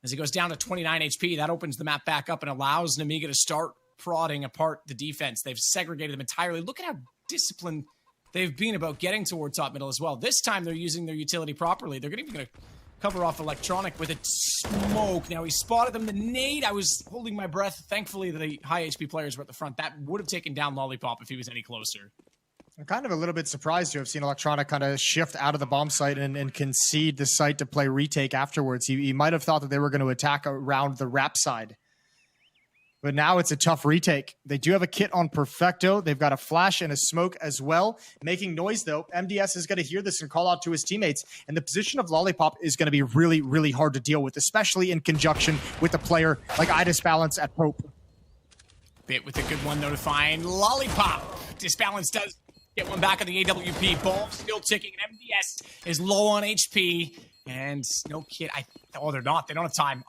As he goes down to 29 HP, that opens the map back up and allows Nemiga to start prodding apart the defense. They've segregated them entirely. Look at how disciplined they've been about getting toward top middle as well. This time they're using their utility properly. They're even going to cover off Electronic with a smoke. Now he spotted them. The nade, I was holding my breath. Thankfully, the high HP players were at the front. That would have taken down Lollipop if he was any closer. I'm kind of a little bit surprised to have seen Electronic kind of shift out of the bomb site and concede the site to play retake afterwards. You might have thought that they were going to attack around the wrap side. But now it's a tough retake. They do have a kit on Perfecto. They've got a flash and a smoke as well. Making noise, though. MDS is going to hear this and call out to his teammates. And the position of Lollipop is going to be really, really hard to deal with, especially in conjunction with a player like Idisbalance at Pope. Bit with a good one, though, to find Lollipop. Disbalance does get one back on the AWP. Ball still ticking. MDS is low on HP. And no kid. Oh, they're not. They don't have time.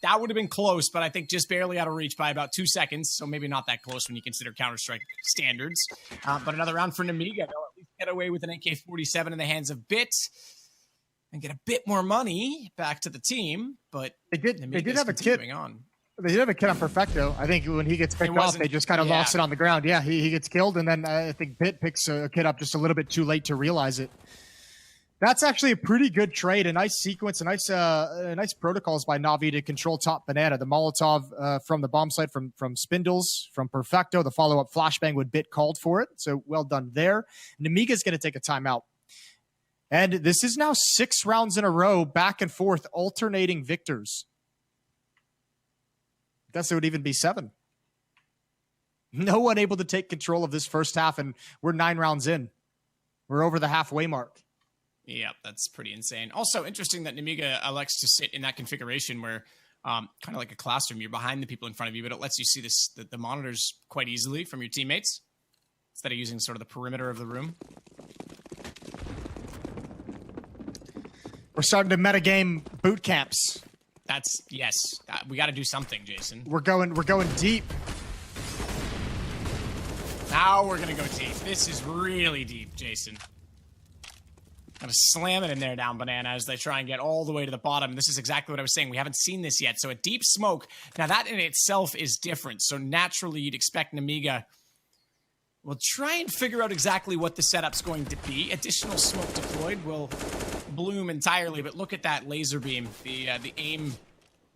That would have been close, but I think just barely out of reach by about 2 seconds. So maybe not that close when you consider Counter-Strike standards. But another round for Nemiga. They'll at least get away with an AK-47 in the hands of Bit and get a bit more money back to the team. But they did have a kit. They did have a kit on Perfecto. I think when he gets picked off, they just kind of lost it on the ground. Yeah, he gets killed, and then I think Bit picks a kit up just a little bit too late to realize it. That's actually a pretty good trade, a nice sequence, a nice protocols by Navi to control top banana. The Molotov from the bomb site from Spindles, from Perfecto, the follow-up flashbang when Bit called for it. So well done there. Nemiga's going to take a timeout. And this is now 6 rounds in a row, back and forth, alternating victors. I guess it would even be 7. No one able to take control of this first half, and we're 9 rounds in. We're over the halfway mark. Yeah, that's pretty insane. Also, interesting that Nemiga elects to sit in that configuration where, kind of like a classroom, you're behind the people in front of you, but it lets you see the monitors quite easily from your teammates instead of using sort of the perimeter of the room. We're starting to metagame boot camps. Yes. We got to do something, Jason. We're going deep. Now we're going to go deep. This is really deep, Jason. Gotta slam it in there down banana as they try and get all the way to the bottom. This is exactly what I was saying. We haven't seen this yet. So a deep smoke. Now that in itself is different. So naturally you'd expect Nemiga will try and figure out exactly what the setup's going to be. Additional smoke deployed will bloom entirely. But look at that laser beam. The aim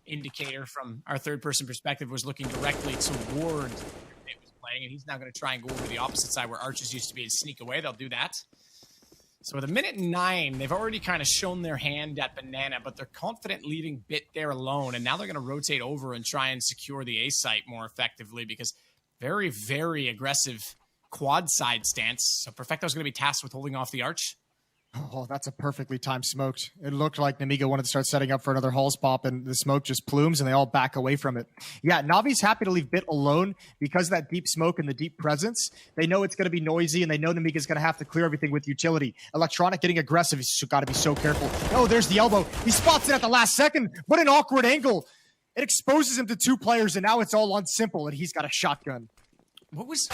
indicator from our third-person perspective was looking directly toward it was playing. And he's now going to try and go over to the opposite side where archers used to be and sneak away. They'll do that. So with 1:09, they've already kind of shown their hand at banana, but they're confident leaving Bit there alone. And now they're going to rotate over and try and secure the A site more effectively because very, very aggressive quad side stance. So Perfecto's going to be tasked with holding off the arch. Oh, that's a perfectly timed smoked. It looked like Nemiga wanted to start setting up for another Halls pop, and the smoke just plumes, and they all back away from it. Yeah, Navi's happy to leave Bit alone because of that deep smoke and the deep presence. They know it's going to be noisy, and they know Nemiga's going to have to clear everything with utility. Electronic getting aggressive. He's got to be so careful. Oh, there's the elbow. He spots it at the last second. What an awkward angle. It exposes him to 2 players, and now it's all on Simple, and he's got a shotgun. What was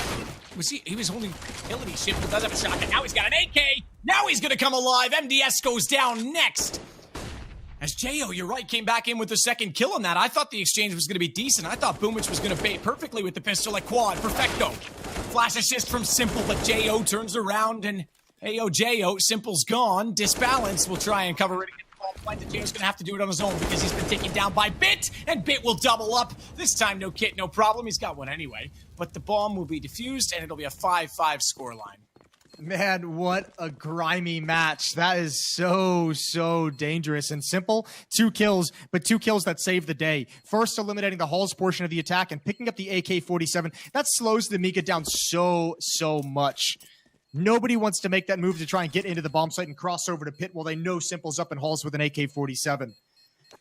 he was holding utility. Simple does have a shotgun. Now he's got an AK. Now he's going to come alive. MDS goes down next. As Jo, you're right, came back in with the second kill on that. I thought the exchange was going to be decent. I thought Boomich was going to bait perfectly with the pistol at quad. Perfecto. Flash assist from Simple, but Jo turns around and Ayo, Jo, Simple's gone. Disbalance will try and cover it against the ball fight. Jo's going to have to do it on his own because he's been taken down by Bit, and Bit will double up. This time, no kit, no problem. He's got one anyway. But the bomb will be defused, and it'll be a 5-5 scoreline. Man, what a grimy match. That is so dangerous. And Simple, 2 kills, but 2 kills that save the day. First, eliminating the Halls portion of the attack and picking up the AK-47. That slows the Nemiga down so much. Nobody wants to make that move to try and get into the bomb site and cross over to Pit while they know Simple's up in Halls with an AK-47.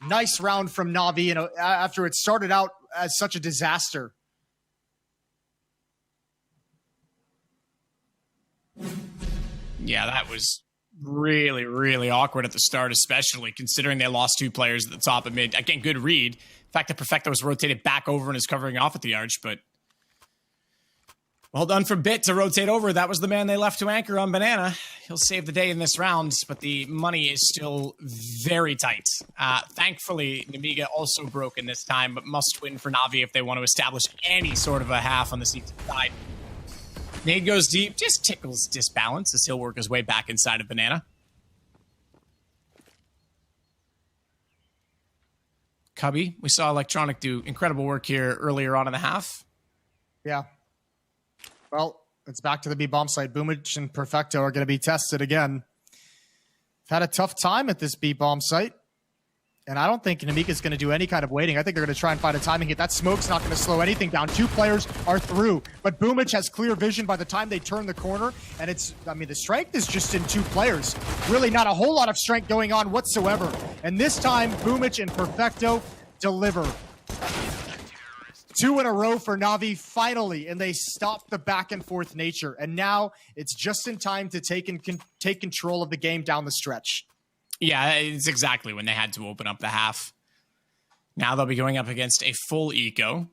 Nice round from Navi, and after it started out as such a disaster. Yeah, that was really awkward at the start, especially considering they lost 2 players at the top and mid. Again, good read. The fact that Perfecto was rotated back over and is covering off at the arch, but well done for Bit to rotate over. That was the man they left to anchor on banana. He'll save the day in this round, but the money is still very tight. Thankfully, Nemiga also broken this time, but must win for Navi if they want to establish any sort of a half on the C side. Nade goes deep, just tickles Disbalance as he'll work his way back inside of banana. Cubby, we saw Electronic do incredible work here earlier on in the half. Yeah. Well, It's back to the B bomb site. Boomich and Perfecto are going to be tested again. Had a tough time at this B bomb site. And I don't think Nemiga is going to do any kind of waiting. I think they're going to try and find a timing hit. That smoke's not going to slow anything down. 2 players are through. But Boomich has clear vision by the time they turn the corner. And it's, I mean, the strength is just in 2 players. Really not a whole lot of strength going on whatsoever. And this time, Boomich and Perfecto deliver. 2 in a row for Navi, finally, and they stop the back and forth nature. And now it's just in time to take control of the game down the stretch. Yeah, it's exactly when they had to open up the half. Now they'll be going up against a full eco.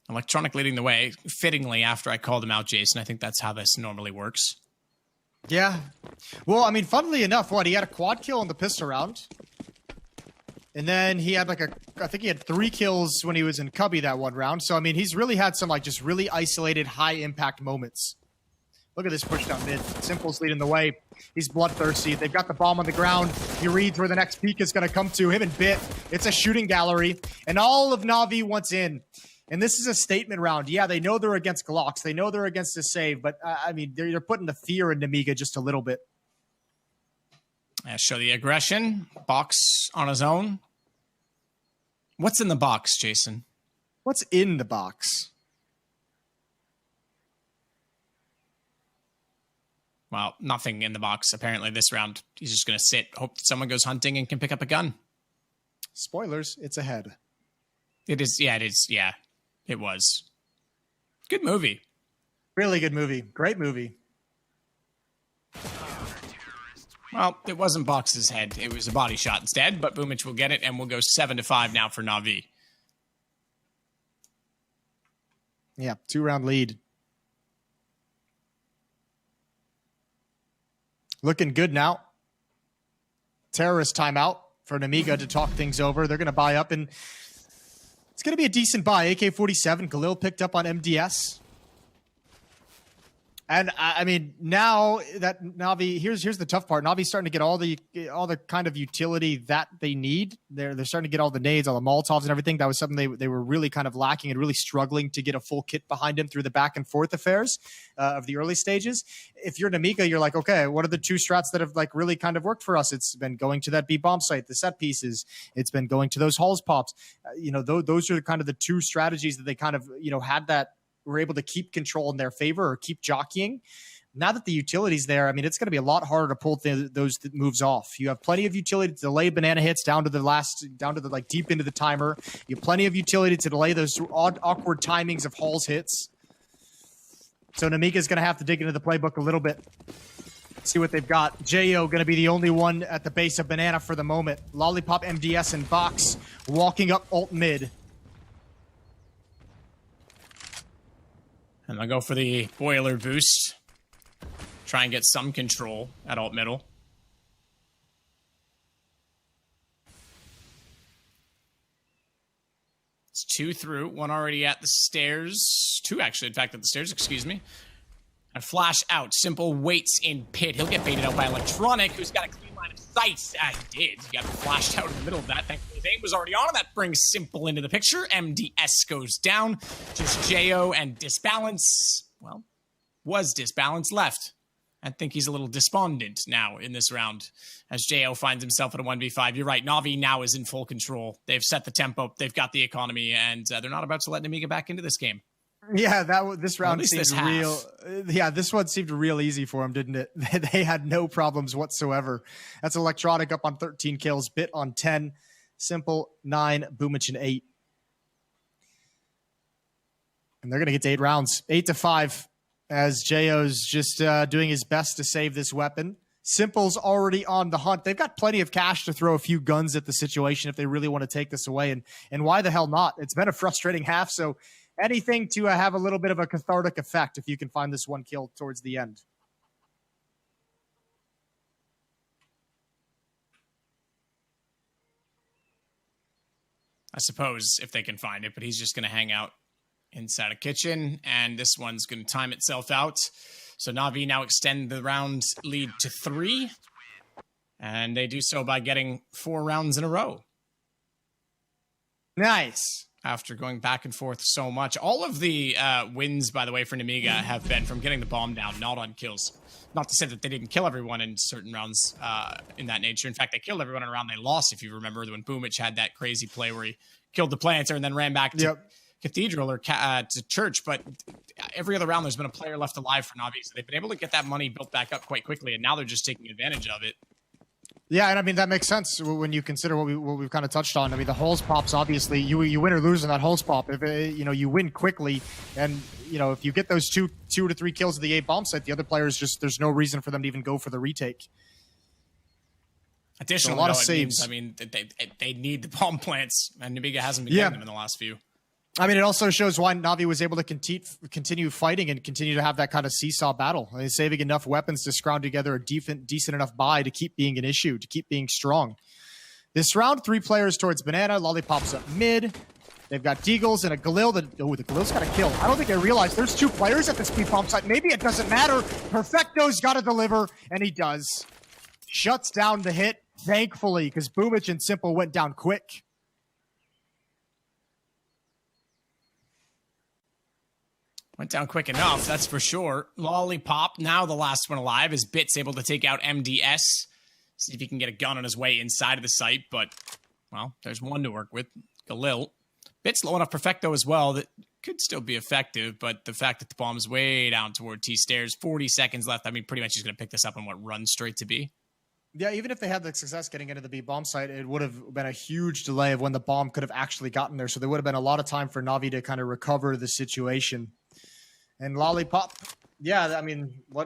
Electronic leading the way, fittingly after I called him out, Jason. I think that's how this normally works. Yeah. Well, I mean, funnily enough, he had a quad kill in the pistol round. And then he had I think he had 3 kills when he was in Cubby that one round. So, I mean, he's really had some just really isolated high impact moments. Look at this push down mid. Simple's leading the way. He's bloodthirsty. They've got the bomb on the ground. He reads where the next peak is going to come to. Him and Bit. It's a shooting gallery. And all of Navi wants in. And this is a statement round. Yeah, they know they're against Glocks. They know they're against a save. But, I mean, they're putting the fear in Nemiga just a little bit. Show the aggression. Box on his own. What's in the box, Jason? What's in the box? Well, nothing in the box. Apparently this round, he's just going to sit, hope that someone goes hunting and can pick up a gun. Spoilers, it's ahead. It is. Yeah, it is. Yeah, it was. Good movie. Really good movie. Great movie. Well, it wasn't Box's head. It was a body shot instead, but Boomich will get it, and we'll go 7-5 now for Navi. Yeah, 2-round lead. Looking good now. Terrorist timeout for Nemiga to talk things over. They're going to buy up, and it's going to be a decent buy. AK-47, Khalil picked up on MDS. And I mean, now that Navi, here's the tough part. Navi's starting to get all the kind of utility that they need. They're starting to get all the nades, all the Molotovs and everything. That was something they were really kind of lacking and really struggling to get a full kit behind him through the back and forth affairs of the early stages. If you're Nemiga, you're like, okay, what are the 2 strats that have really kind of worked for us? It's been going to that B bomb site, the set pieces. It's been going to those halls pops. Those are kind of the 2 strategies that they kind of had that were able to keep control in their favor or keep jockeying. Now that the utility's there, I mean, it's going to be a lot harder to pull those moves off. You have plenty of utility to delay banana hits down to the deep into the timer. You have plenty of utility to delay those awkward timings of Hall's hits. So Nemiga's going to have to dig into the playbook a little bit. See what they've got. Jo going to be the only one at the base of banana for the moment. Lollipop, MDS, and Box walking up alt mid. And they'll go for the boiler boost. Try and get some control at alt middle. It's 2 through. 1 already at the stairs. 2 actually, in fact, at the stairs, excuse me. And flash out. Simple waits in pit. He'll get baited out by Electronic, who's got a clean line of sight. He did. He got flashed out in the middle of that. Thankfully, his aim was already on, and that brings Simple into the picture. MDS goes down. Just Jo and Disbalance. Well, was Disbalance left. I think he's a little despondent now in this round as Jo finds himself at a 1v5. You're right. Navi now is in full control. They've set the tempo. They've got the economy, and they're not about to let Nemiga back into this game. Yeah, this round seemed real. Yeah, this one seemed real easy for him, didn't it? They had no problems whatsoever. That's Electronic up on 13 kills, Bit on 10, Simple 9, Boomich 8. And they're going to get to 8 rounds, 8-5, as Jo's just doing his best to save this weapon. Simple's already on the hunt. They've got plenty of cash to throw a few guns at the situation if they really want to take this away. And why the hell not? It's been a frustrating half, so anything to have a little bit of a cathartic effect if you can find this one kill towards the end. I suppose if they can find it, but he's just going to hang out inside a kitchen, and this one's going to time itself out. So Navi now extend the round lead to 3, and they do so by getting 4 rounds in a row. Nice. after going back and forth so much. All of the wins, by the way, for Nemiga have been from getting the bomb down, not on kills. Not to say that they didn't kill everyone in certain rounds in that nature. In fact, they killed everyone in a round they lost, if you remember, when Boomich had that crazy play where he killed the planter and then ran back to Cathedral or to Church. But every other round, there's been a player left alive for Navi. So they've been able to get that money built back up quite quickly, and now they're just taking advantage of it. Yeah, and I mean, that makes sense when you consider what we've kind of touched on. I mean, the Hulls pops, obviously, you win or lose in that Hulls pop. If you win quickly, and if you get those two to three kills of the A bomb site, the other players just, there's no reason for them to even go for the retake. Additionally, so a lot of saves. I mean, they need the bomb plants, and Nemiga hasn't been getting them in the last few. I mean, it also shows why Navi was able to continue fighting and continue to have that kind of seesaw battle. I mean, saving enough weapons to scrounge together a decent enough buy to keep being an issue, to keep being strong. This round, 3 players towards Banana. Lollipop's up mid. They've got Deagles and a Galil. The Galil's got a kill. I don't think they realize there's 2 players at this B-bomb site. Maybe it doesn't matter. Perfecto's got to deliver, and he does. Shuts down the hit, thankfully, because Boomich and Simple went down quick. Went down quick enough, that's for sure. Lollipop, now the last one alive, is Bits able to take out MDS. See if he can get a gun on his way inside of the site, but, well, there's one to work with. Galil. Bits low enough Perfecto as well that could still be effective, but the fact that the bomb's way down toward T-stairs, 40 seconds left, I mean, pretty much he's going to pick this up and run straight to B. Yeah, even if they had the success getting into the B bomb site, it would have been a huge delay of when the bomb could have actually gotten there, so there would have been a lot of time for Navi to kind of recover the situation. And Lollipop, yeah, I mean, you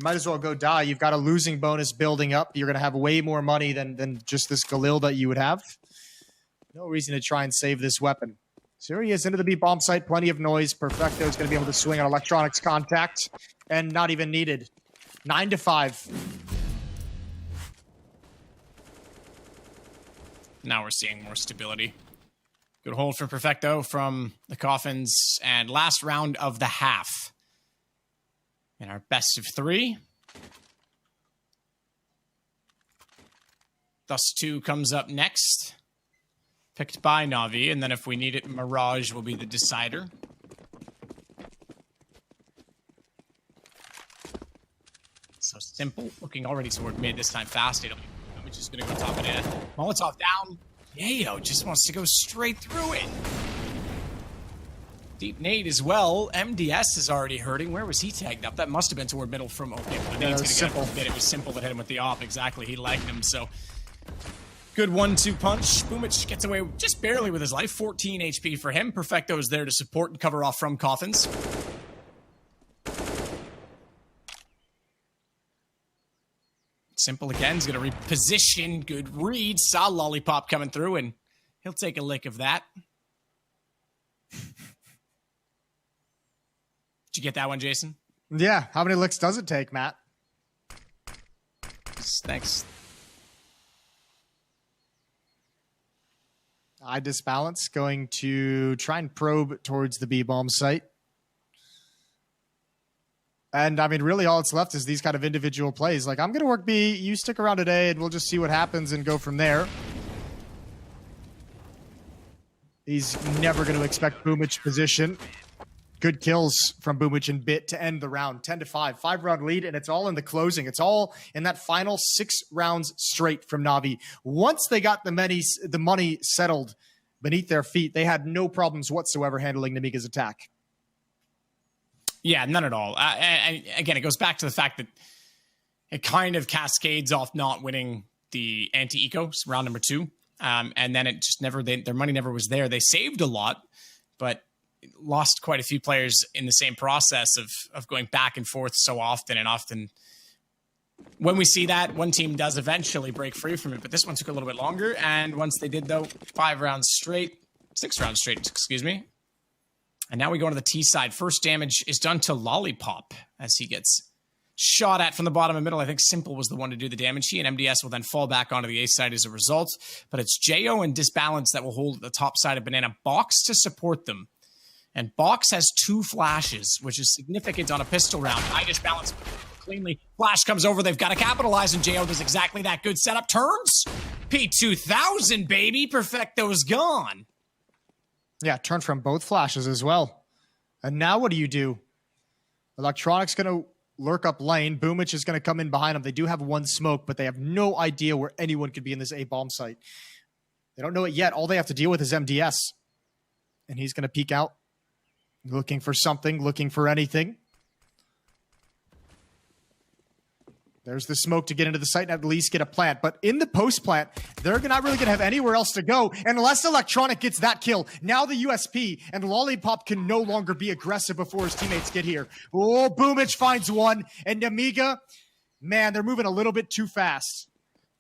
might as well go die. You've got a losing bonus building up. You're going to have way more money than just this Galil that you would have. No reason to try and save this weapon. So here he is into the B bomb site. Plenty of noise. Perfecto is going to be able to swing on electronics contact. And not even needed. 9-5. Now we're seeing more stability. Good hold from Perfecto from the Coffins. And last round of the half. In our best of 3. Dust 2 comes up next. Picked by Navi. And then if we need it, Mirage will be the decider. So Simple. Looking already toward mid this time fast. Which is going to go top of it. Molotov down. Yayo just wants to go straight through it. Deep nade as well. MDS is already hurting. Where was he tagged up? That must have been toward middle from... Okay, the nade's going to get up. It was Simple that hit him with the op. Exactly. He lagged him, so... Good 1-2 punch. Boomich gets away just barely with his life. 14 HP for him. Perfecto is there to support and cover off from Coffins. Simple again is going to reposition. Good read. Saw Lollipop coming through, and he'll take a lick of that. Did you get that one, Jason? Yeah. How many licks does it take, Matt? Thanks. I disbalance, going to try and probe towards the B-bomb site. And, I mean, really all that's left is these kind of individual plays. Like, I'm going to work B, you stick around today, and we'll just see what happens and go from there. He's never going to expect Boomich position. Good kills from Boomich and Bit to end the round. 10-5. 5-round lead, and it's all in the closing. It's all in that final 6 rounds straight from Navi. Once they got the money settled beneath their feet, they had no problems whatsoever handling Nemiga's attack. Yeah, none at all. Again, it goes back to the fact that it kind of cascades off not winning the anti-ecos round number 2. And then it just never, their money never was there. They saved a lot, but lost quite a few players in the same process of going back and forth so often. And often when we see that, one team does eventually break free from it, but this one took a little bit longer. And once they did, though, 6 rounds straight, excuse me. And now we go to the T side. First damage is done to Lollipop as he gets shot at from the bottom and middle. I think Simple was the one to do the damage. He and MDS will then fall back onto the A side as a result. But it's JO and Disbalance that will hold the top side of Banana. Box to support them. And Box has 2 flashes, which is significant on a pistol round. I Disbalance cleanly. Flash comes over. They've got to capitalize, and JO does exactly that. Good setup. Turns. P2000, baby. Perfecto's gone. Yeah, turn from both flashes as well. And now what do? Electronic's going to lurk up lane. Boomich is going to come in behind them. They do have one smoke, but they have no idea where anyone could be in this A bomb site. They don't know it yet. All they have to deal with is MDS. And he's going to peek out, looking for something, looking for anything. There's the smoke to get into the site and at least get a plant. But in the post-plant, they're not really going to have anywhere else to go unless Electronic gets that kill. Now the USP and Lollipop can no longer be aggressive before his teammates get here. Oh, Boomich finds one. And Nemiga, man, they're moving a little bit too fast.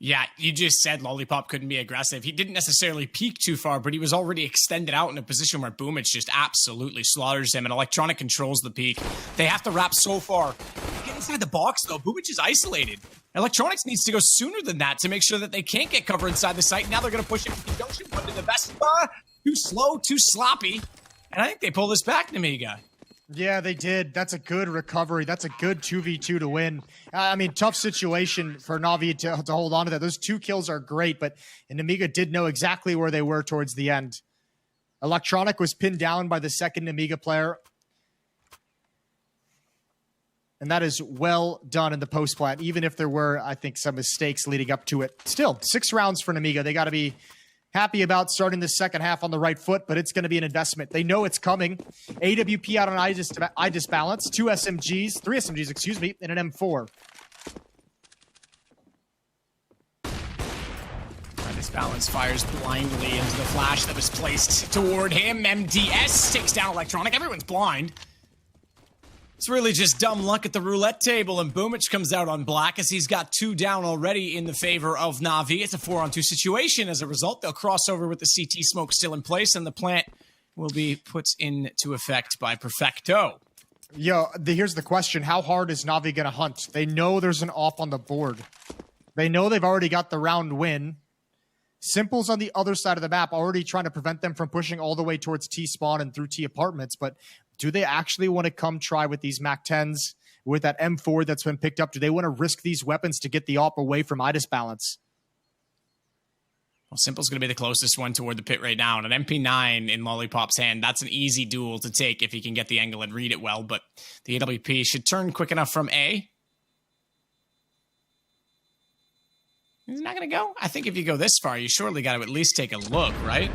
Yeah, you just said Lollipop couldn't be aggressive. He didn't necessarily peek too far, but he was already extended out in a position where Boomich just absolutely slaughters him, and Electronic controls the peak. They have to wrap so far. Get inside the box, though. Boomich is isolated. Electronics needs to go sooner than that to make sure that they can't get cover inside the site. Now they're going to push it to the junction, put to the Vespa. Too slow, too sloppy. And I think they pull this back, Nemiga. Yeah, they did. That's a good recovery. That's a good 2v2 to win. I mean, tough situation for Navi to hold on to that. Those 2 kills are great, but Nemiga did know exactly where they were towards the end. Electronic was pinned down by the second Nemiga player. And that is well done in the post-plant, even if there were, I think, some mistakes leading up to it. Still, 6 rounds for Nemiga. They got to be happy about starting the second half on the right foot, but it's going to be an investment. They know it's coming. AWP out on I disbalance, 3 SMGs, excuse me, and an M4. Disbalance fires blindly into the flash that was placed toward him. MDS takes down Electronic. Everyone's blind. It's really just dumb luck at the roulette table, and Boomich comes out on black as he's got 2 down already in the favor of Navi. It's a 4-on-2 situation. As a result, they'll cross over with the CT smoke still in place, and the plant will be put into effect by Perfecto. Yo, here's the question. How hard is Navi going to hunt? They know there's an off on the board. They know they've already got the round win. Simple's on the other side of the map, already trying to prevent them from pushing all the way towards T-spawn and through T-apartments, but do they actually want to come try with these MAC-10s, with that M4 that's been picked up? Do they want to risk these weapons to get the op away from IDIS balance? Well, Simple's going to be the closest one toward the pit right now, and an MP9 in Lollipop's hand, that's an easy duel to take if he can get the angle and read it well, but the AWP should turn quick enough from A. He's not going to go? I think if you go this far, you surely got to at least take a look, right?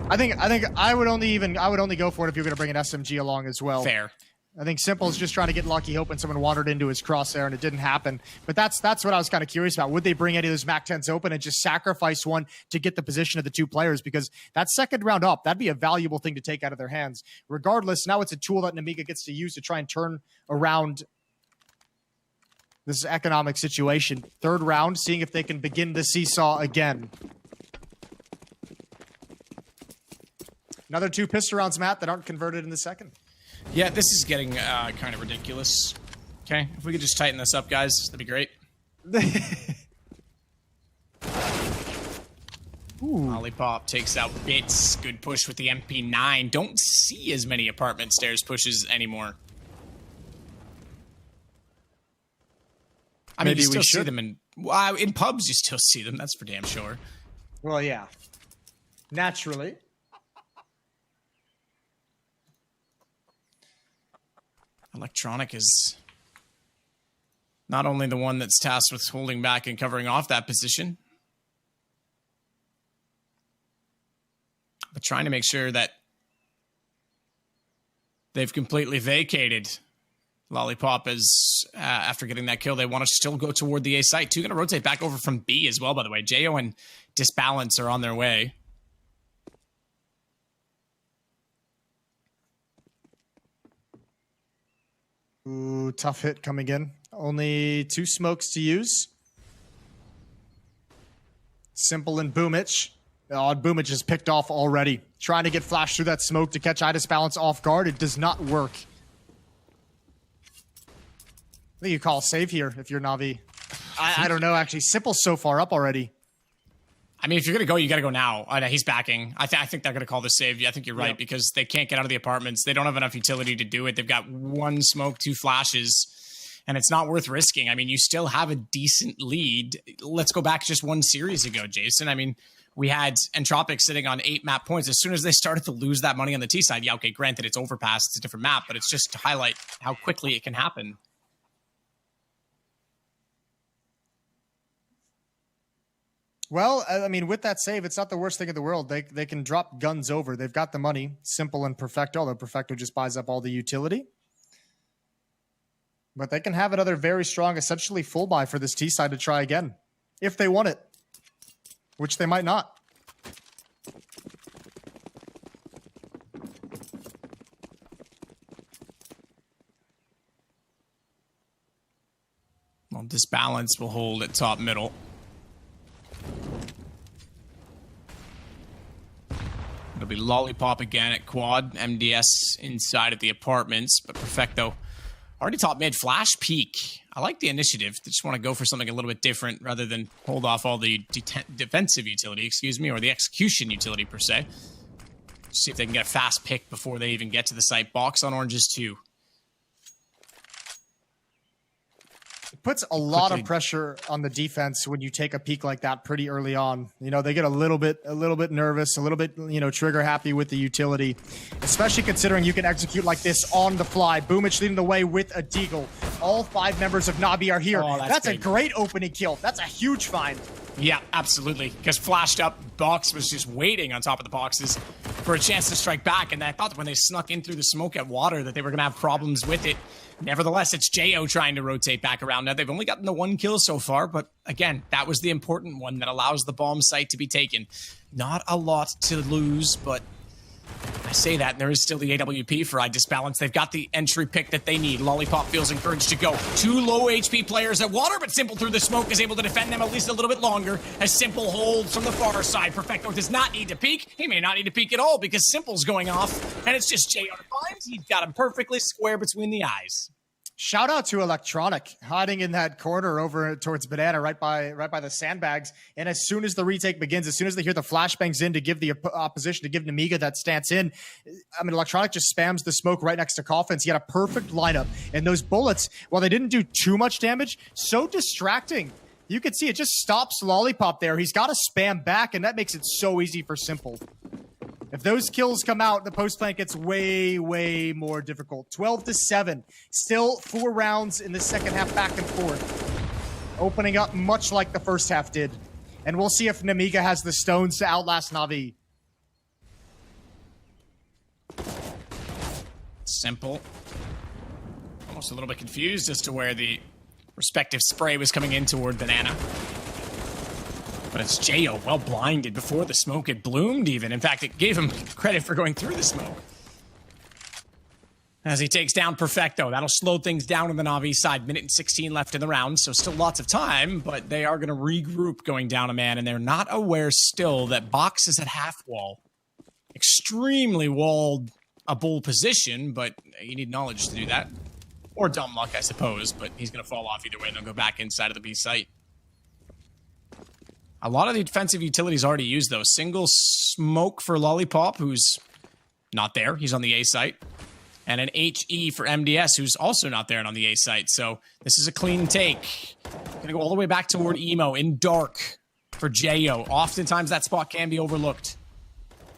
I think I would only go for it if you're going to bring an SMG along as well. Fair. I think Simple's just trying to get lucky, hoping someone wandered into his crosshair, and it didn't happen. But that's what I was kind of curious about. Would they bring any of those MAC-10s open and just sacrifice one to get the position of the 2 players? Because that second round up, that'd be a valuable thing to take out of their hands. Regardless, now it's a tool that Nemiga gets to use to try and turn around this economic situation. 3rd round, seeing if they can begin the seesaw again. Another 2 pistol rounds, Matt, that aren't converted in the second. Yeah, this is getting kind of ridiculous. Okay, if we could just tighten this up, guys, that'd be great. Lollipop takes out Bits. Good push with the MP9. Don't see as many apartment stairs pushes anymore. I mean, Maybe you still we see should. them in pubs. You still see them. That's for damn sure. Well, yeah. Naturally. Electronic is not only the one that's tasked with holding back and covering off that position, but trying to make sure that they've completely vacated Lollipop as after getting that kill, they want to still go toward the A site. 2 going to rotate back over from B as well, by the way. Jo and Disbalance are on their way. Ooh, tough hit coming in. Only 2 smokes to use. Simple and Boomich. Oh, Boomich is picked off already. Trying to get flashed through that smoke to catch IDIS balance off guard. It does not work. I think you call save here if you're Navi. I don't know, actually. Simple's so far up already. I mean, if you're going to go, you got to go now. He's backing. I think they're going to call the save. I think you're right, because they can't get out of the apartments. They don't have enough utility to do it. They've got 1 smoke, 2 flashes, and it's not worth risking. I mean, you still have a decent lead. Let's go back just 1 series ago, Jason. I mean, we had Entropic sitting on 8 map points. As soon as they started to lose that money on the T side, yeah, okay, granted it's overpass, it's a different map, but it's just to highlight how quickly it can happen. Well, I mean, with that save, it's not the worst thing in the world. They can drop guns over. They've got the money. Simple and Perfecto, although Perfecto just buys up all the utility. But they can have another very strong, essentially full buy for this T side to try again. If they want it. Which they might not. Well, Disbalance will hold at top middle. It'll be Lollipop again at quad. MDS inside of the apartments, but Perfecto already top mid. Flash peek. I like the initiative. They just want to go for something a little bit different rather than hold off all the defensive utility, excuse me, or the execution utility per se. See if they can get a fast pick before they even get to the site. Box on oranges too. It puts a lot of pressure on the defense when you take a peek like that pretty early on. You know, they get a little bit nervous, a little bit, you know, trigger happy with the utility, especially considering you can execute like this on the fly. Boomich leading the way with a deagle. All 5 members of Navi are here. Oh, that's a great opening kill. That's a huge find. Yeah, absolutely. Because flashed up, Box was just waiting on top of the boxes for a chance to strike back. And I thought when they snuck in through the smoke at water that they were going to have problems with it. Nevertheless, it's Jo trying to rotate back around. Now, they've only gotten the 1 kill so far, but again, that was the important one that allows the bomb site to be taken. Not a lot to lose, but I say that, and there is still the AWP for Disbalance. They've got the entry pick that they need. Lollipop feels encouraged to go. 2 low HP players at water, but Simple through the smoke is able to defend them at least a little bit longer as Simple holds from the far side. Perfecto does not need to peek. He may not need to peek at all because Simple's going off, and it's just Jo to find. He's got him perfectly square between the eyes. Shout out to Electronic hiding in that corner over towards Banana right by the sandbags. And as soon as the retake begins, as soon as they hear the flashbangs in to give the opposition, to give Nemiga that stance in, I mean, Electronic just spams the smoke right next to Coffins. He had a perfect lineup. And those bullets, while they didn't do too much damage, so distracting. You can see it just stops Lollipop there. He's got to spam back, and that makes it so easy for Simple. If those kills come out, the post plant gets way, way more difficult. 12-7. Still 4 rounds in the second half back and forth. Opening up much like the first half did. And we'll see if Nemiga has the stones to outlast Navi. Simple. Almost a little bit confused as to where the respective spray was coming in toward Banana. But it's Jo, well blinded before the smoke had bloomed even. In fact, it gave him credit for going through the smoke. As he takes down Perfecto, that'll slow things down on the Navi side. Minute and 16 left in the round, so still lots of time, but they are going to regroup going down a man, and they're not aware still that Box is at half wall. Extremely walled a bull position, but you need knowledge to do that. Or dumb luck, I suppose, but he's going to fall off either way, and they'll go back inside of the B site. A lot of the defensive utilities already used, though. Single smoke for Lollipop, who's not there. He's on the A site. And an HE for MDS, who's also not there and on the A site. So this is a clean take. Gonna go all the way back toward Emo in dark for Jo. Oftentimes that spot can be overlooked.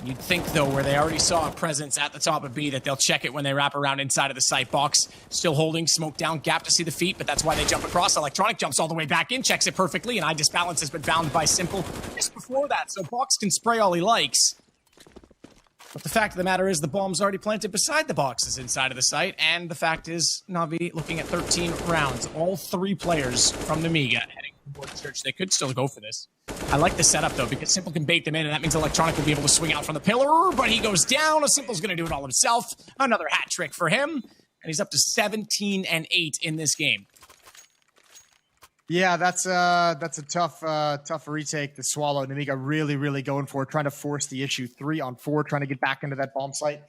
You'd think, though, where they already saw a presence at the top of B, that they'll check it when they wrap around inside of the site. Box still holding, smoke down, gap to see the feet, but that's why they jump across. Electronic jumps all the way back in, checks it perfectly, and Disbalance has been found by Simple just before that, so Box can spray all he likes. But the fact of the matter is the bomb's already planted beside the boxes inside of the site, and the fact is Navi looking at 13 rounds. All 3 players from Nemiga heading toward Church. They could still go for this. I like the setup, though, because Simple can bait them in, and that means Electronic will be able to swing out from the pillar, but he goes down. Simple's going to do it all himself. Another hat trick for him, and he's up to 17-8 in this game. Yeah, that's a tough retake to swallow. Nemiga really, really going for it, trying to force the issue. 3-on-4, trying to get back into that bomb site.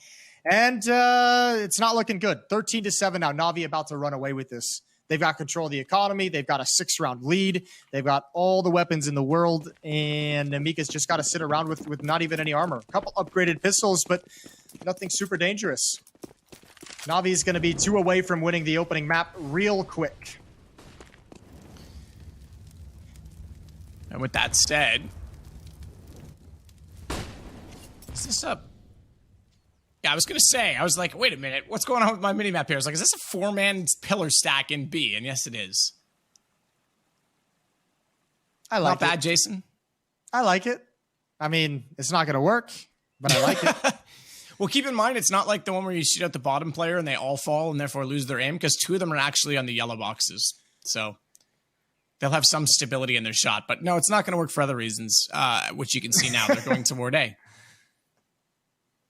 And it's not looking good. 13-7 now. Navi about to run away with this. They've got control of the economy. They've got a 6-round lead. They've got all the weapons in the world. And Nemiga's just got to sit around with not even any armor. A couple upgraded pistols, but nothing super dangerous. Navi's going to be 2 away from winning the opening map real quick. And with that said, Is this up? Yeah, I was gonna say. I was like, wait a minute, what's going on with my minimap here? I was like, is this a 4-man pillar stack in B? And yes, it is. I like Not bad, Jason. I like it. I mean, it's not gonna work, but I like it. Well, keep in mind, it's not like the one where you shoot at the bottom player and they all fall and therefore lose their aim, because 2 of them are actually on the yellow boxes. So they'll have some stability in their shot. But no, it's not going to work for other reasons, which you can see now. They're going toward A.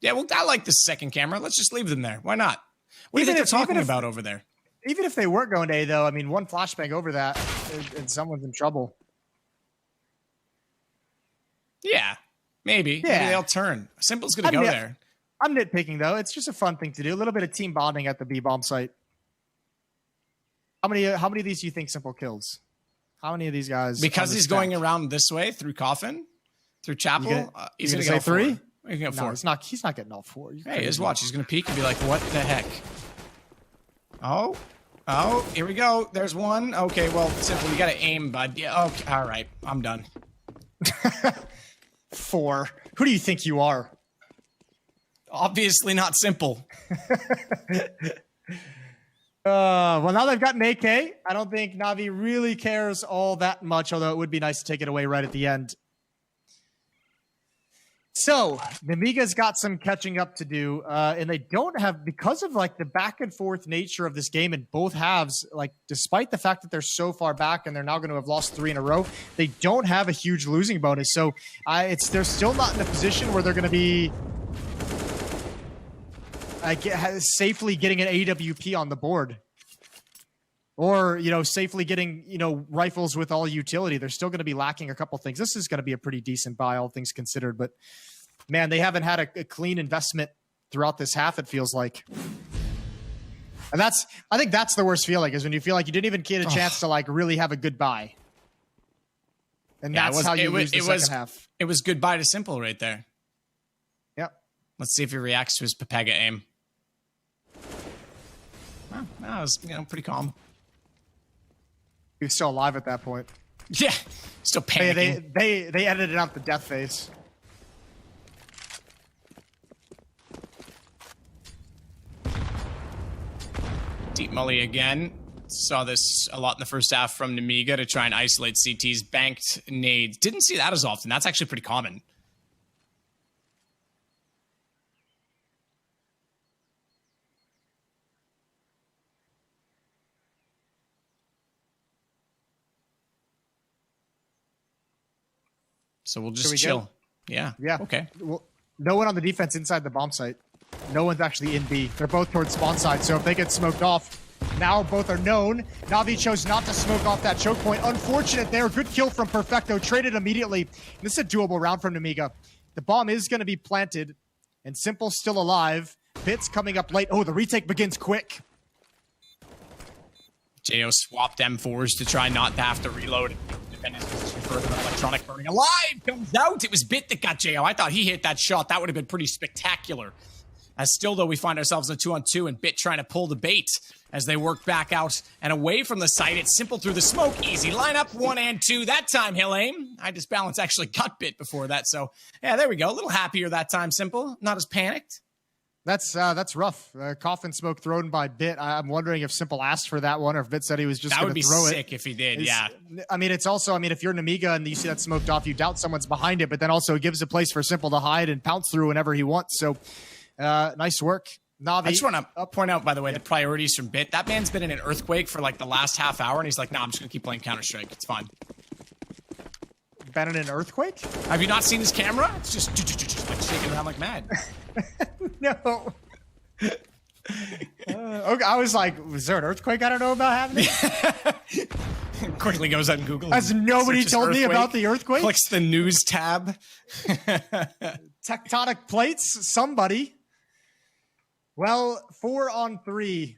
Yeah, well, I like this second camera. Let's just leave them there. Why not? What do you think they're talking about over there? Even if they weren't going to A, though, I mean, one flashbang over that, and someone's in trouble. Yeah, maybe. Yeah. Maybe they'll turn. Simple's going to go there. I'm nitpicking, though. It's just a fun thing to do. A little bit of team bonding at the B-bomb site. How many of these do you think Simple kills? How many of these guys? Because he's going around this way through Coffin, through Chapel. He's going to get 3. He's going to get 4. He's not getting all 4. Hey, just watch. He's going to peek and be like, what the heck? Oh, here we go. There's one. Okay, well, Simple, you got to aim, bud. Yeah, okay, all right. I'm done. 4. Who do you think you are? Obviously not Simple. Well, now they've got an AK. I don't think Navi really cares all that much, although it would be nice to take it away right at the end. So, Nemiga's got some catching up to do, and they don't have, because of like the back and forth nature of this game in both halves, like despite the fact that they're so far back and they're now going to have lost 3 in a row, they don't have a huge losing bonus. So they're still not in a position where they're going to be safely getting an AWP on the board. Or, safely getting, rifles with all utility. They're still going to be lacking a couple things. This is going to be a pretty decent buy, all things considered. But, man, they haven't had a clean investment throughout this half, it feels like. And I think that's the worst feeling, is when you feel like you didn't even get a chance to, like, really have a good buy. And that's how you lose the second half. It was goodbye to Simple right there. Yep. Let's see if he reacts to his Pepega aim. Well, that was, pretty calm. He was still alive at that point. Yeah, still panicking. They edited out the death phase. Deep Mully again. Saw this a lot in the first half from Nemiga to try and isolate CT's banked nades. Didn't see that as often. That's actually pretty common. So we'll just chill. Yeah. Yeah. Okay. Well, no one on the defense inside the bomb site. No one's actually in B. They're both towards spawn side. So if they get smoked off, now both are known. Navi chose not to smoke off that choke point. Unfortunate there. Good kill from Perfecto. Traded immediately. This is a doable round from Nemiga. The bomb is going to be planted. And Simple's still alive. Bits coming up late. Oh, the retake begins quick. Jo swapped M4s to try not to have to reload. Further, electronic burning alive comes out. It was Bit that got Jo. I thought he hit that shot. That would have been pretty spectacular. As still, though, we find ourselves in a 2-on-2 and Bit trying to pull the bait as they work back out and away from the site. It's Simple through the smoke. Easy lineup, 1 and 2. That time, he'll aim. I just balance actually got Bit before that. So, yeah, there we go. A little happier that time, Simple. Not as panicked. That's rough. Coffin smoke thrown by Bit. I'm wondering if Simple asked for that one or if Bit said he was just going to throw it. That would be sick if he did, yeah. I mean, it's also, if you're Nemiga and you see that smoked off, you doubt someone's behind it, but then also it gives a place for Simple to hide and pounce through whenever he wants. So, nice work. Navi. I just want to point out, by the way, the priorities from Bit. That man's been in an earthquake for like the last half hour, and he's like, nah, I'm just going to keep playing Counter-Strike. It's fine. Been in an earthquake? Have you not seen his camera? It's just like shaking around like mad. No. Okay, I was like, was there an earthquake I don't know about happening? Quickly goes on Google. Has nobody told me about the earthquake? Clicks the news tab. Tectonic plates, somebody. Well, 4-on-3.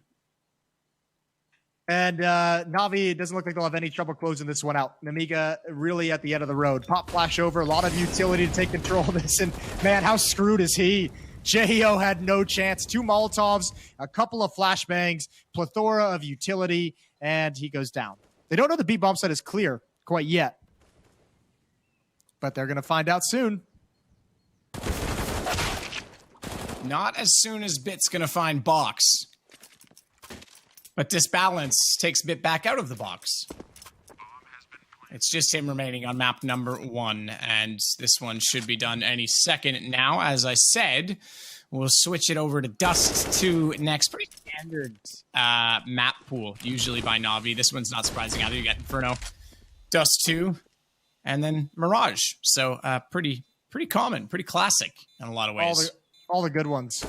And Navi, it doesn't look like they'll have any trouble closing this one out. Nemiga really at the end of the road. Pop flash over, a lot of utility to take control of this. And man, how screwed is he? Jo had no chance. 2 Molotovs, a couple of flashbangs, plethora of utility, and he goes down. They don't know the B bomb site is clear quite yet. But they're going to find out soon. Not as soon as Bit's gonna find box. But Disbalance takes Bit back out of the box. It's just him remaining on map number 1, and this one should be done any second now. As I said, we'll switch it over to Dust 2 next. Pretty standard map pool, usually by Navi. This one's not surprising either. You got Inferno, Dust 2, and then Mirage. So pretty common, pretty classic in a lot of ways. All the good ones.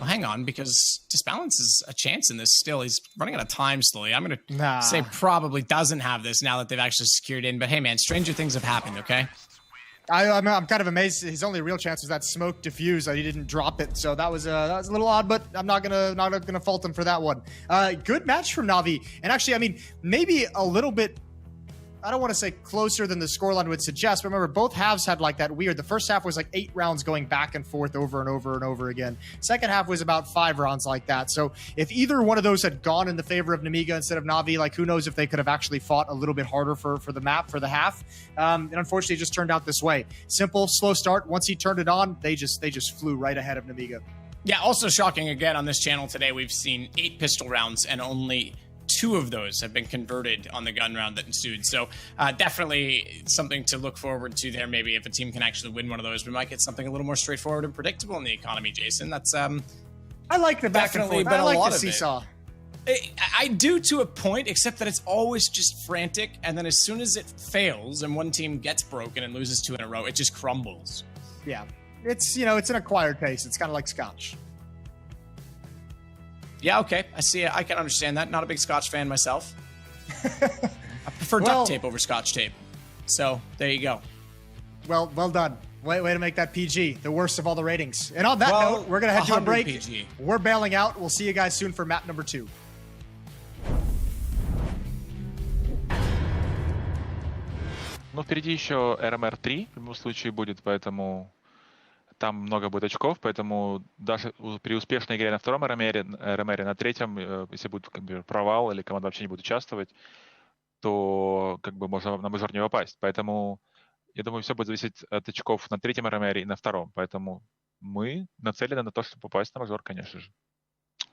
Well, hang on, because Disbalance is a chance in this still. He's running out of time slowly. I'm going to say probably doesn't have this now that they've actually secured in. But hey, man, stranger things have happened, okay? I'm kind of amazed. His only real chance was that smoke diffuse. He didn't drop it, so that was a little odd. But I'm not gonna fault him for that one. Good match from Navi, and actually, I mean, maybe a little bit. I don't want to say closer than the scoreline would suggest, but remember, both halves had like that weird. The first half was like 8 rounds going back and forth over and over and over again. Second half was about 5 rounds like that. So if either one of those had gone in the favor of Nemiga instead of Navi, like who knows if they could have actually fought a little bit harder for the map, for the half. And unfortunately, it just turned out this way. Simple, slow start. Once he turned it on, they just flew right ahead of Nemiga. Yeah, also shocking again on this channel today, we've seen 8 pistol rounds and only 2 of those have been converted on the gun round that ensued. So definitely something to look forward to there. Maybe if a team can actually win one of those, we might get something a little more straightforward and predictable in the economy, Jason. That's I like the back and forth. I like the seesaw. I do to a point, except that it's always just frantic, and then as soon as it fails and one team gets broken and loses 2 in a row, it just crumbles. Yeah, it's it's an acquired taste. It's kind of like Scotch. Yeah, okay. I see it. I can understand that. Not a big Scotch fan myself. I prefer duct tape over Scotch tape. So, there you go. Well done. Way to make that PG. The worst of all the ratings. And on that note, we're going to head to a break. PG. We're bailing out. We'll see you guys soon for map number 2. Ну, впереди еще RMR 3 в любом случае будет, поэтому там много будет очков, поэтому даже при успешной игре на втором RMR, на третьем, если будет как бы провал или команда вообще не будет участвовать, то как бы можно на мажор не попасть. Поэтому я думаю, все будет зависеть от очков на третьем RMR и на втором. Поэтому мы нацелены на то, чтобы попасть на мажор, конечно же.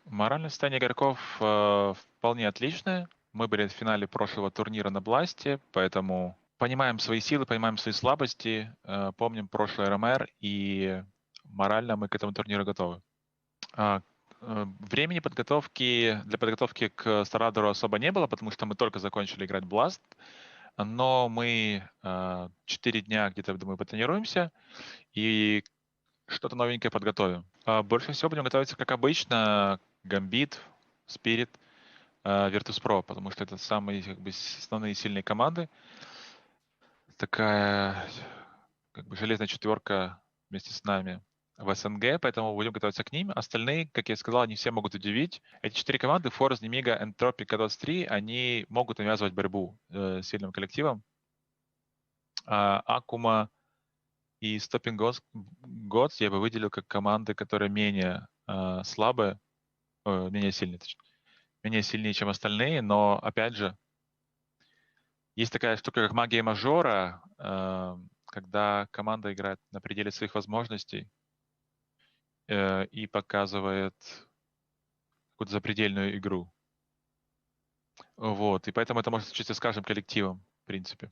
Моральное состояние игроков вполне отличное. Мы были в финале прошлого турнира на Бласте, поэтому понимаем свои силы, понимаем свои слабости, помним прошлый РМР, и морально мы к этому турниру готовы. Времени для подготовки к StarLadder особо не было, потому что мы только закончили играть Blast, но мы 4 дня где-то, думаю, потренируемся и что-то новенькое подготовим. Больше всего будем готовиться, как обычно, Gambit, Spirit, Virtus.pro, потому что это самые как бы основные сильные команды. Такая как бы железная четверка вместе с нами в СНГ, поэтому будем готовиться к ним. Остальные, как я сказал, они все могут удивить. Эти 4 команды, Force, Nemiga, Entropic, K23, они могут навязывать борьбу с сильным коллективом. Акума и Stopping Gods я бы выделил как команды, которые менее слабые, менее сильные, точнее. Менее сильнее, чем остальные, но, опять же, есть такая штука, как магия мажора, когда команда играет на пределе своих возможностей и показывает какую-то запредельную игру. Вот, и поэтому это может случиться с каждым коллективом, в принципе.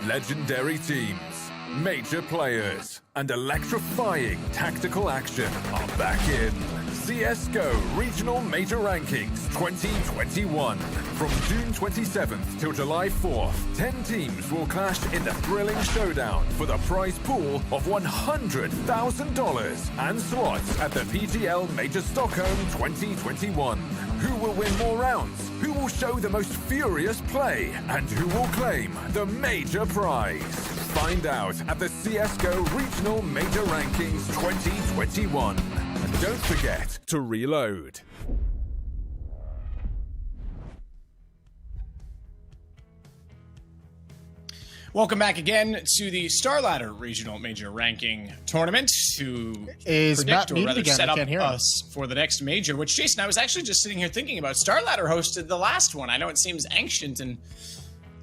Legendary teams, major players, and electrifying tactical action are back in CSGO Regional Major Rankings 2021. From June 27th till July 4th, 10 teams will clash in the thrilling showdown for the prize pool of $100,000 and slots at the PGL Major Stockholm 2021. Who will win more rounds? Who will show the most furious play? And who will claim the major prize? Find out at the CSGO Regional Major Rankings 2021. And don't forget to reload. Welcome back again to the StarLadder Regional Major Ranking Tournament to Is Matt predict or muted rather again? set I up can't hear him. us for the next major, which, Jason, I was actually just sitting here thinking about. StarLadder hosted the last one. I know it seems ancient and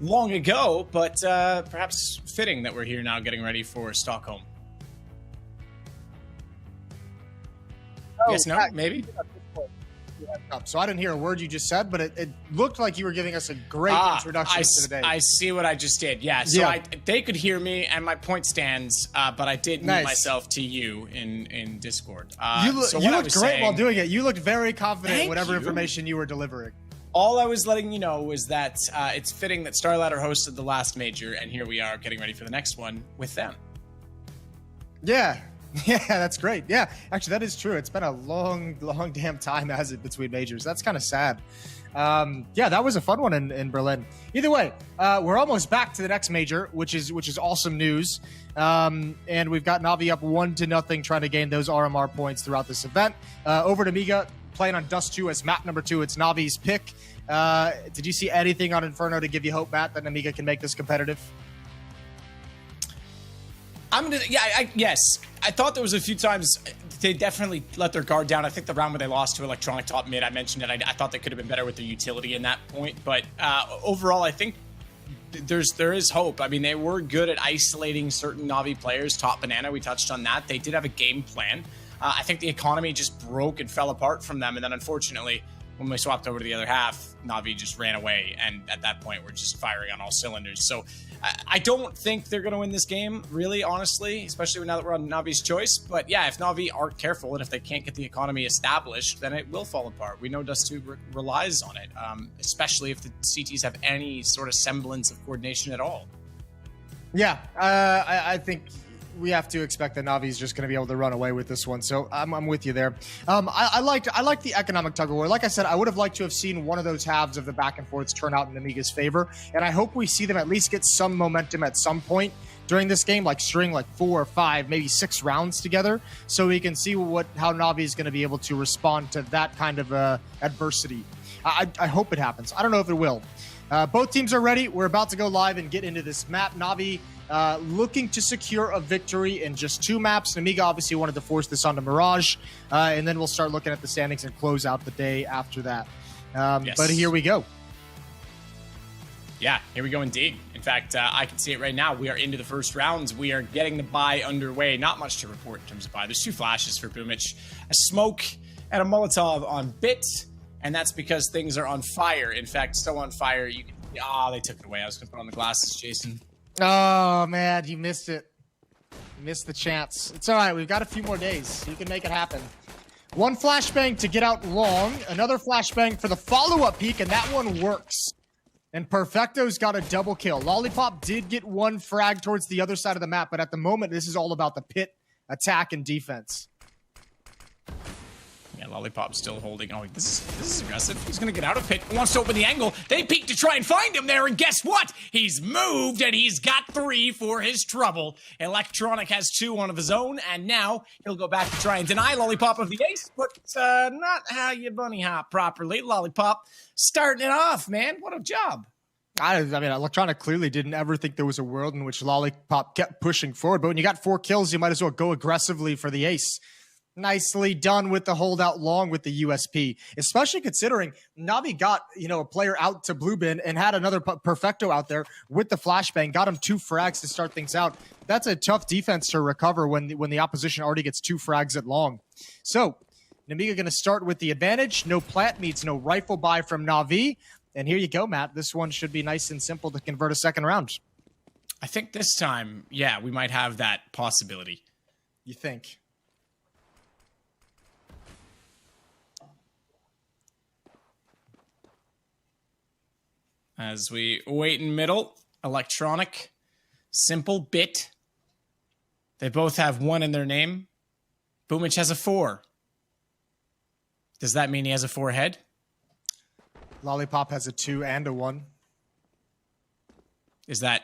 long ago, but perhaps fitting that we're here now getting ready for Stockholm. Yes, no, maybe? So I didn't hear a word you just said, but it looked like you were giving us a great introduction to the day. I see what I just did. Yeah, so they could hear me, and my point stands, but I did mute myself to you in Discord. You looked great while doing it. You looked very confident in whatever you. information you were delivering. All I was letting you know was that it's fitting that StarLadder hosted the last major, and here we are getting ready for the next one with them. Yeah. Yeah, that's great. Yeah, actually, that is true. It's been a long damn time, has it, between majors. That's kind of sad. Yeah, that was a fun one in Berlin. Either way, we're almost back to the next major, which is awesome news. And we've got Navi up 1-0, trying to gain those RMR points throughout this event. Over to Nemiga, playing on Dust 2 as map number 2. It's Navi's pick. Did you see anything on Inferno to give you hope, Matt, that Nemiga can make this competitive? Yes. I thought there was a few times they definitely let their guard down. I think the round where they lost to Electronic top mid, I mentioned it. I thought they could have been better with their utility in that point. But overall, I think there is hope. I mean, they were good at isolating certain Navi players. Top Banana, we touched on that. They did have a game plan. I think the economy just broke and fell apart from them. And then, unfortunately, when we swapped over to the other half, Navi just ran away. And at that point, we're just firing on all cylinders. So I don't think they're going to win this game, really, honestly, especially now that we're on Navi's choice. But yeah, if Navi aren't careful and if they can't get the economy established, then it will fall apart. We know Dust 2 relies on it, especially if the CTs have any sort of semblance of coordination at all. Yeah, I think we have to expect that Navi's just going to be able to run away with this one. So I'm with you there. I like the economic tug of war. Like I said, I would have liked to have seen one of those halves of the back and forths turn out in Nemiga's favor. And I hope we see them at least get some momentum at some point during this game, like string like 4 or 5, maybe 6 rounds together, so we can see how Navi is going to be able to respond to that kind of adversity. I hope it happens. I don't know if it will. Both teams are ready. We're about to go live and get into this map. Navi looking to secure a victory in just 2 maps. Nemiga obviously wanted to force this onto Mirage, and then we'll start looking at the standings and close out the day after that. Yes. But here we go. Yeah, here we go indeed. In fact, I can see it right now. We are into the first rounds. We are getting the buy underway. Not much to report in terms of buy. There's 2 flashes for Boomich, a smoke and a Molotov on Bit, and that's because things are on fire. In fact, so on fire, you can... they took it away. I was going to put on the glasses, Jason. Oh, man, you missed it. You missed the chance. It's all right. We've got a few more days. You can make it happen. 1 flashbang to get out long. Another flashbang for the follow-up peek, and that one works. And Perfecto's got a double kill. Lollipop did get 1 frag towards the other side of the map, but at the moment, this is all about the pit attack and defense. Yeah, Lollipop still holding. Oh, this is aggressive. He's going to get out of pit. Wants to open the angle. They peek to try and find him there, and guess what? He's moved, and he's got 3 for his trouble. Electronic has 2 on of his own, and now he'll go back to try and deny Lollipop of the ace, but not how you bunny hop properly. Lollipop starting it off, man. What a job. I mean, Electronic clearly didn't ever think there was a world in which Lollipop kept pushing forward, but when you got 4 kills, you might as well go aggressively for the ace. Nicely done with the holdout long with the USP, especially considering Navi got, a player out to blue bin and had another Perfecto out there with the flashbang, got him 2 frags to start things out. That's a tough defense to recover when the opposition already gets 2 frags at long. So Nemiga going to start with the advantage. No plant meets no rifle buy from Navi. And here you go, Matt. This one should be nice and simple to convert a second round. I think this time, yeah, we might have that possibility. You think? As we wait in middle, Electronic, Simple, Bit. They both have 1 in their name. Boomich has a 4. Does that mean he has a 4 head? Lollipop has a 2 and a 1. Is that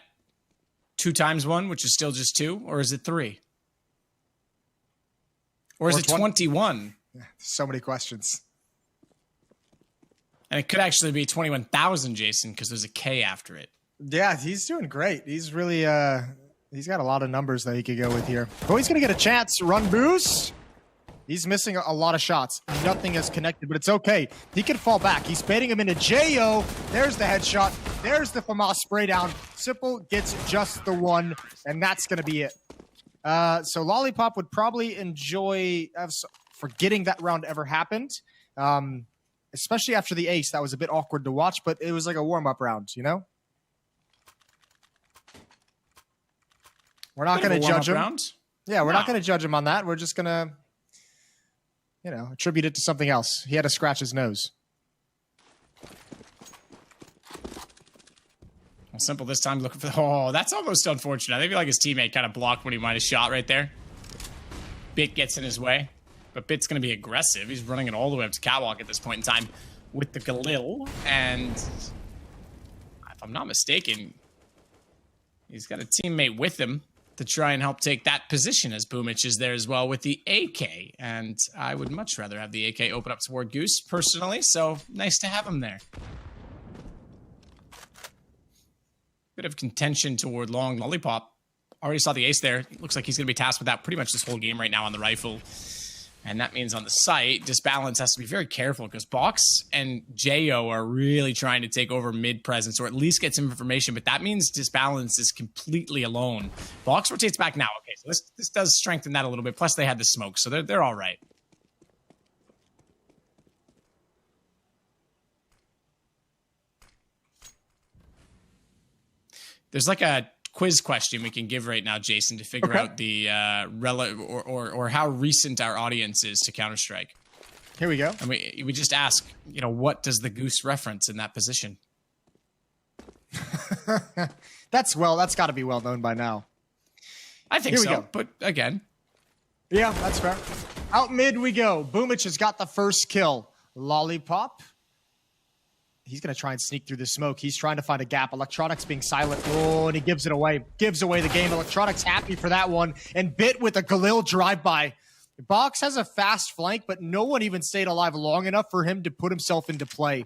2 times 1, which is still just 2? Or is it 3? Or is it 21? So many questions. And it could actually be 21,000, Jason, because there's a K after it. Yeah, he's doing great. He's really, he's got a lot of numbers that he could go with here. Oh, he's going to get a chance. Run boost. He's missing a lot of shots. Nothing is connected, but it's okay. He can fall back. He's baiting him into JO. There's the headshot. There's the FAMAS spray down. Simple gets just the 1, and that's going to be it. So Lollipop would probably enjoy forgetting that round ever happened. Especially after the ace. That was a bit awkward to watch, but it was like a warm-up round, you know? We're not going to judge him. Round? Yeah, we're not going to judge him on that. We're just going to, you know, attribute it to something else. He had to scratch his nose. Well, Simple this time looking for... Oh, that's almost unfortunate. I feel like his teammate kind of blocked when he might have shot right there. Bit gets in his way. But Bit's going to be aggressive. He's running it all the way up to Catwalk at this point in time with the Galil. And if I'm not mistaken, he's got a teammate with him to try and help take that position, as Boomich is there as well with the AK. And I would much rather have the AK open up toward Goose personally, so nice to have him there. Bit of contention toward long. Lollipop already saw the ace there. Looks like he's going to be tasked with that pretty much this whole game right now on the rifle. And that means on the site, Disbalance has to be very careful because Box and Jo are really trying to take over mid presence or at least get some information. But that means Disbalance is completely alone. Box rotates back now. Okay, so this does strengthen that a little bit. Plus, they had the smoke, so they're all right. There's like a quiz question we can give right now, Jason, to figure out the or how recent our audience is to Counter-Strike. Here we go. And we just ask, you know, what does the Goose reference in that position? That's got to be well known by now. I think Here we so, go. but again. Yeah, that's fair. Out mid we go. Boomich has got the first kill. Lollipop. He's going to try and sneak through the smoke. He's trying to find a gap. Electronics being silent. Oh, and he gives it away. Gives away the game. Electronics happy for that one. And Bit with a Galil drive-by. Box has a fast flank, but no one even stayed alive long enough for him to put himself into play.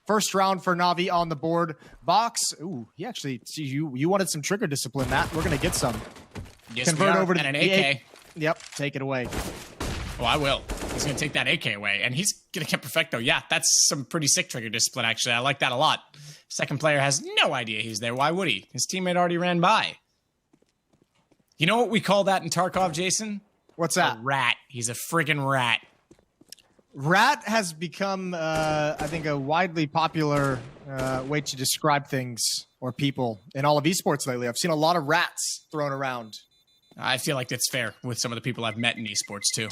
First round for Navi on the board. Box. Ooh, he actually... See, you wanted some trigger discipline, Matt. We're going to get some. Yes, Convert over to and an AK. Yep, take it away. Oh, I will. He's going to take that AK away, and he's going to get Perfecto. Yeah, that's some pretty sick trigger discipline, actually. I like that a lot. Second player has no idea he's there. Why would he? His teammate already ran by. You know what we call that in Tarkov, Jason? What's that? A rat. He's a friggin' rat. Rat has become, I think, a widely popular way to describe things or people in all of esports lately. I've seen a lot of rats thrown around. I feel like that's fair with some of the people I've met in esports, too.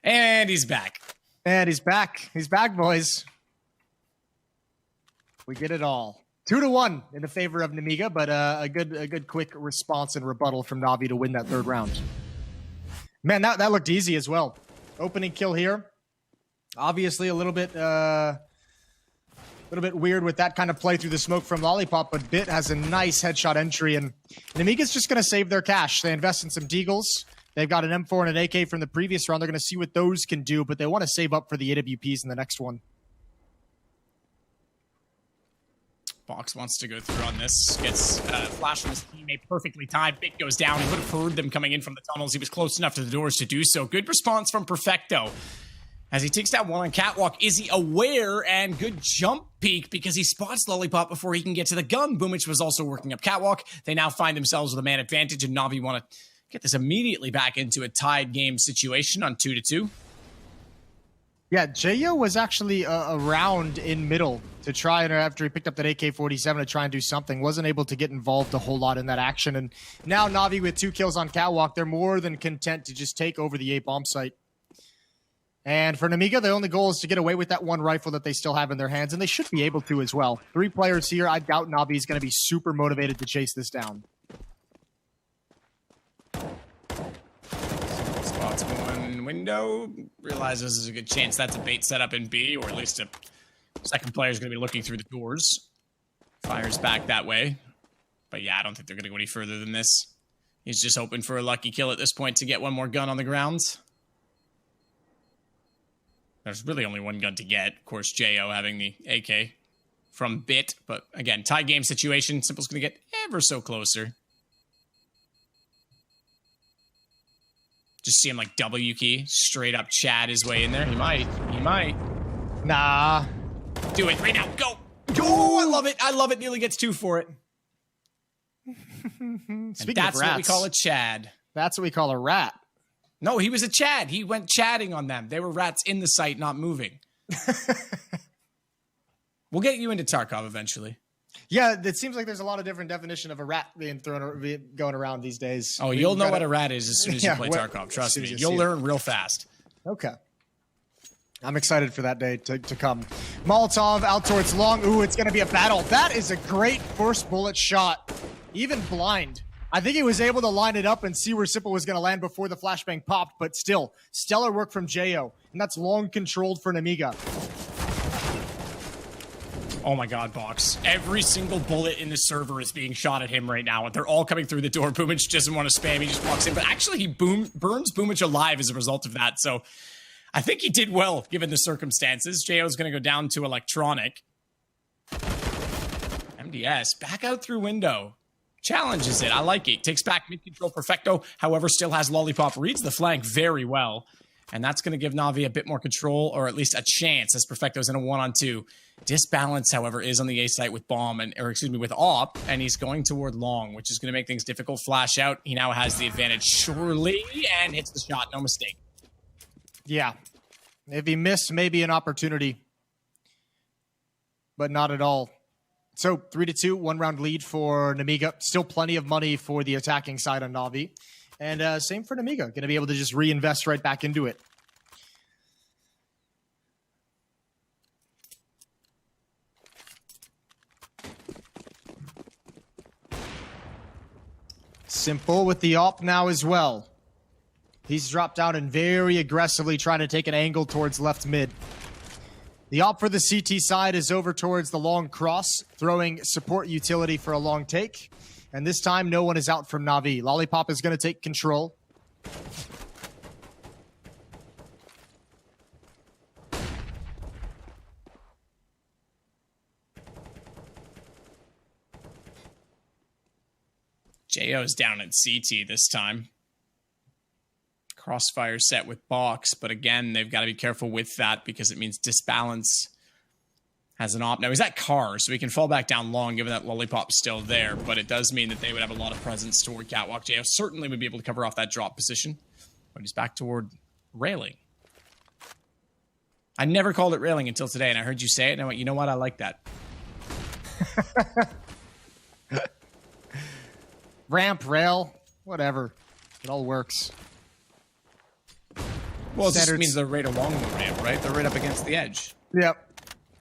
And he's back. And he's back. He's back, boys. We get it all. 2-1 in the favor of Nemiga, but a good quick response and rebuttal from Navi to win that third round. Man, that looked easy as well. Opening kill here. Obviously a little bit weird with that kind of play through the smoke from Lollipop, but Bit has a nice headshot entry, and Nemiga's just going to save their cash. They invest in some Deagles. They've got an M4 and an AK from the previous round. They're going to see what those can do, but they want to save up for the AWPs in the next one. Box wants to go through on this. Gets flash from his teammate, perfectly timed. Bit goes down. He would have heard them coming in from the tunnels. He was close enough to the doors to do so. Good response from Perfecto. As he takes that one on Catwalk, is he aware? And good jump peek because he spots Lollipop before he can get to the gun. Boomich was also working up Catwalk. They now find themselves with a man advantage, and Navi want to get this immediately back into a tied game situation on 2-2. Yeah, Jayo was actually around in middle to try and after he picked up that AK-47 to try and do something. Wasn't able to get involved a whole lot in that action. And now Navi with 2 kills on Catwalk, they're more than content to just take over the A-bomb site. And for Nemiga, the only goal is to get away with that one rifle that they still have in their hands, and they should be able to as well. 3 players here. I doubt Navi is going to be super motivated to chase this down. Spots one window. Realizes there's a good chance that's a bait setup in B, or at least a second player is going to be looking through the doors. Fires back that way. But yeah, I don't think they're going to go any further than this. He's just hoping for a lucky kill at this point to get one more gun on the ground. There's really only one gun to get. Of course, Jayo having the AK from Bit. But again, tie game situation. Simple's going to get ever so closer. Just see him like W key, straight up Chad his way in there. He might. He might. Nah. Do it right now. Go. Go. I love it. I love it. Nearly gets 2 for it. Speaking that's of rats, what we call a Chad. That's what we call a rat. No, he was a Chad. He went chatting on them. They were rats in the site, not moving. We'll get you into Tarkov eventually. Yeah, it seems like there's a lot of different definition of a rat being going around these days. Oh, you'll know what a rat is as soon as you play well, Tarkov. Trust me. you You'll see learn real fast. Okay. I'm excited for that day to come. Molotov out towards long. Ooh, it's going to be a battle. That is a great first bullet shot. Even blind. I think he was able to line it up and see where Simple was going to land before the flashbang popped, but still, stellar work from Jayo. And that's long controlled for Nemiga. Oh my god, Box. Every single bullet in the server is being shot at him right now. They're all coming through the door. Boomich doesn't want to spam. He just walks in. But actually, he burns Boomich alive as a result of that. So I think he did well, given the circumstances. Jayo's going to go down to electronic. MDS, back out through window. Challenges it. I like it. Takes back mid-control Perfecto. However, still has Lollipop. Reads the flank very well. And that's going to give Navi a bit more control, or at least a chance, as Perfecto's in a 1-on-2. Disbalance, however, is on the A site with Bomb, with Op, and he's going toward Long, which is going to make things difficult. Flash out. He now has the advantage, surely, and hits the shot. No mistake. Yeah. If he missed, maybe an opportunity. But not at all. So 3-2, 1-round lead for Nemiga. Still plenty of money for the attacking side on Navi. And same for Nemiga. Going to be able to just reinvest right back into it. Simple with the op now as well. He's dropped down and very aggressively trying to take an angle towards left mid. The op for the CT side is over towards the long cross, throwing support utility for a long take. And this time, no one is out from Navi. Lollipop is going to take control. Jayo's down at CT this time. Crossfire set with Box, but again, they've got to be careful with that because it means Disbalance has an op. Now, he's at car, so he can fall back down long, given that Lollipop's still there, but it does mean that they would have a lot of presence toward Catwalk. Jayo certainly would be able to cover off that drop position, but he's back toward railing. I never called it railing until today, and I heard you say it, and I went, you know what? I like that. Ramp, rail, whatever. It all works. Well, it just means they're right along the ramp, right? They're right up against the edge. Yep.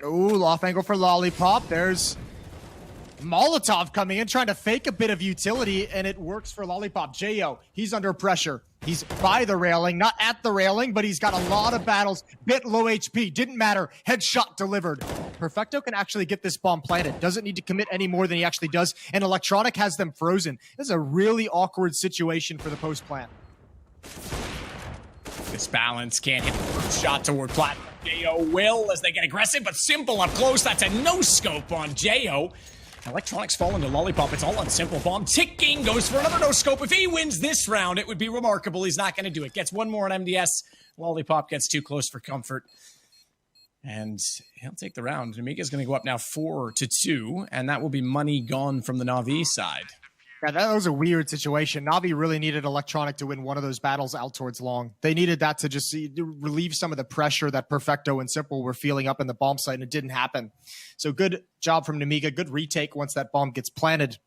Ooh, off angle for Lollipop. There's Molotov coming in, trying to fake a bit of utility, and it works for Lollipop. Jayo, he's under pressure. He's by the railing, not at the railing, but he's got a lot of battles. Bit low HP, didn't matter. Headshot delivered. Perfecto can actually get this bomb planted. Doesn't need to commit any more than he actually does, and Electronic has them frozen. This is a really awkward situation for the post plant. Disbalance, can't hit the first shot toward Platinum. Jayo will as they get aggressive, but Simple up close. That's a no-scope on Jayo. Electronics fall into Lollipop. It's all on Simple. Bomb ticking, goes for another no-scope. If he wins this round, it would be remarkable. He's not going to do it. Gets one more on MDS. Lollipop gets too close for comfort. And he'll take the round. Nemiga's going to go up now 4-2, and that will be money gone from the Navi side. Yeah, that was a weird situation. Navi really needed Electronic to win one of those battles out towards long. They needed that to just relieve some of the pressure that Perfecto and Simple were feeling up in the bomb site, and it didn't happen. So good job from Nemiga. Good retake once that bomb gets planted,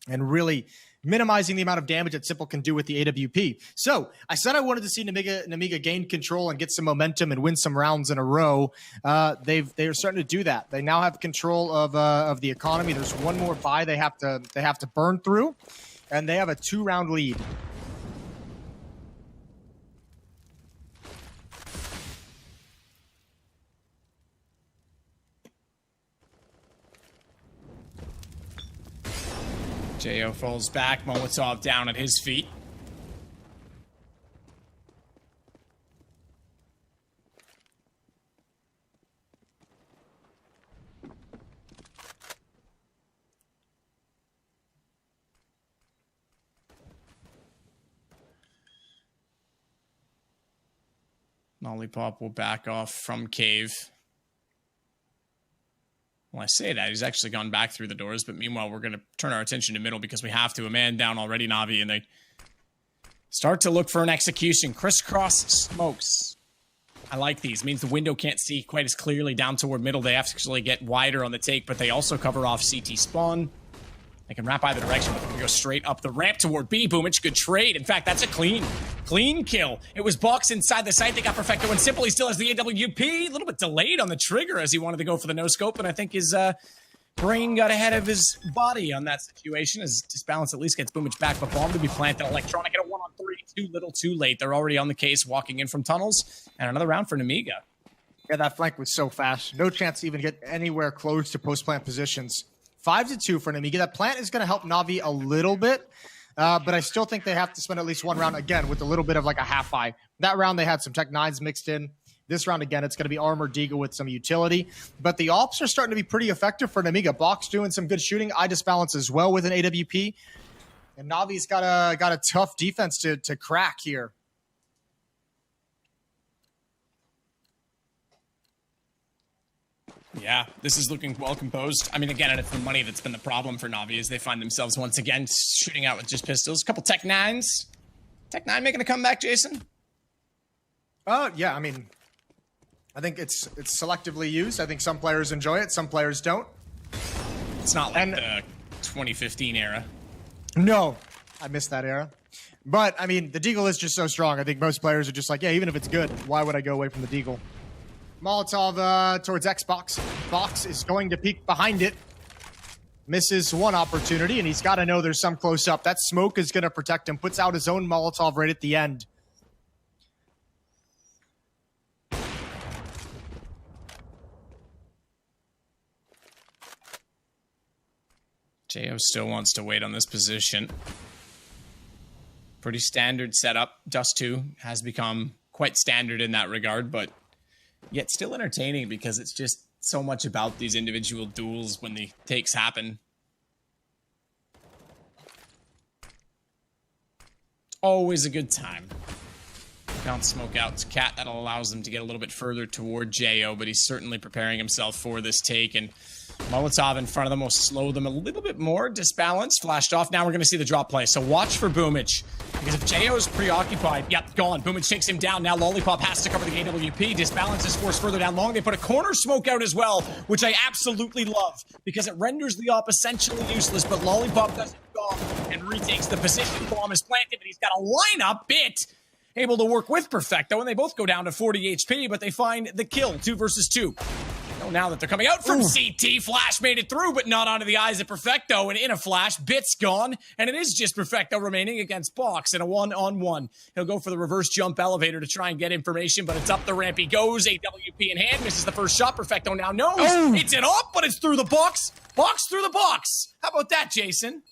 and really minimizing the amount of damage that Simple can do with the AWP. So I said I wanted to see Nemiga gain control and get some momentum and win some rounds in a row. They're starting to do that. They now have control of the economy. There's one more buy they have to burn through, and they have a 2-round lead. Jo falls back. Molotov down at his feet. Lollipop will back off from cave. Well, I say that. He's actually gone back through the doors, but meanwhile, we're going to turn our attention to middle because we have to. A man down already, Navi, and they start to look for an execution. Crisscross smokes. I like these. Means the window can't see quite as clearly down toward middle. They actually get wider on the take, but they also cover off CT spawn. They can wrap either direction, but they're going to go straight up the ramp toward B. Boomich, good trade. In fact, that's a clean kill. It was Box inside the site. They got Perfecto and Simple. He still has the AWP. A little bit delayed on the trigger as he wanted to go for the no-scope, and I think his brain got ahead of his body on that situation as Disbalance at least gets Boomich back, but bomb to be planted. Electronic at a 1-on-3. Too little, too late. They're already on the case, walking in from tunnels, and another round for Nemiga. Yeah, that flank was so fast. No chance to even get anywhere close to post-plant positions. 5-2 for Nemiga. That plant is going to help Navi a little bit, but I still think they have to spend at least one round again with a little bit of like a half buy. That round they had some Tech 9s mixed in. This round again, it's going to be Armor Deagle with some utility. But the ops are starting to be pretty effective for Nemiga. Box doing some good shooting. Disbalance as well with an AWP. And Navi's got a tough defense to crack here. Yeah, this is looking well composed. I mean, again, and it's the money that's been the problem for Navi as they find themselves once again shooting out with just pistols. A couple Tech 9s. Tech 9 making a comeback, Jason? Yeah, I mean, I think it's selectively used. I think some players enjoy it, some players don't. It's not like the 2015 era. No, I missed that era. But, I mean, the Deagle is just so strong. I think most players are just like, yeah, even if it's good, why would I go away from the Deagle? Molotov towards Xbox. Box is going to peek behind it. Misses one opportunity, and he's got to know there's some close up. That smoke is going to protect him. Puts out his own Molotov right at the end. Jo still wants to wait on this position. Pretty standard setup. Dust 2 has become quite standard in that regard, but yet still entertaining because it's just so much about these individual duels when the takes happen. Always a good time. Bounce smoke out to Cat. That'll allows them to get a little bit further toward Jo, but he's certainly preparing himself for this take, and Molotov in front of them will slow them a little bit more. Disbalance, flashed off. Now we're going to see the drop play. So watch for Boomich. Because if Jo is preoccupied, yep, gone. Boomich takes him down. Now Lollipop has to cover the AWP. Disbalance is forced further down long. They put a corner smoke out as well, which I absolutely love because it renders the op essentially useless, but Lollipop doesn't go and retakes the position. Bomb is planted, but he's got a lineup bit able to work with Perfecto, and they both go down to 40 HP, but they find the kill, 2 versus 2. Now that they're coming out from CT, Flash made it through, but not onto the eyes of Perfecto, and in a flash, Bit's gone, and it is just Perfecto remaining against Box in a 1-on-1. He'll go for the reverse jump elevator to try and get information, but it's up the ramp he goes, AWP in hand, misses the first shot. Perfecto now knows it's an up, but it's through the box. Box through the box. How about that, Jason?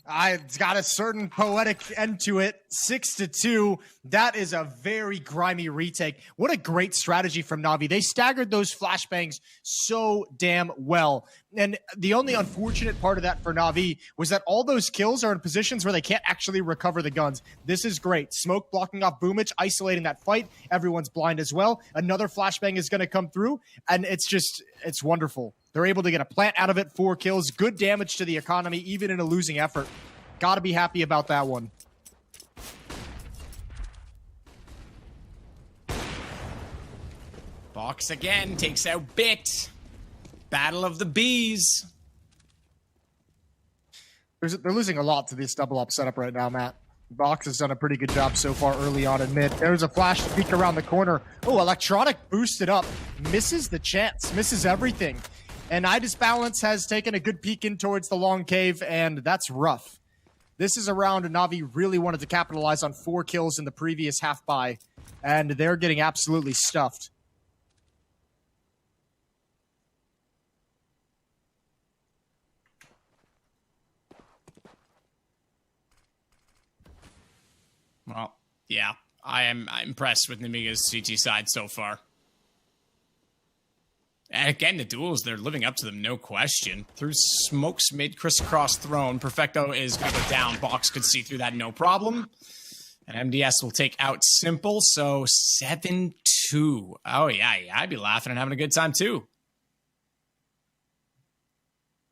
It's got a certain poetic end to it. 6-2. That is a very grimy retake. What a great strategy from Navi. They staggered those flashbangs so damn well. And the only unfortunate part of that for Navi was that all those kills are in positions where they can't actually recover the guns. This is great. Smoke blocking off Boomich, isolating that fight. Everyone's blind as well. Another flashbang is going to come through, and it's wonderful. They're able to get a plant out of it, 4 kills, good damage to the economy, even in a losing effort. Gotta be happy about that one. Box again, takes out Bit. Battle of the Bees. They're losing a lot to this double up setup right now, Matt. Box has done a pretty good job so far early on in mid. There's a flash to peek around the corner. Oh, Electronic boosted up. Misses the chance. Misses everything. And iDisbalance has taken a good peek in towards the long cave, and that's rough. This is a round Navi really wanted to capitalize on 4 kills in the previous half buy, and they're getting absolutely stuffed. Well, yeah, I'm impressed with Nemiga's CT side so far. And again, the duels, they're living up to them, no question. Through smokes mid, crisscross thrown. Perfecto is going to go down. Box could see through that, no problem. And MDS will take out Simple, so 7-2. Oh, yeah, I'd be laughing and having a good time, too.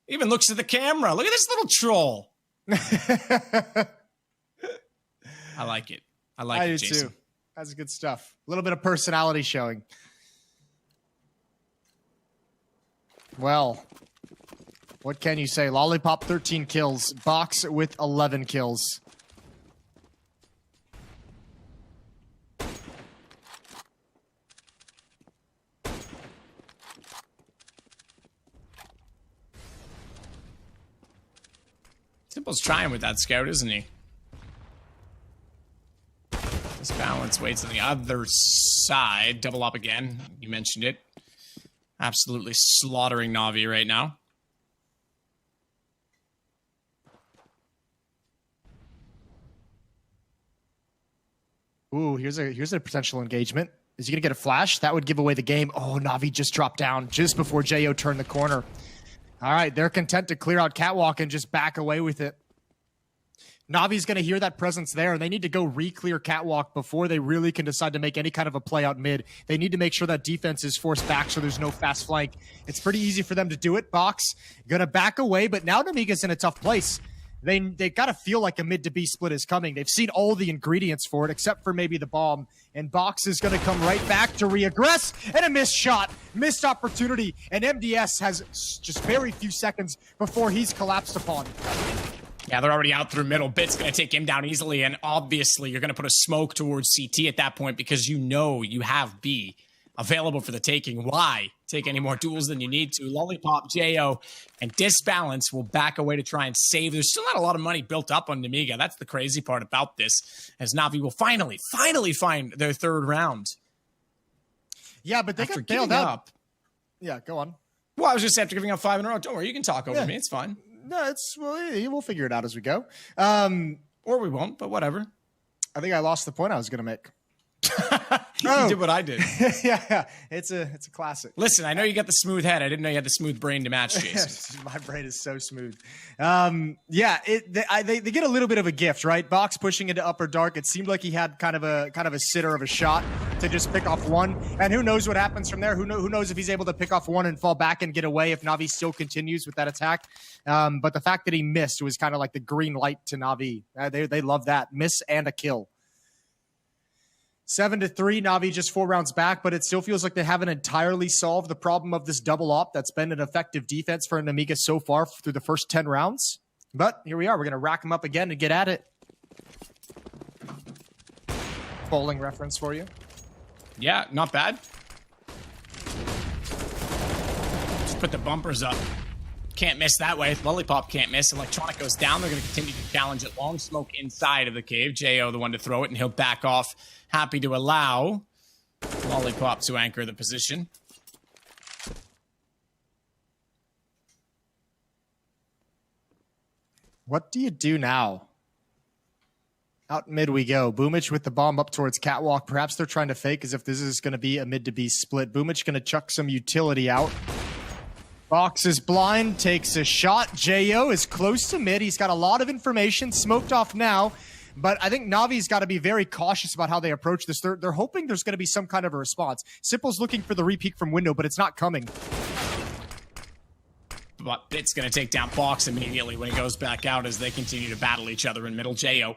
Even looks at the camera. Look at this little troll. I like it. I like it, Jason. Too. That's good stuff. A little bit of personality showing. Well, what can you say? Lollipop 13 kills. Box with 11 kills. Simple's trying with that scout, isn't he? Balance waits on the other side. Double up again. You mentioned it. Absolutely slaughtering Navi right now. Ooh, here's a potential engagement. Is he going to get a flash? That would give away the game. Oh, Navi just dropped down just before Jo turned the corner. All right, they're content to clear out Catwalk and just back away with it. Navi's going to hear that presence there, and they need to go re-clear Catwalk before they really can decide to make any kind of a play out mid. They need to make sure that defense is forced back so there's no fast flank. It's pretty easy for them to do it. Box going to back away, but now Nemiga's in a tough place. They got to feel like a mid to B split is coming. They've seen all the ingredients for it, except for maybe the bomb. And Box is going to come right back to re-aggress, and a missed shot, missed opportunity. And MDS has just very few seconds before he's collapsed upon. Yeah, they're already out through middle. Bit's going to take him down easily, and obviously you're going to put a smoke towards CT at that point because you know you have B available for the taking. Why take any more duels than you need to? Lollipop, Jo, and Disbalance will back away to try and save. There's still not a lot of money built up on Nemiga. That's the crazy part about this, as Navi will finally find their third round. Yeah, but they got bailed out. Yeah, go on. Well, I was just after giving up 5 in a row. Don't worry, you can talk over me. It's fine. No, we'll figure it out as we go. Or we won't, but whatever. I think I lost the point I was going to make. You did what I did. Yeah, it's a classic. Listen, I know you got the smooth head. I didn't know you had the smooth brain to match, Jason. My brain is so smooth. Yeah, they get a little bit of a gift, right? Box pushing into upper dark. It seemed like he had kind of a sitter of a shot to just pick off one. And who knows what happens from there? Who knows if he's able to pick off one and fall back and get away if Navi still continues with that attack. But the fact that he missed was kind of like the green light to Navi. They love that. Miss and a kill. 7-3, Navi just 4 rounds back, but it still feels like they haven't entirely solved the problem of this double op that's been an effective defense for Nemiga so far through the first 10 rounds. But here we are. We're going to rack them up again and get at it. Bowling reference for you. Yeah, not bad. Just put the bumpers up. Can't miss that way. Lollipop can't miss. Electronic goes down. They're going to continue to challenge it. Long smoke inside of the cave. Jo, the one to throw it, and he'll back off. Happy to allow Lollipop to anchor the position. What do you do now? Out mid we go. Boomich with the bomb up towards Catwalk. Perhaps they're trying to fake as if this is going to be a mid to B split. Boomich going to chuck some utility out. Box is blind, takes a shot. Jo is close to mid. He's got a lot of information, smoked off now. But I think Navi's got to be very cautious about how they approach this. They're hoping there's going to be some kind of a response. Simple's looking for the re-peek from window, but it's not coming. but Bit's going to take down Box immediately when he goes back out as they continue to battle each other in middle. Jo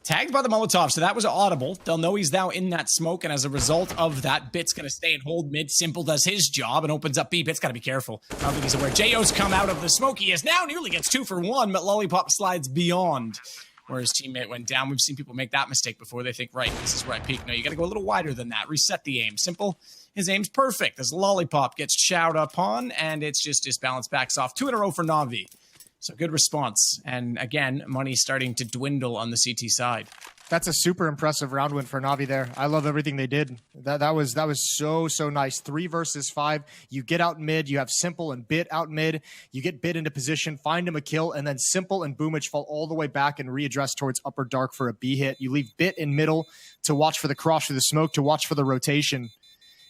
tagged by the Molotov, so that was audible. They'll know he's now in that smoke, and as a result of that, Bit's going to stay and hold mid. Simple does his job and opens up B. Bit's got to be careful. I don't think he's aware. Jo's come out of the smoke. He is now nearly gets 2 for 1, but Lollipop slides beyond where his teammate went down. We've seen people make that mistake before. They think, right, this is where I peak. No, you got to go a little wider than that. Reset the aim. Simple. His aim's perfect as Lollipop gets chowed upon, and it's just his balance backs off. 2 in a row for Navi. So good response. And again, money starting to dwindle on the CT side. That's a super impressive round win for Navi there. I love everything they did. That was so nice. 3 versus 5. You get out mid. You have Simple and Bit out mid. You get Bit into position, find him a kill, and then Simple and Boomich fall all the way back and readdress towards upper dark for a B hit. You leave Bit in middle to watch for the cross through the smoke, to watch for the rotation.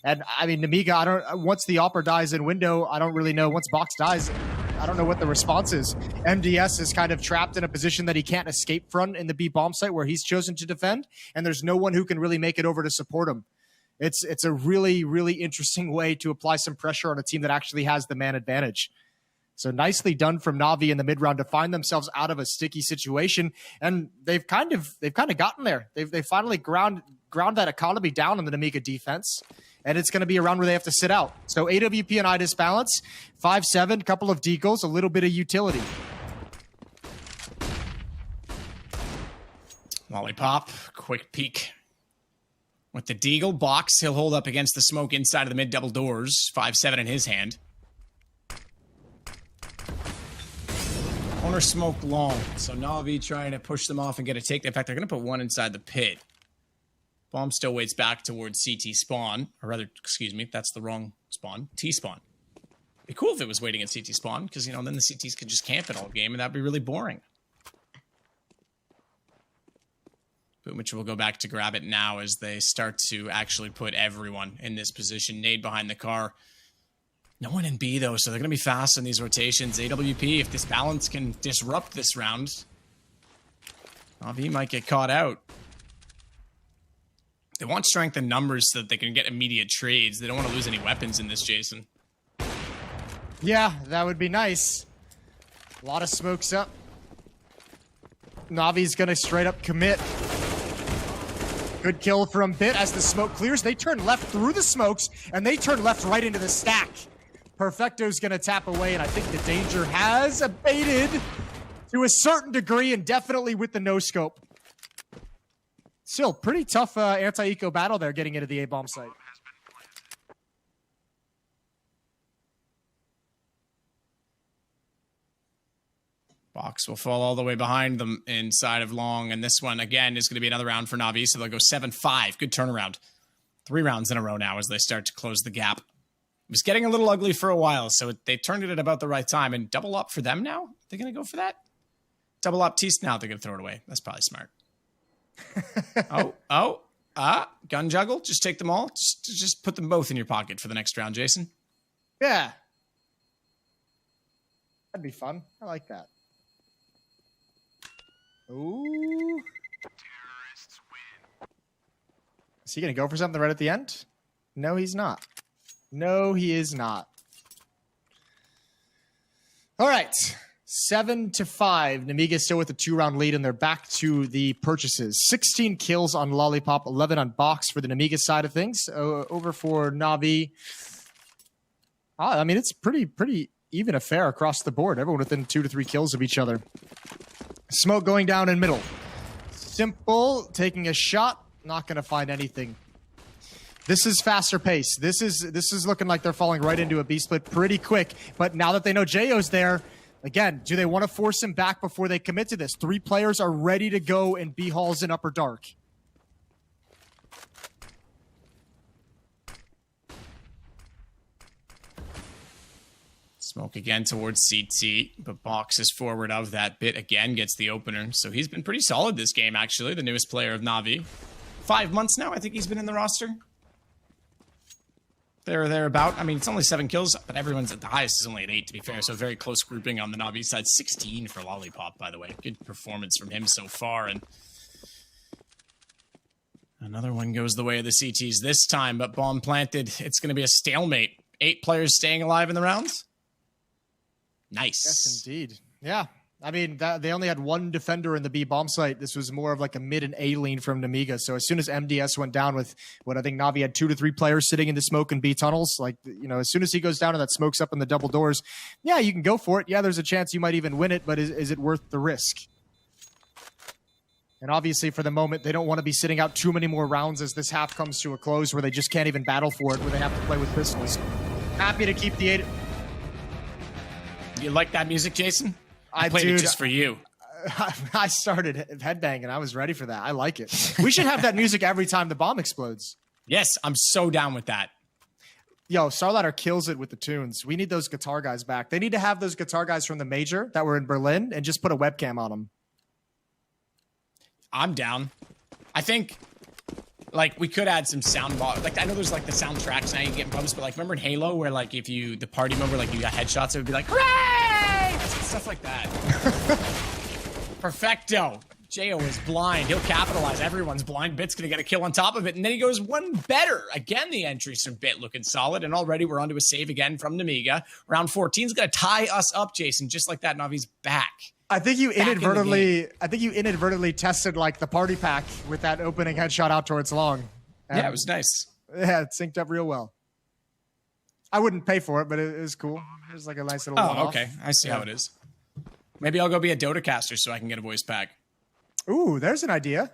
And I mean, Nemiga, once the Opera dies in window, I don't really know. Once Box dies, I don't know what the response is. MDS is kind of trapped in a position that he can't escape from in the B bomb site where he's chosen to defend, and there's no one who can really make it over to support him. It's a really interesting way to apply some pressure on a team that actually has the man advantage. So nicely done from Navi in the mid round to find themselves out of a sticky situation, and they've kind of gotten there. They finally ground that economy down on the Nemiga defense. And it's going to be a round where they have to sit out. So AWP and IDIS balance, 5-7, couple of deagles, a little bit of utility. Lollipop, quick peek. With the deagle Box, he'll hold up against the smoke inside of the mid double doors. 5-7 in his hand. Corner smoke long. So Navi trying to push them off and get a take. In fact, they're going to put one inside the pit. Bomb still waits back towards CT spawn. Or rather, excuse me, that's the wrong spawn. T spawn. It'd be cool if it was waiting at CT spawn, because, you know, then the CTs could just camp it all game, and that'd be really boring. Which will go back to grab it now as they start to actually put everyone in this position. Nade behind the car. No one in B, though, so they're going to be fast in these rotations. AWP, if this balance can disrupt this round, Navi might get caught out. They want strength in numbers so that they can get immediate trades. They don't want to lose any weapons in this, Jason. Yeah, that would be nice. A lot of smokes up. Navi's going to straight up commit. Good kill from Bit as the smoke clears. They turn left through the smokes, and they turn left right into the stack. Perfecto's going to tap away, and I think the danger has abated to a certain degree, and definitely with the no-scope. Still, pretty tough anti-eco battle there getting into the A-bomb site. Box will fall all the way behind them inside of long, and this one, again, is going to be another round for Navi, so they'll go 7-5. Good turnaround. 3 rounds in a row now as they start to close the gap. It was getting a little ugly for a while, so they turned it at about the right time. And double up for them now? They're going to go for that? Double up Teast now, they're going to throw it away. That's probably smart. Gun juggle. Just take them all. Just put them both in your pocket for the next round, Jason. Yeah. That'd be fun. I like that. Ooh. Is he going to go for something right at the end? No, he's not. No, he is not. All right. 7-5. Nemiga still with a 2-round lead, and they're back to the purchases. 16 kills on Lollipop, 11 on Box for the Nemiga side of things. Over for Navi. I mean, it's pretty even affair across the board. Everyone within 2 to 3 kills of each other. Smoke going down in middle. Simple taking a shot. Not going to find anything. This is faster pace. This is looking like they're falling right into a B split pretty quick. But now that they know Jo's there, again, do they want to force him back before they commit to this? 3 players are ready to go in B halls in upper dark. Smoke again towards CT, but Box is forward of that. Bit again gets the opener. So he's been pretty solid this game, actually, the newest player of Navi. 5 months now, I think he's been in the roster. Thereabout. I mean, it's only 7 kills, but everyone's at the highest is only at 8, to be fair. So very close grouping on the Navi side. 16 for Lollipop, by the way. Good performance from him so far. And another one goes the way of the CTs this time, but bomb planted. It's going to be a stalemate. 8 players staying alive in the rounds. Nice. Yes, indeed. Yeah. I mean, they only had one defender in the B bomb site. This was more of like a mid and A lean from Nemiga. So as soon as MDS went down with what I think Navi had 2 to 3 players sitting in the smoke and B tunnels, like, you know, as soon as he goes down and that smoke's up in the double doors, yeah, you can go for it. Yeah, there's a chance you might even win it, but is it worth the risk? And obviously, for the moment, they don't want to be sitting out too many more rounds as this half comes to a close where they just can't even battle for it, where they have to play with pistols. Happy to keep the 8. You like that music, Jason? I played it just for you. I started headbanging. I was ready for that. I like it. We should have that music every time the bomb explodes. Yes, I'm so down with that. Yo, StarLadder kills it with the tunes. We need those guitar guys back. They need to have those guitar guys from the major that were in Berlin and just put a webcam on them. I'm down. I think, like, we could add some sound bar. Like, I know there's, like, the soundtracks now you get in pubs, but, like, remember in Halo where, like, if you, the party member, like, you got headshots, it would be like, hooray! Stuff like that. Perfecto. Jo is blind. He'll capitalize. Everyone's blind. Bit's going to get a kill on top of it. And then he goes one better. Again, the entries from Bit looking solid. And already we're onto a save again from Nemiga. Round 14 is going to tie us up, Jason. Just like that, Navi's back. I think you inadvertently tested like the party pack with that opening headshot out towards long. Yeah, it was nice. Yeah, it synced up real well. I wouldn't pay for it, but it was cool. It was like a nice little one-off. Okay. I see how it is. Maybe I'll go be a Dota caster so I can get a voice pack. Ooh, there's an idea.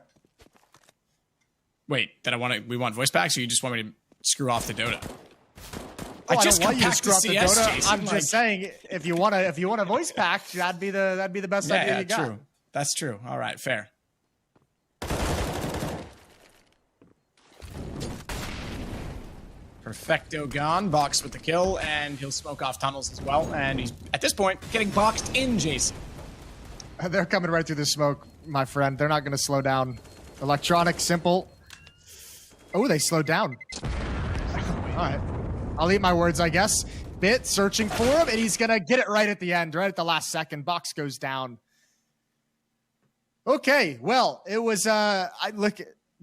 Wait, we want voice packs, or you just want me to screw off the Dota? I just want you to screw off the Dota. Jason, I'm just saying, if you want a voice pack, that'd be the best idea you got. True. That's true. All right, fair. Perfecto gone. Box with the kill, and he'll smoke off tunnels as well. And he's, at this point, getting boxed in, Jason. They're coming right through the smoke, my friend. They're not going to slow down. Electronic, simple. Oh, they slowed down. All right. I'll eat my words, I guess. Bit searching for him, and he's going to get it right at the end, right at the last second. Box goes down. Okay, well, it was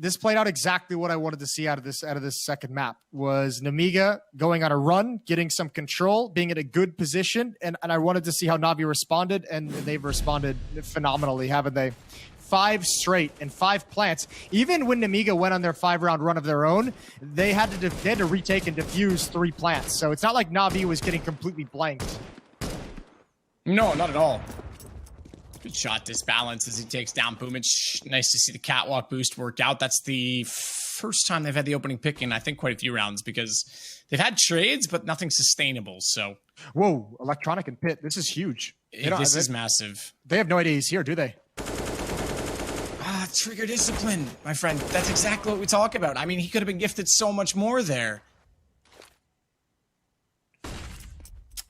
this played out exactly what I wanted to see out of this second map. Was Nemiga going on a run, getting some control, being in a good position, and I wanted to see how Navi responded, and they've responded phenomenally, haven't they? 5 straight and 5 plants. Even when Nemiga went on their 5-round run of their own, they had to retake and defuse 3 plants. So it's not like Navi was getting completely blanked. No, not at all. Good shot disbalance as he takes down Boomich. Nice to see the catwalk boost worked out. That's the first time they've had the opening pick in, I think, quite a few rounds, because they've had trades, but nothing sustainable. So, whoa, Electronic and Pit. This is huge. This is massive. They have no idea he's here, do they? Trigger discipline, my friend. That's exactly what we talk about. I mean, he could have been gifted so much more there.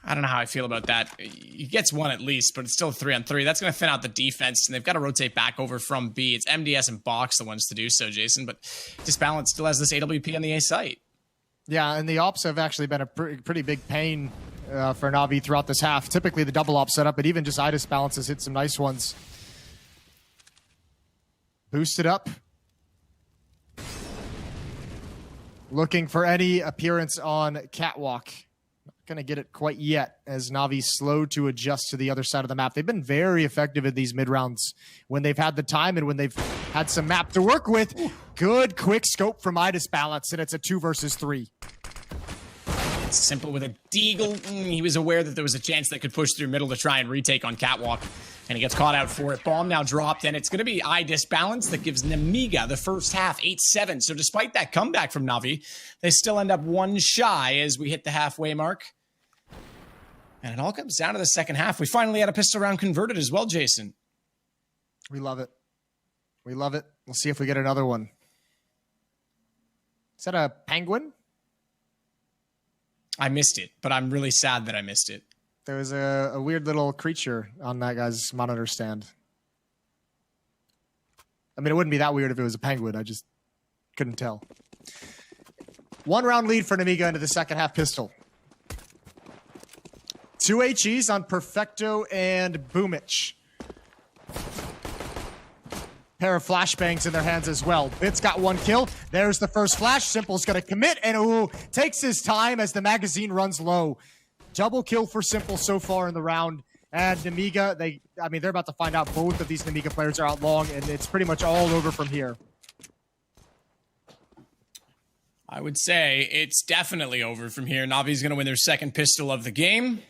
I don't know how I feel about that. He gets 1 at least, but it's still a 3-on-3. That's going to thin out the defense, and they've got to rotate back over from B. It's MDS and Box the ones to do so, Jason, but Disbalance still has this AWP on the A site. Yeah, and the ops have actually been a pretty big pain for Navi throughout this half. Typically the double op setup, but even just Disbalance has hit some nice ones. Boosted up. Looking for any appearance on Catwalk. Not going to get it quite yet as Navi's slow to adjust to the other side of the map. They've been very effective in these mid-rounds when they've had the time and when they've had some map to work with. Good quick scope from Disbalance, and it's a 2 versus 3. It's simple with a deagle. He was aware that there was a chance they could push through middle to try and retake on Catwalk, and he gets caught out for it. Bomb now dropped, and it's going to be Disbalance that gives Nemiga the first half, 8-7. So despite that comeback from Navi, they still end up 1 shy as we hit the halfway mark. And it all comes down to the second half. We finally had a pistol round converted as well, Jason. We love it. We love it. We'll see if we get another one. Is that a penguin? I missed it, but I'm really sad that I missed it. There was a weird little creature on that guy's monitor stand. I mean, it wouldn't be that weird if it was a penguin. I just couldn't tell. 1 round lead for Nemiga into the second half pistol. 2 HEs on Perfecto and Boomich. Pair of flashbangs in their hands as well. Bit's got 1 kill. There's the first flash. Simple's going to commit, and takes his time as the magazine runs low. Double kill for Simple so far in the round. And Nemiga, they're about to find out both of these Nemiga players are out long, and it's pretty much all over from here. I would say it's definitely over from here. Navi's going to win their second pistol of the game.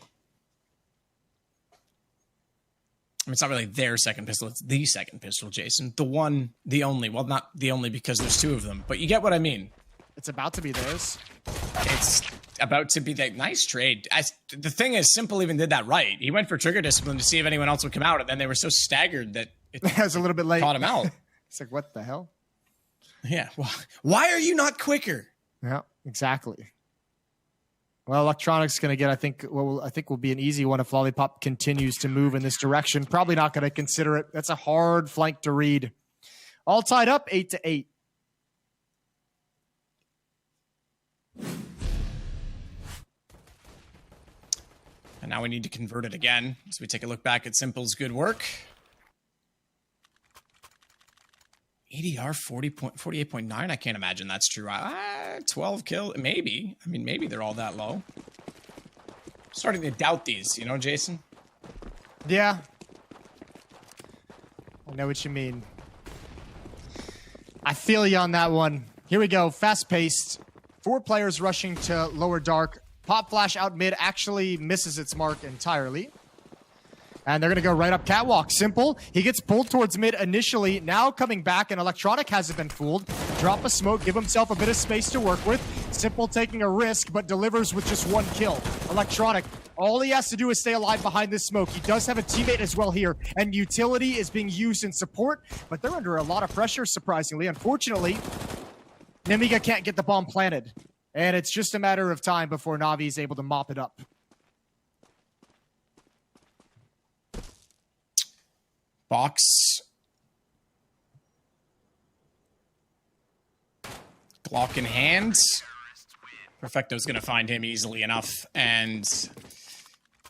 I mean, it's not really their second pistol. It's the second pistol, Jason. The one, the only. Well, not the only because there's two of them. But you get what I mean. It's about to be theirs. It's about to be that nice trade. The thing is, Simple even did that right. He went for trigger discipline to see if anyone else would come out, and then they were so staggered that it was a little bit late. Caught him out. It's like, what the hell? Yeah. Well, why are you not quicker? Yeah, exactly. Well, Electronic's going to get, I think will be an easy one if Lollipop continues to move in this direction. Probably not going to consider it. That's a hard flank to read. All tied up, 8-8. And now we need to convert it again. So we take a look back at Simple's good work. ADR 48.9. I can't imagine that's true. 12 kill, maybe. I mean, maybe they're all that low. Starting to doubt these, you know, Jason? Yeah. I know what you mean. I feel you on that one. Here we go. Fast-paced. 4 players rushing to lower dark. Pop Flash out mid actually misses its mark entirely. And they're going to go right up catwalk. Simple. He gets pulled towards mid initially. Now coming back, and Electronic hasn't been fooled. Drop a smoke, give himself a bit of space to work with. Simple taking a risk, but delivers with just 1 kill. Electronic, all he has to do is stay alive behind this smoke. He does have a teammate as well here, and utility is being used in support, but they're under a lot of pressure, surprisingly. Unfortunately, Nemiga can't get the bomb planted, and it's just a matter of time before Navi is able to mop it up. Box. Glock in hand. Perfecto's going to find him easily enough. And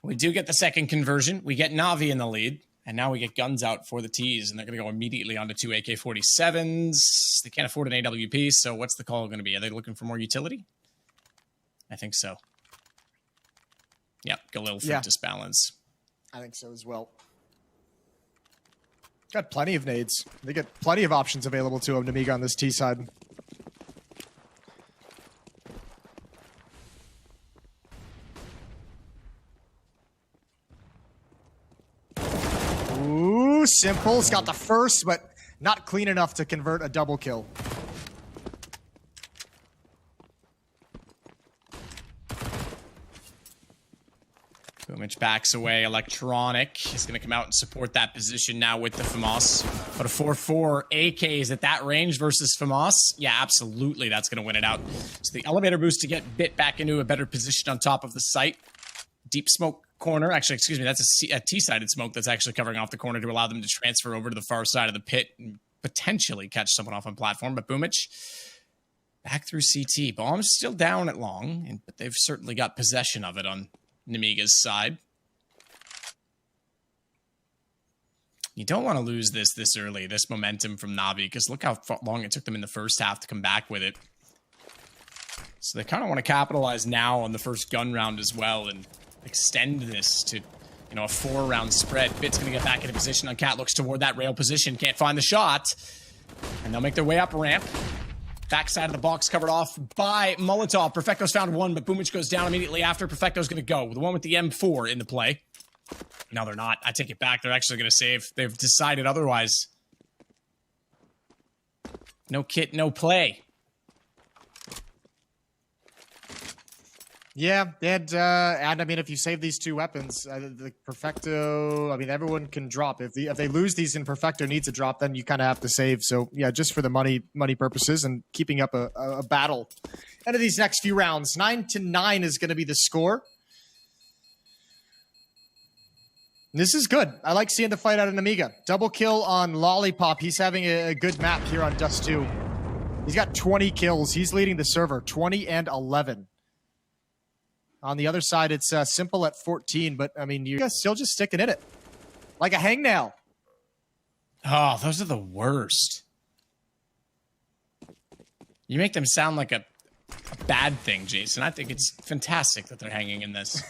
we do get the second conversion. We get Navi in the lead. And now we get guns out for the T's. And they're going to go immediately onto 2 AK-47s. They can't afford an AWP. So what's the call going to be? Are they looking for more utility? I think so. Yep, Galil for disbalance. I think so as well. Got plenty of nades. They get plenty of options available to him, Nemiga, on this T side. Ooh, Simple's got the first, but not clean enough to convert a double kill. Boomich backs away. Electronic is going to come out and support that position now with the FAMAS. But a 4-4 AK is at that range versus FAMAS. Yeah, absolutely. That's going to win it out. So the elevator boost to get Bit back into a better position on top of the site. Deep smoke corner. Actually, excuse me, that's a T-sided smoke that's actually covering off the corner to allow them to transfer over to the far side of the pit and potentially catch someone off on platform. But Boomich back through CT. Bomb's still down at long, but they've certainly got possession of it on Nemiga's side. You don't want to lose this early, this momentum from Navi, because look how long it took them in the first half to come back with it. So they kind of want to capitalize now on the first gun round as well and extend this to, you know, a 4-round spread. Bit's going to get back into position on Cat, looks toward that rail position, can't find the shot, and they'll make their way up ramp. Backside of the box covered off by Molotov. Perfecto's found one, but Boomich goes down immediately after. Perfecto's going to go. The one with the M4 in the play. No, they're not. I take it back. They're actually going to save. They've decided otherwise. No kit, no play. Yeah, and I mean, if you save these 2 weapons, the Perfecto, I mean, everyone can drop. If they lose these and Perfecto needs a drop, then you kind of have to save. So yeah, just for the money purposes and keeping up a battle. End of these next few rounds, 9-9 is going to be the score. This is good. I like seeing the fight out of Nemiga. Double kill on Lollipop. He's having a good map here on Dust 2. He's got 20 kills. He's leading the server, 20 and 11. On the other side, it's Simple at 14, but, I mean, you guys still just sticking in it. Like a hangnail. Oh, those are the worst. You make them sound like a bad thing, Jason. I think it's fantastic that they're hanging in this.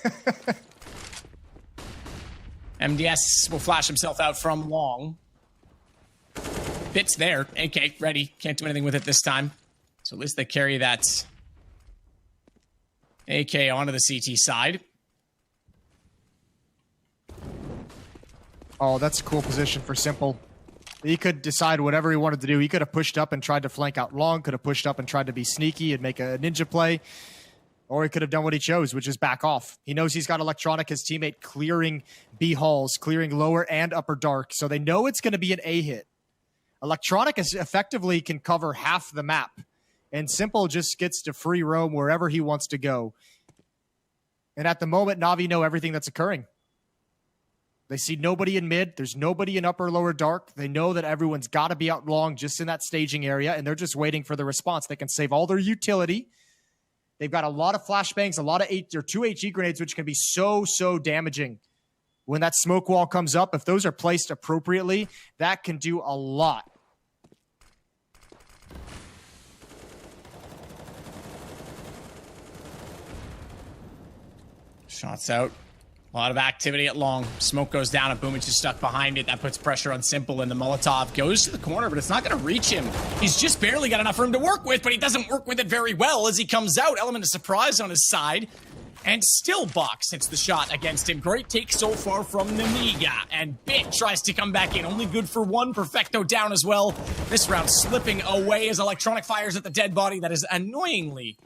MDS will flash himself out from long. Bit's there. AK ready. Can't do anything with it this time. So at least they carry that AK onto the CT side. Oh, that's a cool position for Simple. He could decide whatever he wanted to do. He could have pushed up and tried to flank out long, could have pushed up and tried to be sneaky and make a ninja play, or he could have done what he chose, which is back off. He knows he's got Electronic, his teammate, clearing B halls, clearing lower and upper dark, so they know it's going to be an A hit. Electronic is effectively can cover half the map, and Simple just gets to free roam wherever he wants to go. And at the moment, Navi know everything that's occurring. They see nobody in mid. There's nobody in upper lower dark. They know that everyone's got to be out long just in that staging area, and they're just waiting for the response. They can save all their utility. They've got a lot of flashbangs, a lot of 2 HE grenades, which can be so damaging. When that smoke wall comes up, if those are placed appropriately, that can do a lot. Shots out. A lot of activity at long. Smoke goes down and Boomich is stuck behind it. That puts pressure on Simple, and the Molotov goes to the corner, but it's not going to reach him. He's just barely got enough room to work with, but he doesn't work with it very well as he comes out. Element of surprise on his side. And still Box hits the shot against him. Great take so far from Nemiga. And Bit tries to come back in. Only good for one. Perfecto down as well. This round slipping away as Electronic fires at the dead body that is annoyingly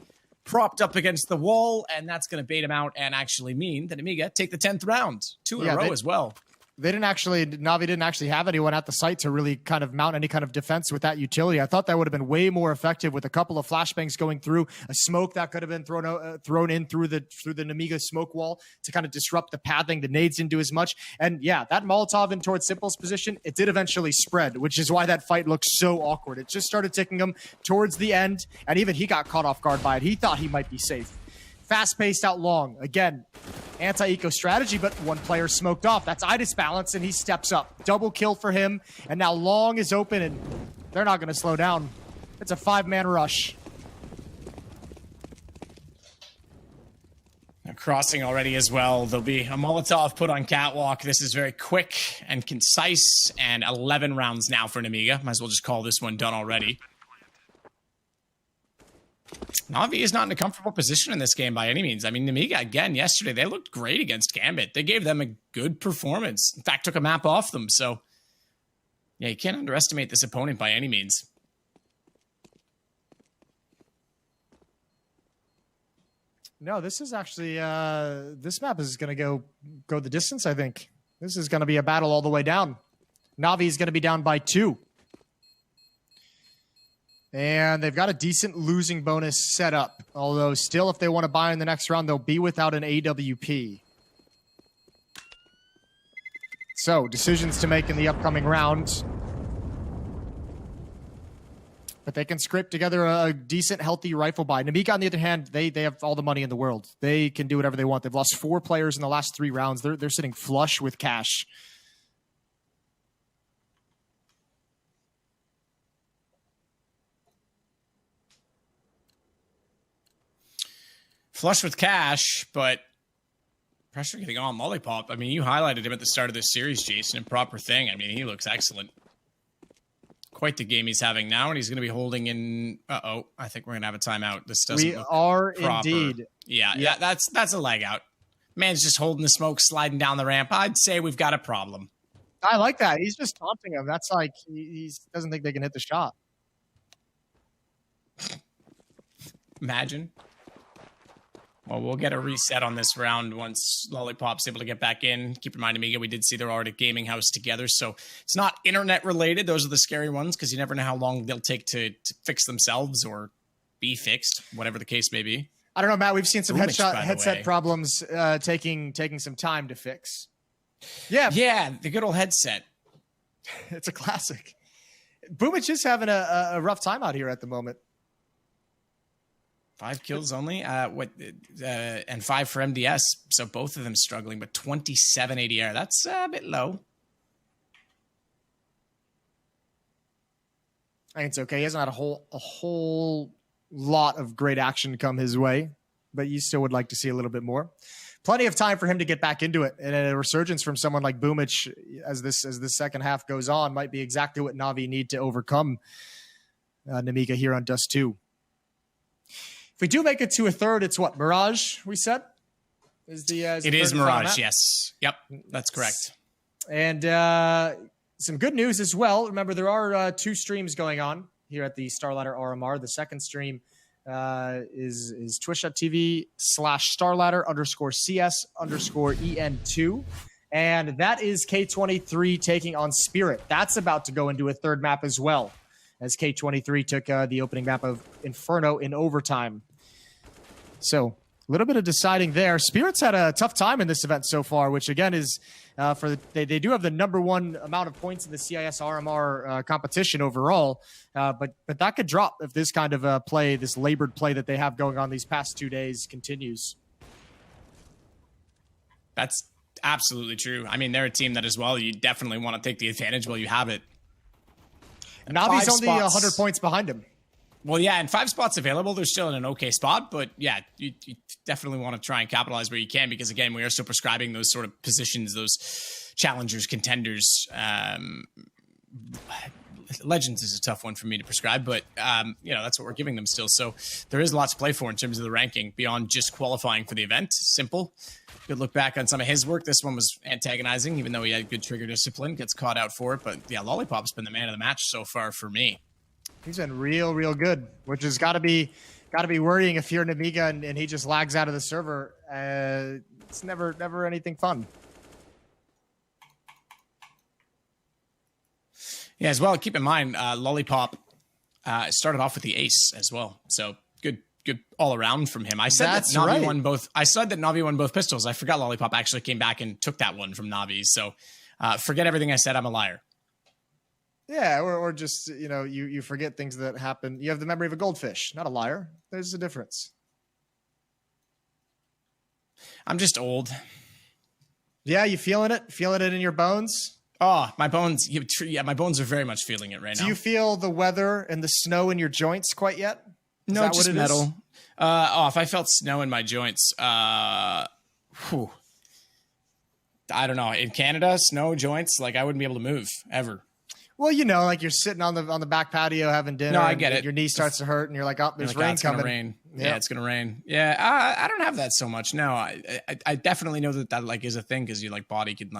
propped up against the wall, and that's going to bait him out and actually mean that Nemiga take the 10th round. 2 in a row as well. Navi didn't actually have anyone at the site to really kind of mount any kind of defense with that utility. I thought that would have been way more effective with a couple of flashbangs going through, a smoke that could have been thrown in through the Nemiga smoke wall to kind of disrupt the pathing. The nades didn't do as much. And yeah, that Molotov in towards Simple's position, it did eventually spread, which is why that fight looked so awkward. It just started taking him towards the end, and even he got caught off guard by it. He thought he might be safe. Fast-paced out long. Again, anti-eco strategy, but one player smoked off. That's Idis balance, and he steps up. Double kill for him, and now long is open, and they're not going to slow down. It's a 5-man rush. Now crossing already as well. There'll be a Molotov put on Catwalk. This is very quick and concise, and 11 rounds now for Nemiga. Might as well just call this one done already. Navi is not in a comfortable position in this game by any means. I mean, Nemiga, again, yesterday, they looked great against Gambit. They gave them a good performance. In fact, took a map off them. So, yeah, you can't underestimate this opponent by any means. No, this is actually, this map is going to go the distance, I think. This is going to be a battle all the way down. Navi is going to be down by 2. And they've got a decent losing bonus set up. Although still, if they want to buy in the next round, they'll be without an AWP. So, decisions to make in the upcoming round. But they can scrape together a decent, healthy rifle buy. Nemiga, on the other hand, they have all the money in the world. They can do whatever they want. They've lost 4 players in the last 3 rounds. They're sitting flush with cash. Flush with cash, but pressure getting on Lollipop. I mean, you highlighted him at the start of this series, Jason, and proper thing. I mean, he looks excellent. Quite the game he's having now, and he's going to be holding in... Uh-oh, I think we're going to have a timeout. This doesn't look proper. Indeed. Yeah, that's a leg out. Man's just holding the smoke, sliding down the ramp. I'd say we've got a problem. I like that. He's just taunting him. That's like, he doesn't think they can hit the shot. Imagine. Well, we'll get a reset on this round once Lollipop's able to get back in. Keep in mind, Amiga, we did see they're already gaming house together, so it's not internet related. Those are the scary ones because you never know how long they'll take to fix themselves or be fixed, whatever the case may be. I don't know, Matt. We've seen some Boomich, headset problems taking some time to fix. Yeah, the good old headset. It's a classic. Boomich is having a rough time out here at the moment. 5 kills only, and 5 for MDS. So both of them struggling, but 27 ADR. That's a bit low. I think it's okay. He hasn't had a whole lot of great action come his way, but you still would like to see a little bit more. Plenty of time for him to get back into it, and a resurgence from someone like Boomich as this second half goes on might be exactly what Navi need to overcome Nemiga here on Dust 2. If we do make it to a third, it's what, Mirage, we said? It is Mirage, yes. Yep, that's correct. And some good news as well. Remember, there are 2 streams going on here at the StarLadder RMR. The second stream is twitch.tv/StarLadder_CS_EN2. And that is K23 taking on Spirit. That's about to go into a third map as well, as K23 took the opening map of Inferno in overtime. So a little bit of deciding there. Spirit's had a tough time in this event so far, which again is they do have the #1 amount of points in the CIS RMR competition overall, but that could drop if this kind of play, this labored play that they have going on these past 2 days continues. That's absolutely true. I mean, they're a team that as well, you definitely want to take the advantage while you have it. Navi's only 100 points behind him. Well, yeah, and 5 spots available. They're still in an okay spot, but yeah, you definitely want to try and capitalize where you can, because again, we are still prescribing those sort of positions, those challengers, contenders. Legends is a tough one for me to prescribe, but that's what we're giving them still. So there is a lot to play for in terms of the ranking beyond just qualifying for the event. Simple. Good look back on some of his work. This one was antagonizing, even though he had good trigger discipline, gets caught out for it. But yeah, Lollipop's been the man of the match so far for me. He's been real good, which has got to be worrying if you're Nemiga and he just lags out of the server. It's never anything fun. Yeah, as well, keep in mind, Lollipop started off with the ace as well. So good all around from him. I said that Navi won both. I said that Navi won both pistols. I forgot Lollipop actually came back and took that one from Navi. So forget everything I said. I'm a liar. Yeah, or just, you forget things that happen. You have the memory of a goldfish, not a liar. There's a difference. I'm just old. Yeah, you feeling it? Feeling it in your bones? Oh, my bones. Yeah, my bones are very much feeling it right now. Do you feel the weather and the snow in your joints quite yet? No, just metal. If I felt snow in my joints, I don't know. In Canada, snow joints, like I wouldn't be able to move ever. Well, like you're sitting on the back patio having dinner. No, I get it. Your knee starts to hurt, and you're like, "Oh, there's rain coming." Rain. Yeah, it's gonna rain. Yeah, I don't have that so much. No, I definitely know that like is a thing, because your body can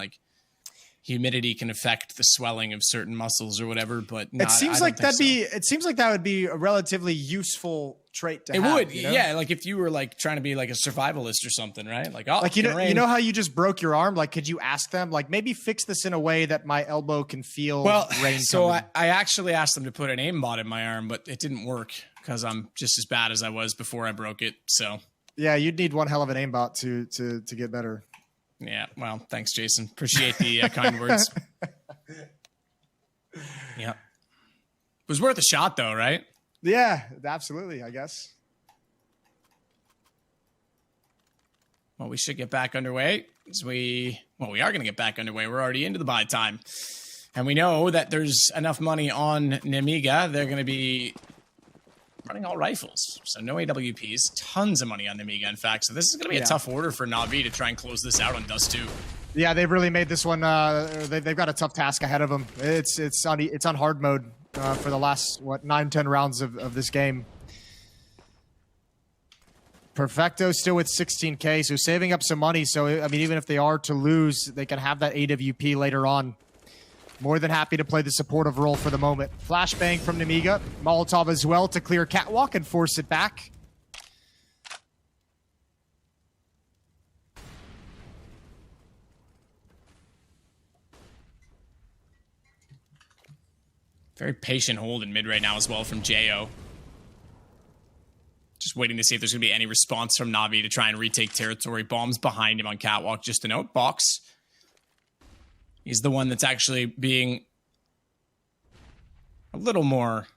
humidity can affect the swelling of certain muscles or whatever. But it seems like that would be a relatively useful trait to have. It would, yeah. Like if you were trying to be like a survivalist or something, right? You know how you just broke your arm? Like, could you ask them, maybe fix this in a way that my elbow can feel rain so coming? I actually asked them to put an aimbot in my arm, but it didn't work because I'm just as bad as I was before I broke it. So yeah, you'd need one hell of an aimbot to get better. Yeah, well, thanks, Jason. Appreciate the kind words. Yeah. It was worth a shot, though, right? Yeah, absolutely, I guess. Well, we should get back underway. We are going to get back underway. We're already into the buy time. And we know that there's enough money on Nemiga. They're going to be running all rifles. So no AWPs. Tons of money on Nemiga, in fact. So this is going to be a tough order for Navi to try and close this out on Dust 2. Yeah, they've really made this one. They've got a tough task ahead of them. It's on hard mode for the last 9-10 rounds of this game. Perfecto still with 16K, so saving up some money. So I mean, even if they are to lose, they can have that AWP later on. More than happy to play the supportive role for the moment. Flashbang from Nemiga. Molotov as well to clear Catwalk and force it back. Very patient hold in mid right now as well from Jo. Just waiting to see if there's going to be any response from Navi to try and retake territory. Bombs behind him on Catwalk. Just a note. Box. He's the one that's actually being a little more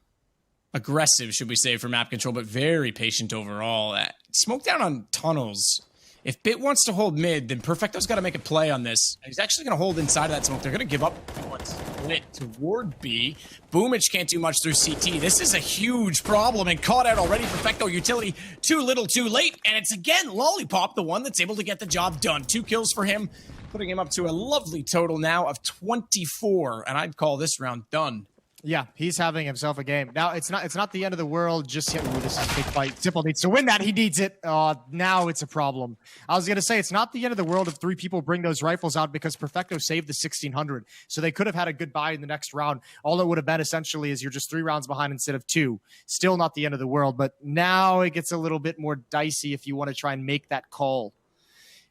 aggressive, should we say, for map control, but very patient overall. Smoke down on tunnels. If Bit wants to hold mid, then Perfecto's got to make a play on this. He's actually going to hold inside of that smoke. They're going to give up points. split toward B. Boomich can't do much through CT. This is a huge problem and caught out already. Perfecto utility too little too late. And it's again Lollipop, the one that's able to get the job done. 2 kills for him, putting him up to a lovely total now of 24. And I'd call this round done. Yeah, he's having himself a game. Now, it's not the end of the world just yet. Ooh, this is a big fight. Simple needs to win that. He needs it. Now it's a problem. I was going to say, it's not the end of the world if 3 people bring those rifles out because Perfecto saved the 1600. So they could have had a good buy in the next round. All it would have been essentially is you're just 3 rounds behind instead of 2. Still not the end of the world, but now it gets a little bit more dicey if you want to try and make that call.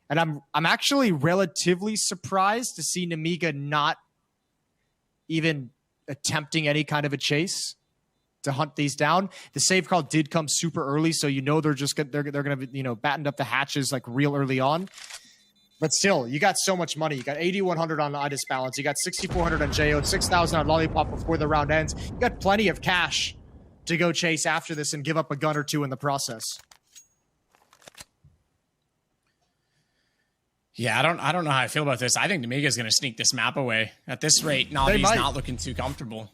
And I'm actually relatively surprised to see Nemiga not even attempting any kind of a chase to hunt these down. The save call did come super early, so you know they're going to be, battened up the hatches like real early on. But still, you got so much money. You got 8,100 on Idis balance. You got 6,400 on JO, 6,000 on Lollipop before the round ends. You got plenty of cash to go chase after this and give up a gun or 2 in the process. Yeah, I don't know how I feel about this. I think Nemiga's going to sneak this map away. At this rate, Navi's not looking too comfortable.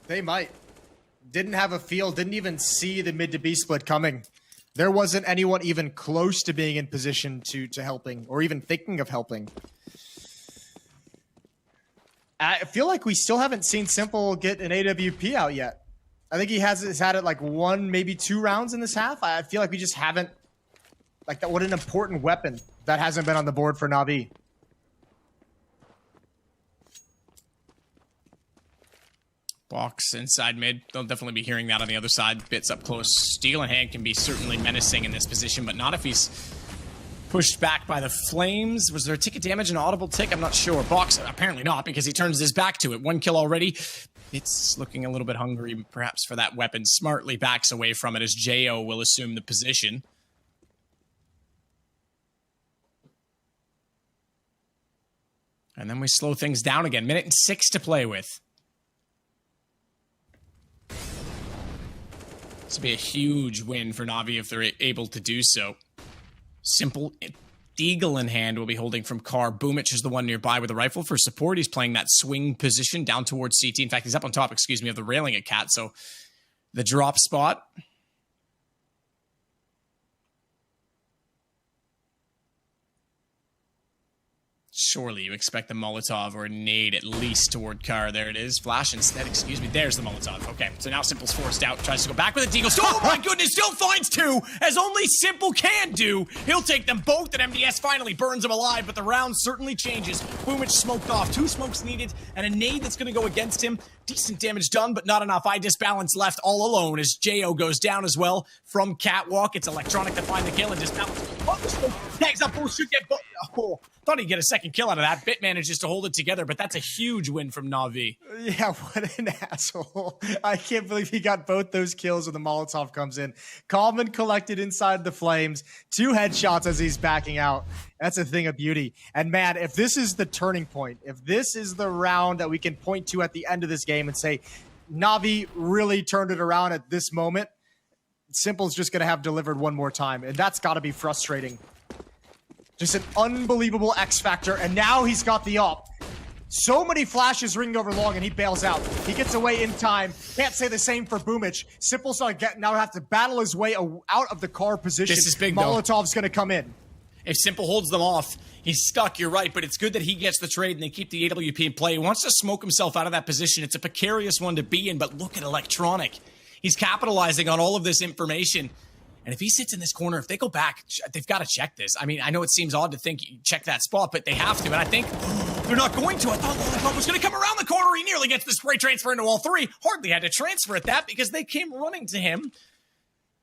They might. Didn't have a feel, didn't even see the mid to B split coming. There wasn't anyone even close to being in position to helping or even thinking of helping. I feel like we still haven't seen Simple get an AWP out yet. I think has had it like 1, maybe 2 rounds in this half. I feel like we just haven't, like, that. What an important weapon that hasn't been on the board for Navi. Box inside mid. They'll definitely be hearing that on the other side. Bits up close. Steel in hand can be certainly menacing in this position, but not if he's pushed back by the flames. Was there a tick of damage, an audible tick? I'm not sure. Box, apparently not, because he turns his back to it. 1 kill already. It's looking a little bit hungry, perhaps, for that weapon. Smartly backs away from it as JO will assume the position. And then we slow things down again. 1:06 to play with. This would be a huge win for Navi if they're able to do so. Simple Deagle in hand will be holding from Car. Boomich is the one nearby with a rifle for support. He's playing that swing position down towards CT. In fact, he's up on top, of the railing at Cat. So the drop spot. Surely you expect the Molotov or a nade at least toward Car. There it is. Flash instead, There's the Molotov. Okay, so now Simple's forced out. Tries to go back with a Deagle. Oh my goodness, still finds 2, as only Simple can do. He'll take them both, and MDS finally burns him alive, but the round certainly changes. Boomich smoked off. 2 smokes needed, and a nade that's going to go against him. Decent damage done, but not enough. Idis balance left all alone as JO goes down as well from Catwalk. It's Electronic to find the kill, and Disbalance tags up. Should get thought he'd get a second kill out of that. Bit manages to hold it together, but that's a huge win from Navi. Yeah, what an asshole. I can't believe he got both those kills when the Molotov comes in. Calm and collected inside the flames. 2 headshots as he's backing out. That's a thing of beauty. And man, if this is the turning point, if this is the round that we can point to at the end of this game and say, Navi really turned it around at this moment, Simple's just going to have delivered one more time. And that's got to be frustrating. Just an unbelievable X factor. And now he's got the op. So many flashes ringed over long, and he bails out. He gets away in time. Can't say the same for Boomich. Simple's now have to battle his way out of the Car position. This is big, Molotov's going to come in. If Simple holds them off, he's stuck, you're right, but it's good that he gets the trade and they keep the AWP in play. He wants to smoke himself out of that position. It's a precarious one to be in, but look at Electronic. He's capitalizing on all of this information. And if he sits in this corner, if they go back, they've got to check this. I mean, I know it seems odd to think you check that spot, but they have to. And I think they're not going to. I thought Lollipop was going to come around the corner. He nearly gets the spray transfer into all 3. Hardly had to transfer at that because they came running to him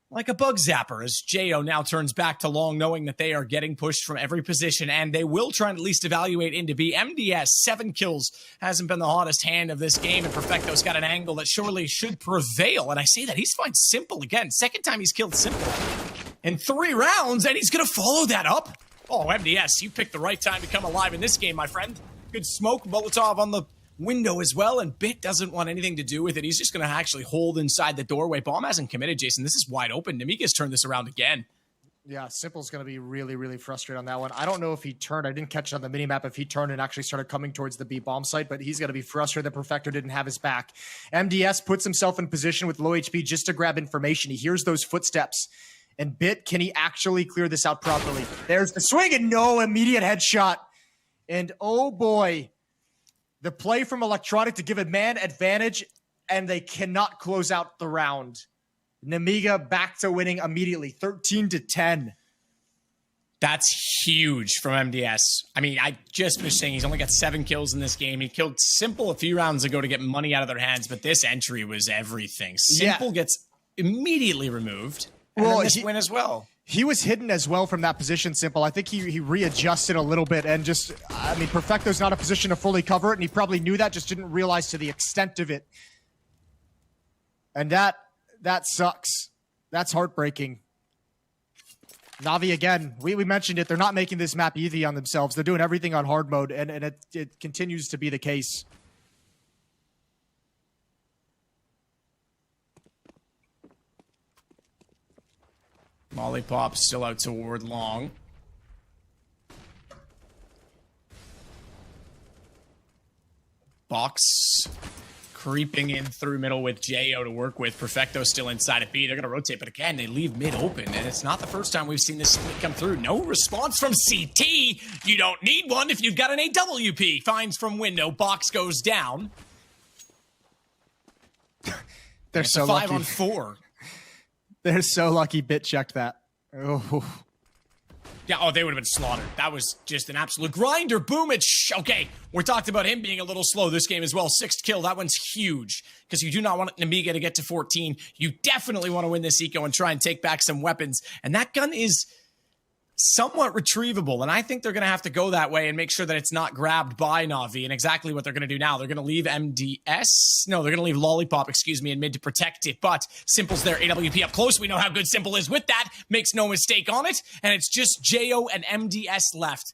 like a bug zapper as JO now turns back to long, knowing that they are getting pushed from every position, and they will try and at least evaluate into B. MDS, 7 kills, hasn't been the hottest hand of this game, and Perfecto's got an angle that surely should prevail, and I say that. He's fine Simple again. Second time he's killed Simple in 3 rounds, and he's going to follow that up. Oh, MDS, you picked the right time to come alive in this game, my friend. Good smoke, Molotov on the window as well, and Bit doesn't want anything to do with it. He's just going to actually hold inside the doorway. Bomb hasn't committed, Jason. This is wide open. Nemiga's turned this around again. Yeah, Simple's going to be really, really frustrated on that one. I don't know if he turned. I didn't catch it on the minimap if he turned and actually started coming towards the B bomb site, but he's going to be frustrated that Perfecto didn't have his back. MDS puts himself in position with low HP just to grab information. He hears those footsteps. And Bit, can he actually clear this out properly? There's the swing and no immediate headshot. And oh boy, the play from Electronic to give a man advantage, and they cannot close out the round. Nemiga back to winning immediately, 13-10. That's huge from MDS. I mean, I just finished saying he's only got 7 kills in this game. He killed Simple a few rounds ago to get money out of their hands, but this entry was everything. Simple gets immediately removed. And then this win as well. He was hidden as well from that position, Simple. I think he readjusted a little bit and just, I mean, Perfecto's not in a position to fully cover it, and he probably knew that, just didn't realize to the extent of it. And that sucks. That's heartbreaking. Navi, again, we mentioned it. They're not making this map easy on themselves. They're doing everything on hard mode, and it continues to be the case. Lollipop still out toward long. Box creeping in through middle with Jo to work with. Perfecto still inside of B. They're going to rotate, but again, they leave mid open, and it's not the first time we've seen this split come through. No response from CT. You don't need one if you've got an AWP. Finds from window. Box goes down. They're so lucky. 5 on 4. They're so lucky Bit checked that. Oh. Yeah, oh, they would have been slaughtered. That was just an absolute grinder. Boomich. Okay, we're talking about him being a little slow this game as well. 6th kill, that one's huge. Because you do not want Nemiga to get to 14. You definitely want to win this eco and try and take back some weapons. And that gun is somewhat retrievable, and I think they're going to have to go that way and make sure that it's not grabbed by Navi. And exactly what they're going to do now, they're going to leave MDS. No, they're going to leave Lollipop, excuse me, in mid to protect it. But Simple's there, AWP up close. We know how good Simple is with that. Makes no mistake on it. And it's just Jo and MDS left.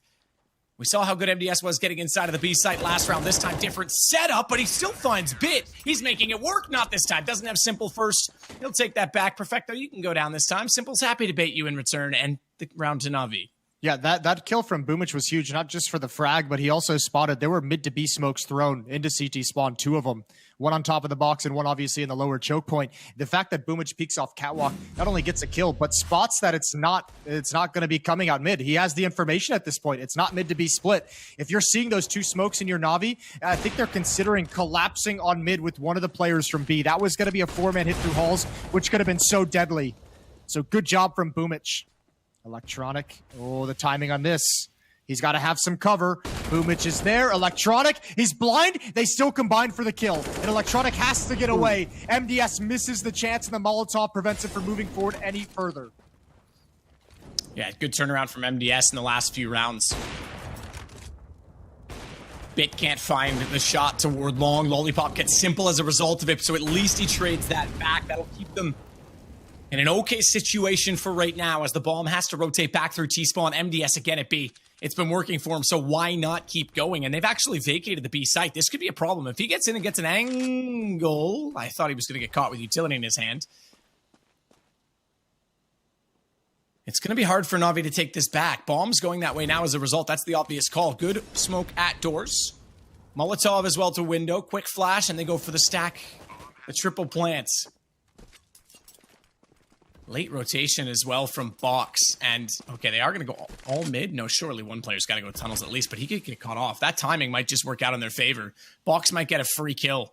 We saw how good MDS was getting inside of the B site last round. This time, different setup, but he still finds Bit. He's making it work. Not this time. Doesn't have Simple first. He'll take that back. Perfecto, you can go down this time. Simple's happy to bait you in return, and the round to Navi. Yeah, that kill from Boomich was huge, not just for the frag, but he also spotted there were mid to B smokes thrown into CT spawn, 2 of them. One on top of the box and one obviously in the lower choke point. The fact that Boomich peeks off catwalk not only gets a kill, but spots that it's not going to be coming out mid. He has the information at this point. It's not mid to B split. If you're seeing those 2 smokes in your Navi, I think they're considering collapsing on mid with one of the players from B. That was going to be a 4-man hit through halls, which could have been so deadly. So good job from Boomich. Electronic. Oh, the timing on this. He's got to have some cover. Boomich is there. Electronic. He's blind. They still combine for the kill. And Electronic has to get away. MDS misses the chance, and the Molotov prevents him from moving forward any further. Yeah, good turnaround from MDS in the last few rounds. Bit can't find the shot toward long. Lollipop gets Simple as a result of it, so at least he trades that back. That'll keep them in an okay situation for right now, as the bomb has to rotate back through T-spawn. MDS again at B. It's been working for him, so why not keep going? And they've actually vacated the B site. This could be a problem. If he gets in and gets an angle, I thought he was going to get caught with utility in his hand. It's going to be hard for Navi to take this back. Bomb's going that way now as a result. That's the obvious call. Good smoke at doors. Molotov as well to window. Quick flash, and they go for the stack. The triple plants. Late rotation as well from Box. And, okay, they are going to go all mid. No, surely one player's got to go tunnels at least, but he could get caught off. That timing might just work out in their favor. Box might get a free kill.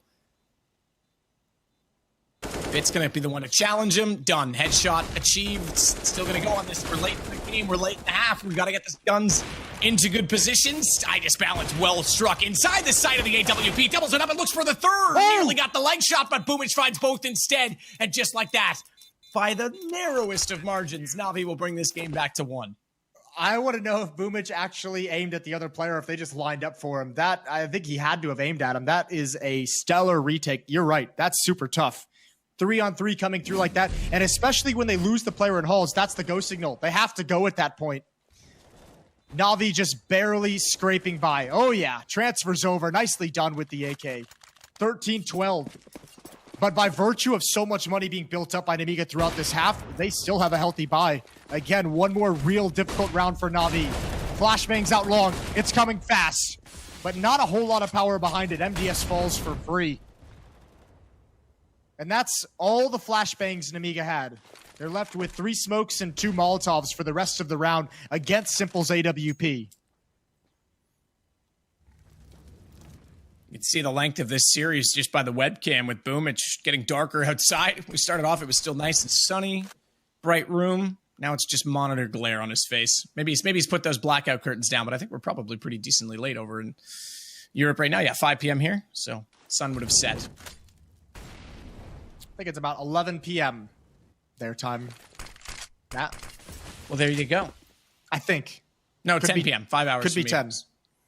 Bit's going to be the one to challenge him. Done. Headshot achieved. Still going to go on this. We're late in the game. We're late in the half. We've got to get the guns into good positions. Titus balance well struck inside the side of the AWP. Doubles it up and looks for the third. Nearly got the leg shot, but Boomich finds both instead. And just like that, by the narrowest of margins, Navi will bring this game back to 1. I want to know if Boomich actually aimed at the other player, if they just lined up for him. That, I think he had to have aimed at him. That is a stellar retake. You're right. That's super tough. 3-on-3 coming through like that. And especially when they lose the player in halls, that's the go signal. They have to go at that point. Navi just barely scraping by. Oh yeah, transfer's over. Nicely done with the AK. 13-12. But by virtue of so much money being built up by Nemiga throughout this half, they still have a healthy buy. Again, one more real difficult round for Navi. Flashbangs out long. It's coming fast, but not a whole lot of power behind it. MDS falls for free. And that's all the flashbangs Nemiga had. They're left with 3 smokes and 2 Molotovs for the rest of the round against Simple's AWP. You can see the length of this series just by the webcam with Boom. It's getting darker outside. We started off, it was still nice and sunny, bright room. Now it's just monitor glare on his face. Maybe he's put those blackout curtains down, but I think we're probably pretty decently late over in Europe right now. Yeah, 5 p.m. here, so sun would have set. I think it's about 11 p.m. their time. Yeah. Well, there you go. I think. No, Could 10 be- p.m. 5 hours. Could be for me. 10.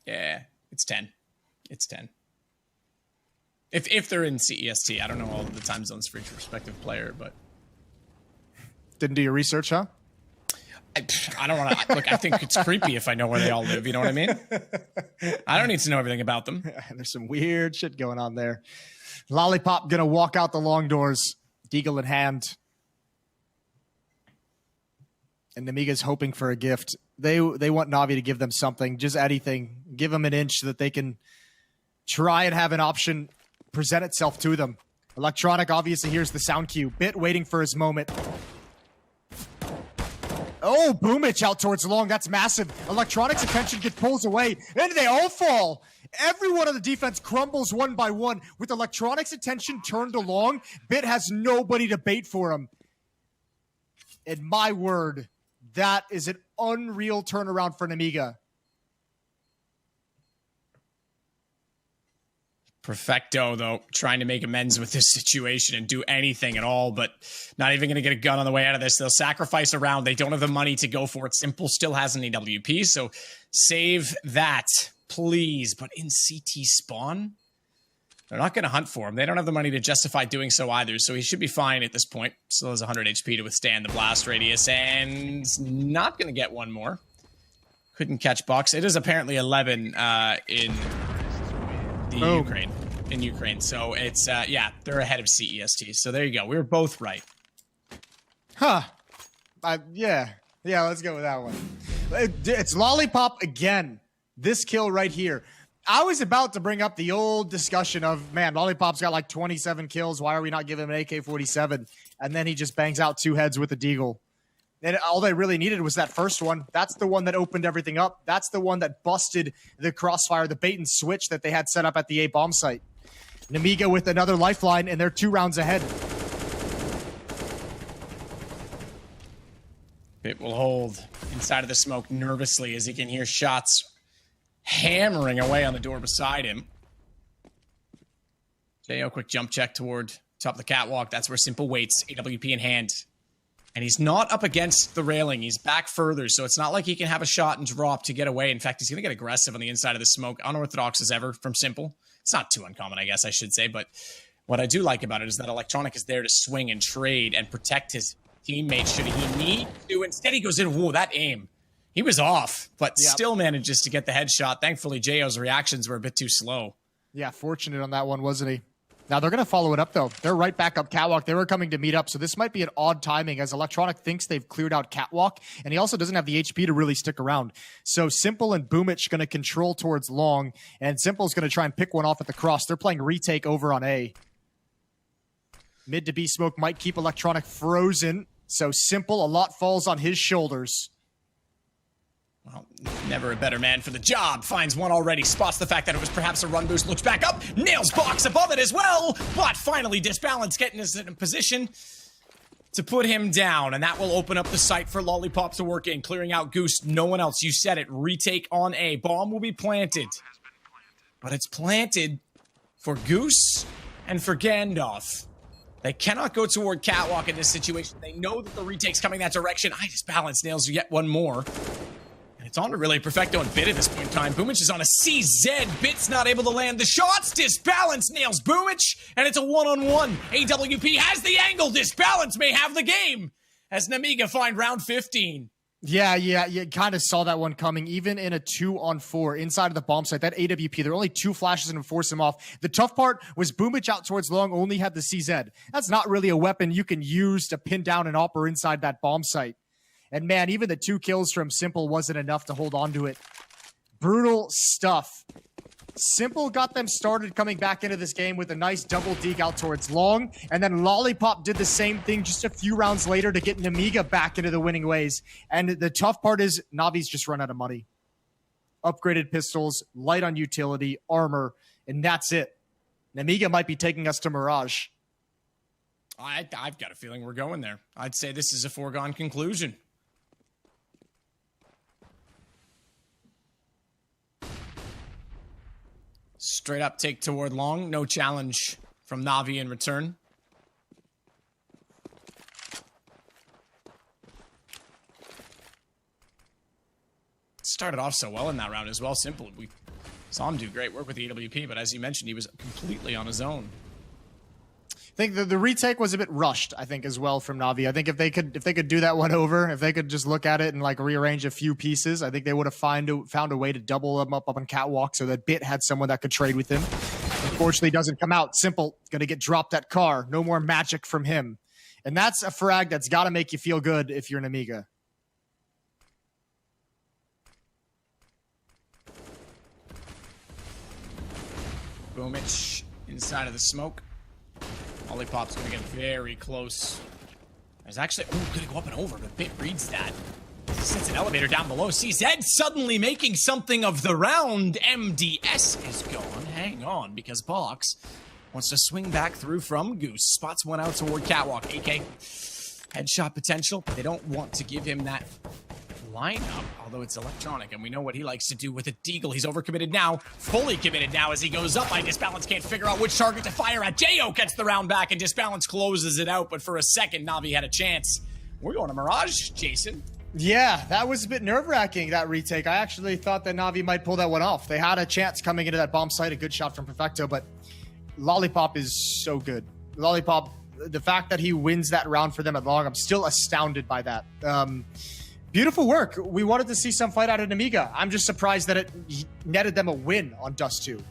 Yeah, it's 10. It's 10. If they're in CEST, I don't know all of the time zones for each respective player, but Didn't do your research, huh? I don't want to look. I think it's creepy if I know where they all live. You know what I mean? I don't need to know everything about them. There's some weird shit going on there. Lollipop gonna walk out the long doors, Deagle in hand. And Nemiga's hoping for a gift. They want Navi to give them something, just anything. Give them an inch so that they can try and have an option present itself to them. Electronic obviously here's the sound cue. Bit waiting for his moment. Oh, Boomich out towards long. That's massive. Electronic's attention gets pulls away. And they all fall. Everyone on the defense crumbles one by one. With Electronic's attention turned to long, Bit has nobody to bait for him. And my word, that is an unreal turnaround for Nemiga. Perfecto, though, trying to make amends with this situation and do anything at all, but not even going to get a gun on the way out of this. They'll sacrifice a round. They don't have the money to go for it. Simple still has an AWP, so save that, please. But in CT spawn, they're not going to hunt for him. They don't have the money to justify doing so either, so he should be fine at this point. Still has 100 HP to withstand the blast radius, and not going to get one more. Couldn't catch Bucks. It is apparently 11 in Ukraine. So it's, yeah, they're ahead of CEST. So there you go. We were both right. Huh. Yeah, let's go with that one. It's Lollipop again. This kill right here. I was about to bring up the old discussion of, man, Lollipop's got like 27 kills. Why are we not giving him an AK-47? And then he just bangs out 2 heads with a Deagle. And all they really needed was that first one. That's the one that opened everything up. That's the one that busted the crossfire, the bait and switch that they had set up at the A bomb site. Nemiga with another lifeline, and they're 2 rounds ahead. Bit will hold inside of the smoke nervously as he can hear shots hammering away on the door beside him. Jo, quick jump check toward top of the catwalk. That's where Simple waits, AWP in hand. And he's not up against the railing. He's back further, so it's not like he can have a shot and drop to get away. In fact, he's going to get aggressive on the inside of the smoke. Unorthodox as ever from Simple. It's not too uncommon, I guess I should say, but what I do like about it is that Electronic is there to swing and trade and protect his teammates should he need to. Instead, he goes in, whoa, that aim. He was off, but still manages to get the headshot. Thankfully, Jo's reactions were a bit too slow. Yeah, fortunate on that one, wasn't he? Now, they're going to follow it up, though. They're right back up Catwalk. They were coming to meet up, so this might be an odd timing as Electronic thinks they've cleared out Catwalk, and he also doesn't have the HP to really stick around. So Simple and Boomich going to control towards long, and Simple's going to try and pick one off at the cross. They're playing retake over on A. Mid to B smoke might keep Electronic frozen, so Simple, a lot falls on his shoulders. Well, never a better man for the job. Finds one already, spots the fact that it was perhaps a run boost, looks back up, nails Box above it as well, but finally Disbalance getting us in a position to put him down, and that will open up the site for Lollipop to work in, clearing out Goose. No one else, you said it, retake on A. Bomb will be planted, but it's planted for Goose and for Gandalf. They cannot go toward Catwalk in this situation. They know that the retake's coming that direction. Disbalance nails yet one more. It's on to really Perfecto and Bit at this point in time. Boomich is on a CZ. Bit's not able to land the shots. Disbalance nails Boomich, and it's a one-on-one. AWP has the angle. Disbalance may have the game as Nemiga find round 15. Yeah, you kind of saw that one coming. Even in a 2-on-4 inside of the bomb site, that AWP, there were only 2 flashes and force him off. The tough part was Boomich out towards long only had the CZ. That's not really a weapon you can use to pin down an opper inside that bomb site. And man, even the 2 kills from Simple wasn't enough to hold on to it. Brutal stuff. Simple got them started coming back into this game with a nice double deke out towards long, and then Lollipop did the same thing just a few rounds later to get Nemiga back into the winning ways. And the tough part is Navi's just run out of money. Upgraded pistols, light on utility, armor, and that's it. Nemiga might be taking us to Mirage. I've got a feeling we're going there. I'd say this is a foregone conclusion. Straight up take toward long. No challenge from Navi in return. Started off so well in that round as well. Simple. We saw him do great work with the AWP, but as you mentioned, he was completely on his own. I think the retake was a bit rushed, I think, as well from Navi. I think if they could do that one over, if they could just look at it and like rearrange a few pieces, I think they would have found a way to double them up on catwalk so that Bit had someone that could trade with him. Unfortunately, doesn't come out. Simple, going to get dropped at car. No more magic from him. And that's a frag that's got to make you feel good if you're an Nemiga. Boomich inside of the smoke. Lollipop's gonna get very close. There's actually, gonna go up and over, but Bit reads that. Sets an elevator down below. CZ suddenly making something of the round. MDS is gone. Hang on, because Box wants to swing back through from Goose. Spots one out toward Catwalk. AK, headshot potential. They don't want to give him that lineup, although it's electronic, and we know what he likes to do with a deagle. He's overcommitted now, fully committed now as he goes up. Disbalance can't figure out which target to fire at. Jo gets the round back, and Disbalance closes it out, but for a second, Navi had a chance. We're going to Mirage, Jason. Yeah, that was a bit nerve-wracking, that retake. I actually thought that Navi might pull that one off. They had a chance coming into that bomb site, a good shot from Perfecto, but Lollipop is so good. Lollipop, the fact that he wins that round for them at long, I'm still astounded by that. Beautiful work. We wanted to see some fight out of Nemiga. I'm just surprised that it netted them a win on Dust 2.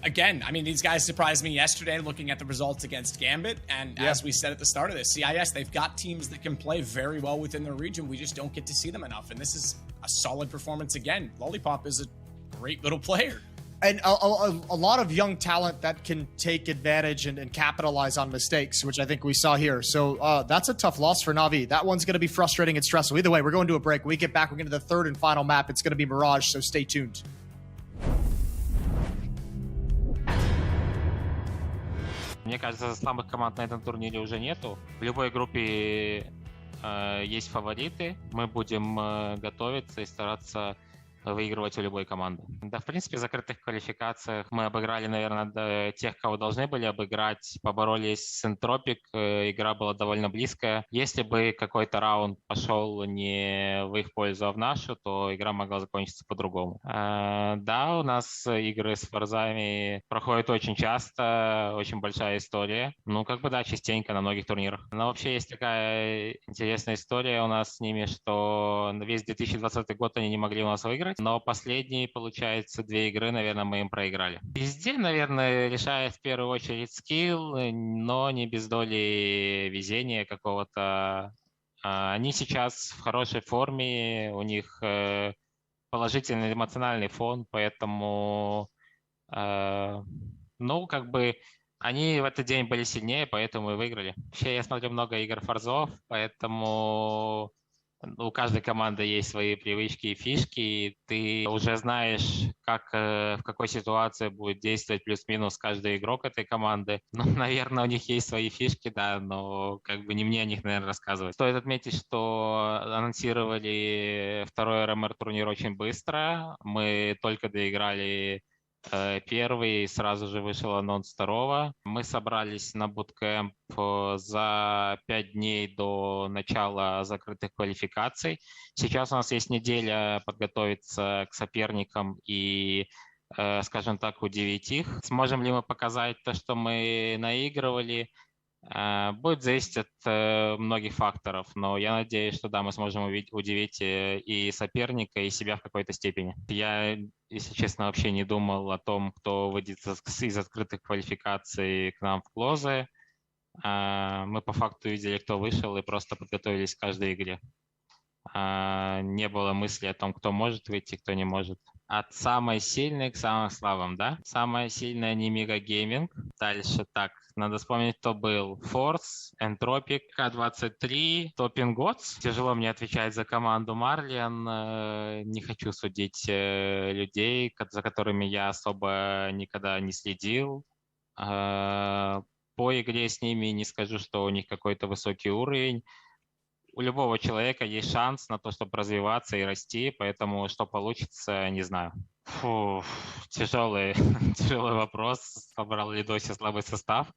Again, I mean, these guys surprised me yesterday looking at the results against Gambit. And as we said at the start of this, CIS, they've got teams that can play very well within their region. We just don't get to see them enough. And this is a solid performance again. Lollipop is a great little player. And a lot of young talent that can take advantage and capitalize on mistakes, which I think we saw here. So that's a tough loss for Navi. That one's going to be frustrating and stressful. Either way, we're going to a break. When we get back, we're going to the third and final map. It's going to be Mirage, so stay tuned. Мне кажется, слабых команд на этом турнире уже нету. В любой группе есть фавориты. Мы будем готовиться и стараться выигрывать у любой команды. Да, в принципе, в закрытых квалификациях мы обыграли, наверное, тех, кого должны были обыграть. Поборолись с Энтропик, игра была довольно близкая. Если бы какой-то раунд пошел не в их пользу, а в нашу, то игра могла закончиться по-другому. Да, у нас игры с форзами проходят очень часто, очень большая история. Ну, как бы да, частенько на многих турнирах. Но вообще есть такая интересная история у нас с ними, что весь 2020 год они не могли у нас выиграть. Но последние, получается, 2 игры, наверное, мы им проиграли. Везде, наверное, решает в первую очередь скилл, но не без доли везения какого-то. Они сейчас в хорошей форме, у них положительный эмоциональный фон, поэтому, ну, как бы они в этот день были сильнее, поэтому и выиграли. Вообще, я смотрю много игр форзов, поэтому у каждой команды есть свои привычки и фишки, и ты уже знаешь, как, в какой ситуации будет действовать плюс-минус каждый игрок этой команды. Ну, наверное, у них есть свои фишки, да, но как бы не мне о них, наверное, рассказывать. Стоит отметить, что анонсировали второй RMR турнир очень быстро. Мы только доиграли первый, и сразу же вышел анонс второго. Мы собрались на буткэмп за 5 дней до начала закрытых квалификаций. Сейчас у нас есть неделя подготовиться к соперникам и, скажем так, удивить их. Сможем ли мы показать то, что мы наигрывали? Будет зависеть от многих факторов, но я надеюсь, что да, мы сможем удивить и соперника, и себя в какой-то степени. Я, если честно, вообще не думал о том, кто выйдет из открытых квалификаций к нам в клозы. Мы по факту видели, кто вышел, и просто подготовились к каждой игре. Не было мысли о том, кто может выйти, кто не может. От самой сильной к самым слабым, да? Самая сильная Nemiga Gaming. Дальше так, надо вспомнить, кто был. Force, Entropic, K23, Topping Gods. Тяжело мне отвечать за команду Marlian. Не хочу судить людей, за которыми я особо никогда не следил. По игре с ними не скажу, что у них какой-то высокий уровень. У любого человека есть шанс на то, чтобы развиваться и расти, поэтому что получится, не знаю. Тяжелый вопрос. Собрал ли Доси слабый состав?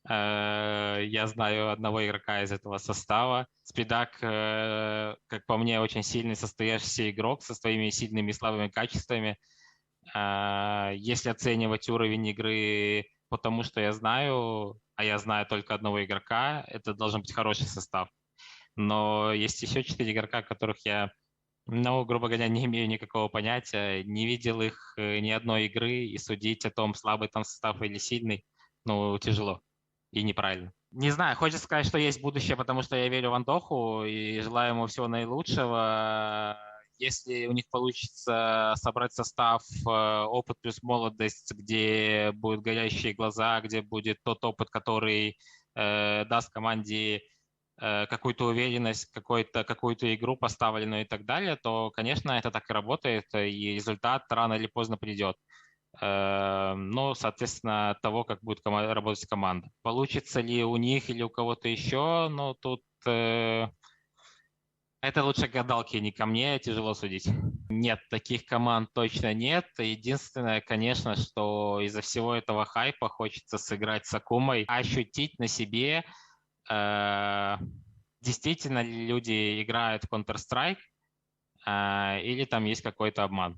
Я знаю одного игрока из этого состава. Спидак, как по мне, очень сильный состоящийся игрок со своими сильными и слабыми качествами. Если оценивать уровень игры по тому, что я знаю, а я знаю только одного игрока, это должен быть хороший состав. Но есть еще 4 игрока, которых я, грубо говоря, не имею никакого понятия, не видел их ни одной игры, и судить о том, слабый там состав или сильный, тяжело и неправильно. Не знаю, хочется сказать, что есть будущее, потому что я верю в Антоху и желаю ему всего наилучшего. Если у них получится собрать состав опыт плюс молодость, где будут горящие глаза, где будет тот опыт, который даст команде какую-то уверенность, какую-то игру поставленную и так далее, то, конечно, это так и работает, и результат рано или поздно придет. Соответственно, от того, как будет работать команда. Получится ли у них или у кого-то еще, тут это лучше гадалки, не ко мне, тяжело судить. Нет, таких команд точно нет. Единственное, конечно, что из-за всего этого хайпа хочется сыграть с Акумой, ощутить на себе, действительно ли люди играют в Counter-Strike или там есть какой-то обман.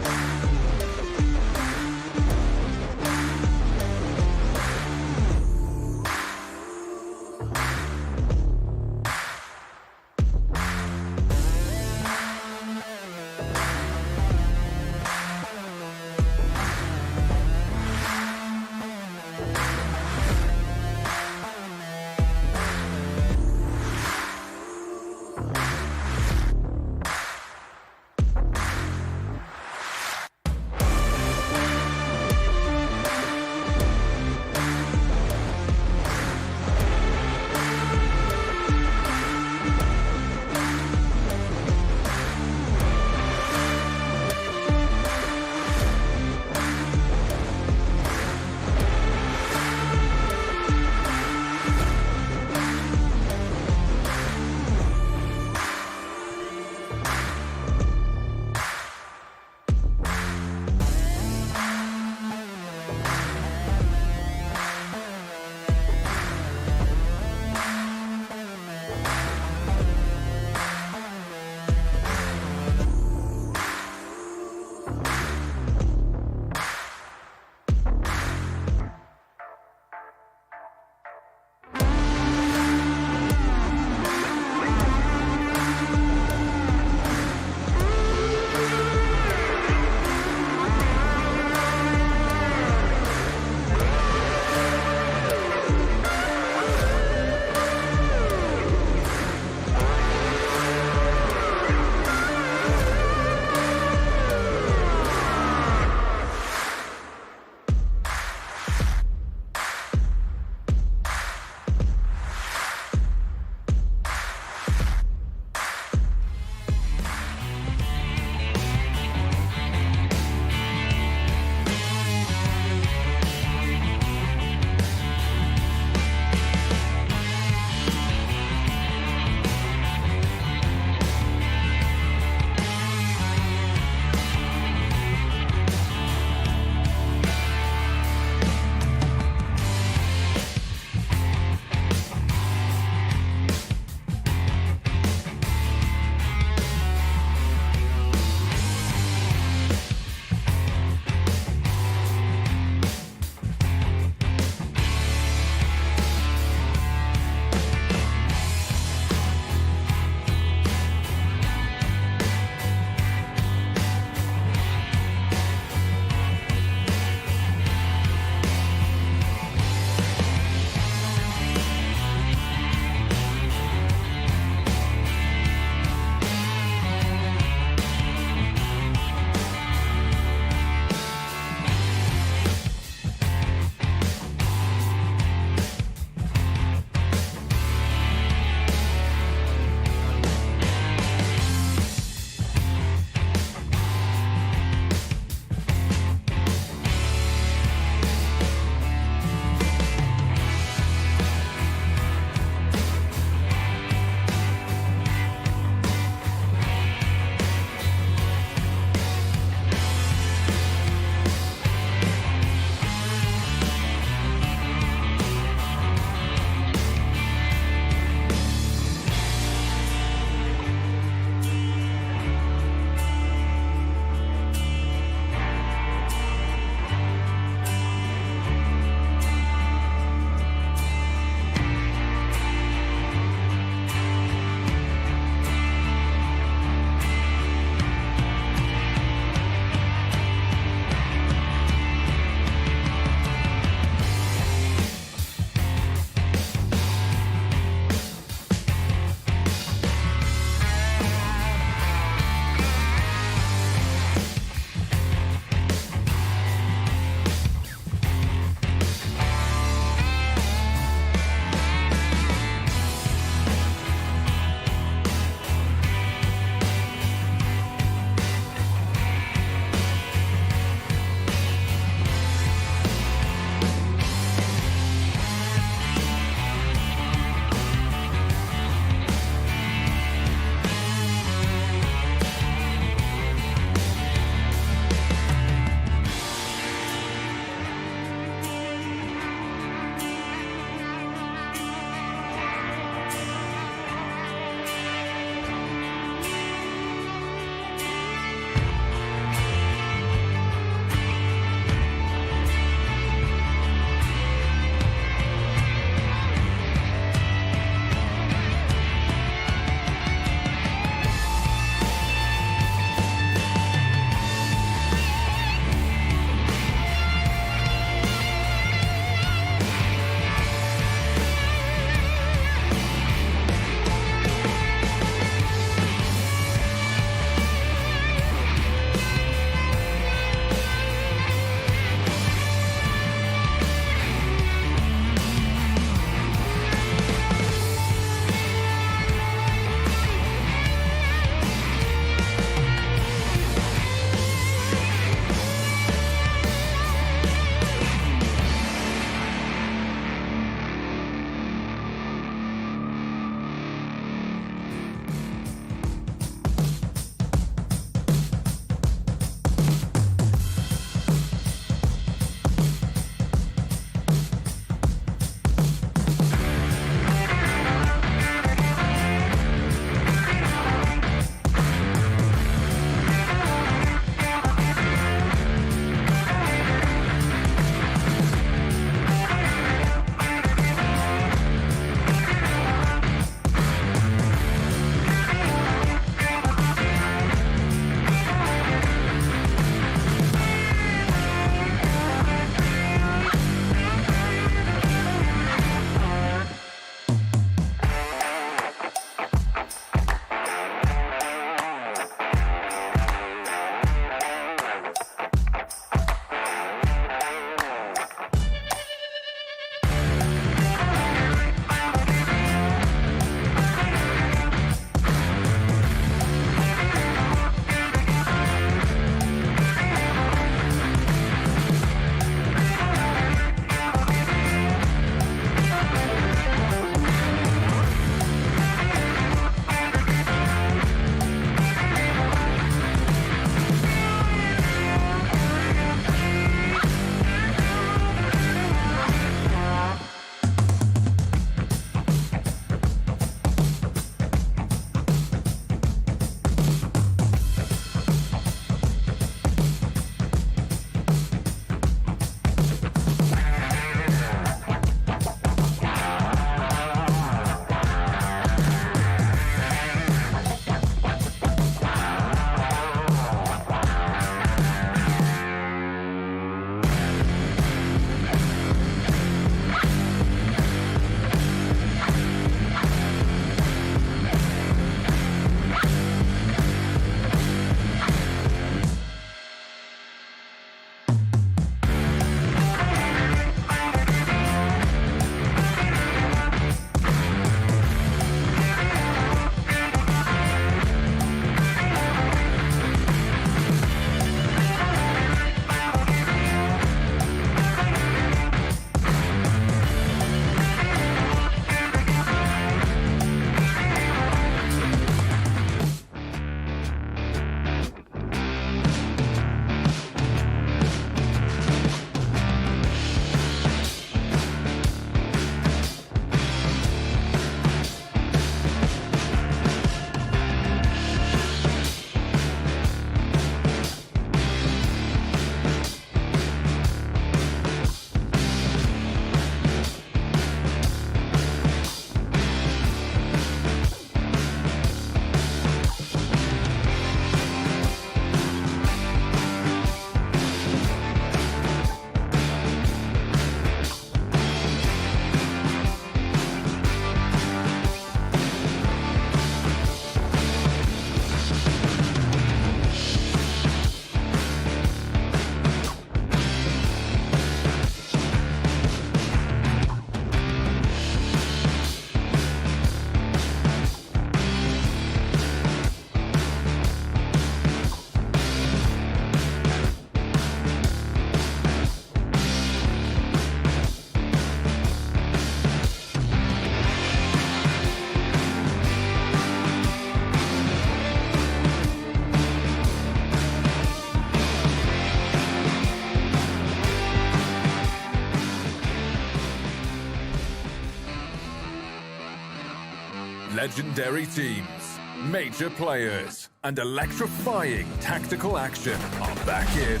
Legendary teams, major players, and electrifying tactical action are back in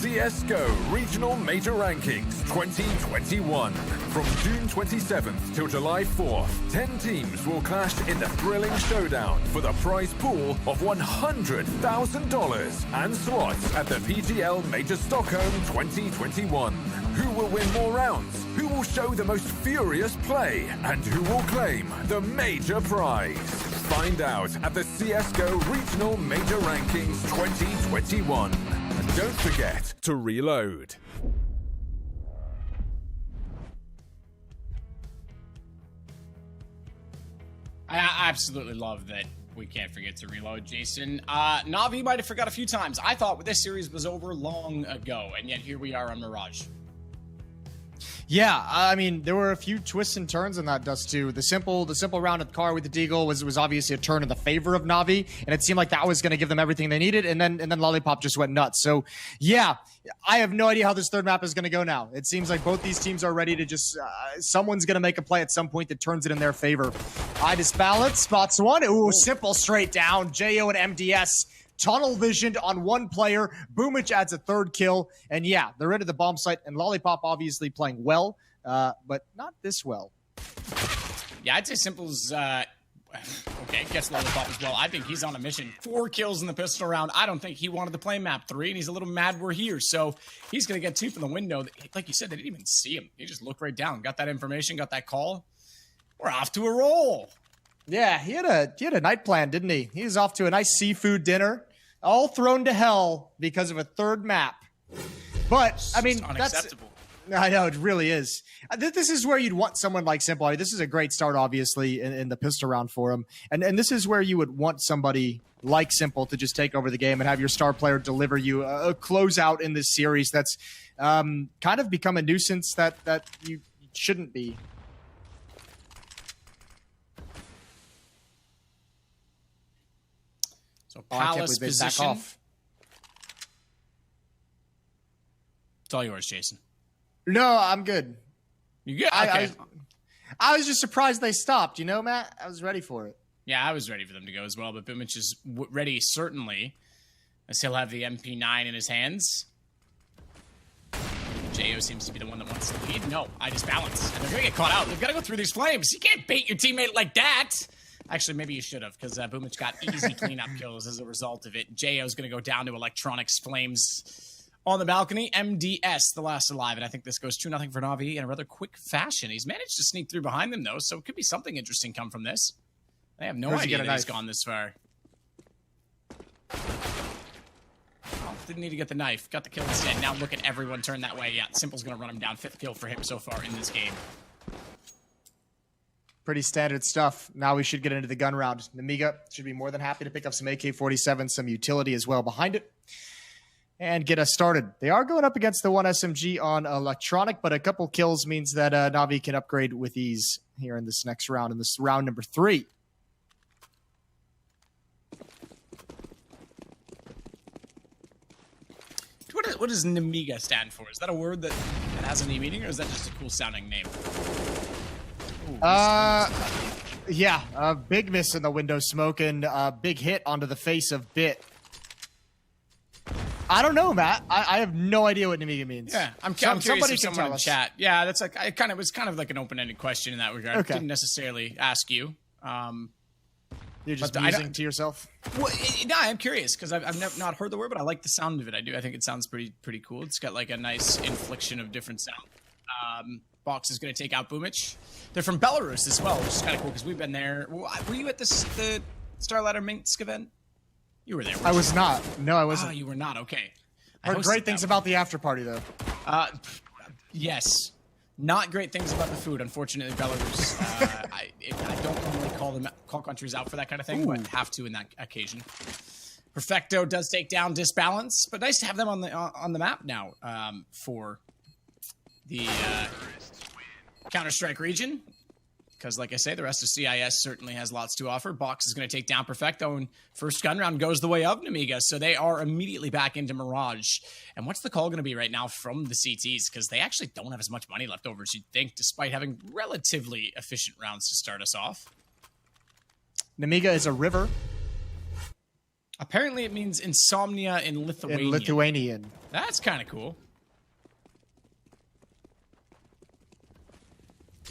CSGO Regional Major Rankings 2021. From June 27th till July 4th, 10 teams will clash in the thrilling showdown for the prize pool of $100,000 and slots at the PGL Major Stockholm 2021. Who will win more rounds? Who will show the most furious play? And who will claim the major prize? Find out at the CSGO Regional Major Rankings 2021. And don't forget to reload. I absolutely love that we can't forget to reload, Jason. Navi might have forgot a few times. I thought this series was over long ago, and yet here we are on Mirage. Yeah, I mean, there were a few twists and turns in that, Dust, too. The simple round at car with the Deagle was obviously a turn in the favor of Navi, and it seemed like that was going to give them everything they needed, and then Lollipop just went nuts. So, yeah, I have no idea how this third map is going to go now. It seems like both these teams are ready to just... someone's going to make a play at some point that turns it in their favor. Idis Balance spots one. Ooh, simple straight down. JO and MDS tunnel visioned on one player. Boomich adds a third kill. And yeah, they're into the bomb site. And Lollipop obviously playing well, but not this well. Yeah, I'd say Simple's... okay, gets Lollipop as well. I think he's on a mission. 4 kills in the pistol round. I don't think he wanted to play map 3, and he's a little mad we're here. So he's going to get 2 from the window. Like you said, they didn't even see him. He just looked right down, got that information, got that call. We're off to a roll. Yeah, he had a night plan, didn't he? He was off to a nice seafood dinner, all thrown to hell because of a third map. But, I mean, it's unacceptable. I know, it really is. This is where you'd want someone like Simple. I mean, this is a great start, obviously, in the pistol round for him. And this is where you would want somebody like Simple to just take over the game and have your star player deliver you a closeout in this series that's kind of become a nuisance that you shouldn't be. So Palace position. Off. It's all yours, Jason. No, I'm good. You good? Okay. I was just surprised they stopped, you know, Matt? I was ready for it. Yeah, I was ready for them to go as well, but Boomich is ready, certainly, as he'll have the MP9 in his hands. JO seems to be the one that wants to lead. No, Idis Balance. And they're going to get caught out. They've got to go through these flames. You can't bait your teammate like that. Actually, maybe you should have, because Boomich got easy cleanup kills as a result of it. JO's going to go down to Electronics Flames on the balcony. MDS, the last alive, and I think this goes 2-0 for Navi in a rather quick fashion. He's managed to sneak through behind them, though, so it could be something interesting come from this. I have no idea that he's gone this far. Oh, didn't need to get the knife. Got the kill instead. Now look at everyone turn that way. Yeah, Simple's going to run him down. 5th kill for him so far in this game. Pretty standard stuff. Now we should get into the gun round. Nemiga should be more than happy to pick up some AK-47, some utility as well behind it, and get us started. They are going up against the one SMG on Electronic, but a couple kills means that Navi can upgrade with ease here in this next round, in this round number 3. What does Nemiga stand for? Is that a word that has any meaning, or is that just a cool sounding name? Ooh, yeah, a big miss in the window smoke and a big hit onto the face of Bit. I don't know, Matt. I have no idea what Nemiga means. Yeah, I'm curious if someone in chat. Yeah, that's like it was kind of like an open-ended question in that regard. Okay. I didn't necessarily ask you. You're just musing to yourself? Well, no, I'm curious because I've not heard the word, but I like the sound of it. I do. I think it sounds pretty cool. It's got like a nice infliction of different sound. Box is going to take out Boomich. They're from Belarus as well, which is kind of cool because we've been there. Were you at the StarLadder Minsk event? You were there. I was not. No, I wasn't. Oh, you were not. Okay. I heard great things about the after party, though. Yes. Not great things about the food, unfortunately. Belarus. I don't normally call countries out for that kind of thing, but have to in that occasion. Perfecto does take down Disbalance, but nice to have them on the map now for the Counter-Strike region. Because, like I say, the rest of CIS certainly has lots to offer. Box is going to take down Perfecto, and first gun round goes the way of Nemiga, so they are immediately back into Mirage. And what's the call going to be right now from the CTs? Because they actually don't have as much money left over as you'd think, despite having relatively efficient rounds to start us off. Nemiga is a river Apparently it means insomnia in Lithuanian. in Lithuanian. That's kind of cool.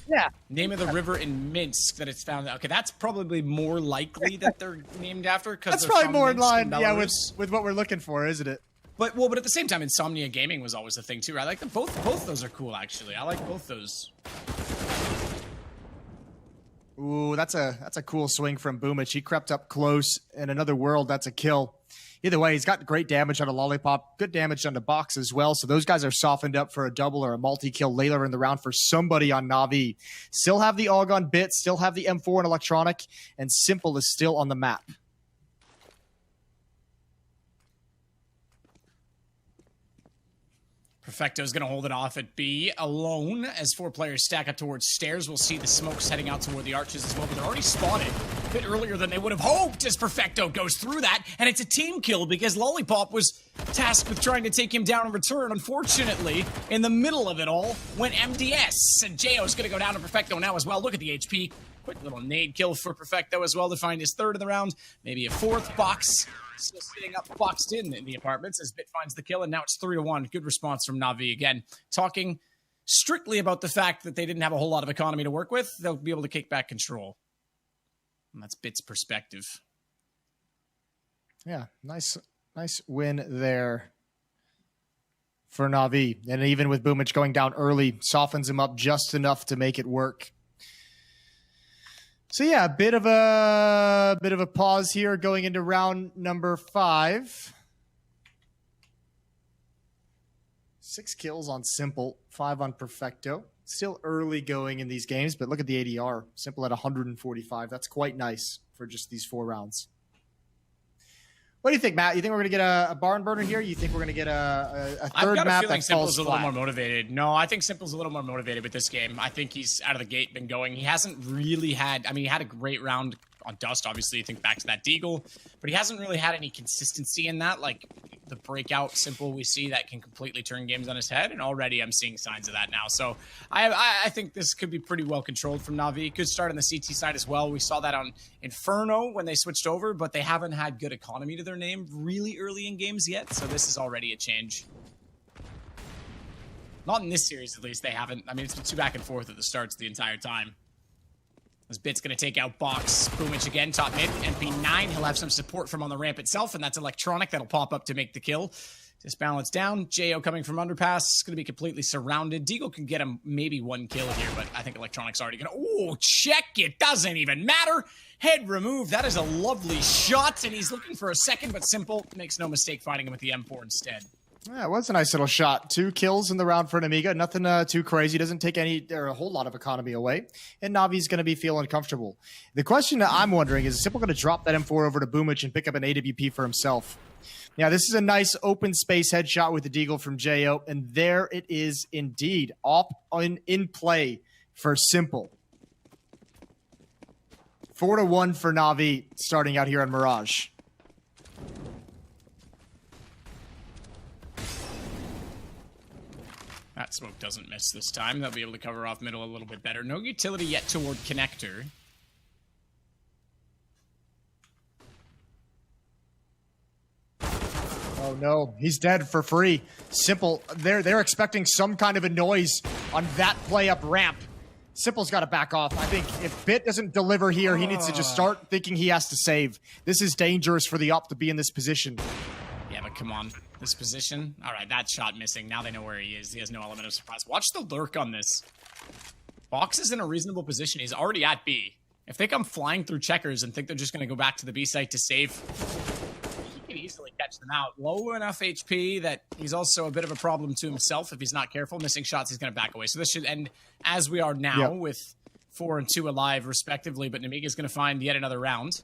Yeah. Name of the river in Minsk that it's found. Okay, that's probably more likely that they're named after because That's probably more in line, yeah, with what we're looking for, isn't it? But at the same time, Insomnia Gaming was always a thing too. I like them both. Both those are cool, actually. I like both those. Ooh, that's a cool swing from Boomich. He crept up close. In another world, that's a kill. Either way, he's got great damage on a Lollipop, good damage on the box as well. So those guys are softened up for a double or a multi-kill later in the round for somebody on Navi. Still have the AUG on Bit, still have the M4 and Electronic, and Simple is still on the map. Perfecto's going to hold it off at B alone as 4 players stack up towards stairs. We'll see the smokes heading out toward the arches as well, but they're already spotted a bit earlier than they would have hoped as Perfecto goes through that, and it's a team kill because Lollipop was tasked with trying to take him down in return. Unfortunately, in the middle of it all went MDS, and Jo's going to go down to Perfecto now as well. Look at the HP. Quick little nade kill for Perfecto as well to find his 3rd of the round, maybe a 4th box. Still sitting up boxed in the apartments as Bit finds the kill, and now it's 3-1. Good response from Navi again. Talking strictly about the fact that they didn't have a whole lot of economy to work with, they'll be able to kick back control. And that's Bit's perspective. Yeah, nice win there for Navi. And even with Boomich going down early, softens him up just enough to make it work. So yeah, a bit of a pause here going into round number 5. 6 kills on Simple, 5 on Perfecto. Still early going in these games, but look at the ADR. Simple at 145. That's quite nice for just these 4 rounds. What do you think, Matt? You think we're going to get a barn burner here? You think we're going to get a third map that falls flat? I've got a feeling Simple's a little more motivated. No, I think Simple's a little more motivated with this game. I think he's out of the gate been going. He hasn't really had... I mean, he had a great round on Dust, obviously. You think back to that Deagle. But he hasn't really had any consistency in that. Like, the breakout Simple we see that can completely turn games on his head. And already I'm seeing signs of that now. So I think this could be pretty well controlled from Navi. Good start on the CT side as well. We saw that on Inferno when they switched over. But they haven't had good economy to their name really early in games yet. So this is already a change. Not in this series, at least. They haven't. I mean, it's been 2 back and forth at the starts the entire time. As Bit's going to take out Box. Boomich again, top mid. MP9, he'll have some support from on the ramp itself, and that's Electronic that'll pop up to make the kill. Just balance down. Jo coming from underpass. Going to be completely surrounded. Deagle can get him maybe 1 kill here, but I think Electronic's already going to... Oh, check. It doesn't even matter. Head removed. That is a lovely shot, and he's looking for a second, but Simple makes no mistake finding him with the M4 instead. Yeah, it was a nice little shot. 2 kills in the round for Nemiga. Nothing too crazy. Doesn't take a whole lot of economy away. And Navi's going to be feeling comfortable. The question that I'm wondering is Simple going to drop that M4 over to Boomich and pick up an AWP for himself? Yeah, this is a nice open space headshot with the Deagle from Jo. And there it is indeed. In play for Simple. 4-1 for Navi starting out here on Mirage. That smoke doesn't miss this time. They'll be able to cover off middle a little bit better. No utility yet toward connector. Oh no, he's dead for free. Simple, they're expecting some kind of a noise on that play up ramp. Simple's got to back off. I think if Bit doesn't deliver here, he needs to just start thinking he has to save. This is dangerous for the op to be in this position. Yeah, but come on. This position. All right, that shot missing. Now they know where he is. He has no element of surprise. Watch the lurk on this. Box is in a reasonable position. He's already at B. If they come flying through checkers and think they're just going to go back to the B site to save, he can easily catch them out. Low enough HP that he's also a bit of a problem to himself if he's not careful. Missing shots, he's going to back away. So this should end as we are now with 4 and 2 alive, respectively. But Nemiga is going to find yet another round.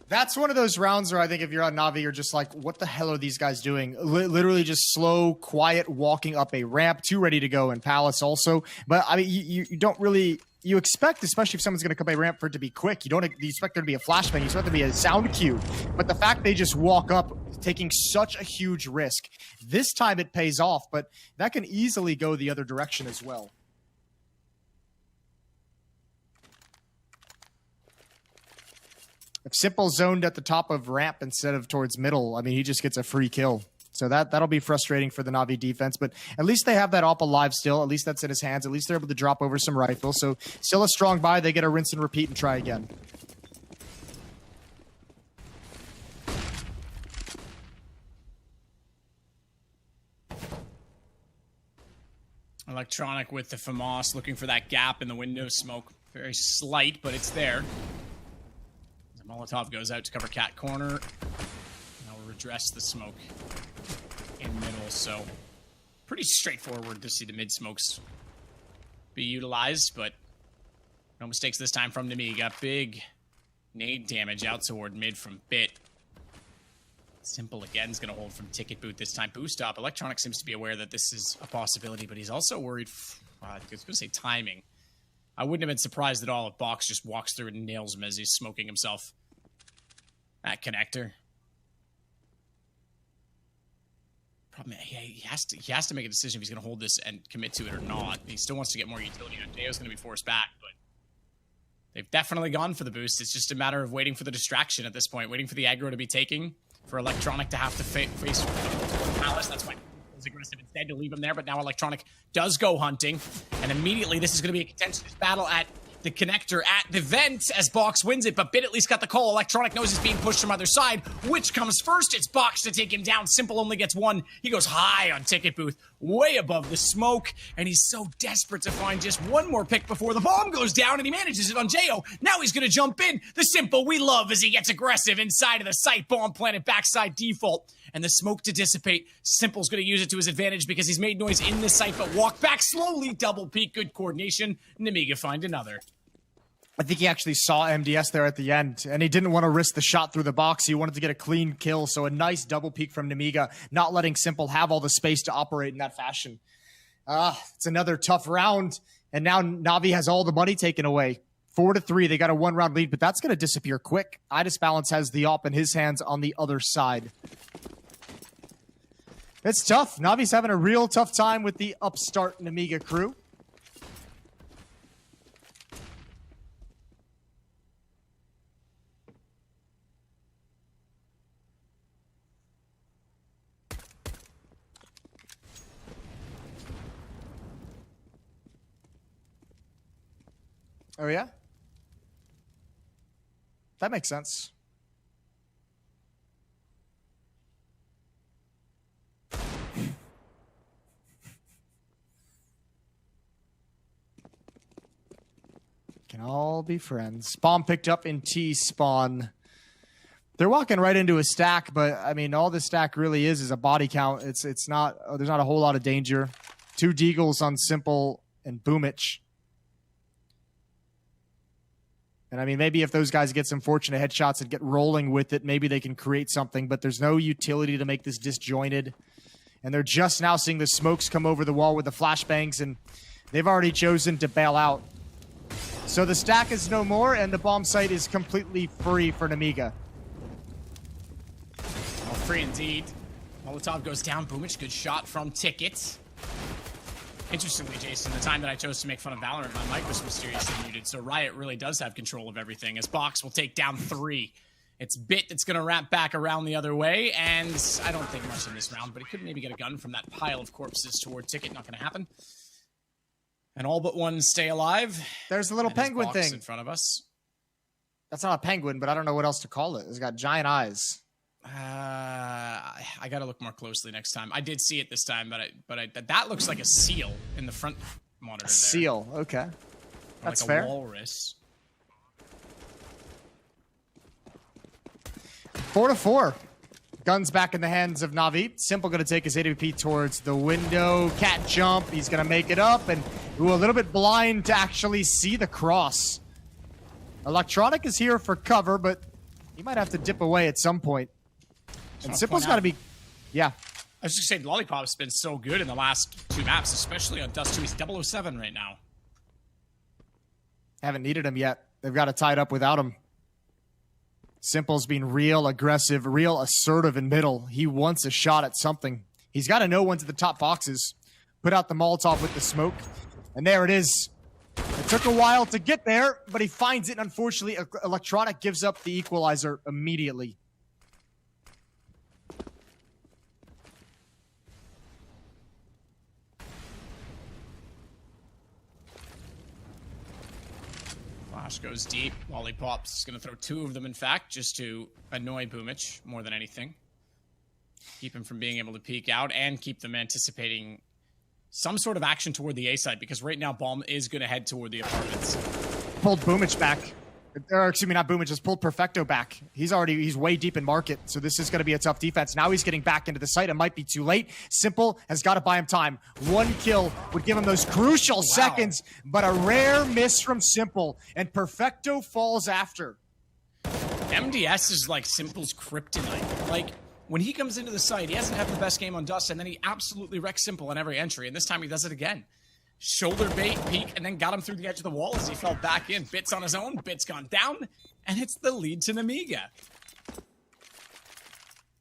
That's one of those rounds where I think if you're on Navi, you're just like, what the hell are these guys doing? Literally just slow, quiet, walking up a ramp. 2 ready to go in Palace also. But, I mean, you don't really... You expect, especially if someone's going to come by ramp, for it to be quick. You expect there to be a flashbang. You expect there to be a sound cue. But the fact they just walk up, taking such a huge risk. This time it pays off, but that can easily go the other direction as well. If Simple zoned at the top of ramp instead of towards middle, I mean, he just gets a free kill. So that'll be frustrating for the Navi defense, but at least they have that op alive still. At least that's in his hands. At least they're able to drop over some rifles. So still a strong buy. They get a rinse and repeat and try again. Electronic with the FAMAS looking for that gap in the window smoke. Very slight, but it's there. The Molotov goes out to cover cat corner. Now we'll redress the smoke in middle, so pretty straightforward to see the mid smokes be utilized, but no mistakes this time from Nemiga. Big nade damage out toward mid from Bit. Simple again is going to hold from Ticket Boot this time. Boost up. Electronic seems to be aware that this is a possibility, but he's also worried. I was going to say timing. I wouldn't have been surprised at all if Box just walks through and nails him as he's smoking himself. That connector. Problem, he has to make a decision if he's going to hold this and commit to it or not. He still wants to get more utility. Deo's going to be forced back, but they've definitely gone for the boost. It's just a matter of waiting for the distraction at this point, waiting for the aggro to be taken. For Electronic to have to face Palace. That's why he's aggressive instead to leave him there. But now Electronic does go hunting. And immediately this is going to be a contentious battle at the connector at the vent as Box wins it. But Bit at least got the call. Electronic knows he's being pushed from other side. Which comes first? It's Box to take him down. Simple only gets one. He goes high on Ticket Booth, way above the smoke. And he's so desperate to find just one more pick before the bomb goes down. And he manages it on Jo. Now he's going to jump in. The Simple we love as he gets aggressive inside of the site. Bomb planted backside default. And the smoke to dissipate. Simple's going to use it to his advantage because he's made noise in the site. But walk back slowly. Double peek. Good coordination. Nemiga find another. I think he actually saw MDS there at the end, and he didn't want to risk the shot through the box. He wanted to get a clean kill, so a nice double peek from Nemiga, not letting Simple have all the space to operate in that fashion. It's another tough round, and now Navi has all the money taken away. 4-3, they got a one-round lead, but that's going to disappear quick. Idis Balance has the op in his hands on the other side. It's tough. Navi's having a real tough time with the upstart Nemiga crew. Oh, yeah? That makes sense. Can all be friends. Bomb picked up in T-spawn. They're walking right into a stack, but, I mean, all the stack really is a body count. It's not, there's not a whole lot of danger. 2 Deagles on Simple and Boomich. And I mean, maybe if those guys get some fortunate headshots and get rolling with it, maybe they can create something, but there's no utility to make this disjointed. And they're just now seeing the smokes come over the wall with the flashbangs, and they've already chosen to bail out. So the stack is no more, and the bomb site is completely free for Nemiga. Well, free indeed. Molotov goes down. Boomich, good shot from Ticket. Interestingly, Jason, the time that I chose to make fun of Valorant, my mic was mysteriously muted, so Riot really does have control of everything, as Box will take down 3. It's Bit that's going to wrap back around the other way, and I don't think much in this round, but he could maybe get a gun from that pile of corpses toward Ticket. Not going to happen. And all but one stay alive. There's a little penguin thing in front of us. That's not a penguin, but I don't know what else to call it. It's got giant eyes. I gotta look more closely next time. I did see it this time, but that looks like a seal in the front monitor. Seal, okay, that's like fair. A walrus. 4-4. Guns back in the hands of Navi. Simple going to take his AWP towards the window. Cat jump. He's going to make it up, and a little bit blind to actually see the cross. Electronic is here for cover, but he might have to dip away at some point. And Simple's got to be... Yeah. I was just saying, Lollipop's been so good in the last 2 maps, especially on Dust 2. He's 007 right now. Haven't needed him yet. They've got to tie it up without him. Simple's being real aggressive, real assertive in middle. He wants a shot at something. He's got to know one's at the top boxes. Put out the Molotov with the smoke. And there it is. It took a while to get there, but he finds it. Unfortunately, Electronic gives up the equalizer immediately. Flash goes deep. Lollipop's going to throw 2 of them, in fact, just to annoy Boomich more than anything. Keep him from being able to peek out and keep them anticipating some sort of action toward the A side, because right now Bomb is going to head toward the apartments. Pulled Boomich back. Or, excuse me, not Boomich, just pulled Perfecto back. He's way deep in market, so this is going to be a tough defense. Now he's getting back into the site. It might be too late. Simple has got to buy him time. 1 kill would give him those crucial seconds, but a rare miss from Simple, and Perfecto falls after. MDS is like Simple's kryptonite. Like, when he comes into the site, he hasn't had the best game on Dust, and then he absolutely wrecks Simple on every entry, and this time he does it again. Shoulder bait, peek, and then got him through the edge of the wall as he fell back in. Bits on his own, Bits gone down, and it's the lead to Nemiga.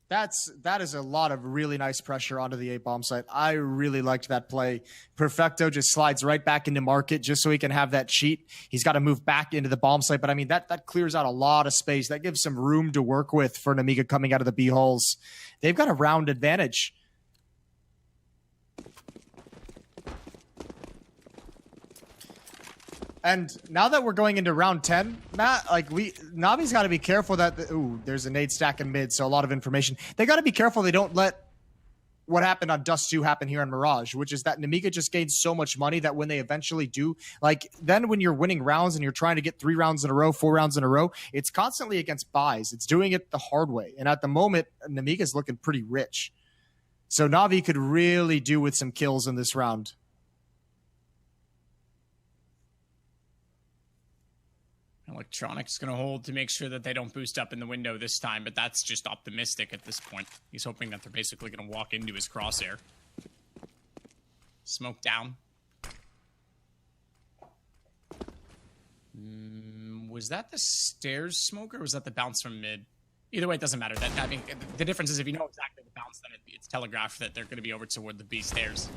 That is a lot of really nice pressure onto the A-bomb site. I really liked that play. Perfecto just slides right back into market just so he can have that cheat. He's got to move back into the bomb site, but I mean, that clears out a lot of space. That gives some room to work with for Nemiga coming out of the B holes. They've got a round advantage. And now that we're going into round 10, Matt, like Navi's got to be careful that there's a nade stack in mid, so a lot of information. They got to be careful they don't let what happened on Dust 2 happen here on Mirage, which is that Nemiga just gains so much money that when they eventually do, like then when you're winning rounds and you're trying to get 3 rounds in a row, 4 rounds in a row, it's constantly against buys. It's doing it the hard way. And at the moment, Nemiga's looking pretty rich. So Navi could really do with some kills in this round. Electronic's going to hold to make sure that they don't boost up in the window this time, but that's just optimistic at this point. He's hoping that they're basically going to walk into his crosshair. Smoke down. Was that the stairs smoke or was that the bounce from mid? Either way, it doesn't matter. I mean, the difference is if you know exactly the bounce, then it's telegraphed that they're going to be over toward the B stairs.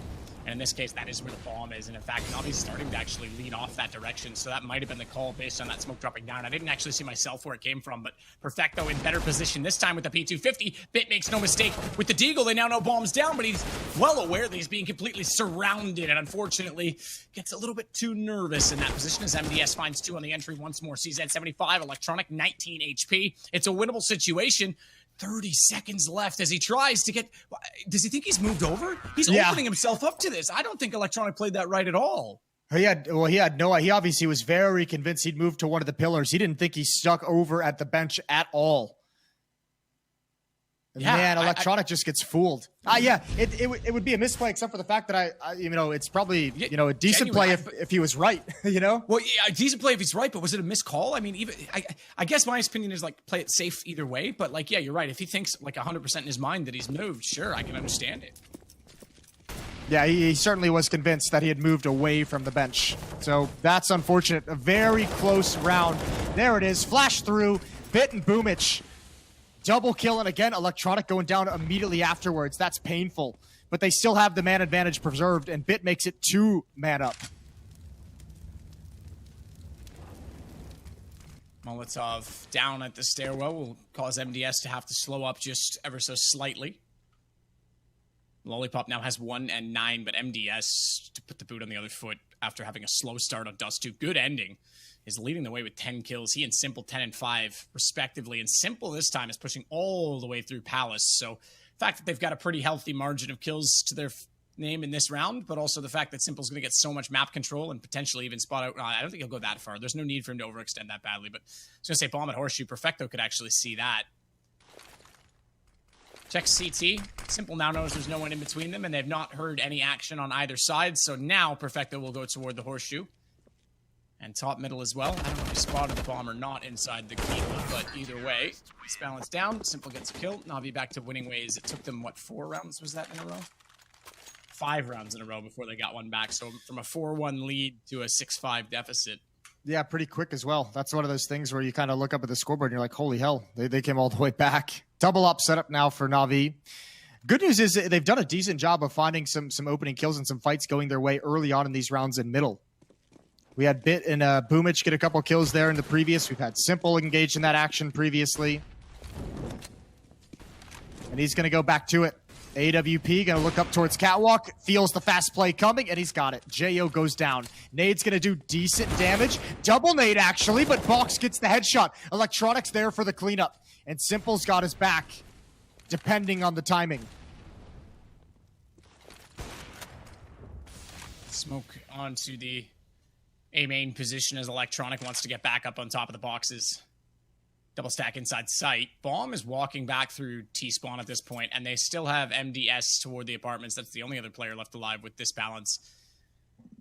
And in this case, that is where the bomb is. And in fact, Navi's starting to actually lead off that direction. So that might have been the call based on that smoke dropping down. I didn't actually see myself where it came from, but Perfecto in better position this time with the P250. Bit makes no mistake. With the Deagle, they now know bomb's down, but he's well aware that he's being completely surrounded. And unfortunately, gets a little bit too nervous in that position as MDS finds 2 on the entry once more. CZ 75, Electronic 19 HP. It's a winnable situation. 30 seconds left as he tries to get... Does he think he's moved over? He's opening himself up to this. I don't think Electronic played that right at all. He obviously was very convinced he'd moved to one of the pillars. He didn't think he stuck over at the bench at all. Yeah, man, Electronic just gets fooled. It would be a misplay except for the fact that it's probably a decent play if he was right. Well, yeah, a decent play if he's right, but was it a missed call? I mean, I guess my opinion is like play it safe either way. But like, yeah, you're right. If he thinks like 100% in his mind that he's moved, sure, I can understand it. Yeah, he certainly was convinced that he had moved away from the bench. So that's unfortunate. A very close round. There it is. Flash through. Bit and Boomich. Double kill, and again, Electronic going down immediately afterwards. That's painful. But they still have the man advantage preserved, and Bit makes it 2 man up. Molotov down at the stairwell will cause MDS to have to slow up just ever so slightly. Lollipop now has 1 and 9, but MDS to put the boot on the other foot after having a slow start on Dust 2. Good ending. Is leading the way with 10 kills. He and Simple 10 and 5 respectively. And Simple this time is pushing all the way through Palace. So the fact that they've got a pretty healthy margin of kills to their name in this round, but also the fact that Simple's going to get so much map control and potentially even spot out. I don't think he'll go that far. There's no need for him to overextend that badly, but I was going to say bomb at Horseshoe. Perfecto could actually see that. Checks CT. Simple now knows there's no one in between them, and they've not heard any action on either side. So now Perfecto will go toward the Horseshoe. And top middle as well. I don't know if he spotted the bomb or not inside the key, but either way, it's balanced down. Simple gets a kill. Navi back to winning ways. It took them, what, 4 rounds was that in a row? 5 rounds in a row before they got one back. So from a 4-1 lead to a 6-5 deficit. Yeah, pretty quick as well. That's one of those things where you kind of look up at the scoreboard and you're like, holy hell, they came all the way back. Double up setup now for Navi. Good news is they've done a decent job of finding some opening kills and some fights going their way early on in these rounds in middle. We had Bit and Boomich get a couple kills there in the previous. We've had Simple engaged in that action previously. And he's going to go back to it. AWP going to look up towards Catwalk, feels the fast play coming, and he's got it. Jo goes down. Nade's going to do decent damage. Double nade, actually, but Box gets the headshot. Electronics there for the cleanup. And Simple's got his back, depending on the timing. Smoke onto the A main position as Electronic wants to get back up on top of the boxes. Double stack inside sight. Bomb is walking back through T-spawn at this point, and they still have MDS toward the apartments. That's the only other player left alive with this balance. I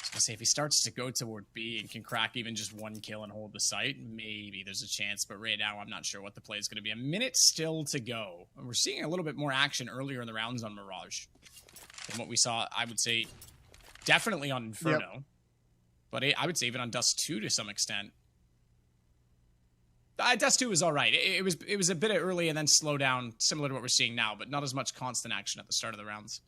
was gonna say, if he starts to go toward B and can crack even just one kill and hold the site, maybe there's a chance. But right now, I'm not sure what the play is going to be. A minute still to go. And we're seeing a little bit more action earlier in the rounds on Mirage than what we saw, I would say, definitely on Inferno. Yep. But I would say even on Dust 2 to some extent. Dust 2 was all right. It was a bit early and then slow down, similar to what we're seeing now, but not as much constant action at the start of the rounds.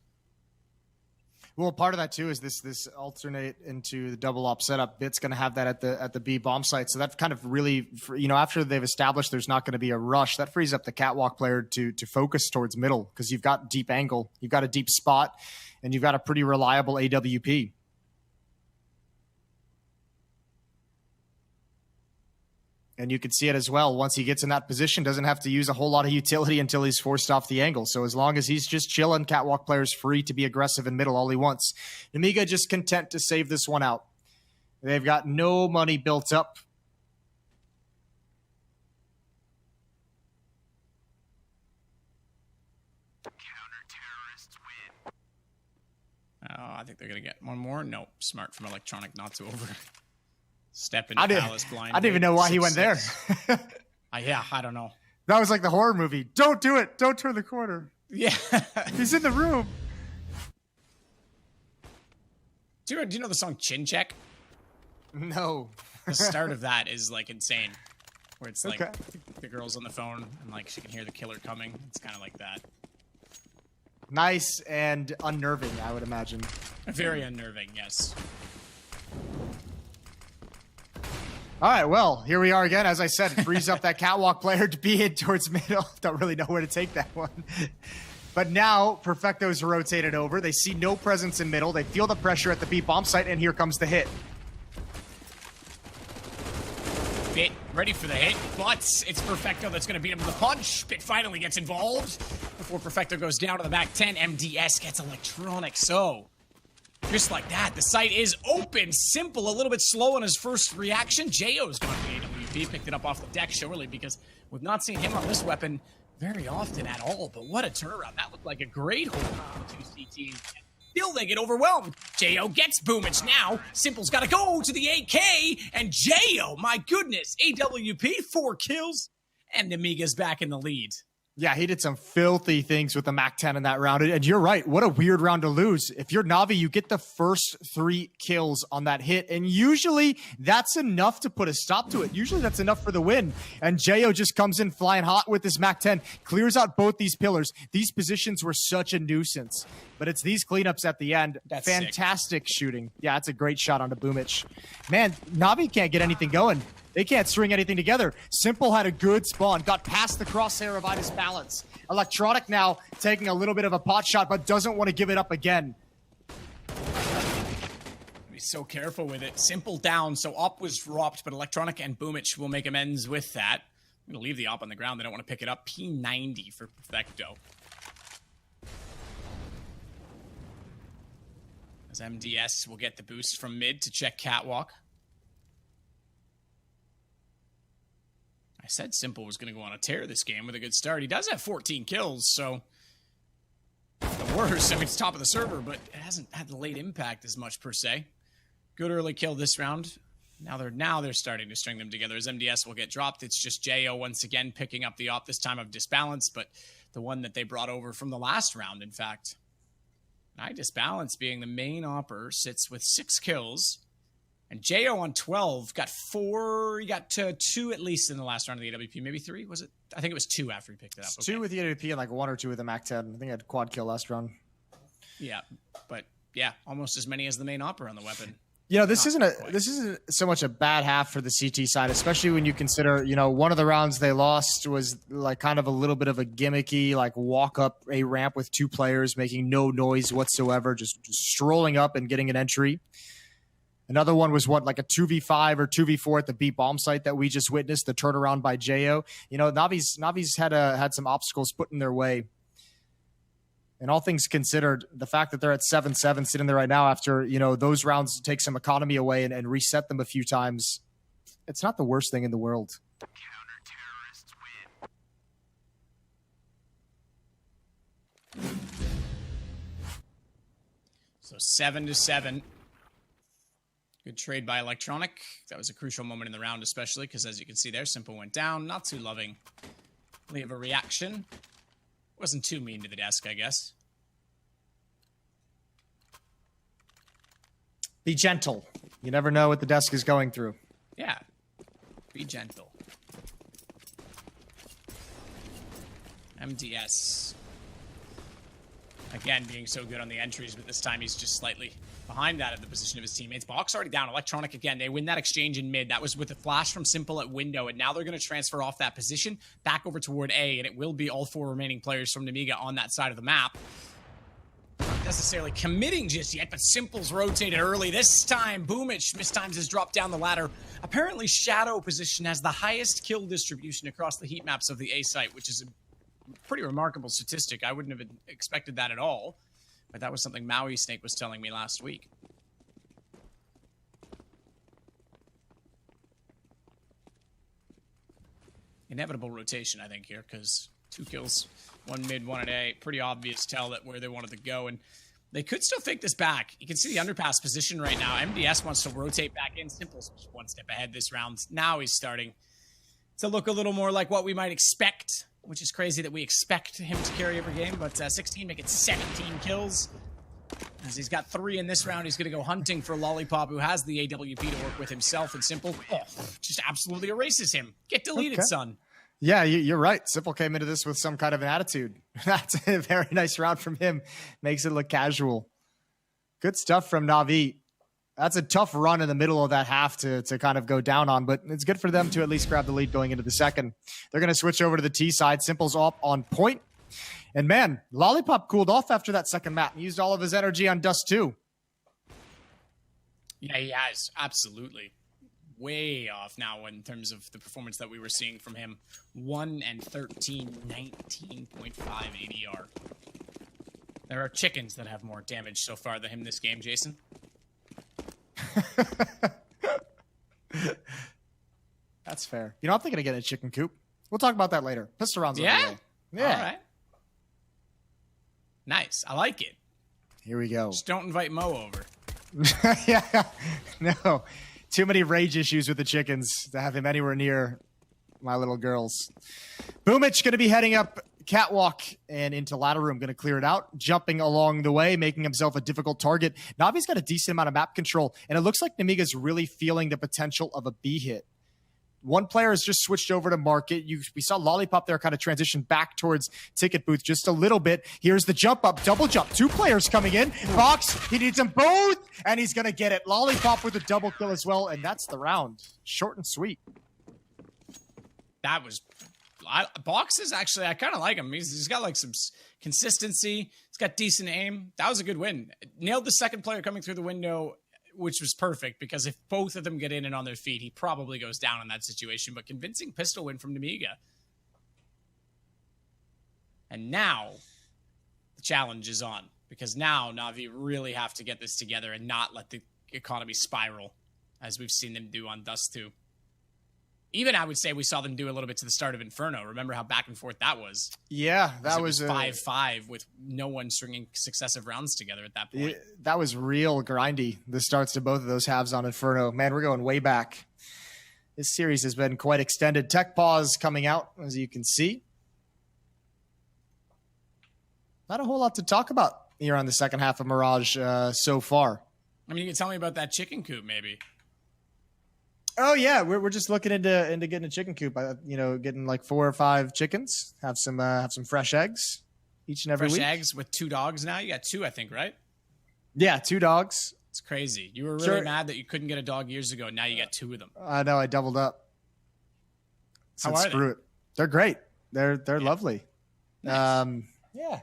Well, part of that too is this alternate into the double op setup. Bit's going to have that at the B bomb site, so that kind of really, after they've established there's not going to be a rush, that frees up the Catwalk player to focus towards middle because you've got deep angle, you've got a deep spot, and you've got a pretty reliable AWP. And you can see it as well. Once he gets in that position, doesn't have to use a whole lot of utility until he's forced off the angle. So as long as he's just chilling, Catwalk player's free to be aggressive in middle all he wants. Nemiga just content to save this one out. They've got no money built up. Counter-terrorists win. I think they're going to get one more. Nope. Smart from Electronic not to over... Step into Palace blind. I didn't even know why he went there. Yeah, I don't know. That was like the horror movie. Don't do it. Don't turn the corner. Yeah. He's in the room. Do you know the song Chin Check? No. The start of that is like insane. Where it's like the girl's on the phone and like she can hear the killer coming. It's kind of like that. Nice and unnerving, I would imagine. Very unnerving, yes. All right, well, here we are again. As I said, frees up that Catwalk player to be in towards middle. Don't really know where to take that one. But now, Perfecto's rotated over. They see no presence in middle. They feel the pressure at the B bomb site, and here comes the hit. Bit ready for the hit, but it's Perfecto that's going to beat him with a punch. Bit finally gets involved. Before Perfecto goes down to the back 10, MDS gets Electronic. So... just like that, the site is open. Simple, a little bit slow on his first reaction. JO's gone to the AWP, picked it up off the deck, surely, because we've not seen him on this weapon very often at all. But what a turnaround. That looked like a great hold on the 2 CT. Still, they get overwhelmed. Jo gets Boomage now. Simple's got to go to the AK, and Jo, my goodness, AWP, 4 kills, and Nemiga's back in the lead. Yeah, he did some filthy things with the MAC-10 in that round. And you're right. What a weird round to lose. If you're Navi, you get the first 3 kills on that hit. And usually that's enough to put a stop to it. Usually that's enough for the win. And Jo just comes in flying hot with his MAC-10, clears out both these pillars. These positions were such a nuisance. But it's these cleanups at the end. That's fantastic shooting. Yeah, it's a great shot onto Boomich. Man, Navi can't get anything going. They can't string anything together. Simple had a good spawn, got past the crosshair of Ida's balance. Electronic now taking a little bit of a pot shot, but doesn't want to give it up again. Be so careful with it. Simple down, so op was dropped, but Electronic and Boomich will make amends with that. I'm going to leave the op on the ground. They don't want to pick it up. P90 for Perfecto. As MDS will get the boost from mid to check Catwalk. I said Simple was going to go on a tear this game with a good start. He does have 14 kills, so the worst. I mean, it's top of the server, but it hasn't had the late impact as much per se. Good early kill this round. Now they're starting to string them together. As MDS will get dropped, it's just Jo once again picking up the op, this time of Disbalance, but the one that they brought over from the last round, in fact. Disbalance being the main opper sits with 6 kills. And Jo on 12 got 4, he got 2 at least in the last round of the AWP. Maybe 3, was it? I think it was 2 after he picked it up. Okay. 2 with the AWP and like 1 or 2 with the MAC-10. I think I had quad kill last round. Yeah, but yeah, almost as many as the main opper on the weapon. You know, this isn't so much a bad half for the CT side, especially when you consider, you know, one of the rounds they lost was like kind of a little bit of a gimmicky, like walk up a ramp with 2 players making no noise whatsoever, just strolling up and getting an entry. Another one was like a 2v5 or 2v4 at the B bomb site that we just witnessed, the turnaround by Jo. You know, Navi's had some obstacles put in their way. And all things considered, the fact that they're at 7-7 sitting there right now after, you know, those rounds take some economy away and reset them a few times, it's not the worst thing in the world. So 7-7. Good trade by Electronic. That was a crucial moment in the round, especially because, as you can see there, Simple went down. Not too loving. Leave a reaction. Wasn't too mean to the desk, I guess. Be gentle. You never know what the desk is going through. Yeah. Be gentle. MDS. Again, being so good on the entries, but this time he's just slightly behind that of the position of his teammates. Box already down. Electronic again. They win that exchange in mid. That was with a flash from Simple at window, and now they're going to transfer off that position back over toward A, and it will be all 4 remaining players from Nemiga on that side of the map. Not necessarily committing just yet, but Simple's rotated early. This time, Boomich mistimes has dropped down the ladder. Apparently, Shadow position has the highest kill distribution across the heat maps of the A site, which is a pretty remarkable statistic. I wouldn't have expected that at all. But that was something Maui Snake was telling me last week. Inevitable rotation, I think, here, because 2 kills, 1 mid, 1 at A. Pretty obvious tell that where they wanted to go, and they could still fake this back. You can see the underpass position right now. MDS wants to rotate back in. Simple's just 1 step ahead this round. Now he's starting to look a little more like what we might expect, which is crazy that we expect him to carry every game, but 16 make it 17 kills. As he's got 3 in this round, he's going to go hunting for Lollipop, who has the AWP to work with himself, and Simple just absolutely erases him. Get deleted, son. Yeah, you're right. Simple came into this with some kind of an attitude. That's a very nice round from him. Makes it look casual. Good stuff from Navi. That's a tough run in the middle of that half to kind of go down on, but it's good for them to at least grab the lead going into the second. They're going to switch over to the T side. Simple's up on point. And man, Lollipop cooled off after that second map and used all of his energy on Dust 2. Yeah, he has. Absolutely. Way off now in terms of the performance that we were seeing from him. 1 and 13, 19.5 ADR. There are chickens that have more damage so far than him this game, Jason. That's fair. You know, I'm thinking of getting a chicken coop. We'll talk about that later. Pistol rounds. Yeah? Yeah. All right. Nice. I like it. Here we go. Just don't invite Mo over. Yeah. No. Too many rage issues with the chickens to have him anywhere near my little girls. Boomich going to be heading up catwalk and into ladder room, going to clear it out, jumping along the way, making himself a difficult target. Navi's got a decent amount of map control, and it looks like Nemiga's really feeling the potential of a B hit. One player has just switched over to market. We saw Lollipop there kind of transition back towards ticket booth just a little bit. Here's the jump up, double jump. 2 players coming in. Box, he needs them both, and he's going to get it. Lollipop with a double kill as well, and that's the round. Short and sweet. That was... Box is actually... I kind of like him. He's got like some consistency. He's got decent aim. That was a good win. Nailed the second player coming through the window, which was perfect, because if both of them get in and on their feet, he probably goes down in that situation. But convincing pistol win from Nemiga. And now the challenge is on, because now Navi really have to get this together and not let the economy spiral, as we've seen them do on Dust 2. Even, I would say, we saw them do a little bit to the start of Inferno. Remember how back and forth that was? Yeah, that was 5-5 with no one stringing successive rounds together at that point. Yeah, that was real grindy, the starts to both of those halves on Inferno. Man, we're going way back. This series has been quite extended. Tech pause coming out, as you can see. Not a whole lot to talk about here on the second half of Mirage so far. I mean, you can tell me about that chicken coop, maybe. Oh yeah, we're just looking into getting a chicken coop. You know, getting like 4 or 5 chickens. Have some fresh eggs each and every week. Fresh eggs with 2 dogs now. You got 2, I think, right? Yeah, 2 dogs. It's crazy. You were really Sure. mad that you couldn't get a dog years ago. Now you got 2 of them. I know, I doubled up. How Said are screw it. They're great. They're lovely. Nice. Yeah.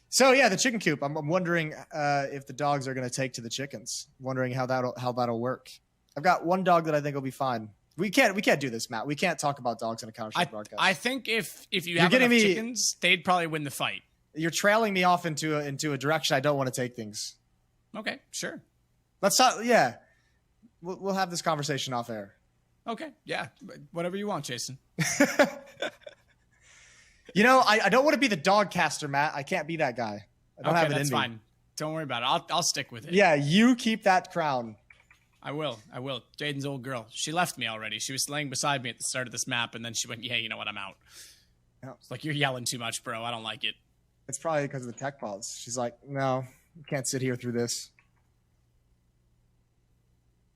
So yeah, the chicken coop. I'm wondering if the dogs are going to take to the chickens. Wondering how that'll work. I've got one dog that I think will be fine. We can't do this, Matt. We can't talk about dogs in a Counter-Strike broadcast. I think if you have enough chickens, they'd probably win the fight. You're trailing me off into a direction I don't want to take things. Okay, sure. Let's not. Yeah, we'll have this conversation off air. Okay, yeah, whatever you want, Jason. You know, I don't want to be the dog caster, Matt. I can't be that guy. I don't have it in me. That's fine. Don't worry about it. I'll stick with it. Yeah, you keep that crown. I will. Jaden's old girl. She left me already. She was laying beside me at the start of this map, and then she went, "Yeah, you know what? I'm out." Yeah. It's like, you're yelling too much, bro. I don't like it. It's probably because of the tech pause. She's like, "No, you can't sit here through this."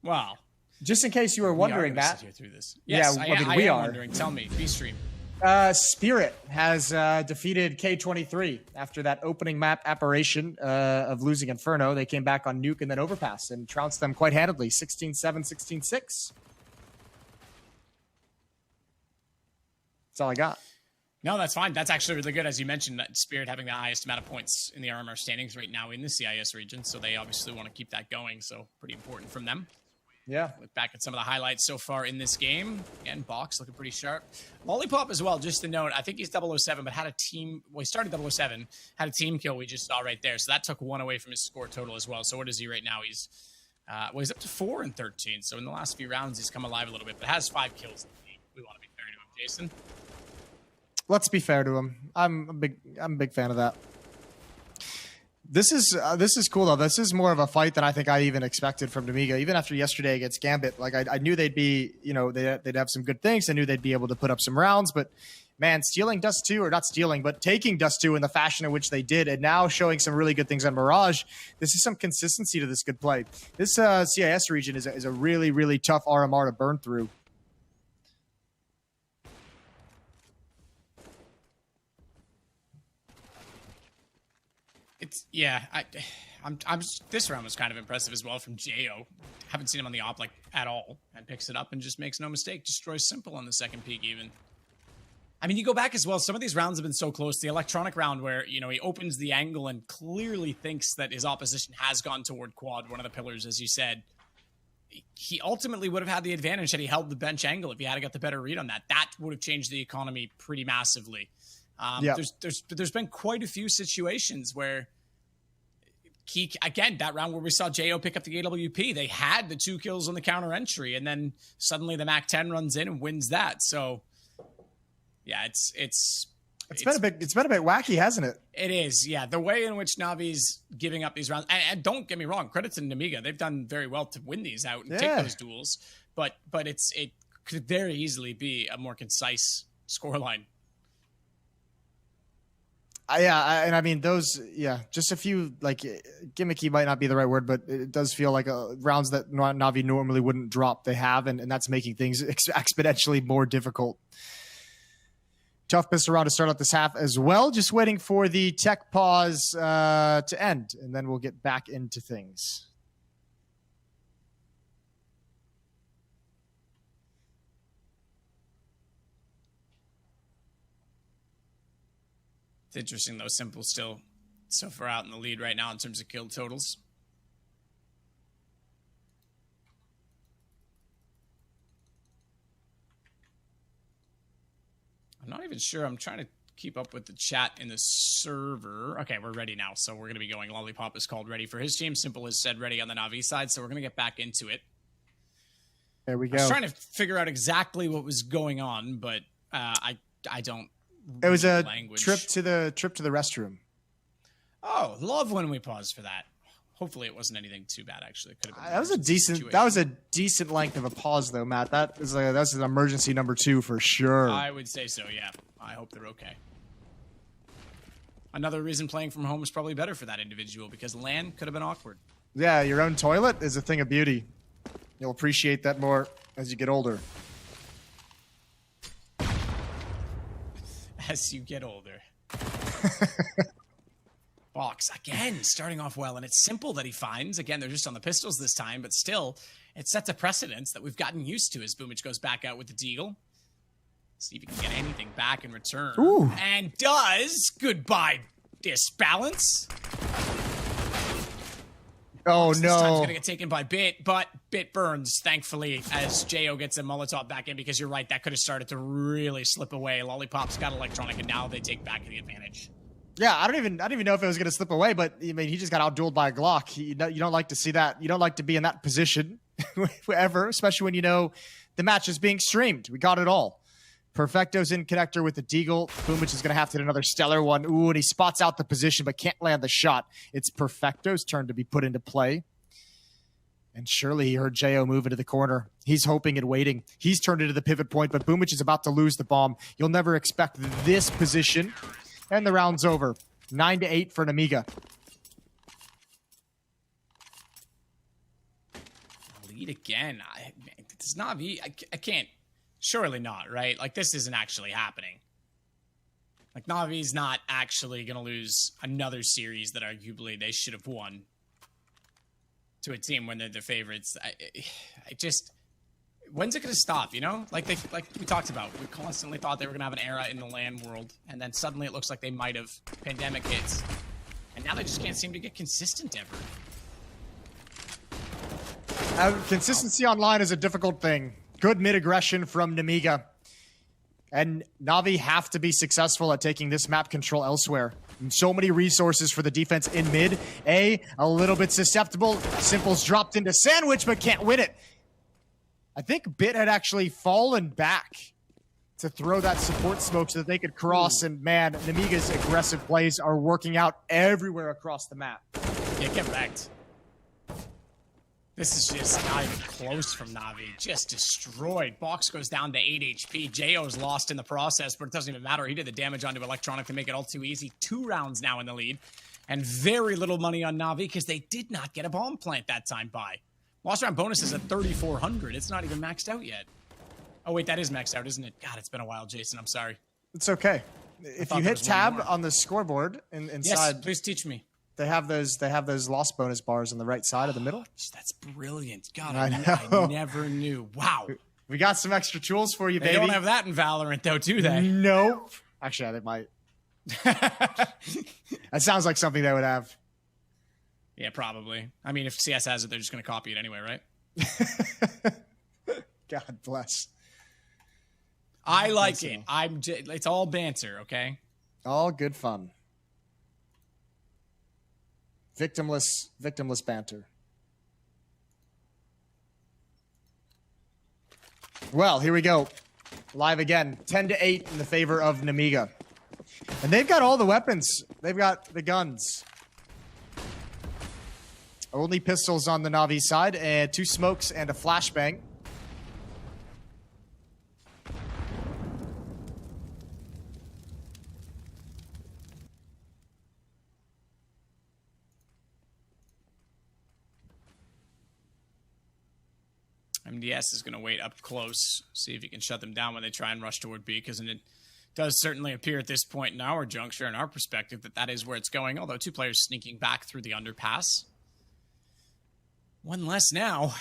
Wow. Just in case you were wondering, Matt. Sit here through this. Yes, Yeah, I I mean, am we are. wondering. Tell me. B-Stream. Spirit has defeated K23 after that opening map apparition of losing Inferno. They came back on Nuke and then Overpass and trounced them quite handedly, 16-7, 16-6. That's all I got. No, that's fine. That's actually really good. As you mentioned, that Spirit having the highest amount of points in the RMR standings right now in the CIS region. So they obviously want to keep that going. So pretty important from them. Yeah. Look back at some of the highlights so far in this game. Again, Box looking pretty sharp. Lollipop as well, just to note, I think he's 007, but had a team... Well, he started 007, had a team kill we just saw right there. So that took 1 away from his score total as well. So what is he right now? He's he's up to 4 and 13. So in the last few rounds, he's come alive a little bit, but has 5 kills in the game. We want to be fair to him, Jason. Let's be fair to him. I'm a big fan of that. This is cool though. This is more of a fight than I think I even expected from Nemiga. Even after yesterday against Gambit, like I knew they'd be, you know, they'd have some good things. I knew they'd be able to put up some rounds, but man, stealing Dust 2, or not stealing, but taking Dust 2 in the fashion in which they did, and now showing some really good things on Mirage. This is some consistency to this good play. This CIS region is a really, really tough RMR to burn through. This round was kind of impressive as well from Jo. Haven't seen him on the op like at all, and picks it up and just makes no mistake. Destroys Simple on the second peak even. I mean, you go back as well. Some of these rounds have been so close. The electronic round where, you know, he opens the angle and clearly thinks that his opposition has gone toward quad, one of the pillars, as you said. He ultimately would have had the advantage had he held the bench angle if he had got the better read on that. That would have changed the economy pretty massively. There's been quite a few situations where again, that round where we saw Jo pick up the AWP, they had the 2 kills on the counter entry, and then suddenly the Mac 10 runs in and wins that. So yeah, it's been a bit wacky, hasn't it? It is, yeah. The way in which Navi's giving up these rounds, and don't get me wrong, credit to Nemiga, they've done very well to win these out and take those duels, but it could very easily be a more concise scoreline. And I mean those, just a few, like, gimmicky might not be the right word, but it does feel like rounds that Navi normally wouldn't drop, they have, and that's making things exponentially more difficult. Tough pistol round to start out this half as well. Just waiting for the tech pause to end, and then we'll get back into things. It's interesting, though. Simple still so far out in the lead right now in terms of kill totals. I'm not even sure. I'm trying to keep up with the chat in the server. Okay, we're ready now, so we're going to be going. Lollipop is called ready for his team. Simple has said ready on the Navi side, so we're going to get back into it. There we go. I was trying to figure out exactly what was going on, but I don't. It was a trip to the restroom. Oh, love when we pause for that. Hopefully, it wasn't anything too bad. Actually, it could have been. That was a decent length of a pause, though, Matt. That's an emergency number 2 for sure. I would say so. Yeah. I hope they're okay. Another reason playing from home is probably better for that individual because LAN could have been awkward. Yeah, your own toilet is a thing of beauty. You'll appreciate that more as you get older. As you get older. Box, again, starting off well, and it's Simple that he finds. Again, they're just on the pistols this time, but still, it sets a precedence that we've gotten used to as Boomich goes back out with the Deagle. See if he can get anything back in return. Ooh. And does. Goodbye, Disbalance. Oh, This time's no. going to get taken by Bit, but Bit burns, thankfully, as Jo gets a Molotov back in, because you're right, that could have started to really slip away. Lollipop's got Electronic, and now they take back the advantage. Yeah, I don't even know if it was going to slip away, but I mean, he just got outdueled by a Glock. You don't like to see that. You don't like to be in that position ever, especially when you know the match is being streamed. We got it all. Perfecto's in connector with the Deagle. Boomich is going to have to hit another stellar one. Ooh, and he spots out the position but can't land the shot. It's Perfecto's turn to be put into play. And surely he heard Jo move into the corner. He's hoping and waiting. He's turned into the pivot point, but Boomich is about to lose the bomb. You'll never expect this position. And the round's over. 9-8 for Nemiga. Lead again. It's Navi. I can't. Surely not, right? Like, this isn't actually happening. Like, Navi's not actually going to lose another series that arguably they should have won to a team when they're the favorites. I just... When's it going to stop, you know? Like we talked about, we constantly thought they were going to have an era in the LAN world, and then suddenly it looks like they might have. Pandemic hits. And now they just can't seem to get consistent ever. Consistency online is a difficult thing. Good mid-aggression from Nemiga. And Navi have to be successful at taking this map control elsewhere. And so many resources for the defense in mid. A little bit susceptible. Simple's dropped into sandwich, but can't win it. I think Bit had actually fallen back to throw that support smoke so that they could cross. And man, Nemiga's aggressive plays are working out everywhere across the map. Yeah, get wrecked. This is just not even close from Navi. Just destroyed. Box goes down to 8 HP. JO's lost in the process, but it doesn't even matter. He did the damage onto Electronic to make it all too easy. 2 rounds now in the lead. And very little money on Navi because they did not get a bomb plant that time by. Lost round bonus is at 3,400. It's not even maxed out yet. Oh, wait, that is maxed out, isn't it? God, it's been a while, Jason. I'm sorry. It's okay. If you hit tab on the scoreboard inside, yes, please teach me. They have those lost bonus bars on the right side of the middle. That's brilliant. God, I I never knew. Wow. We got some extra tools for you, They baby. don't have that in Valorant, though, do they? Nope. Actually, they might. That sounds like something they would have. Yeah, probably. I mean, if CS has it, they're just going to copy it anyway, right? God bless. I like it. It's all banter, okay? All good fun. Victimless banter. Well, here we go. Live again. 10-8 in the favor of Nemiga. And they've got all the weapons. They've got the guns. Only pistols on the Navi side, and 2 smokes and a flashbang. MDS is going to wait up close, see if he can shut them down when they try and rush toward B, because it does certainly appear at this point in our juncture, in our perspective, that is where it's going, although 2 players sneaking back through the underpass. 1 less now. All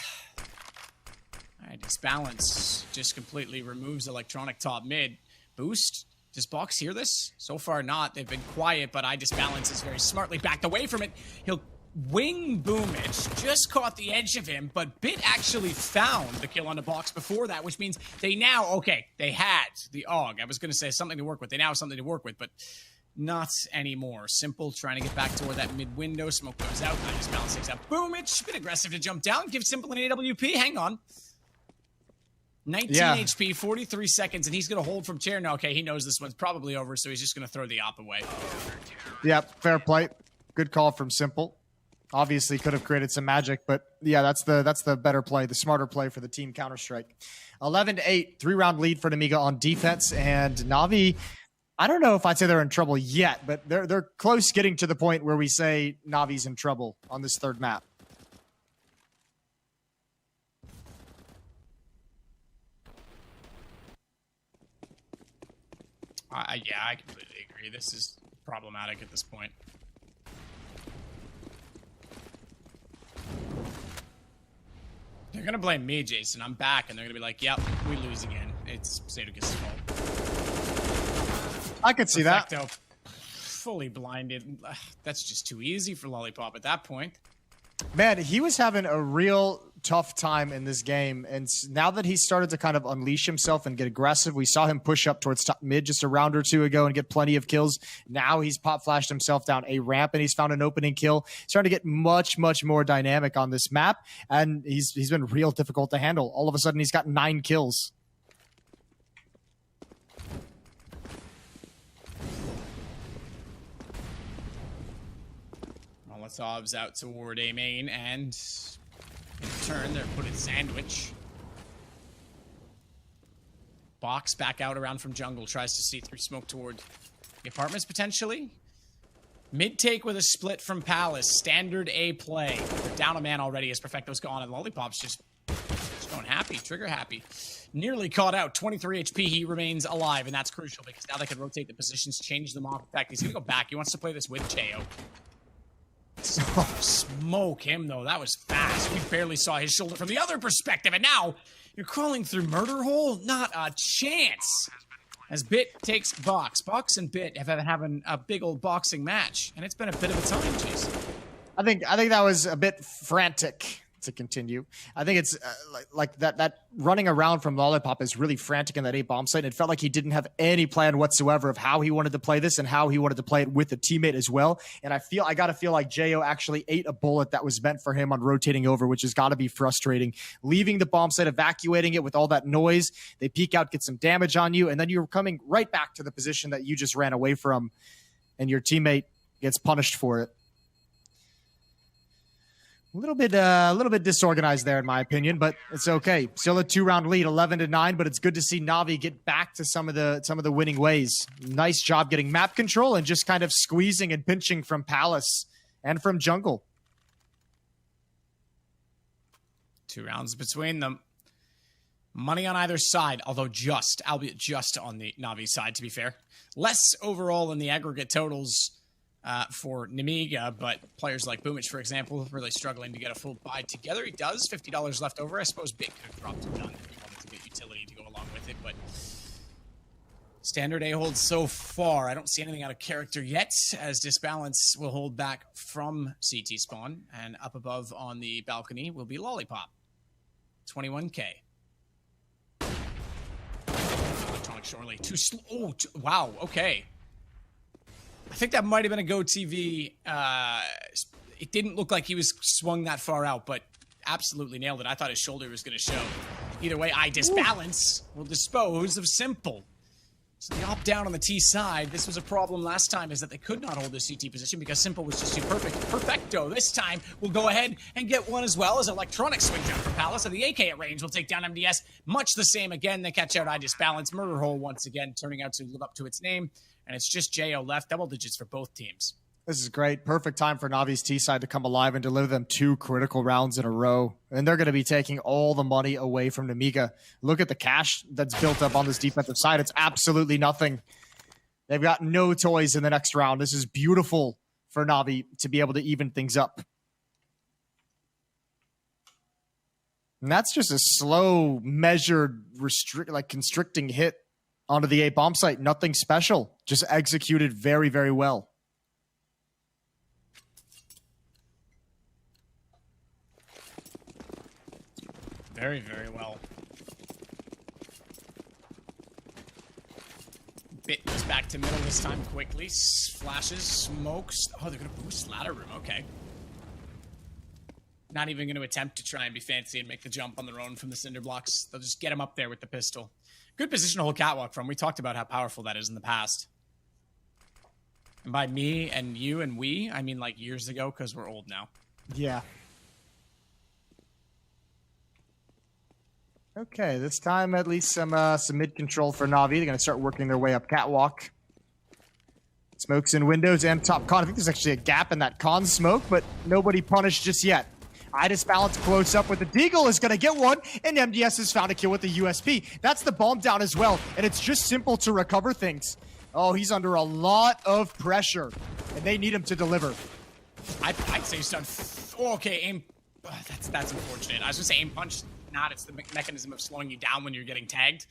right, Disbalance just completely removes Electronic top mid. Boost. Does Box hear this? So far not. They've been quiet, but Disbalance is very smartly backed away from it. He'll wing Boomich. Just caught the edge of him, but Bit actually found the kill on the Box before that, which means they now, okay, they had the AUG. I was going to say something to work with. They now have something to work with, but not anymore. Simple trying to get back toward that mid window. Smoke goes out. Disbalance takes out Boomich. Bit aggressive to jump down. Give Simple an AWP. Hang on. 19 HP, 43 seconds, and he's going to hold from chair. No, okay, he knows this one's probably over, so he's just going to throw the op away. Yep, fair play. Good call from Simple. Obviously could have created some magic, but yeah, that's the better play, the smarter play for the team Counter-Strike. 11-8, 3-round lead for Nemiga on defense, and Navi, I don't know if I'd say they're in trouble yet, but they're close getting to the point where we say Navi's in trouble on this 3rd map. Yeah, I completely agree. This is problematic at this point. They're gonna blame me, Jason. I'm back, and they're gonna be like, "Yep, we lose again. It's Sadukis' fault." I could see that. Perfecto, fully blinded. Ugh, that's just too easy for Lollipop at that point. Man, he was having a real tough time in this game, and now that he started to kind of unleash himself and get aggressive, we saw him push up towards top mid just a round or two ago and get plenty of kills. Now he's pop flashed himself down a ramp and he's found an opening kill. He's starting to get much more dynamic on this map, and he's been real difficult to handle. All of a sudden, he's got 9 kills. Molotov's out toward A main, and in turn, they're put in sandwich. Box back out around from jungle, tries to see through smoke toward the apartments potentially. Mid take with a split from Palace. Standard A play. They're down a man already as Perfecto's gone, and Lollipop's just going happy, trigger happy. Nearly caught out. 23 HP. He remains alive, and that's crucial because now they can rotate the positions, change them off. In fact, he's going to go back. He wants to play this with Cheo. Smoke him, though. That was fast. We barely saw his shoulder from the other perspective, and now you're crawling through murder hole? Not a chance. As Bit takes Box. Box and Bit have been having a big old boxing match, and it's been a bit of a time, Jason. I think that was a bit frantic to continue. I think it's like that running around from Lollipop is really frantic in that A bomb site. It felt like he didn't have any plan whatsoever of how he wanted to play this and how he wanted to play it with a teammate as well. And I got to feel like Jo actually ate a bullet that was meant for him on rotating over, which has got to be frustrating. Leaving the bomb site, evacuating it with all that noise, they peek out, get some damage on you, and then you're coming right back to the position that you just ran away from, and your teammate gets punished for it. A little bit disorganized there, in my opinion, but it's okay. Still a 2-round lead, 11-9, but it's good to see Navi get back to some of the winning ways. Nice job getting map control and just kind of squeezing and pinching from Palace and from jungle. 2 rounds between them. Money on either side, albeit just on the Navi side, to be fair. Less overall in the aggregate totals for Nemiga, but players like Boomich, for example, really struggling to get a full buy together. He does. $50 left over. I suppose Bit could have dropped him down if he wanted to get utility to go along with it, but standard A holds so far. I don't see anything out of character yet, as Disbalance will hold back from CT spawn, and up above on the balcony will be Lollipop. 21K. Electronic Shorely. Too slow. Oh, wow. Okay. I think that might have been a Go TV. It didn't look like he was swung that far out, but absolutely nailed it. I thought his shoulder was going to show. Either way, I Disbalance will dispose of Simple. So the op down on the T side. This was a problem last time, is that they could not hold the CT position because Simple was just too perfect. Perfecto this time will go ahead and get one as well as Electronic swing jump for Palace. And the AK at range will take down MDS. Much the same again. They catch out I Disbalance. Murder Hole once again turning out to live up to its name. And it's just Jo left. Double digits for both teams. This is great. Perfect time for Navi's T side to come alive and deliver them 2 critical rounds in a row. And they're going to be taking all the money away from Nemiga. Look at the cash that's built up on this defensive side. It's absolutely nothing. They've got no toys in the next round. This is beautiful for Navi to be able to even things up. And that's just a slow, measured, constricting hit onto the A bomb site. Nothing special. Just executed very, very well. Very, very well. Bit goes back to middle this time quickly. Flashes, smokes. Oh, they're going to boost ladder room. Okay. Not even going to attempt to try and be fancy and make the jump on their own from the cinder blocks. They'll just get him up there with the pistol. Good position to hold catwalk from. We talked about how powerful that is in the past. And by me and you and we, I mean like years ago, because we're old now. Yeah. Okay, this time at least some mid control for Navi. They're going to start working their way up catwalk. Smokes in windows and top con. I think there's actually a gap in that con smoke, but nobody punished just yet. I Disbalance close up with the Deagle, is going to get one, and MDS has found a kill with the USP. That's the bomb down as well, and it's just simple to recover things. Oh, he's under a lot of pressure, and they need him to deliver. I'd say he's done. Oh, okay, aim That's unfortunate. I was going to say aim punch, not. It's the mechanism of slowing you down when you're getting tagged.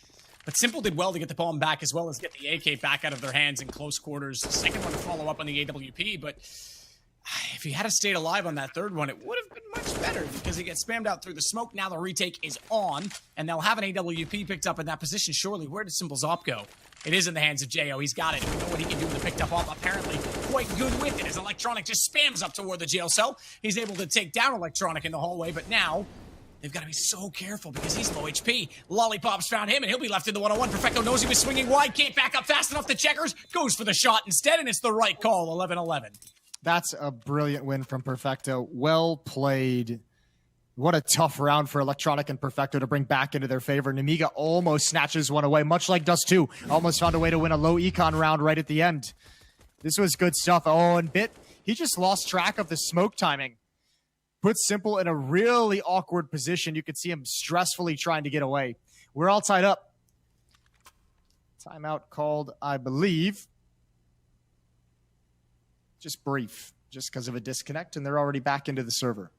But Simple did well to get the bomb back as well as get the AK back out of their hands in close quarters. The second one to follow up on the AWP, but if he had stayed alive on that third one, it would have been much better because he gets spammed out through the smoke. Now the retake is on, and they'll have an AWP picked up in that position. Surely, where did Simple's op go? It is in the hands of Jo. He's got it. We know what he can do with the picked up op. Apparently, quite good with it as Electronic just spams up toward the jail cell. He's able to take down Electronic in the hallway, but now they've got to be so careful because he's low HP. Lollipop's found him, and he'll be left in the 1-on-1. Perfecto knows he was swinging wide, can't back up fast enough to checkers, goes for the shot instead, and it's the right call, 11-11. That's a brilliant win from Perfecto. Well played. What a tough round for Electronic and Perfecto to bring back into their favor. Nemiga almost snatches one away, much like Dust 2. Almost found a way to win a low econ round right at the end. This was good stuff. Oh, and Bit, he just lost track of the smoke timing. Put Simple in a really awkward position. You could see him stressfully trying to get away. We're all tied up. Timeout called, I believe. Just brief, just because of a disconnect, and they're already back into the server.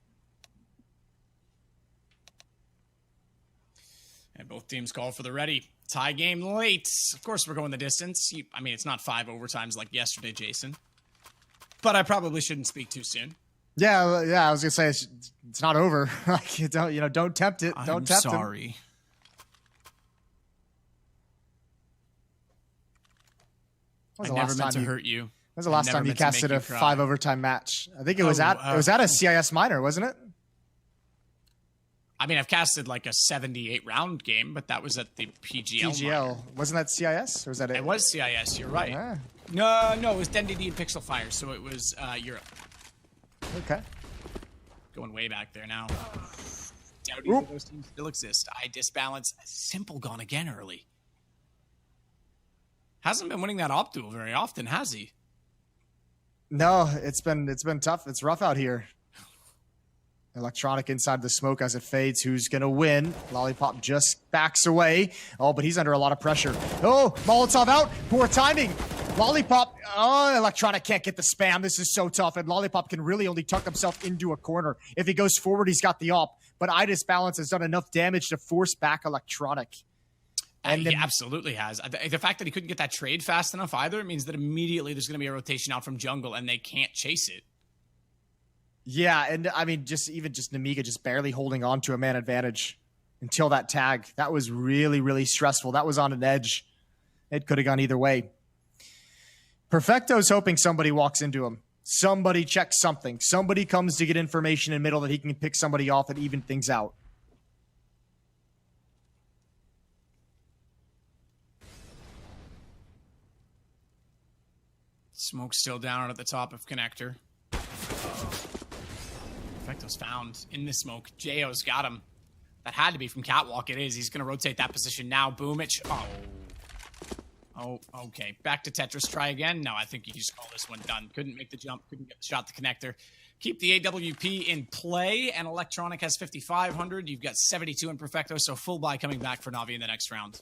And both teams call for the ready. Tie game late. Of course, we're going the distance. I mean, it's not 5 overtimes like yesterday, Jason. But I probably shouldn't speak too soon. Yeah. I was gonna say it's not over. Like, don't tempt it. Don't tempt him. I'm sorry. I never meant to hurt you. When was the last time you casted a 5 overtime match? I think it was at a CIS minor, wasn't it? I mean, I've casted like a 78 round game, but that was at the PGL. Minor. Wasn't that CIS or was that it? It was CIS. You're right. Yeah. No, it was DNDD and Pixel Fire, so it was Europe. Okay. Going way back there now. Doubt either of those teams still exist. I disbalance. Simple gone again early. Hasn't been winning that op duel very often, has he? No, it's been tough. It's rough out here. Electronic inside the smoke as it fades. Who's going to win? Lollipop just backs away. Oh, but he's under a lot of pressure. Oh, Molotov out. Poor timing. Lollipop. Oh, Electronic can't get the spam. This is so tough. And Lollipop can really only tuck himself into a corner. If he goes forward, he's got the op. But Idis Balance has done enough damage to force back Electronic. And he absolutely has. The fact that he couldn't get that trade fast enough either means that immediately there's going to be a rotation out from jungle and they can't chase it. Yeah, and I mean, just Nemiga just barely holding on to a man advantage until that tag. That was really, really stressful. That was on an edge. It could have gone either way. Perfecto's hoping somebody walks into him. Somebody checks something. Somebody comes to get information in middle that he can pick somebody off and even things out. Smoke's still down at the top of connector. Perfecto's found in the smoke. JO's got him. That had to be from Catwalk. It is. He's going to rotate that position now. Boomich. Oh, okay. Back to Tetris. Try again. No, I think you just call this one done. Couldn't make the jump. Couldn't get the shot to connector. Keep the AWP in play, and Electronic has 5,500. You've got 72 in Perfecto, so full buy coming back for Navi in the next round.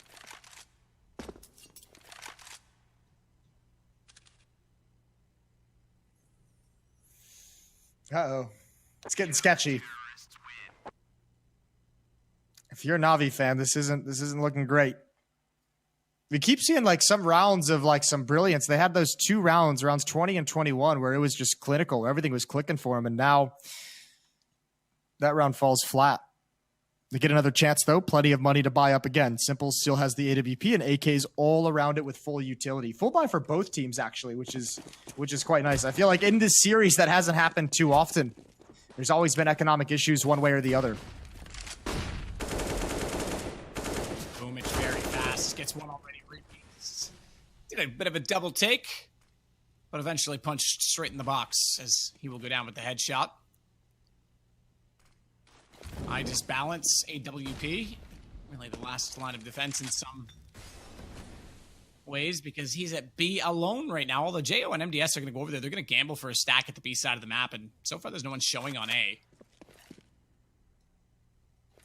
Uh-oh. It's getting sketchy. If you're a Navi fan, this isn't looking great. We keep seeing like some rounds of like some brilliance. They had those 2 rounds 20 and 21, where it was just clinical. Everything was clicking for them, and now that round falls flat. They get another chance though. Plenty of money to buy up again. Simple still has the AWP and AKs all around it with full utility. Full buy for both teams actually, which is quite nice. I feel like in this series that hasn't happened too often. There's always been economic issues one way or the other. Boomich very fast. Gets one already. Did a bit of a double take, but eventually punched straight in the box as he will go down with the headshot. I just balance AWP. Really the last line of defense in some ways because he's at B alone right now. Although JO and MDS are going to go over there. They're going to gamble for a stack at the B side of the map. And so far there's no one showing on A.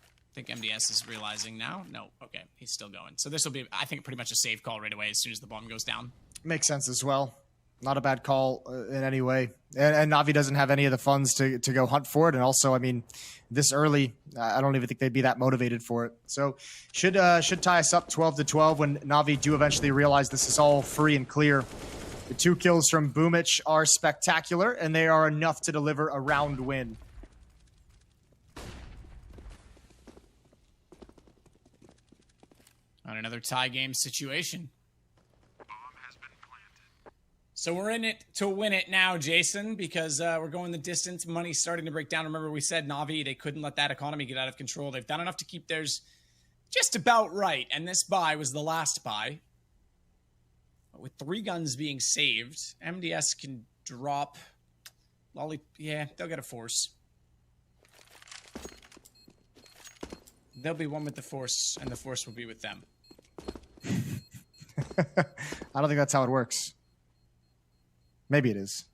I think MDS is realizing now. No, okay, he's still going. So this will be, I think, pretty much a save call right away as soon as the bomb goes down. Makes sense as well. Not a bad call in any way. And Navi doesn't have any of the funds to go hunt for it. And also, I mean, this early, I don't even think they'd be that motivated for it. So should tie us up 12-12 when Navi do eventually realize this is all free and clear. The 2 kills from Boomich are spectacular, and they are enough to deliver a round win. On another tie game situation. So we're in it to win it now, Jason, because we're going the distance. Money's starting to break down. Remember, we said Navi, they couldn't let that economy get out of control. They've done enough to keep theirs just about right. And this buy was the last buy. But with 3 guns being saved, MDS can drop. Yeah, they'll get a force. There'll be one with the force, and the force will be with them. I don't think that's how it works. Maybe it is.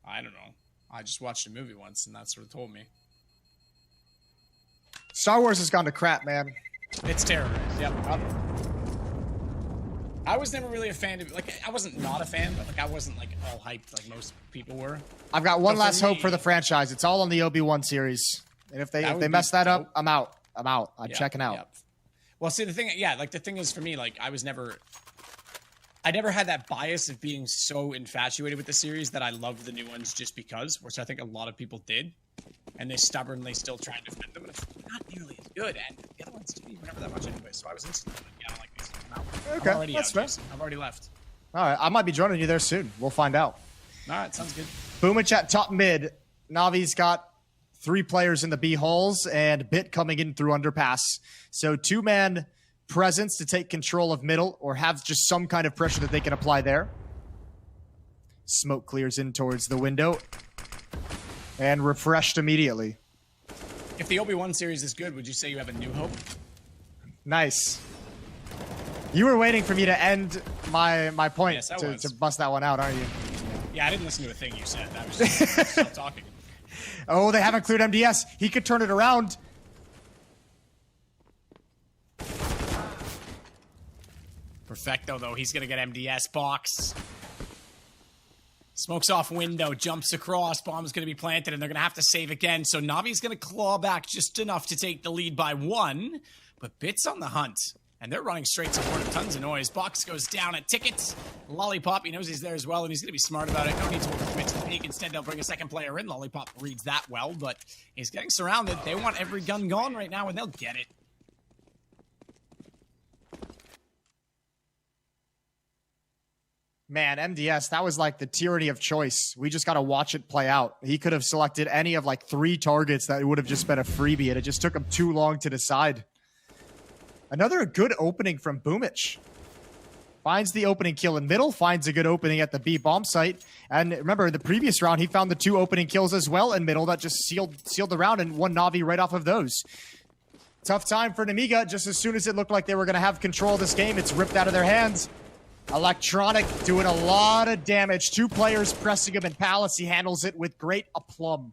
I don't know. I just watched a movie once, and that's what it told me. Star Wars has gone to crap, man. It's terrible. Yep. I was never really a fan of, like, I wasn't not a fan, but like I wasn't like all hyped like most people were. I've got one last hope for the franchise. It's all on the Obi-Wan series. And if they mess that up, I'm out. I'm checking out. Yep. Well, see, the thing, like the thing is for me, like I never had that bias of being so infatuated with the series that I loved the new ones just because, which I think a lot of people did. And they stubbornly still try and defend them, but it's not nearly as good. And the other ones didn't even remember that much anyway, so I was instantly like, yeah, I don't like these. I'm out. Okay, I'm already that's out, fair. Jason. I've already left. All right, I might be joining you there soon. We'll find out. All right, sounds good. Boomich at top mid. Navi's got 3 players in the B holes and Bit coming in through underpass. So 2-man presence to take control of middle or have just some kind of pressure that they can apply there. Smoke clears in towards the window and refreshed immediately. If the Obi-Wan series is good, would you say you have a new hope? Nice. You were waiting for me to end my point Yes, I was. to bust that one out, aren't you? Yeah, I didn't listen to a thing you said. I was just still talking. Oh, they haven't cleared MDS. He could turn it around. Perfecto, though. He's going to get MDS box. Smokes off window, jumps across. Bomb's going to be planted, and they're going to have to save again. So Navi's going to claw back just enough to take the lead by 1. But Bit's on the hunt, and they're running straight toward him. Tons of noise. Box goes down at tickets. Lollipop, he knows he's there as well, and he's going to be smart about it. No need to commit to the peak. Instead, they'll bring a second player in. Lollipop reads that well, but he's getting surrounded. They want every gun gone right now, and they'll get it. Man, MDS, that was like the tyranny of choice. We just got to watch it play out. He could have selected any of like 3 targets that would have just been a freebie, and it just took him too long to decide. Another good opening from Boomich. Finds the opening kill in middle, finds a good opening at the B bomb site. And remember, in the previous round, he found the 2 opening kills as well in middle that just sealed the round and won Navi right off of those. Tough time for Nemiga. Just as soon as it looked like they were going to have control of this game, it's ripped out of their hands. Electronic doing a lot of damage. 2 players pressing him in Palace. He handles it with great aplomb.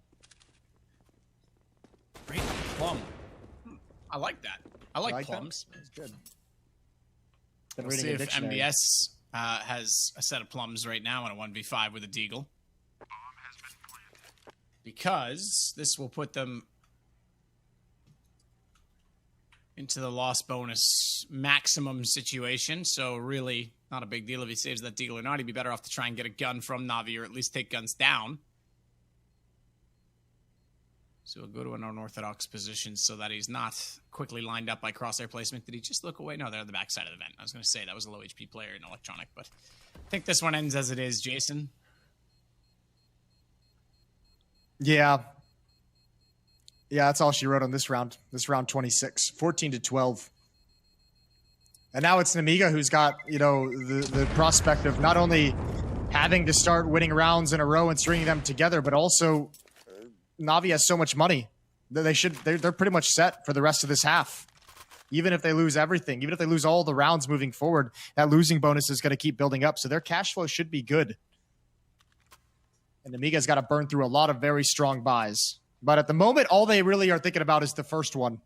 Great plum. I like that. I like plums. That's good. We'll see if MBS has a set of plums right now on a 1v5 with a Deagle. Because this will put them into the loss bonus maximum situation. So really not a big deal if he saves that Deagle or not. He'd be better off to try and get a gun from Navi or at least take guns down. So we'll go to an unorthodox position so that he's not quickly lined up by crosshair placement. Did he just look away? No, they're on the backside of the vent. I was going to say that was a low HP player in electronic, but I think this one ends as it is, Jason. Yeah. Yeah, that's all she wrote on this round. This round 26, 14-12. And now it's Nemiga who's got, you know, the prospect of not only having to start winning rounds in a row and stringing them together, but also Navi has so much money that they're pretty much set for the rest of this half. Even if they lose everything, even if they lose all the rounds moving forward, that losing bonus is going to keep building up. So their cash flow should be good. And Nemiga's got to burn through a lot of very strong buys. But at the moment, all they really are thinking about is the first one.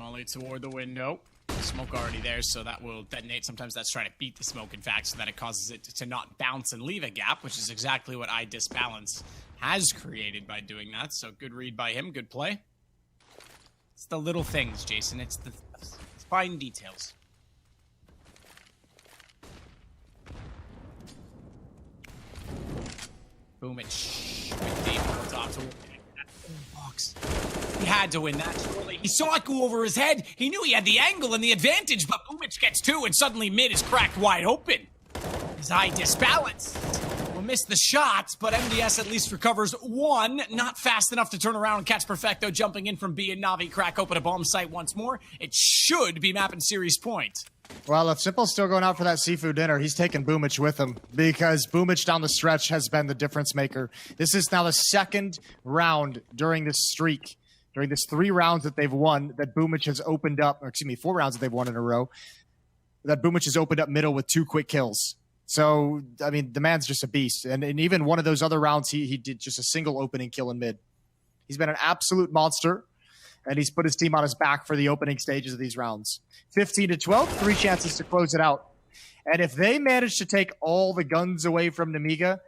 Molly toward the window. Smoke already there, so that will detonate. Sometimes that's trying to beat the smoke, in fact, so that it causes it to not bounce and leave a gap, which is exactly what iDisbalance has created by doing that. So good read by him, good play. It's the little things, Jason. It's the fine details. Boomich with deep on top to box. He had to win that surely. He saw it go over his head. He knew he had the angle and the advantage, but Boomich gets two, and suddenly mid is cracked wide open. His iDisbalance will miss the shot, but MDS at least recovers one. Not fast enough to turn around and catch Perfecto jumping in from B, and Navi crack open a bomb site once more. It should be mapping series point. Well, if Simple's still going out for that seafood dinner, he's taking Boomich with him because Boomich down the stretch has been the difference maker. This is now the second round during this streak, during this 3 rounds that they've won, that Boomich has opened up, or excuse me, 4 rounds that they've won in a row, that Boomich has opened up middle with 2 quick kills. So, I mean, the man's just a beast. And even one of those other rounds, he did just a single opening kill in mid. He's been an absolute monster. And he's put his team on his back for the opening stages of these rounds. 15-12, 3 chances to close it out. And if they manage to take all the guns away from Nemiga,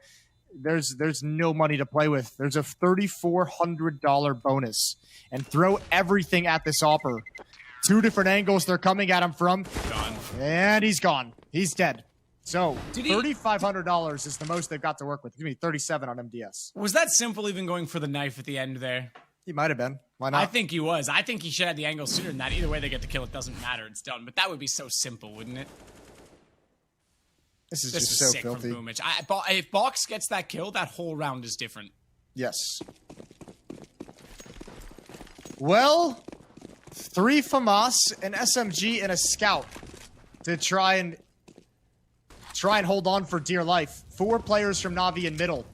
there's no money to play with. There's a $3,400 bonus. And throw everything at this Opper. 2 different angles they're coming at him from. Gone. And he's gone. He's dead. So $3,500 is the most they've got to work with. Give me 37 on MDS. Was that Simple even going for the knife at the end there? He might have been. Why not? I think he was. I think he should have the angle sooner than that. Either way they get the kill, it doesn't matter. It's done. But that would be so simple, wouldn't it? This is This just is so sick filthy. from Boomich. If Box gets that kill, that whole round is different. Yes. Well, 3 FAMAS, an SMG, and a Scout to try and hold on for dear life. 4 players from Navi in middle.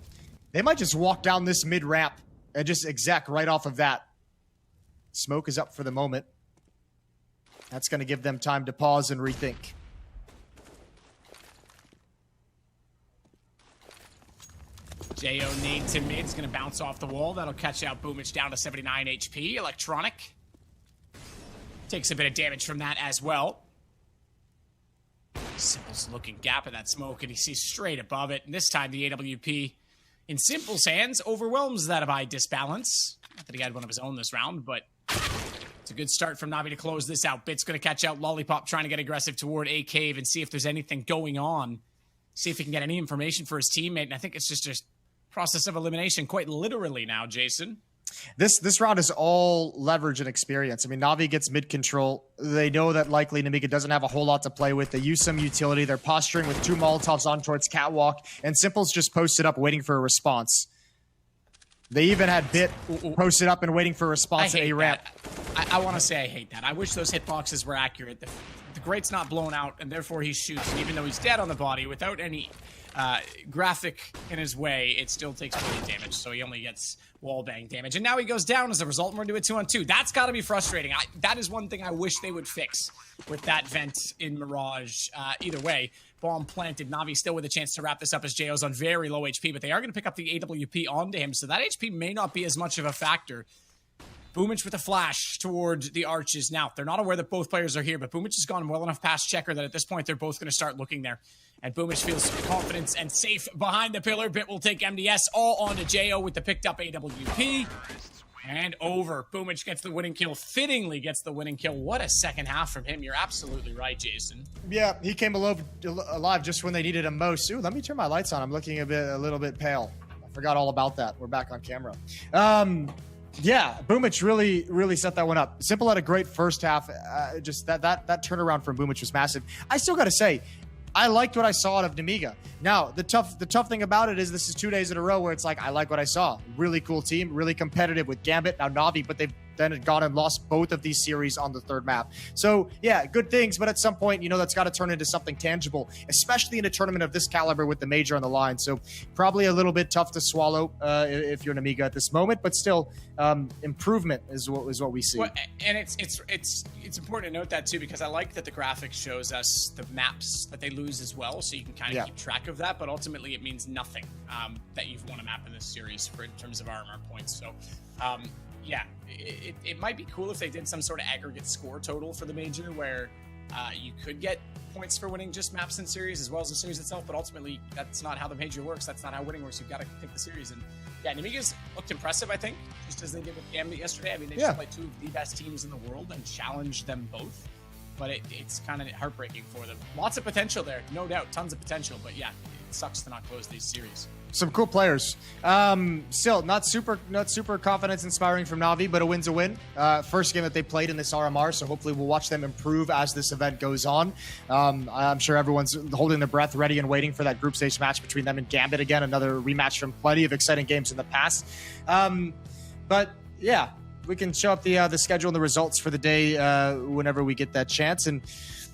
They might just walk down this mid ramp and just exec right off of that. Smoke is up for the moment. That's going to give them time to pause and rethink. Jo needs him mid. It's going to bounce off the wall. That'll catch out Boomich down to 79 HP. Electronic takes a bit of damage from that as well. Simple's looking gap in that smoke, and he sees straight above it. And this time the AWP in Simple's hands overwhelms that of iDisbalance. Not that he had one of his own this round, but it's a good start from Navi to close this out. Bit's going to catch out Lollipop, trying to get aggressive toward A Cave and see if there's anything going on. See if he can get any information for his teammate. And I think it's just a process of elimination, quite literally now, Jason. This round is all leverage and experience. I mean, Navi gets mid control. They know that likely Nemiga doesn't have a whole lot to play with. They use some utility. They're posturing with 2 Molotovs on towards Catwalk, and Simple's just posted up waiting for a response. They even had Bit posted up and waiting for a response at A ramp. I want to say I hate that. I wish those hitboxes were accurate. The grate's not blown out, and therefore he shoots. And even though he's dead on the body, without any graphic in his way, it still takes bleeding damage. So he only gets wallbang damage. And now he goes down as a result, and we're into a 2-on-2. That's got to be frustrating. That is one thing I wish they would fix with that vent in Mirage. Either way, bomb planted. Navi still with a chance to wrap this up as JO's on very low HP, but they are going to pick up the AWP onto him, so that HP may not be as much of a factor. Boomich with a flash toward the arches. Now, they're not aware that both players are here, but Boomich has gone well enough past Checker that at this point they're both going to start looking there. And Boomich feels confident and safe behind the pillar. Bit will take MDS all onto JO with the picked up AWP. And over. Boomich gets the winning kill. Fittingly gets the winning kill. What a second half from him. You're absolutely right, Jason. Yeah, he came alive just when they needed him most. Ooh, let me turn my lights on. I'm looking a little bit pale. I forgot all about that. We're back on camera. Yeah, Boomich really set that one up. Simple had a great first half. Just that turnaround from Boomich was massive. I still got to say, I liked what I saw out of Nemiga. Now, the tough thing about it is this is 2 days in a row where it's like, I like what I saw. Really cool team, really competitive with Gambit, now Navi, but they've then gone and lost both of these series on the 3rd map. So, yeah, good things, but at some point, that's got to turn into something tangible, especially in a tournament of this caliber with the major on the line. So, probably a little bit tough to swallow if you're Nemiga at this moment, but still, improvement is what we see. Well, and it's important to note that, too, because I like that the graphics shows us the maps that they lose as well, so you can kind of keep track of that, but ultimately it means nothing that you've won a map in this series in terms of RMR points. So, yeah, it might be cool if they did some sort of aggregate score total for the major where you could get points for winning just maps and series as well as the series itself, but ultimately that's not how the major works. That's not how winning works. You've got to pick the series. And yeah, Nemiga's looked impressive, I think, just as they did with Gambit yesterday. I mean, they just played two of the best teams in the world and challenged them both. But it's kind of heartbreaking for them. Lots of potential there, no doubt, tons of potential. But yeah, it sucks to not close these series. Some cool players. Still, not super confidence inspiring from Navi, but a win's a win. First game that they played in this RMR, so hopefully we'll watch them improve as this event goes on. I'm sure everyone's holding their breath, ready and waiting for that group stage match between them and Gambit again. Another rematch from plenty of exciting games in the past. But yeah, we can show up the schedule and the results for the day whenever we get that chance. And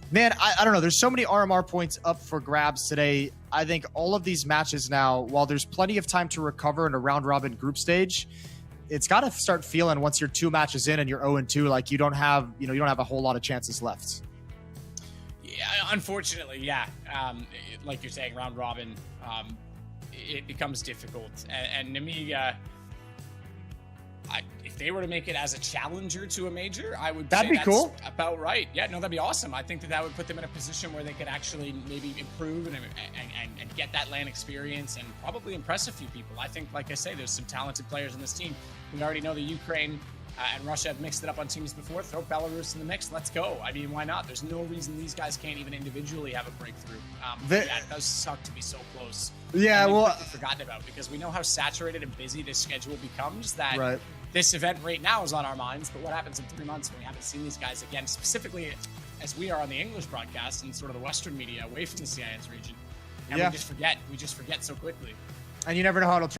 man, I don't know. There's so many RMR points up for grabs today. I think all of these matches now, while there's plenty of time to recover in a round-robin group stage, it's got to start feeling once you're 2 matches in and you're 0-2, like you don't have a whole lot of chances left. Yeah, unfortunately, yeah. Like you're saying, round-robin, it becomes difficult. And Nemiga, if they were to make it as a challenger to a major, I would say that's cool. About right. Yeah, no, that'd be awesome. I think that would put them in a position where they could actually maybe improve and get that LAN experience and probably impress a few people. I think, like I say, there's some talented players on this team. We already know the Ukraine and Russia have mixed it up on teams before. Throw Belarus in the mix. Let's go. I mean, why not? There's no reason these guys can't even individually have a breakthrough. Yeah, it does suck to be so close. Yeah, well, forgotten about because we know how saturated and busy this schedule becomes that. Right. This event right now is on our minds, but what happens in 3 months when we haven't seen these guys again, specifically as we are on the English broadcast and sort of the Western media away from the CIS region, and we just forget so quickly. And you never know how it'll